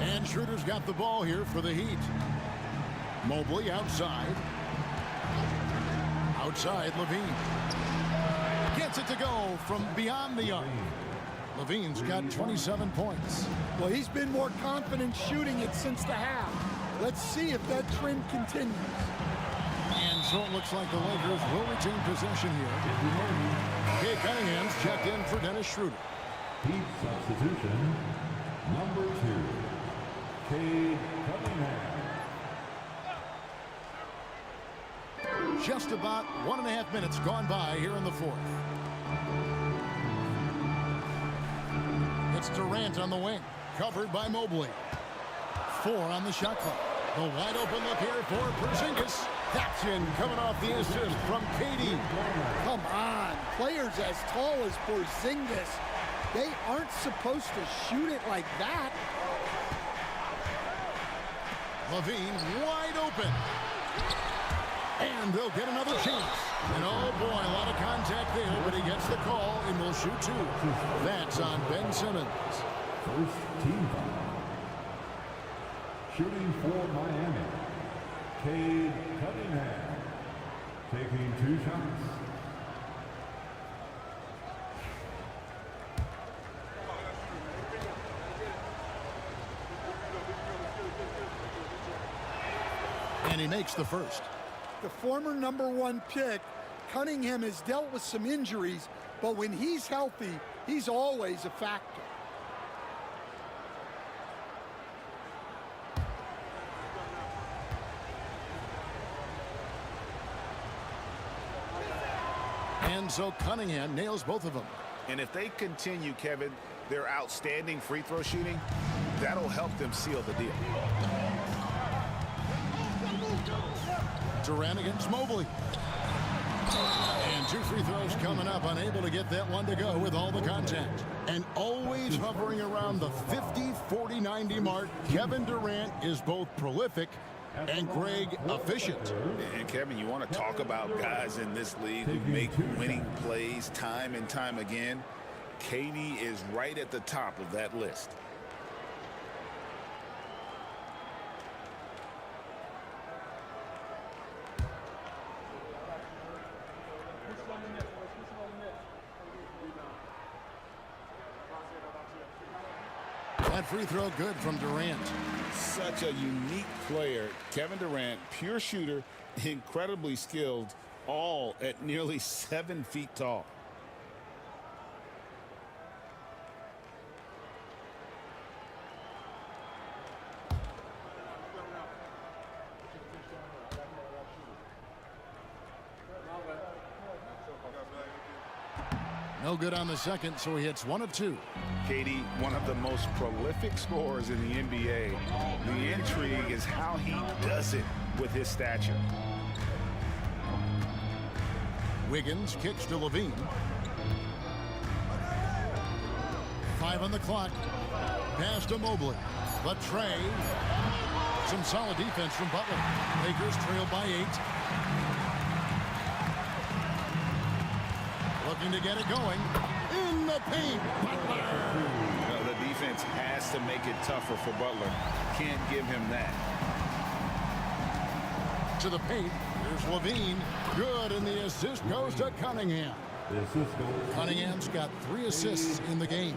And Schroeder's got the ball here for the Heat. Mobley outside. Outside, LaVine. Gets it to go from beyond the arc. LaVine's got 27 points.
Well, he's been more confident shooting it since the half. Let's see if that trend continues.
And so it looks like the Lakers will retain possession here. Cade Cunningham's checked in for Dennis Schroeder.
Heat substitution, number 2, Cade Cunningham.
Just about 1.5 minutes gone by here in the fourth. It's Durant on the wing, covered by Mobley. 4 on the shot clock. The wide open look here for Porzingis. That's in, coming off the assist from KD.
Come on, players as tall as Porzingis, they aren't supposed to shoot it like that.
LaVine wide open. And they'll get another chance. And oh boy, a lot of contact there, but he gets the call and will shoot 2. That's on Ben Simmons.
First team foul. Shooting for Miami, Cade Cunningham, taking 2 shots.
And he makes the first.
The former #1 pick, Cunningham has dealt with some injuries, but when he's healthy, he's always a factor.
And so Cunningham nails both of them.
And if they continue, Kevin, their outstanding free throw shooting, That'll help them seal the deal.
Durant against Mobley. And 2 free throws coming up, unable to get that one to go with all the contact. And always hovering around the 50, 40, 90 mark, Kevin Durant is both prolific and Greg efficient.
And Kevin, you want to talk about guys in this league who make winning plays time and time again. KD is right at the top of that list.
That free throw good from Durant.
Such a unique player. Kevin Durant, pure shooter, incredibly skilled, all at nearly 7 feet tall.
No good on the second, so he hits 1 of 2.
KD, one of the most prolific scorers in the NBA. The intrigue is how he does it with his stature.
Wiggins kicks to Levine. 5 on the clock. Pass to Mobley. The tray. Some solid defense from Butler. Lakers trail by 8. Looking to get it going. In the paint. Butler.
The defense has to make it tougher for Butler. Can't give him that.
To the paint. Here's Levine. Good, and the assist goes to Cunningham. Cunningham's got 3 assists in the game.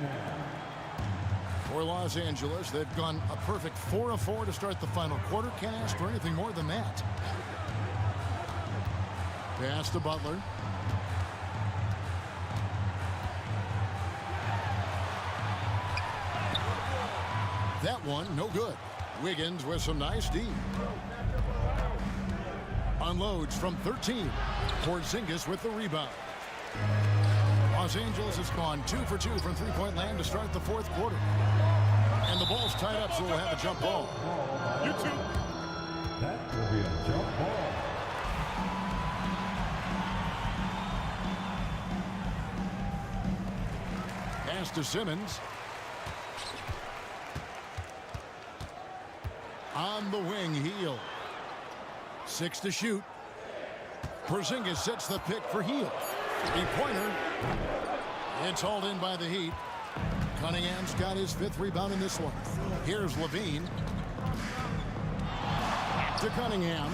For Los Angeles, they've gone a perfect 4 of 4 to start the final quarter. Can't ask for anything more than that. Pass to Butler. That one, no good. Wiggins with some nice D. Unloads from 13. Porzingis with the rebound. Los Angeles has gone 2 for 2 from three-point land to start the 4th quarter. And the ball's tied up, so we'll have a jump ball.
You too. That will be a jump ball.
Pass to Simmons. On the wing, Heel. 6 to shoot. Porzingis sets the pick for Heel. Three-pointer. It's hauled in by the Heat. Cunningham's got his 5th rebound in this one. Here's Levine. To Cunningham.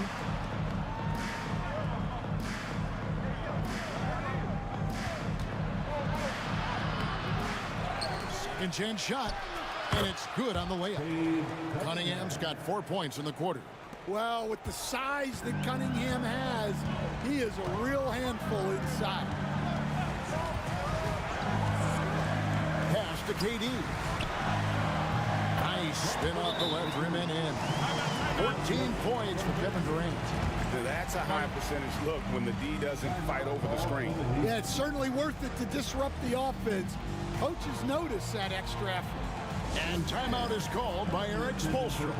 Second chance shot. And it's good on the way up. Cunningham's got 4 points in the quarter.
Well, with the size that Cunningham has, he is a real handful inside.
Pass to KD. Nice spin off the left rim and in. 14 points for Kevin Durant.
That's a high percentage look when the D doesn't fight over the screen.
Yeah, it's certainly worth it to disrupt the offense. Coaches notice that extra effort.
And timeout is called by Eric Spoelstra.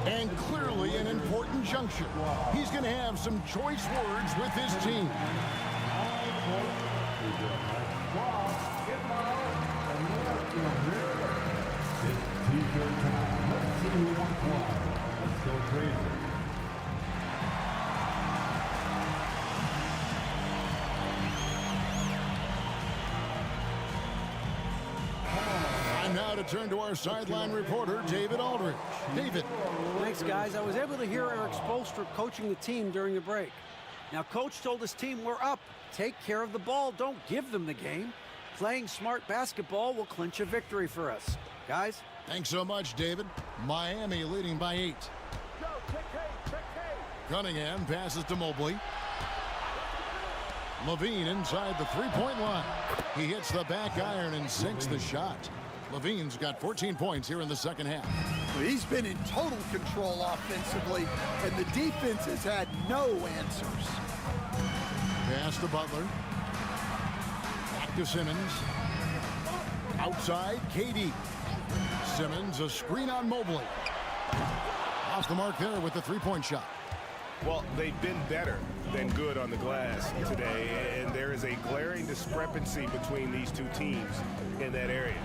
And clearly an important juncture. He's going to have some choice words with his team.
Let's go crazy.
Now to turn to our sideline reporter, David Aldridge. David.
Thanks, guys. I was able to hear Eric Spoelstra coaching the team during the break. Now, Coach told his team, we're up. Take care of the ball. Don't give them the game. Playing smart basketball will clinch a victory for us. Guys?
Thanks so much, David. Miami leading by 8. Cunningham passes to Mobley. Levine inside the three-point line. He hits the back iron and sinks the shot. Levine's got 14 points here in the second half.
Well, he's been in total control offensively, and the defense has had no answers.
Pass to Butler. Back to Simmons. Outside, KD. Simmons, a screen on Mobley. Off the mark there with the three-point shot.
Well, they've been better than good on the glass today, and there is a glaring discrepancy between these two teams in that area.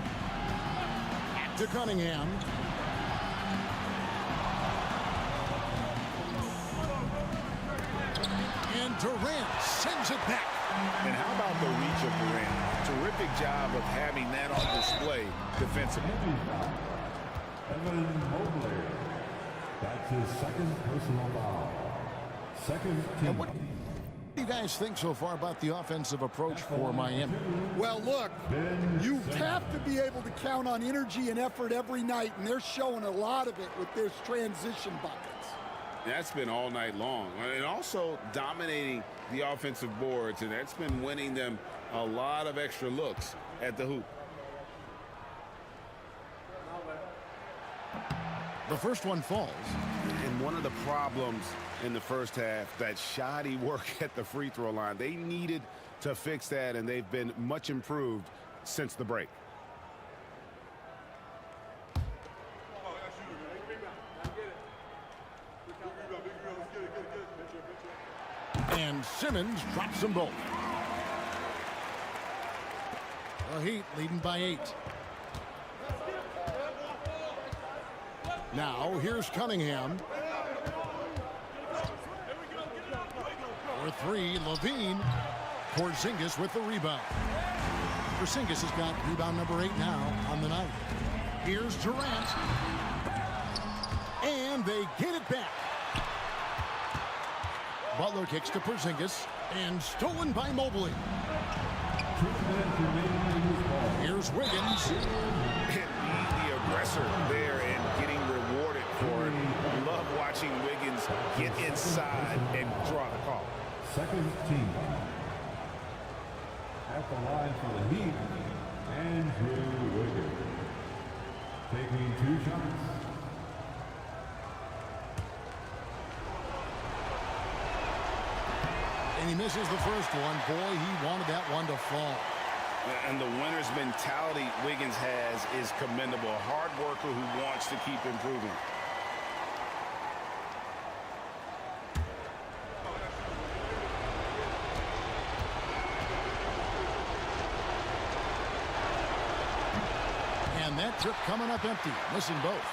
To Cunningham. And Durant sends it back.
And how about the reach of Durant? Terrific job of having that on display defensively.
Evan Mobley. That's his second personal foul. Second team.
What do you guys think so far about the offensive approach for Miami?
Well, look, you have to be able to count on energy and effort every night, and they're showing a lot of it with their transition buckets.
That's been all night long. And also dominating the offensive boards, and that's been winning them a lot of extra looks at the hoop.
The first one falls.
And one of the problems in the first half, that shoddy work at the free throw line. They needed to fix that, and they've been much improved since the break.
And Simmons drops them both. The Heat leading by 8. Now here's Cunningham. For 3, Levine. Porzingis with the rebound. Porzingis has got rebound number 8 now on the night. Here's Durant. And they get it back. Butler kicks to Porzingis, and stolen by Mobley. Here's Wiggins.
The aggressor there and getting rewarded for it. Love watching Wiggins get inside and draw the call.
Second team. At the line for the Heat, Andrew Wiggins. Taking 2 shots.
And he misses the first one. Boy, he wanted that one to fall.
And the winner's mentality Wiggins has is commendable. A hard worker who wants to keep improving.
And that trip coming up empty, missing both.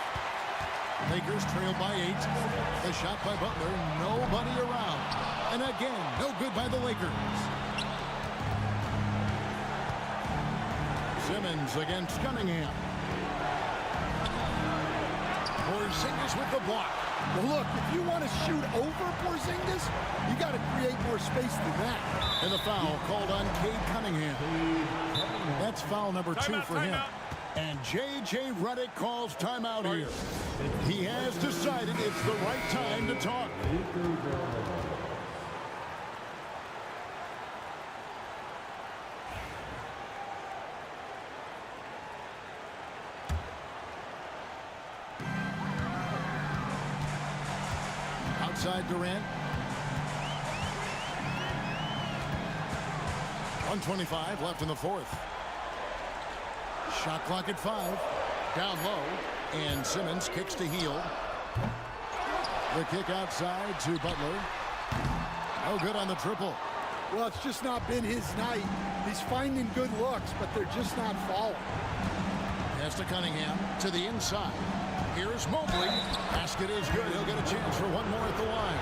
Lakers trail by 8. The shot by Butler, nobody around. And again, no good by the Lakers. Simmons against Cunningham. Porzingis with the block.
Well, look, if you want to shoot over Porzingis, you got to create more space than that.
And the foul called on Cade Cunningham. That's foul number 2 for him. And J.J. Redick calls timeout here. He has decided it's the right time to talk. Outside Durant. 1:25 left in the fourth. Shot clock at 5. Down low. And Simmons kicks to heel. The kick outside to Butler. No good on the triple.
Well, it's just not been his night. He's finding good looks, but they're just not falling.
Pass to Cunningham to the inside. Here's Mobley. Basket is good. He'll get a chance for one more at the line.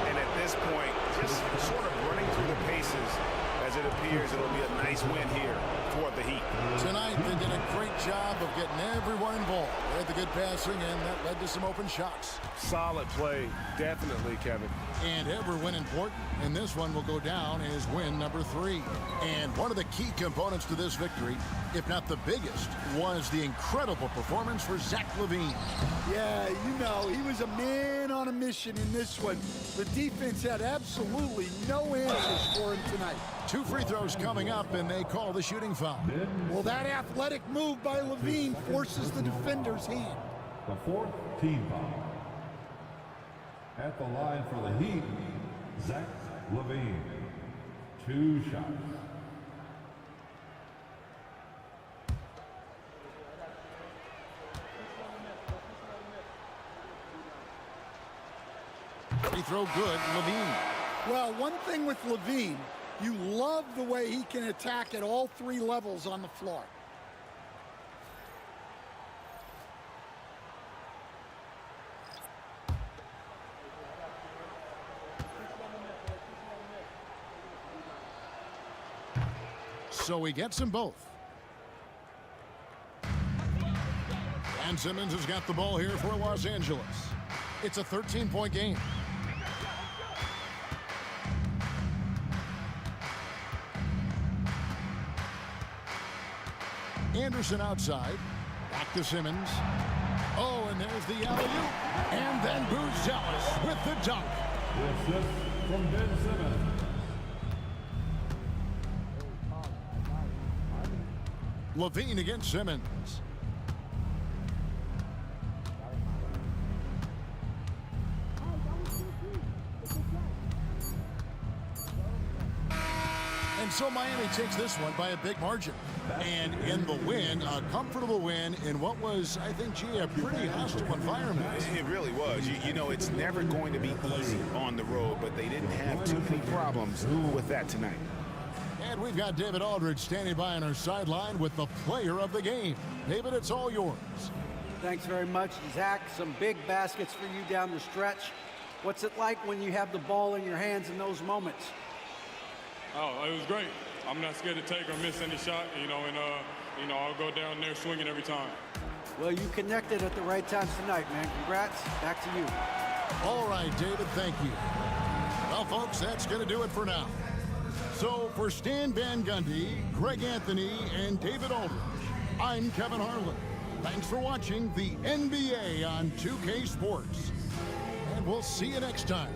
And at this point, just sort of running through the paces, as it appears it'll be a nice win here for the Heat.
Tonight, they did a great job of getting everyone involved. They had the good passing, and that led to some open shots.
Solid play, definitely, Kevin.
And every win important, and this one will go down as win number 3. And one of the key components to this victory, if not the biggest, was the incredible performance for Zach LaVine.
Yeah, you know, he was a man on a mission in this one. The defense had absolutely no answers for him tonight.
2 free throws coming up, and they call the shooting foul.
Well, that athletic move by LaVine forces the defender's hand.
The 4th team foul. At the line for the Heat, Zach LaVine. 2 shots.
Free throw good, Levine.
Well, one thing with Levine, you love the way he can attack at all three levels on the floor.
So he gets them both. And Simmons has got the ball here for Los Angeles. It's a 13-point game. Anderson outside. Back to Simmons. Oh, and there's the alley-oop. And then Buzelis with the dunk.
The assist from Ben Simmons.
Levine against Simmons. And so Miami takes this one by a big margin. And in the win, a comfortable win in what was, I think, gee, a pretty hostile environment.
It really was. You know, it's never going to be easy on the road, but they didn't have too many problems with that tonight.
And we've got David Aldridge standing by on our sideline with the player of the game. David, it's all yours.
Thanks very much, Zach. Some big baskets for you down the stretch. What's it like when you have the ball in your hands in those moments?
Oh, it was great. I'm not scared to take or miss any shot, and I'll go down there swinging every time.
Well, you connected at the right times tonight, man. Congrats. Back to you.
All right, David, thank you. Well, folks, that's going to do it for now. So for Stan Van Gundy, Greg Anthony, and David Aldridge, I'm Kevin Harlan. Thanks for watching the NBA on 2K Sports. And we'll see you next time.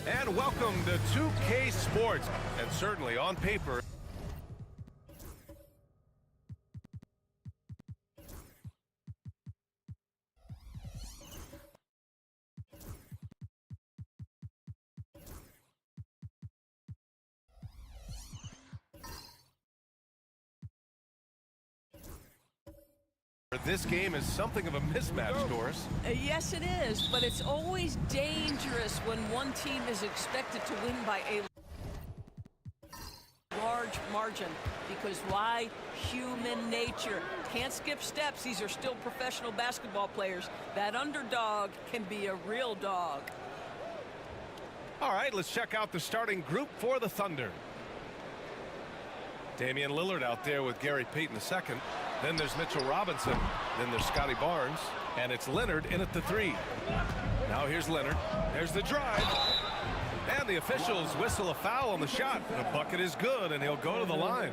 And welcome to 2K Sports, and certainly on paper. This game is something of a mismatch, Doris.
Yes, it is, but it's always dangerous when one team is expected to win by a large margin. Because why? Human nature. Can't skip steps. These are still professional basketball players. That underdog can be a real dog.
All right, let's check out the starting group for the Thunder. Damian Lillard out there with Gary Payton II. Then there's Mitchell Robinson. Then there's Scotty Barnes. And it's Leonard in at the 3. Now here's Leonard. There's the drive. And the officials whistle a foul on the shot. The bucket is good, and he'll go to the line.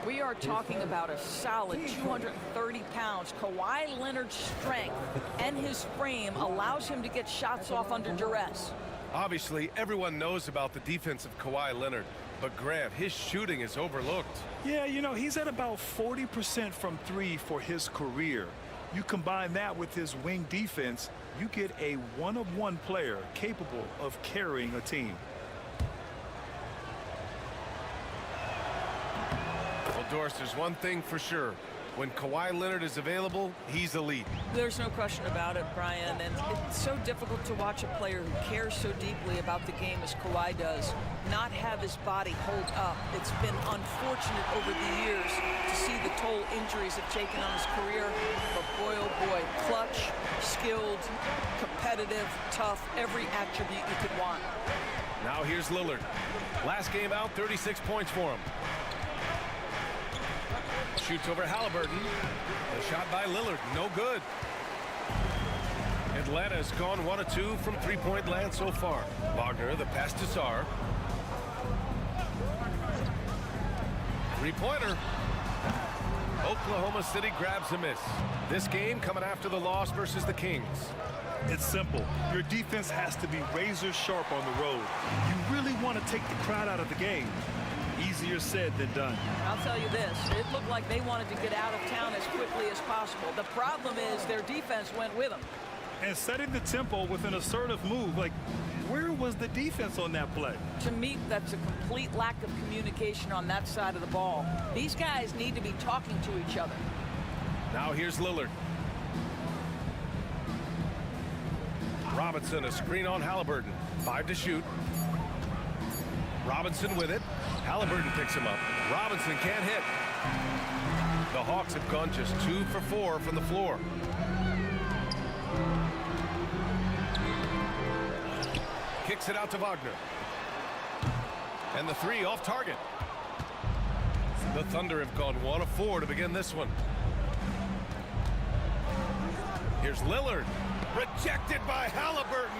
We are talking about a solid 230 pounds. Kawhi Leonard's strength and his frame allows him to get shots off under duress.
Obviously, everyone knows about the defense of Kawhi Leonard, but Grant, his shooting is overlooked.
Yeah, you know, he's at about 40% from three for his career. You combine that with his wing defense, you get a one-of-one player capable of carrying a team.
Well, Doris, there's one thing for sure. When Kawhi Leonard is available, he's elite.
There's no question about it, Brian, and it's so difficult to watch a player who cares so deeply about the game as Kawhi does not have his body hold up. It's been unfortunate over the years to see the toll injuries have taken on his career, but boy, oh boy, clutch, skilled, competitive, tough, every attribute you could want.
Now here's Lillard. Last game out, 36 points for him. Shoots over Halliburton. A shot by Lillard, no good. Atlanta's gone 1 of 2 from three-point land so far. Wagner, the pass to Sarr. Three-pointer. Oklahoma City grabs a miss. This game coming after the loss versus the Kings.
It's simple. Your defense has to be razor sharp on the road. You really want to take the crowd out of the game. Easier said than done.
I'll tell you this, it looked like they wanted to get out of town as quickly as possible. The problem is their defense went with them.
And setting the tempo with an assertive move, like, where was the defense on that play?
To me, that's a complete lack of communication on that side of the ball. These guys need to be talking to each other.
Now here's Lillard. Robinson, a screen on Halliburton. 5 to shoot. Robinson with it. Halliburton picks him up. Robinson can't hit. The Hawks have gone just 2 for 4 from the floor. Kicks it out to Wagner. And the three off target. The Thunder have gone 1 of 4 to begin this one. Here's Lillard. Rejected by Halliburton.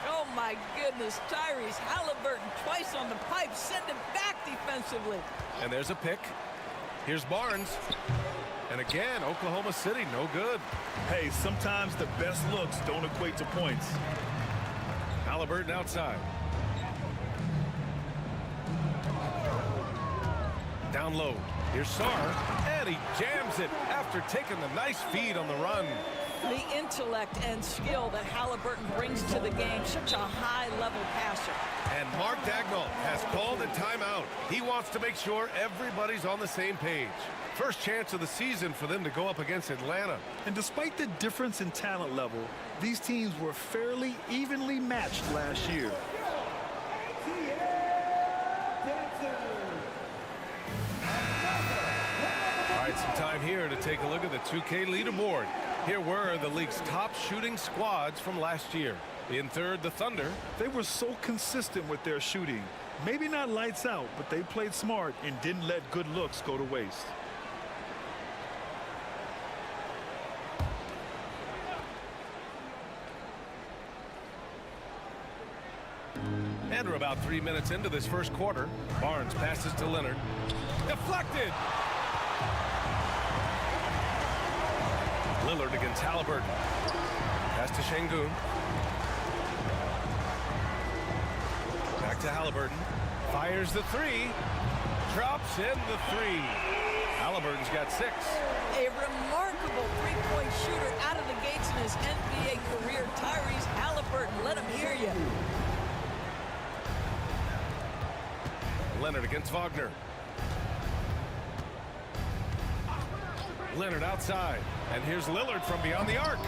Oh my goodness, Tyrese Halliburton twice on the pipe, send him back defensively.
And there's a pick. Here's Barnes. And again, Oklahoma City, no good.
Hey, sometimes the best looks don't equate to points.
Halliburton outside. Down low. Here's Sarr. And he jams it after taking the nice feed on the run.
The intellect and skill that Halliburton brings to the game, such a high-level passer.
And Mark Dagnall has called a timeout. He wants to make sure everybody's on the same page. First chance of the season for them to go up against Atlanta.
And despite the difference in talent level, these teams were fairly evenly matched last year.
All right, some time here to take a look at the 2K leaderboard. Here were the league's top shooting squads from last year. In third, the Thunder.
They were so consistent with their shooting. Maybe not lights out, but they played smart and didn't let good looks go to waste.
And we're about 3 minutes into this first quarter. Barnes passes to Leonard. Deflected! Lillard against Halliburton. Pass to Şengün. Back to Halliburton. Fires the three. Drops in the three. Halliburton's got 6.
A remarkable three-point shooter out of the gates in his NBA career, Tyrese Halliburton. Let him hear you.
Leonard against Wagner. Leonard outside. And here's Lillard from beyond the arc.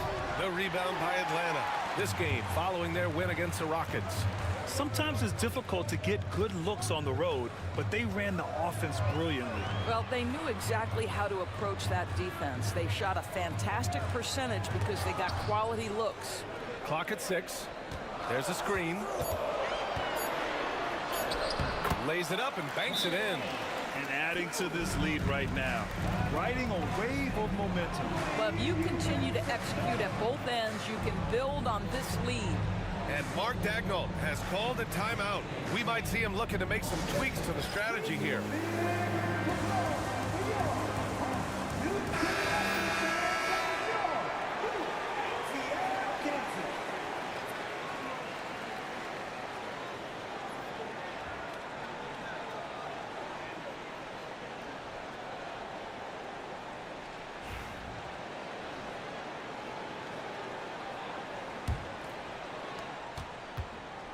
The rebound by Atlanta. This game following their win against the Rockets.
Sometimes it's difficult to get good looks on the road, but they ran the offense brilliantly.
Well, they knew exactly how to approach that defense. They shot a fantastic percentage because they got quality looks.
Clock at 6. There's a screen. Lays it up and banks it in.
And adding to this lead right now, riding a wave of momentum.
But if you continue to execute at both ends, you can build on this lead.
And Mark Daigneault has called a timeout. We might see him looking to make some tweaks to the strategy here.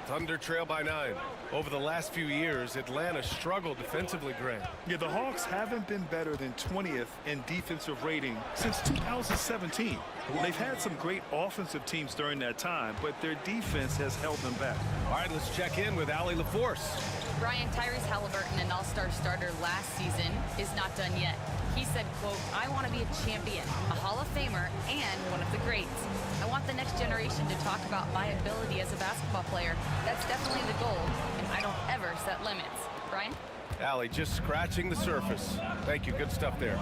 Thunder trail by 9. Over the last few years, Atlanta struggled defensively, Grant.
Yeah, the Hawks haven't been better than 20th in defensive rating since 2017. They've had some great offensive teams during that time, but their defense has held them back.
All right, let's check in with Allie LaForce.
Brian, Tyrese Halliburton, an all-star starter last season, is not done yet. He said, quote, "I want to be a champion, a Hall of Famer, and one of the greats. I want the next generation to talk about my ability as a basketball player. That's definitely the goal, and I don't ever set limits." Brian?
Allie, just scratching the surface. Thank you. Good stuff there.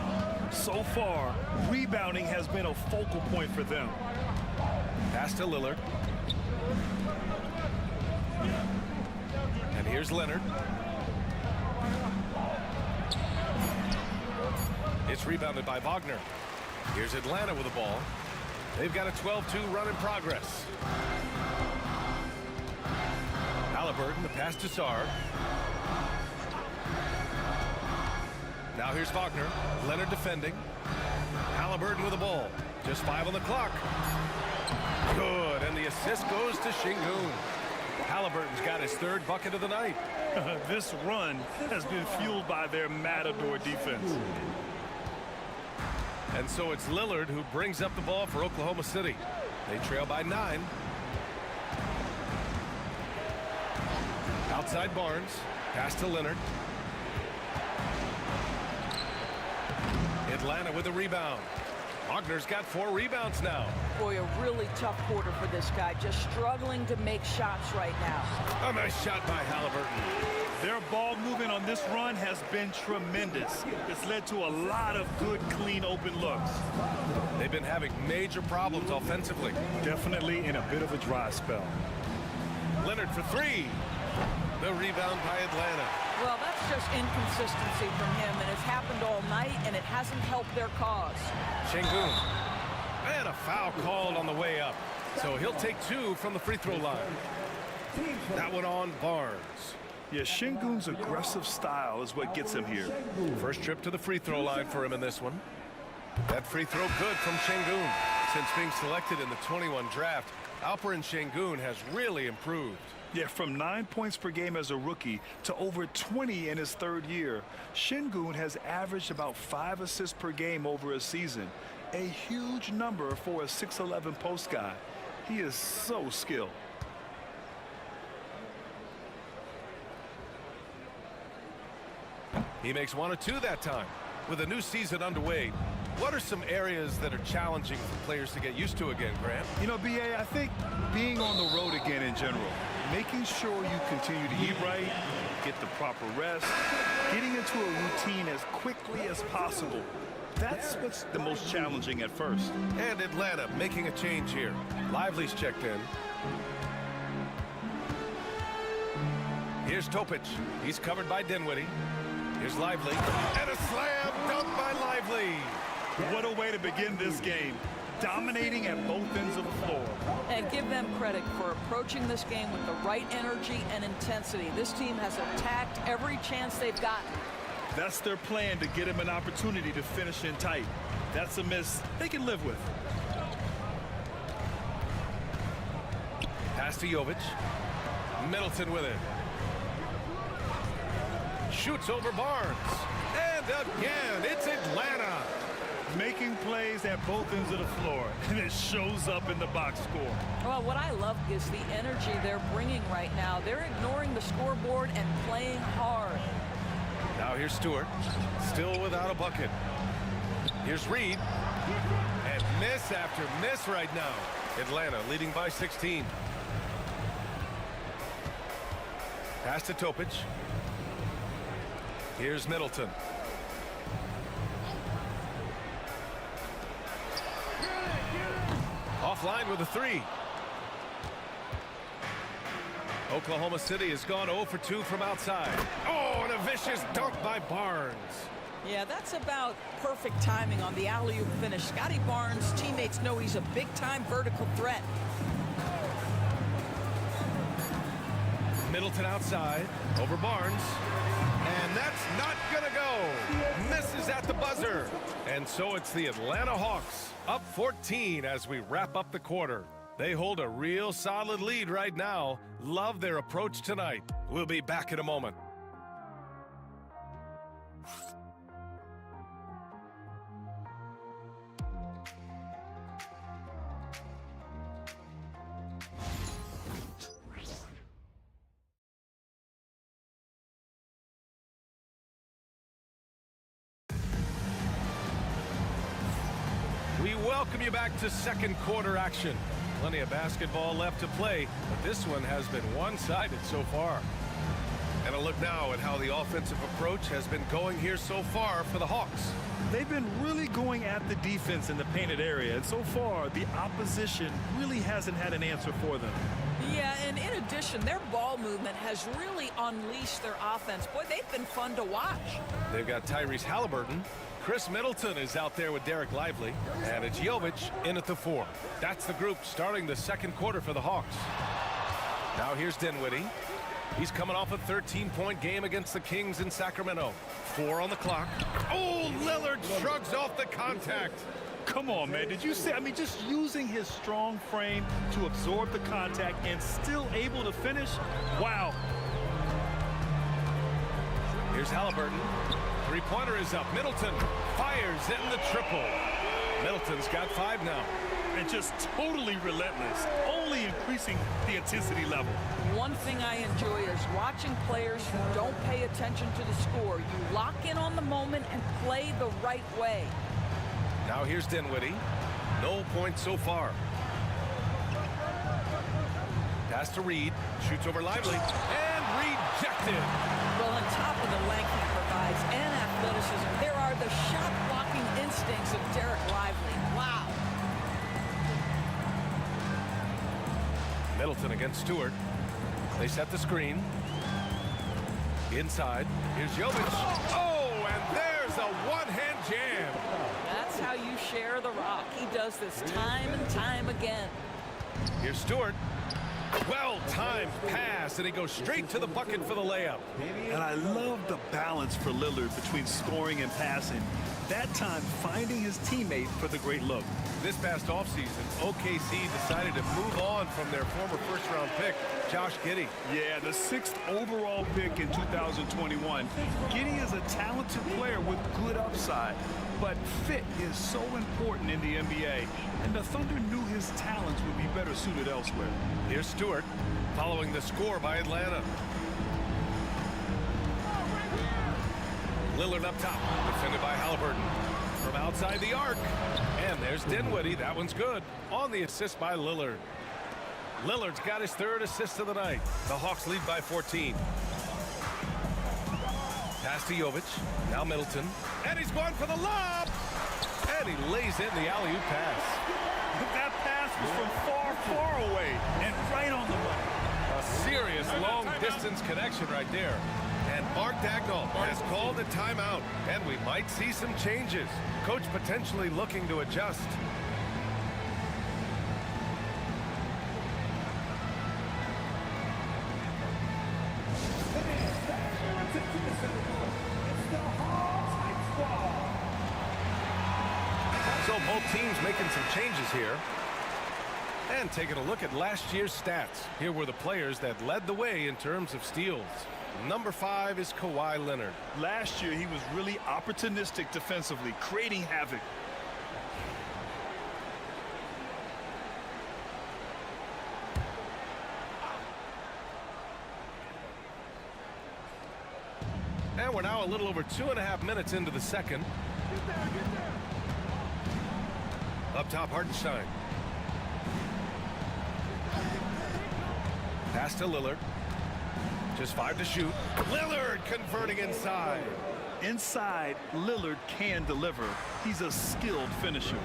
So far, rebounding has been a focal point for them.
Pass to Lillard. And here's Leonard. It's rebounded by Wagner. Here's Atlanta with the ball. They've got a 12-2 run in progress. Halliburton, the pass to Sarr. Now here's Wagner. Leonard defending. Halliburton with the ball. Just 5 on the clock. Good, and the assist goes to Şengün. Halliburton's got his 3rd bucket of the night.
This run has been fueled by their Matador defense.
And so it's Lillard who brings up the ball for Oklahoma City. They trail by 9. Outside Barnes. Pass to Leonard. Atlanta with a rebound. Wagner's got 4 rebounds now.
Boy, a really tough quarter for this guy. Just struggling to make shots right now.
A nice shot by Halliburton.
Their ball movement on this run has been tremendous. It's led to a lot of good, clean, open looks.
They've been having major problems offensively.
Definitely in a bit of a dry spell.
Leonard for 3. The rebound by Atlanta.
Well, that's just inconsistency from him, and it's happened all night, and it hasn't helped their cause.
Şengün. And a foul called on the way up. So he'll take 2 from the free throw line. That one on Barnes.
Yeah, Şengün's aggressive style is what gets him here.
First trip to the free throw line for him in this one. That free throw good from Şengün. Since being selected in the 21 draft, Alperen Şengün has really improved.
Yeah, from 9 points per game as a rookie to over 20 in his 3rd year, Şengün has averaged about 5 assists per game over a season. A huge number for a 6'11" post guy. He is so skilled.
He makes 1 of 2 that time. With a new season underway, what are some areas that are challenging for players to get used to again, Grant?
You know, B.A., I think being on the road again in general, making sure you continue to eat right, get the proper rest, getting into a routine as quickly as possible. That's what's the most challenging at first.
And Atlanta making a change here. Lively's checked in. Here's Topic. He's covered by Dinwiddie. Here's Lively. And a slam dunk by Lively.
What a way to begin this game. Dominating at both ends of the floor.
And give them credit for approaching this game with the right energy and intensity. This team has attacked every chance they've gotten.
That's their plan, to get him an opportunity to finish in tight. That's a miss they can live with.
Pass to Jovic. Middleton with it. Shoots over Barnes. And again, it's Atlanta.
Making plays at both ends of the floor, and it shows up in the box score.
Well, what I love is the energy they're bringing right now. They're ignoring the scoreboard and playing hard.
Now here's Stewart, still without a bucket. Here's Reed, and miss after miss right now. Atlanta leading by 16. Pass to Topic. Here's Middleton. Offline with a 3. Oklahoma City has gone 0 for 2 from outside. Oh, and a vicious dunk by Barnes.
Yeah, that's about perfect timing on the alley-oop finish. Scotty Barnes' teammates know he's a big-time vertical threat.
Middleton outside, over Barnes. And that's not gonna go. Misses at the buzzer. And so it's the Atlanta Hawks up 14 as we wrap up the quarter. They hold a real solid lead right now. Love their approach tonight. We'll be back in a moment. We welcome you back to second quarter action. Plenty of basketball left to play, but this one has been one-sided so far. And a look now at how the offensive approach has been going here so far for the Hawks.
They've been really going at the defense in the painted area, and so far the opposition really hasn't had an answer for them.
Yeah, and in addition, their ball movement has really unleashed their offense. Boy, they've been fun to watch.
They've got Tyrese Halliburton. Chris Middleton is out there with Derek Lively. And it's Jovic in at the 4. That's the group starting the second quarter for the Hawks. Now here's Dinwiddie. He's coming off a 13-point game against the Kings in Sacramento. 4 on the clock. Oh, Lillard shrugs off the contact.
Come on, man. Did you see? I mean, just using his strong frame to absorb the contact and still able to finish. Wow.
Here's Halliburton. Three-pointer is up. Middleton fires in the triple. Middleton's got 5 now.
And just totally relentless, only increasing the intensity level.
One thing I enjoy is watching players who don't pay attention to the score. You lock in on the moment and play the right way.
Now here's Dinwiddie. No points so far. Pass to Reed. Shoots over Lively. And rejected.
Well, on top of the length he provides and athleticism, there are the shot-blocking instincts of Derek Lively. Wow.
Middleton against Stewart. They set the screen. Inside. Here's Jovic. Oh, and there's a one-hand jam.
That's how you share the rock. He does this time and time again.
Here's Stewart. Well-timed pass, and he goes straight to the bucket for the layup.
And I love the balance for Lillard between scoring and passing. That time finding his teammate for the great look.
This past offseason, OKC decided to move on from their former first-round pick, Josh Giddey.
Yeah, the 6th overall pick in 2021. Giddey is a talented player with good upside, but fit is so important in the NBA, and the Thunder knew his talents would be better suited elsewhere.
Here's Stewart, following the score by Atlanta. Lillard up top, defended by Halliburton. From outside the arc, and there's Dinwiddie. That one's good. On the assist by Lillard. Lillard's got his 3rd assist of the night. The Hawks lead by 14. Pass to Jovic. Now Middleton. And he's going for the lob. And he lays in the alley-oop pass.
That pass was from far, far away and right on the money.
A serious long-distance connection right there. And Mark Dagnall has called a timeout, and we might see some changes. Coach potentially looking to adjust. So both teams making some changes here. And taking a look at last year's stats. Here were the players that led the way in terms of steals. Number 5 is Kawhi Leonard.
Last year, he was really opportunistic defensively, creating havoc.
And we're now a little over 2.5 minutes into the second. Up top, Hartenstein. Pass to Lillard. Just 5 to shoot. Lillard converting inside.
Inside, Lillard can deliver. He's a skilled finisher.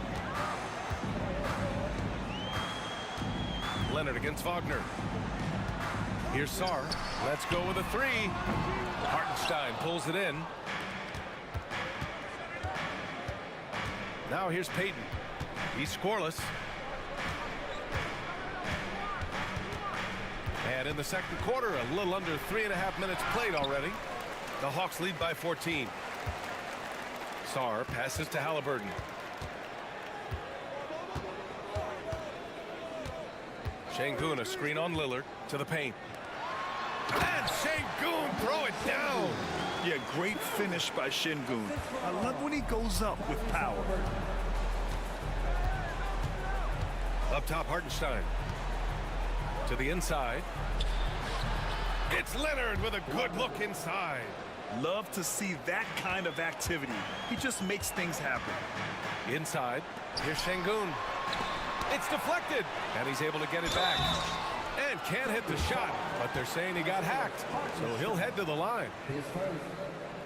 Leonard against Wagner. Here's Sarr. Let's go with a three. Hartenstein pulls it in. Now here's Payton. He's scoreless. And in the second quarter, a little under 3.5 minutes played already. The Hawks lead by 14. Sarr passes to Halliburton. Şengün, a screen on Lillard to the paint. And Şengün throw it down.
Yeah, great finish by Şengün. I love when he goes up with power.
Up top, Hartenstein. To the inside. It's Leonard with a good look inside.
Love to see that kind of activity. He just makes things happen.
Inside, here's Şengün. It's deflected, and he's able to get it back. And can't hit the shot, but they're saying he got hacked, so he'll head to the line.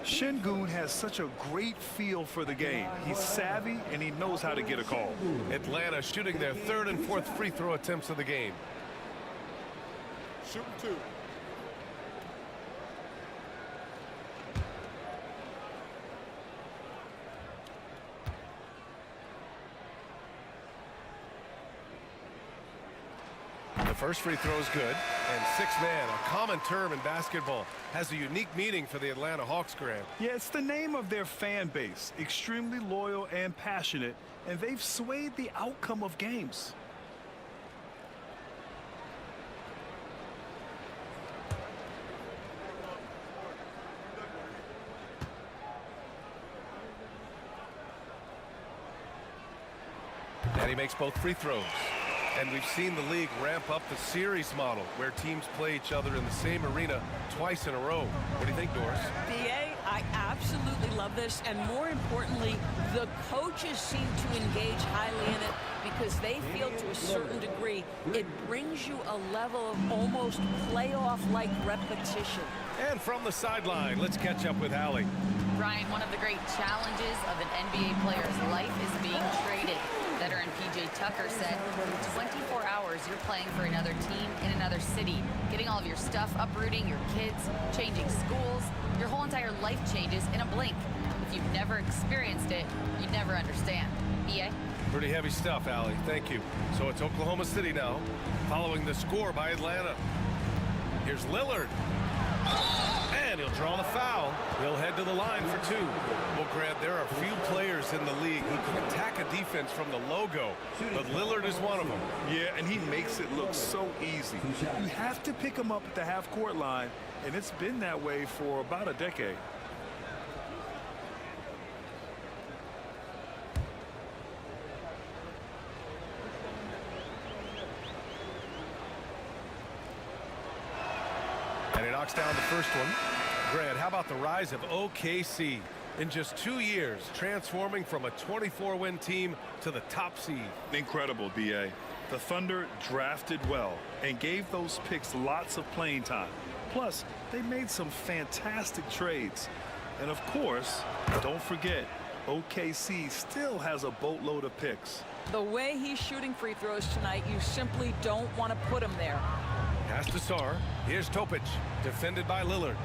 Şengün has such a great feel for the game. He's savvy, and he knows how to get a call.
Atlanta shooting their third and fourth free throw attempts of the game.
Shooting two.
First free throw is good, and six-man, a common term in basketball, has a unique meaning for the Atlanta Hawks, Grant.
Yeah, it's the name of their fan base, extremely loyal and passionate, and they've swayed the outcome of games.
And he makes both free throws. And we've seen the league ramp up the series model where teams play each other in the same arena twice in a row. What do you think, Doris?
BA, I absolutely love this, and more importantly, the coaches seem to engage highly in it because they feel to a certain degree it brings you a level of almost playoff-like repetition.
And from the sideline, let's catch up with Allie.
Ryan, one of the great challenges of an NBA player's life is being traded. Veteran P.J. Tucker said, in 24 hours, you're playing for another team in another city, getting all of your stuff, uprooting your kids, changing schools. Your whole entire life changes in a blink. If you've never experienced it, you'd never understand. B.A.?
Pretty heavy stuff, Allie. Thank you. So it's Oklahoma City now, following the score by Atlanta. Here's Lillard. And he'll draw the foul. He'll head to the line for two. Well, Grant, there are few players in the league who can attack a defense from the logo, but Lillard is one of them.
Yeah, and he makes it look so easy. You have to pick him up at the half-court line, and it's been that way for about a decade.
And he knocks down the first one. Grant, how about the rise of OKC? In just 2 years, transforming from a 24-win team to the top seed.
Incredible, B.A. The Thunder drafted well and gave those picks lots of playing time. Plus, they made some fantastic trades. And of course, don't forget, OKC still has a boatload of picks.
The way he's shooting free throws tonight, you simply don't want to put him there.
Pass to Sarr. Here's Topic, defended by Lillard.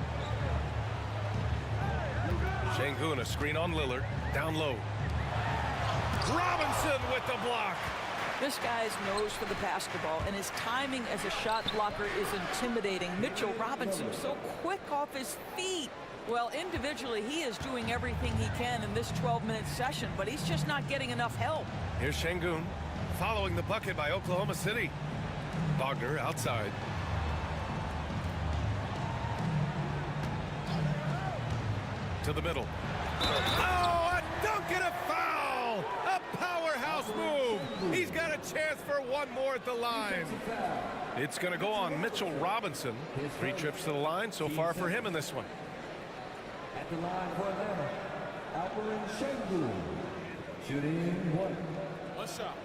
Şengün, a screen on Lillard, down low. Robinson with the block.
This guy's nose for the basketball, and his timing as a shot blocker is intimidating. Mitchell Robinson so quick off his feet. Well, individually, he is doing everything he can in this 12-minute session, but he's just not getting enough help.
Here's Şengün, following the bucket by Oklahoma City. Wagner outside. To the middle. Oh, a dunk and a foul! A powerhouse move! He's got a chance for one more at the line. It's going to go on Mitchell Robinson. 3 trips to the line so far for him in this one.
At the line for Atlanta, Alperen Şengün, shooting one.
One shot.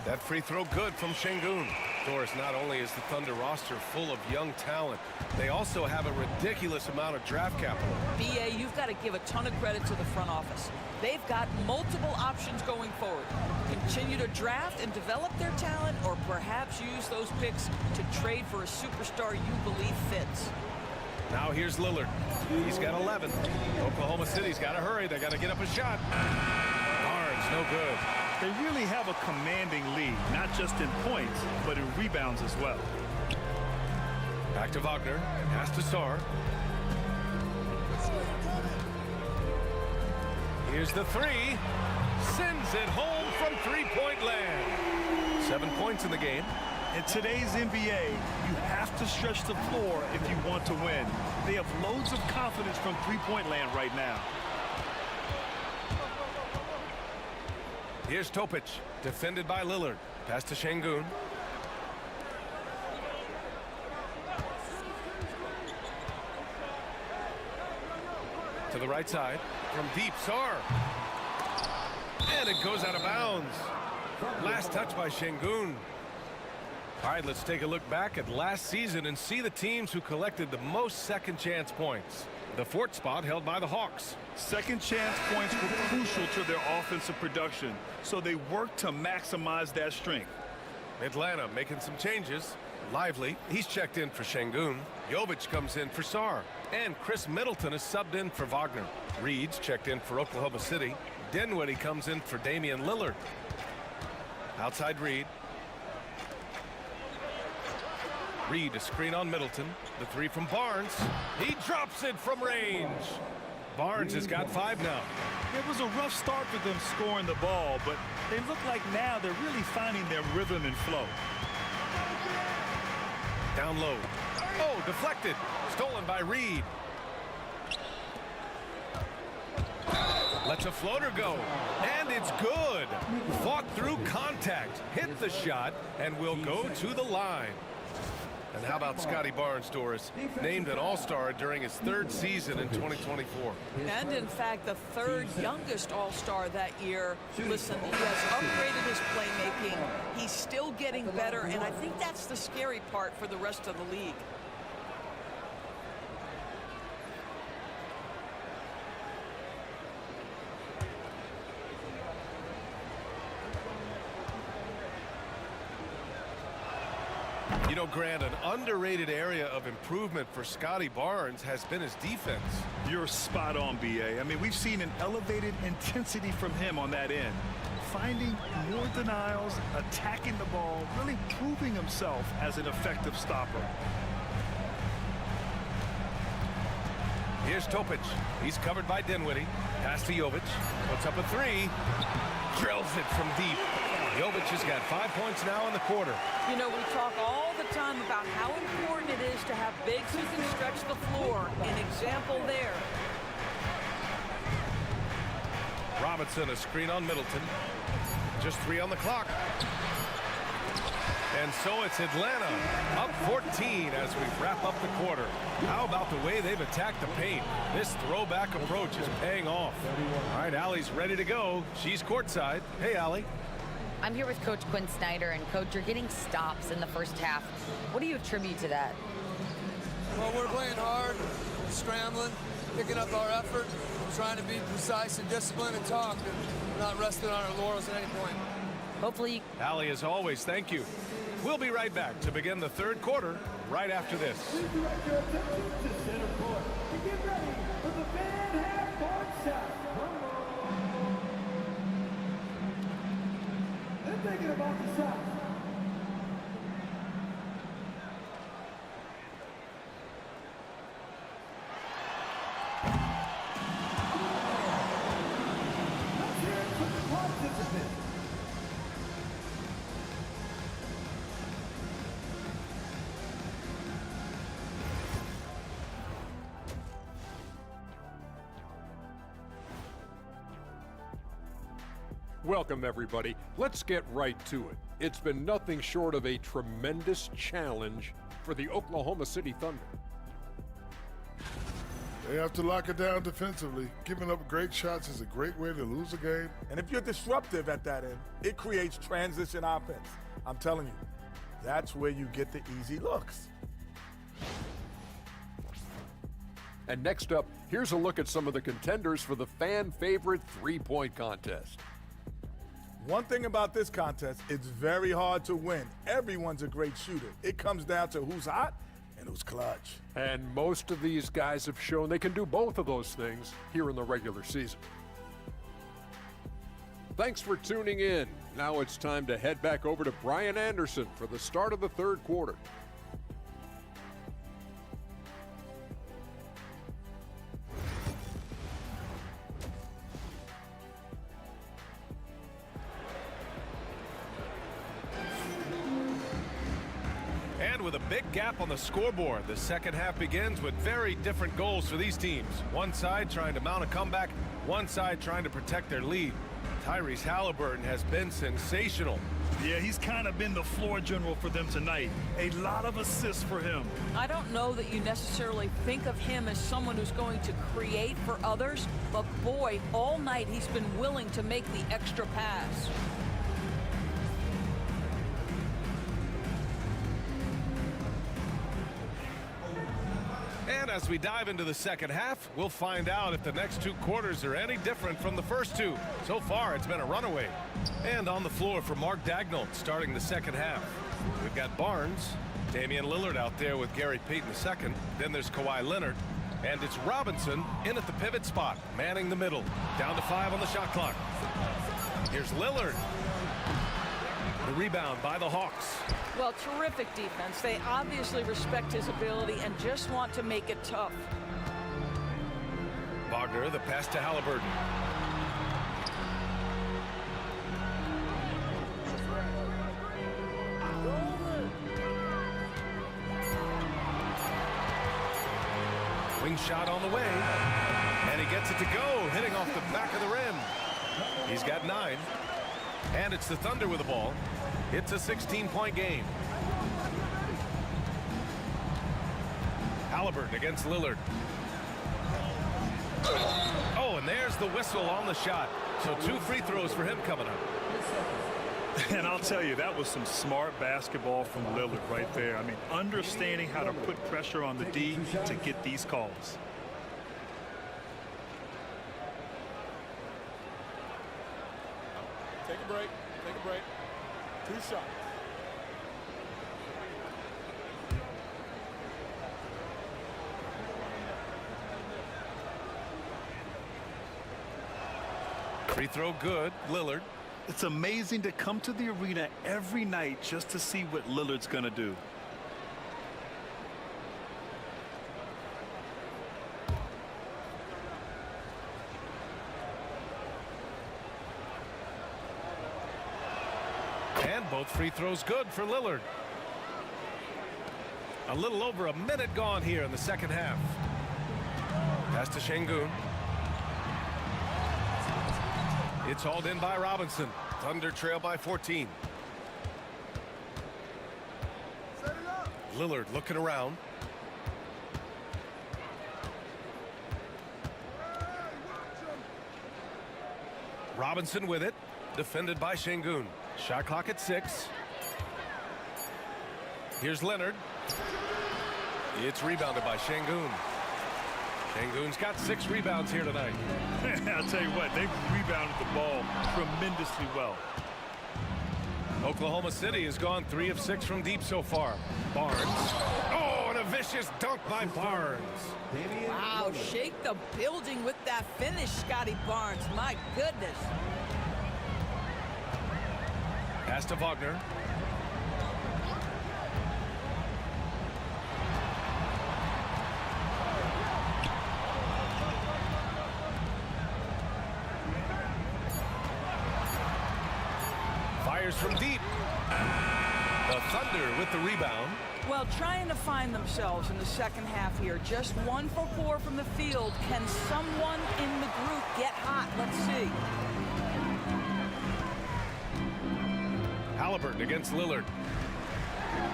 That free throw good from Şengün. Doris, not only is the Thunder roster full of young talent, they also have a ridiculous amount of draft capital.
BA, you've got to give a ton of credit to the front office. They've got multiple options going forward. Continue to draft and develop their talent, or perhaps use those picks to trade for a superstar you believe fits.
Now here's Lillard. He's got 11. Oklahoma City's got to hurry. They got to get up a shot. Barnes, no good.
They really have a commanding lead, not just in points, but in rebounds as well.
Back to Wagner. Pass to Sarr. Here's the three. Sends it home from three-point land. 7 points in the game.
In today's NBA, you have to stretch the floor if you want to win. They have loads of confidence from three-point land right now.
Here's Topic, defended by Lillard. Pass to Şengün. To the right side, from deep, Sarr. And it goes out of bounds. Last touch by Şengün. All right, let's take a look back at last season and see the teams who collected the most second chance points. The fourth spot held by the Hawks.
Second chance points were crucial to their offensive production, so they worked to maximize that strength.
Atlanta making some changes. Lively, he's checked in for Şengün. Jovic comes in for Sarr. And Chris Middleton is subbed in for Wagner. Reed's checked in for Oklahoma City. Dinwiddie comes in for Damian Lillard. Outside Reed. Reed, a screen on Middleton. The three from Barnes. He drops it from range. Barnes has got 5 now.
It was a rough start for them scoring the ball, but they look like now they're really finding their rhythm and flow.
Down low. Oh, deflected. Stolen by Reed. Lets a floater go. And it's good. Fought through contact. Hit the shot and will go to the line. And how about Scotty Barnes, Doris? Named an All-Star during his 3rd season in 2024.
And in fact, the 3rd youngest All-Star that year. Listen, he has upgraded his playmaking. He's still getting better, and I think that's the scary part for the rest of the league.
You know, Grant, an underrated area of improvement for Scotty Barnes has been his defense.
You're spot on, BA. I mean, we've seen an elevated intensity from him on that end. Finding more denials, attacking the ball, really proving himself as an effective stopper.
Here's Topic. He's covered by Dinwiddie. Pass to Jovic. Puts up a 3. Drills it from deep. Jovic has got 5 points now in the quarter.
You know, we talk all the time about how important it is to have bigs who can stretch the floor. An example there.
Robinson, a screen on Middleton. Just 3 on the clock. And so it's Atlanta up 14 as we wrap up the quarter. How about the way they've attacked the paint? This throwback approach is paying off. All right, Allie's ready to go. She's courtside. Hey, Allie.
I'm here with Coach Quinn Snyder, and Coach, you're getting stops in the first half. What do you attribute to that?
Well, we're playing hard, scrambling, picking up our effort, trying to be precise and disciplined and talk, and we're not resting on our laurels at any point.
Hopefully.
Allie, as always, thank you. We'll be right back to begin the 3rd quarter right after this.
Please direct your attention to center court and get ready for the fan half-court shot. They're thinking about the shot. Let's hear it from the participants.
Welcome, everybody. Let's get right to it. It's been nothing short of a tremendous challenge for the Oklahoma City Thunder.
They have to lock it down defensively. Giving up great shots is a great way to lose a game.
And if you're disruptive at that end, it creates transition offense. I'm telling you, that's where you get the easy looks.
And next up, here's a look at some of the contenders for the fan-favorite three-point contest.
One thing about this contest, it's very hard to win. Everyone's a great shooter. It comes down to who's hot and who's clutch.
And most of these guys have shown they can do both of those things here in the regular season. Thanks for tuning in. Now it's time to head back over to Brian Anderson for the start of the third quarter.
And with a big gap on the scoreboard, the second half begins with very different goals for these teams. One side trying to mount a comeback, one side trying to protect their lead. Tyrese Halliburton has been sensational.
Yeah, he's kind of been the floor general for them tonight. A lot of assists for him.
I don't know that you necessarily think of him as someone who's going to create for others, but boy, all night he's been willing to make the extra pass.
And as we dive into the second half, we'll find out if the next two quarters are any different from the first two. So far, it's been a runaway. And on the floor for Mark Daigneault starting the second half. We've got Barnes, Damian Lillard out there with Gary Payton II. Then there's Kawhi Leonard. And it's Robinson in at the pivot spot, manning the middle. Down to 5 on the shot clock. Here's Lillard. The rebound by the Hawks.
Well, terrific defense. They obviously respect his ability and just want to make it tough.
Wagner, the pass to Halliburton. Wing shot on the way. And he gets it to go, hitting off the back of the rim. He's got 9. And it's the Thunder with the ball. It's a 16-point game. Halliburton against Lillard. Oh, and there's the whistle on the shot. So 2 free throws for him coming up.
And I'll tell you, that was some smart basketball from Lillard right there. I mean, understanding how to put pressure on the D to get these calls.
Take a break. Take a break. 2 shots.
Free throw good, Lillard.
It's amazing to come to the arena every night just to see what Lillard's going to do.
And both free throws good for Lillard. A little over a minute gone here in the second half. Pass to Şengün. It's hauled in by Robinson. Thunder trail by 14. Lillard looking around. Robinson with it. Defended by Şengün. Shot clock at 6. Here's Leonard. It's rebounded by Şengün. Şengün's got 6 rebounds here tonight.
I'll tell you what, they've rebounded the ball tremendously well.
Oklahoma City has gone 3 of 6 from deep so far. Barnes. Oh, and a vicious dunk by Barnes.
Wow, shake the building with that finish, Scotty Barnes. My goodness.
Pass to Wagner. Fires from deep. The Thunder with the rebound.
Well, trying to find themselves in the second half here. Just 1 for 4 from the field. Can someone in the group get hot? Let's see.
Halliburton against Lillard.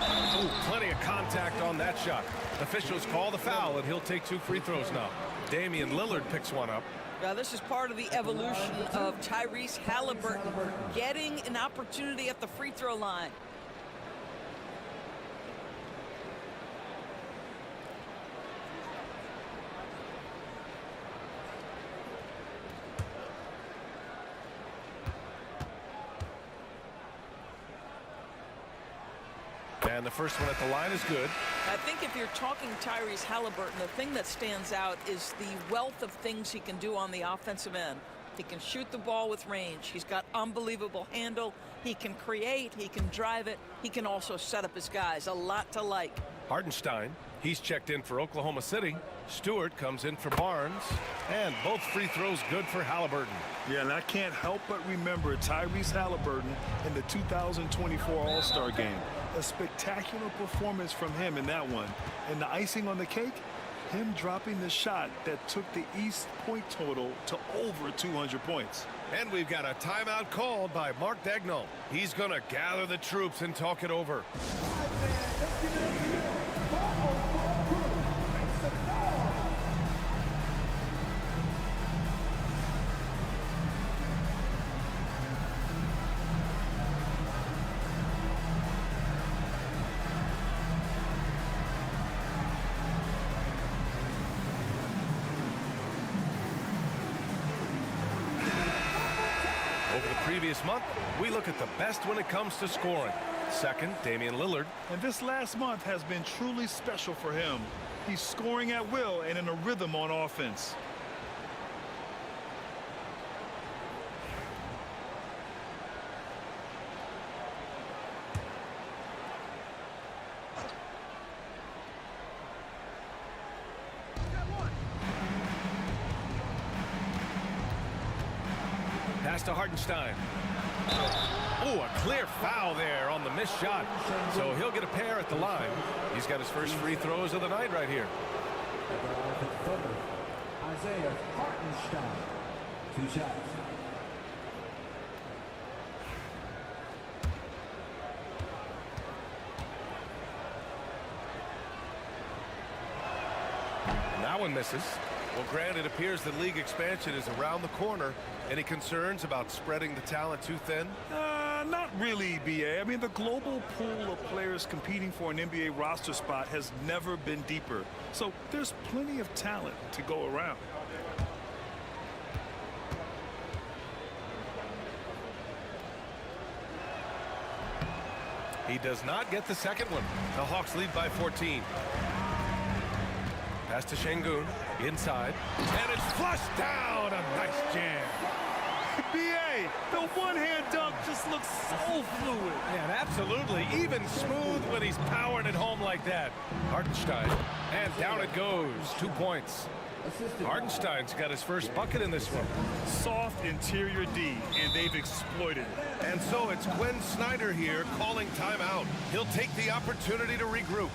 Oh, plenty of contact on that shot. Officials call the foul, and he'll take 2 free throws now. Damian Lillard picks one up.
Now, this is part of the evolution of Tyrese Halliburton getting an opportunity at the free throw line.
And the first one at the line is good.
I think if you're talking Tyrese Halliburton, the thing that stands out is the wealth of things he can do on the offensive end. He can shoot the ball with range. He's got unbelievable handle. He can create. He can drive it. He can also set up his guys. A lot to like.
Hartenstein, he's checked in for Oklahoma City. Stewart comes in for Barnes. And both free throws good for Halliburton.
Yeah, and I can't help but remember Tyrese Halliburton in the 2024 All-Star game. A spectacular performance from him in that one. And the icing on the cake, him dropping the shot that took the East point total to over 200 points.
And we've got a timeout called by Mark Daigneault. He's going to gather the troops and talk it over. Previous month, we look at the best when it comes to scoring. Second, Damian Lillard.
And this last month has been truly special for him. He's scoring at will and in a rhythm on offense.
Pass to Hartenstein. Oh, a clear foul there on the missed shot. So he'll get a pair at the line. He's got his first free throws of the night right here.
Isaiah Hartenstein. 2 shots.
That one misses. Well, Grant, it appears the league expansion is around the corner. Any concerns about spreading the talent too thin?
Not really, B.A. I mean, the global pool of players competing for an NBA roster spot has never been deeper. So there's plenty of talent to go around.
He does not get the second one. The Hawks lead by 14. Pass to Şengün, inside, and it's flushed down. A nice jam.
B.A., the one-hand dunk just looks so fluid.
Yeah, absolutely. Even smooth when he's powering it home like that. Hartenstein, and down it goes. 2 points. Hartenstein's got his first bucket in this one.
Soft interior D, and they've exploited it.
And so it's Quinn Snyder here calling timeout. He'll take the opportunity to regroup.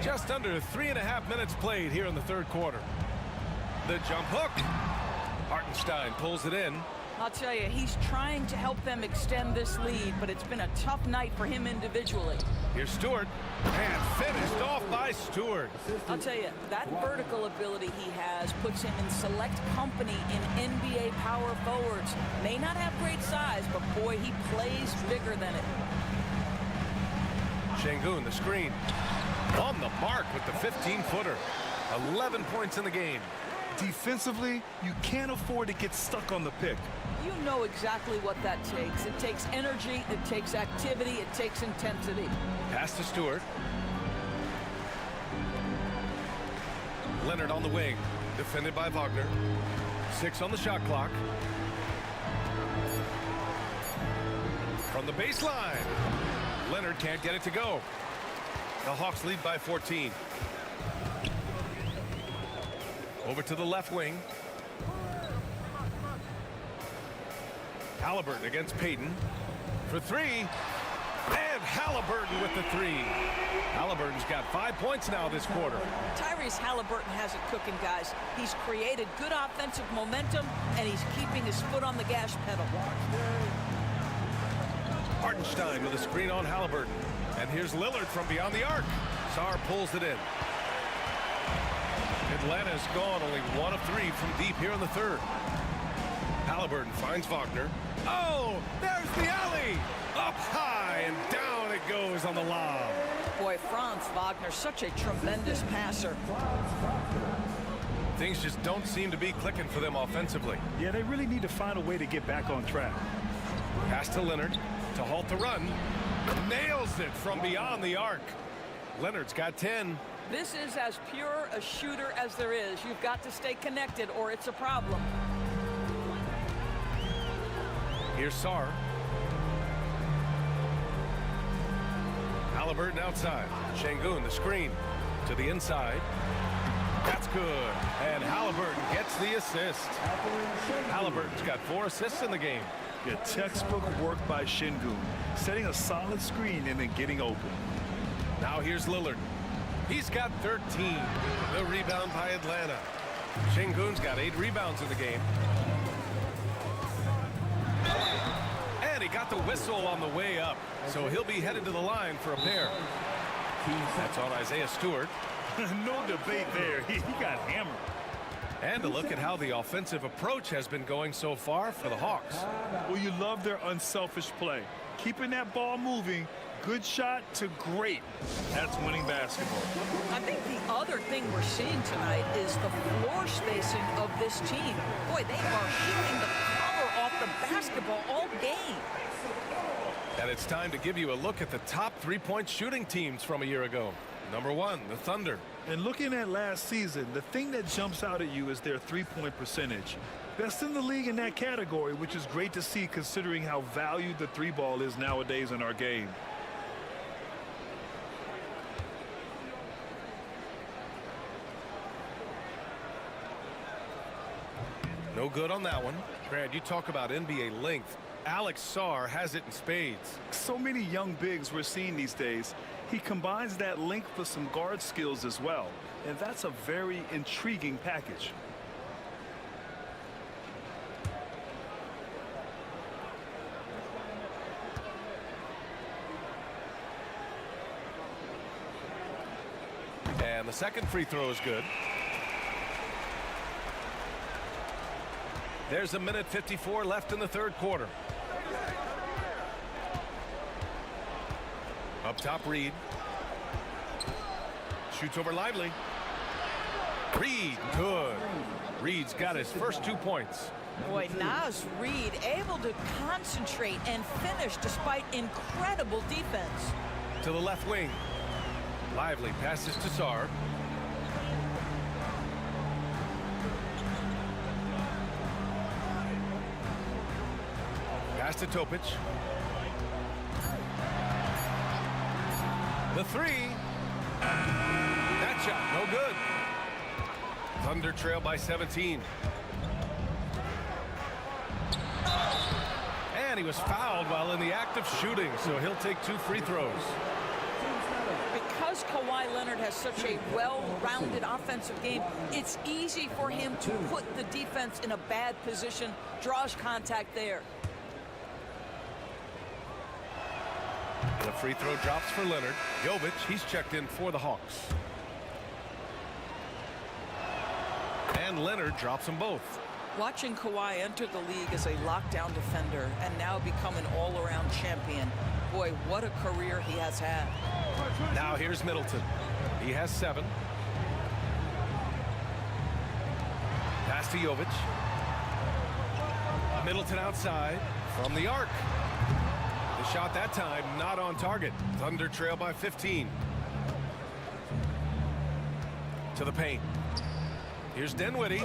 Just under 3.5 minutes played here in the third quarter. The jump hook. Hartenstein pulls it in.
I'll tell you, he's trying to help them extend this lead, but it's been a tough night for him individually.
Here's Stewart, and finished off by Stewart.
I'll tell you, that vertical ability he has puts him in select company in NBA power forwards. May not have great size, but boy, he plays bigger than it.
Şengün, the screen. On the mark with the 15-footer. 11 points in the game.
Defensively, you can't afford to get stuck on the pick.
You know exactly what that takes. It takes energy, it takes activity, it takes intensity.
Pass to Stewart. Leonard on the wing, defended by Wagner. 6 on the shot clock. From the baseline, Leonard can't get it to go. The Hawks lead by 14. Over to the left wing. Halliburton against Payton for 3. And Halliburton with the 3. Halliburton's got 5 points now this quarter.
Tyrese Halliburton has it cooking, guys. He's created good offensive momentum, and he's keeping his foot on the gas pedal.
Hartenstein with a screen on Halliburton. And here's Lillard from beyond the arc. Sarr pulls it in. Atlanta's gone only 1 of 3 from deep here in the third. Halliburton finds Wagner. Oh, there's the alley. Up high and down it goes on the lob.
Boy, Franz Wagner, such a tremendous passer.
Things just don't seem to be clicking for them offensively.
Yeah, they really need to find a way to get back on track.
Pass to Leonard to halt the run. Nails it from beyond the arc. Leonard's got 10.
This is as pure a shooter as there is. You've got to stay connected or it's a problem.
Here's Sarr. Halliburton outside. Şengün, the screen to the inside. That's good. And Halliburton gets the assist. Halliburton's got 4 assists in the game.
Yeah, textbook work by Şengün, setting a solid screen and then getting open.
Now here's Lillard. He's got 13. The rebound by Atlanta. Şengün's got 8 rebounds in the game. And he got the whistle on the way up, so he'll be headed to the line for a pair. That's on Isaiah Stewart.
No debate there. He got hammered.
And a look at how the offensive approach has been going so far for the Hawks.
Well, you love their unselfish play. Keeping that ball moving, good shot to great. That's winning basketball.
I think the other thing we're seeing tonight is the floor spacing of this team. Boy, they are shooting the cover off the basketball all game.
And it's time to give you a look at the top three-point shooting teams from a year ago. Number 1, the Thunder.
And looking at last season, the thing that jumps out at you is their three-point percentage. Best in the league in that category, which is great to see considering how valued the three ball is nowadays in our game.
No good on that one. Brad, you talk about NBA length. Alex Sarr has it in spades.
So many young bigs we're seeing these days. He combines that length with some guard skills as well. And that's a very intriguing package.
And the second free throw is good. There's 1:54 left in the third quarter. Up top, Reed. Shoots over Lively. Reed, good. Reed's got his first 2 points.
Boy, Naz Reid able to concentrate and finish despite incredible defense.
To the left wing. Lively passes to Sarr. Pass to Topic. The 3. That shot, no good. Thunder trail by 17. And he was fouled while in the act of shooting, so he'll take 2 free throws.
Because Kawhi Leonard Leonard has such a well-rounded offensive game, it's easy for him to put the defense in a bad position, draws contact there.
The free throw drops for Leonard. Jovic, he's checked in for the Hawks. And Leonard drops them both.
Watching Kawhi enter the league as a lockdown defender and now become an all-around champion, boy, what a career he has had.
Now here's Middleton. He has 7. Pass to Jovic. Middleton outside from the arc. The shot that time not on target. Thunder trail by 15. To the paint. Here's Dinwiddie.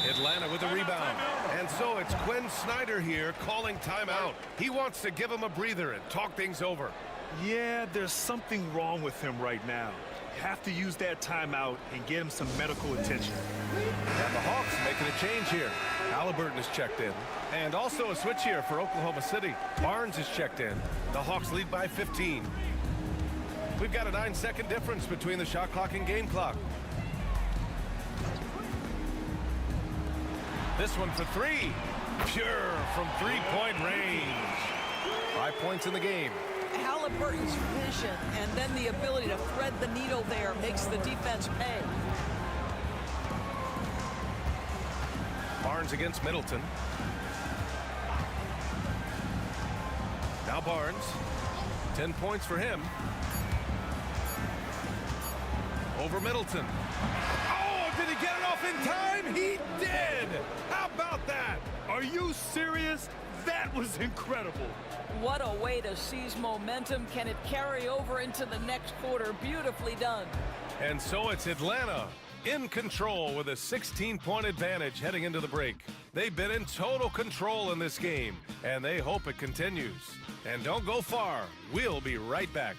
Atlanta with the rebound. And so it's Quinn Snyder here calling timeout. He wants to give him a breather and talk things over.
Yeah, there's something wrong with him right now. Have to use that timeout and get him some medical attention.
And the Hawks making a change here. Halliburton is checked in. And also a switch here for Oklahoma City. Barnes is checked in. The Hawks lead by 15. We've got a 9-second difference between the shot clock and game clock. This one for 3. Pure from 3-point range. 5 points in the game.
Halliburton's vision and then the ability to thread the needle there makes the defense pay.
Barnes against Middleton. Now Barnes. 10 points for him. Over Middleton. Oh, did he get it off in time? He did! How about that?
Are you serious? That was incredible.
What a way to seize momentum. Can it carry over into the next quarter? Beautifully done.
And so it's Atlanta in control with a 16-point advantage heading into the break. They've been in total control in this game, and they hope it continues. And don't go far. We'll be right back.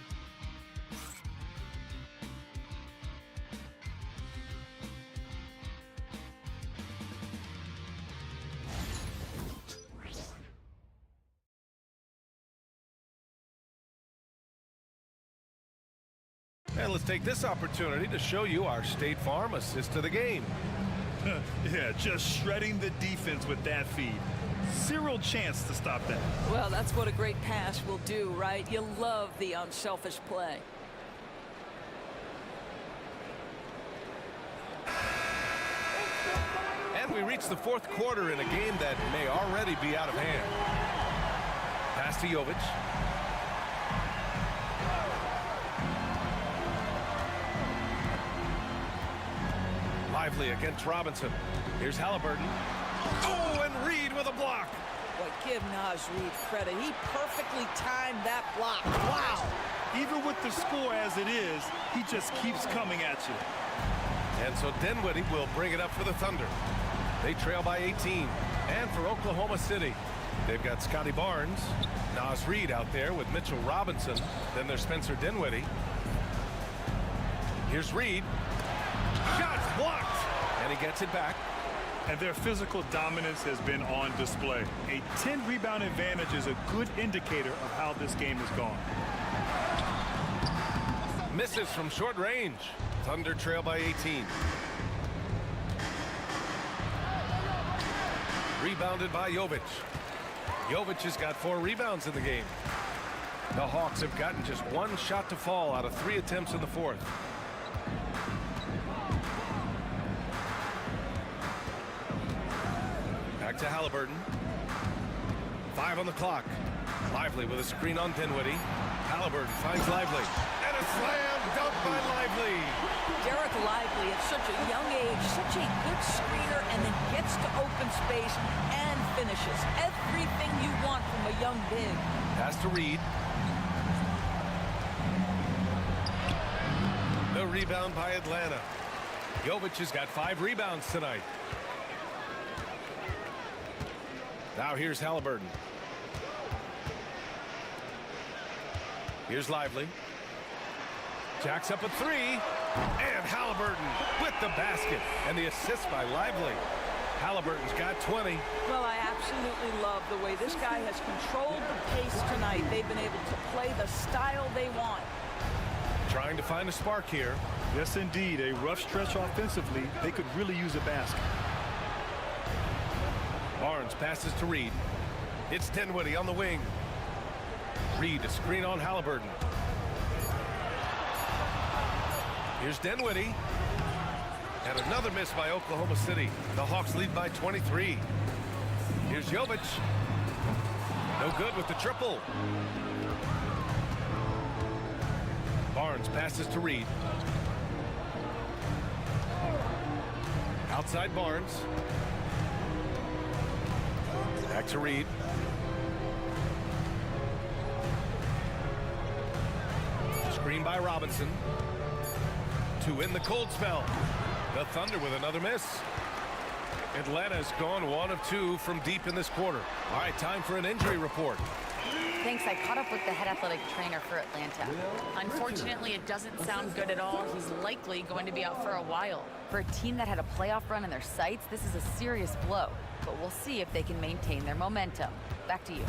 And let's take this opportunity to show you our State Farm assist to the game.
Yeah, just shredding the defense with that feed. Zero chance to stop that.
Well, that's what a great pass will do, right? You love the unselfish play.
And we reach the fourth quarter in a game that may already be out of hand. Pass to Jovic. Lively against Robinson. Here's Halliburton. Oh, and Reed with a block.
Boy, give Naz Reid credit. He perfectly timed that block. Wow.
Even with the score as it is, he just keeps coming at you.
And so Dinwiddie will bring it up for the Thunder. They trail by 18. And for Oklahoma City, they've got Scotty Barnes, Naz Reid out there with Mitchell Robinson. Then there's Spencer Dinwiddie. Here's Reid. Shots blocked. And he gets it back.
And their physical dominance has been on display. A 10-rebound advantage is a good indicator of how this game has gone.
Misses from short range. Thunder trail by 18. Rebounded by Jovic. Jovic has got 4 rebounds in the game. The Hawks have gotten just 1 shot to fall out of 3 attempts in the fourth. Back to Halliburton. 5 on the clock. Lively with a screen on Dinwiddie. Halliburton finds Lively. And a slam dunk by Lively.
Derek Lively at such a young age, such a good screener, and then gets to open space and finishes. Everything you want from a young big.
Pass to Reid. The rebound by Atlanta. Jovic has got 5 rebounds tonight. Now here's Halliburton. Here's Lively. Jacks up a 3. And Halliburton with the basket. And the assist by Lively. Halliburton's got 20.
Well, I absolutely love the way this guy has controlled the pace tonight. They've been able to play the style they want.
trying to find a spark here.
Yes, indeed. A rough stretch offensively. They could really use a basket.
Barnes passes to Reed. It's Dinwiddie on the wing. Reed, a screen on Halliburton. Here's Dinwiddie. And another miss by Oklahoma City. The Hawks lead by 23. Here's Jovic. No good with the triple. Barnes passes to Reed. Outside Barnes. Back to Reed. Screen by Robinson. To end the cold spell. The Thunder with another miss. Atlanta's gone 1 of 2 from deep in this quarter. All right, time for an injury report.
Thanks. I caught up with the head athletic trainer for Atlanta. Unfortunately, it doesn't sound good at all. He's likely going to be out for a while. For a team that had a playoff run in their sights, this is a serious blow. But we'll see if they can maintain their momentum. Back to you.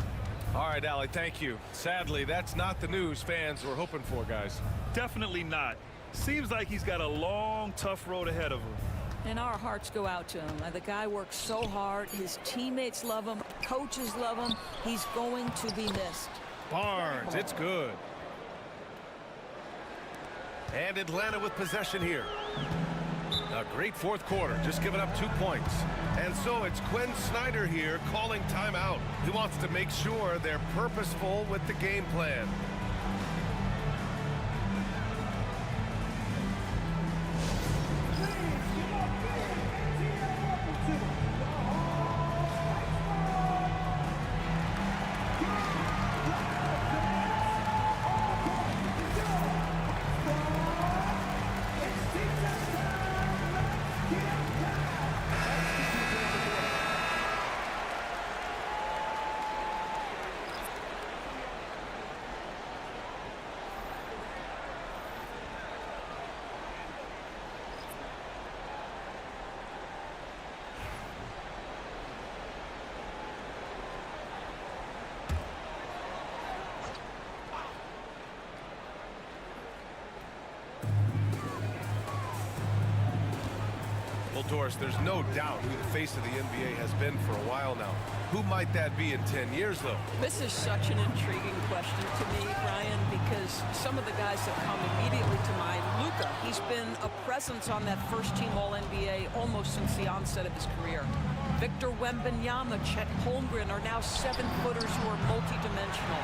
All right, Allie, thank you. Sadly, that's not the news fans were hoping for, guys.
Definitely not. Seems like he's got a long, tough road ahead of him.
And our hearts go out to him. The guy works so hard. His teammates love him. Coaches love him. He's going to be missed.
Barnes, it's good. And Atlanta with possession here. A great fourth quarter, just giving up 2 points. And so it's Quinn Snyder here calling timeout. He wants to make sure they're purposeful with the game plan. Doris, there's no doubt who the face of the NBA has been for a while now. Who might that be in 10 years, though?
This is such an intriguing question to me, Brian, because some of the guys that come immediately to mind, Luka, he's been a presence on that first-team All-NBA almost since the onset of his career. Victor Wembanyama, Chet Holmgren are now 7-footers who are multi-dimensional.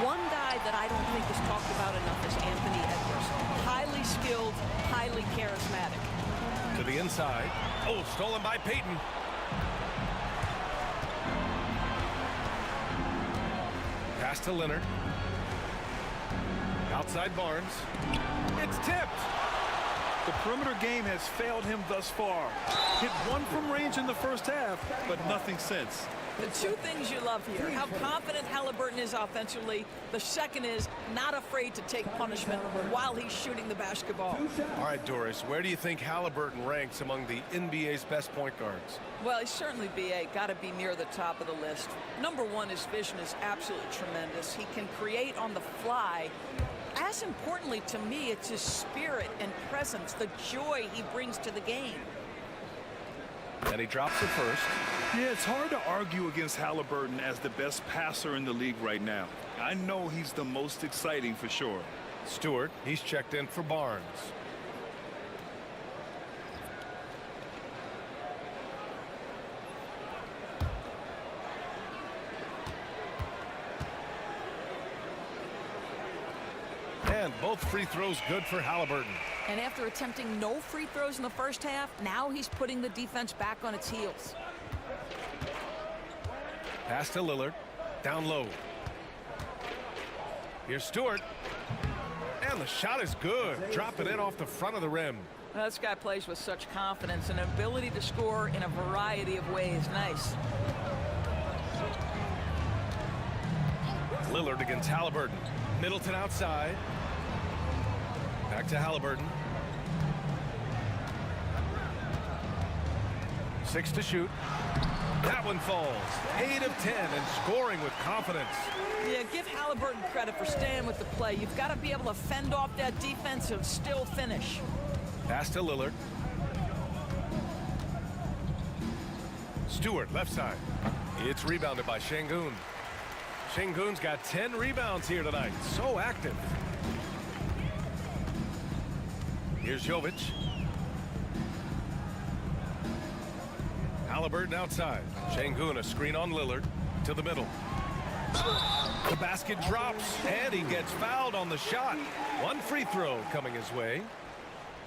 One guy that I don't think is talked about enough is Anthony Edwards. Highly skilled, highly charismatic.
To the inside. Oh, stolen by Payton. Pass to Leonard. Outside Barnes. It's tipped.
The perimeter game has failed him thus far. Hit one from range in the first half, but nothing since.
The two things you love here, how confident Halliburton is offensively. The second is not afraid to take punishment while he's shooting the basketball.
All right, Doris, where do you think Halliburton ranks among the NBA's best point guards?
Well, he's certainly, BA, got to be near the top of the list. Number one, his vision is absolutely tremendous. He can create on the fly. As importantly to me, it's his spirit and presence, the joy he brings to the game.
And he drops it first.
Yeah, it's hard to argue against Halliburton as the best passer in the league right now. I know he's the most exciting for sure.
Stewart, he's checked in for Barnes. And both free throws good for Halliburton.
And after attempting no free throws in the first half, now he's putting the defense back on its heels.
Pass to Lillard. Down low. Here's Stewart. And the shot is good. Drop it in off the front of the rim.
Well, this guy plays with such confidence and ability to score in a variety of ways. Nice.
Lillard against Halliburton. Middleton outside. Back to Halliburton. 6 to shoot. That one falls. 8 of 10 and scoring with confidence.
Yeah, give Halliburton credit for staying with the play. You've got to be able to fend off that defense and still finish.
Pass to Lillard. Stewart, left side. It's rebounded by Şengün. Şengün's got 10 rebounds here tonight. So active. Here's Jovic. Halliburton outside. Şengün, a screen on Lillard to the middle. The basket drops, and he gets fouled on the shot. One free throw coming his way.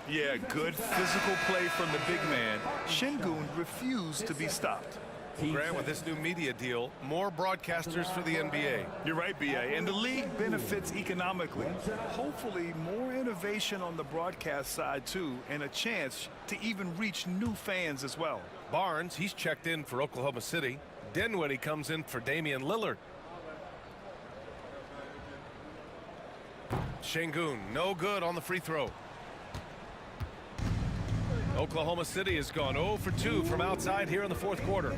Yeah, good physical play from the big man. Şengün refused to be stopped.
Grant, with this new media deal, more broadcasters for the NBA.
You're right, B.A., and the league benefits economically. Hopefully, more innovation on the broadcast side, too, and a chance to even reach new fans as well.
Barnes, he's checked in for Oklahoma City. Dinwiddie comes in for Damian Lillard. Şengün, no good on the free throw. Oklahoma City has gone 0 for 2 from outside here in the fourth quarter.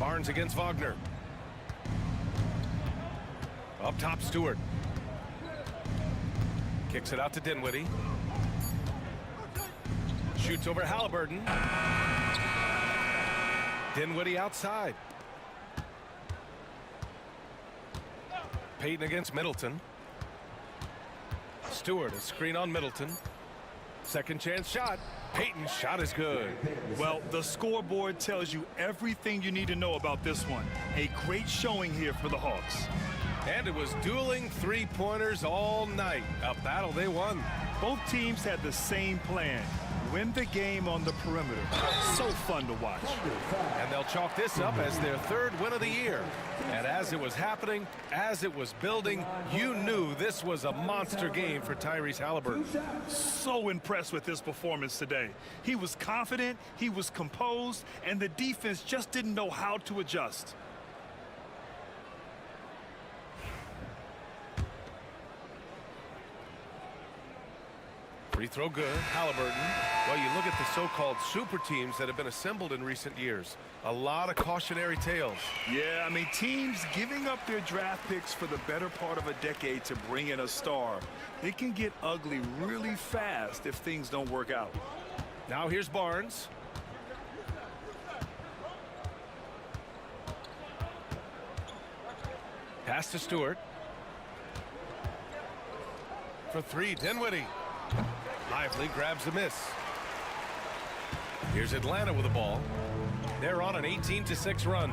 Barnes against Wagner. Up top, Stewart. Kicks it out to Dinwiddie. Shoots over Halliburton. Dinwiddie outside. Payton against Middleton. Stewart, a screen on Middleton. Second chance shot. Payton's shot is good.
Well, the scoreboard tells you everything you need to know about this one. A great showing here for the Hawks.
And it was dueling three-pointers all night. A battle they won.
Both teams had the same plan. Win the game on the perimeter. So fun to watch.
And they'll chalk this up as their third win of the year. And as it was happening, as it was building, you knew this was a monster game for Tyrese Halliburton.
So impressed with his performance today. He was confident, he was composed, and the defense just didn't know how to adjust.
Free throw good. Halliburton. Well, you look at the so-called super teams that have been assembled in recent years. A lot of cautionary tales.
Yeah, I mean, teams giving up their draft picks for the better part of a decade to bring in a star. It can get ugly really fast if things don't work out.
Now here's Barnes. Pass to Stewart. For three, Dinwiddie. Lively grabs the miss. Here's Atlanta with the ball. They're on an 18-6 run.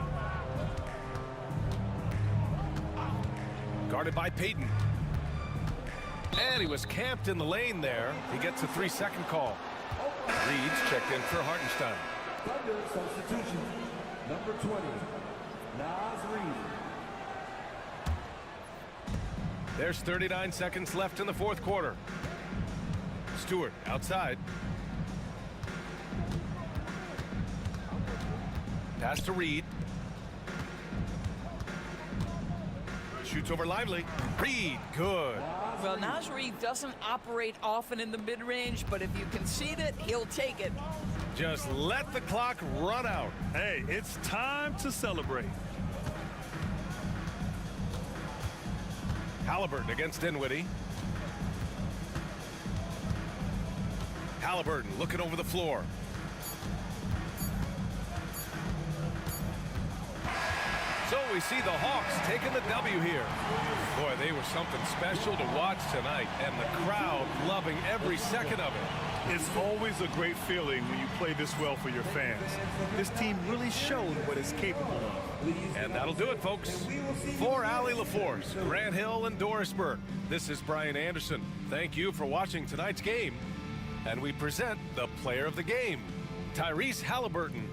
Guarded by Payton. And he was camped in the lane there. He gets a 3-second call. Reed's checked in for Hartenstein.
Thunder substitution, number 20, Naz Reid.
There's 39 seconds left in the fourth quarter. Stewart outside. Pass to Reed. Shoots over Lively. Reed, good.
Well, Naz Reid doesn't operate often in the mid-range, but if you concede it, he'll take it.
Just let the clock run out.
Hey, it's time to celebrate.
Halliburton against Dinwiddie. Halliburton looking over the floor. So we see the Hawks taking the W here. Boy, they were something special to watch tonight, and the crowd loving every second of it.
It's always a great feeling when you play this well for your fans. This team really showed what it's capable of.
And that'll do it, folks. For Allie LaForce, Grant Hill, and Doris Burke, this is Brian Anderson. Thank you for watching tonight's game. And we present the player of the game, Tyrese Halliburton.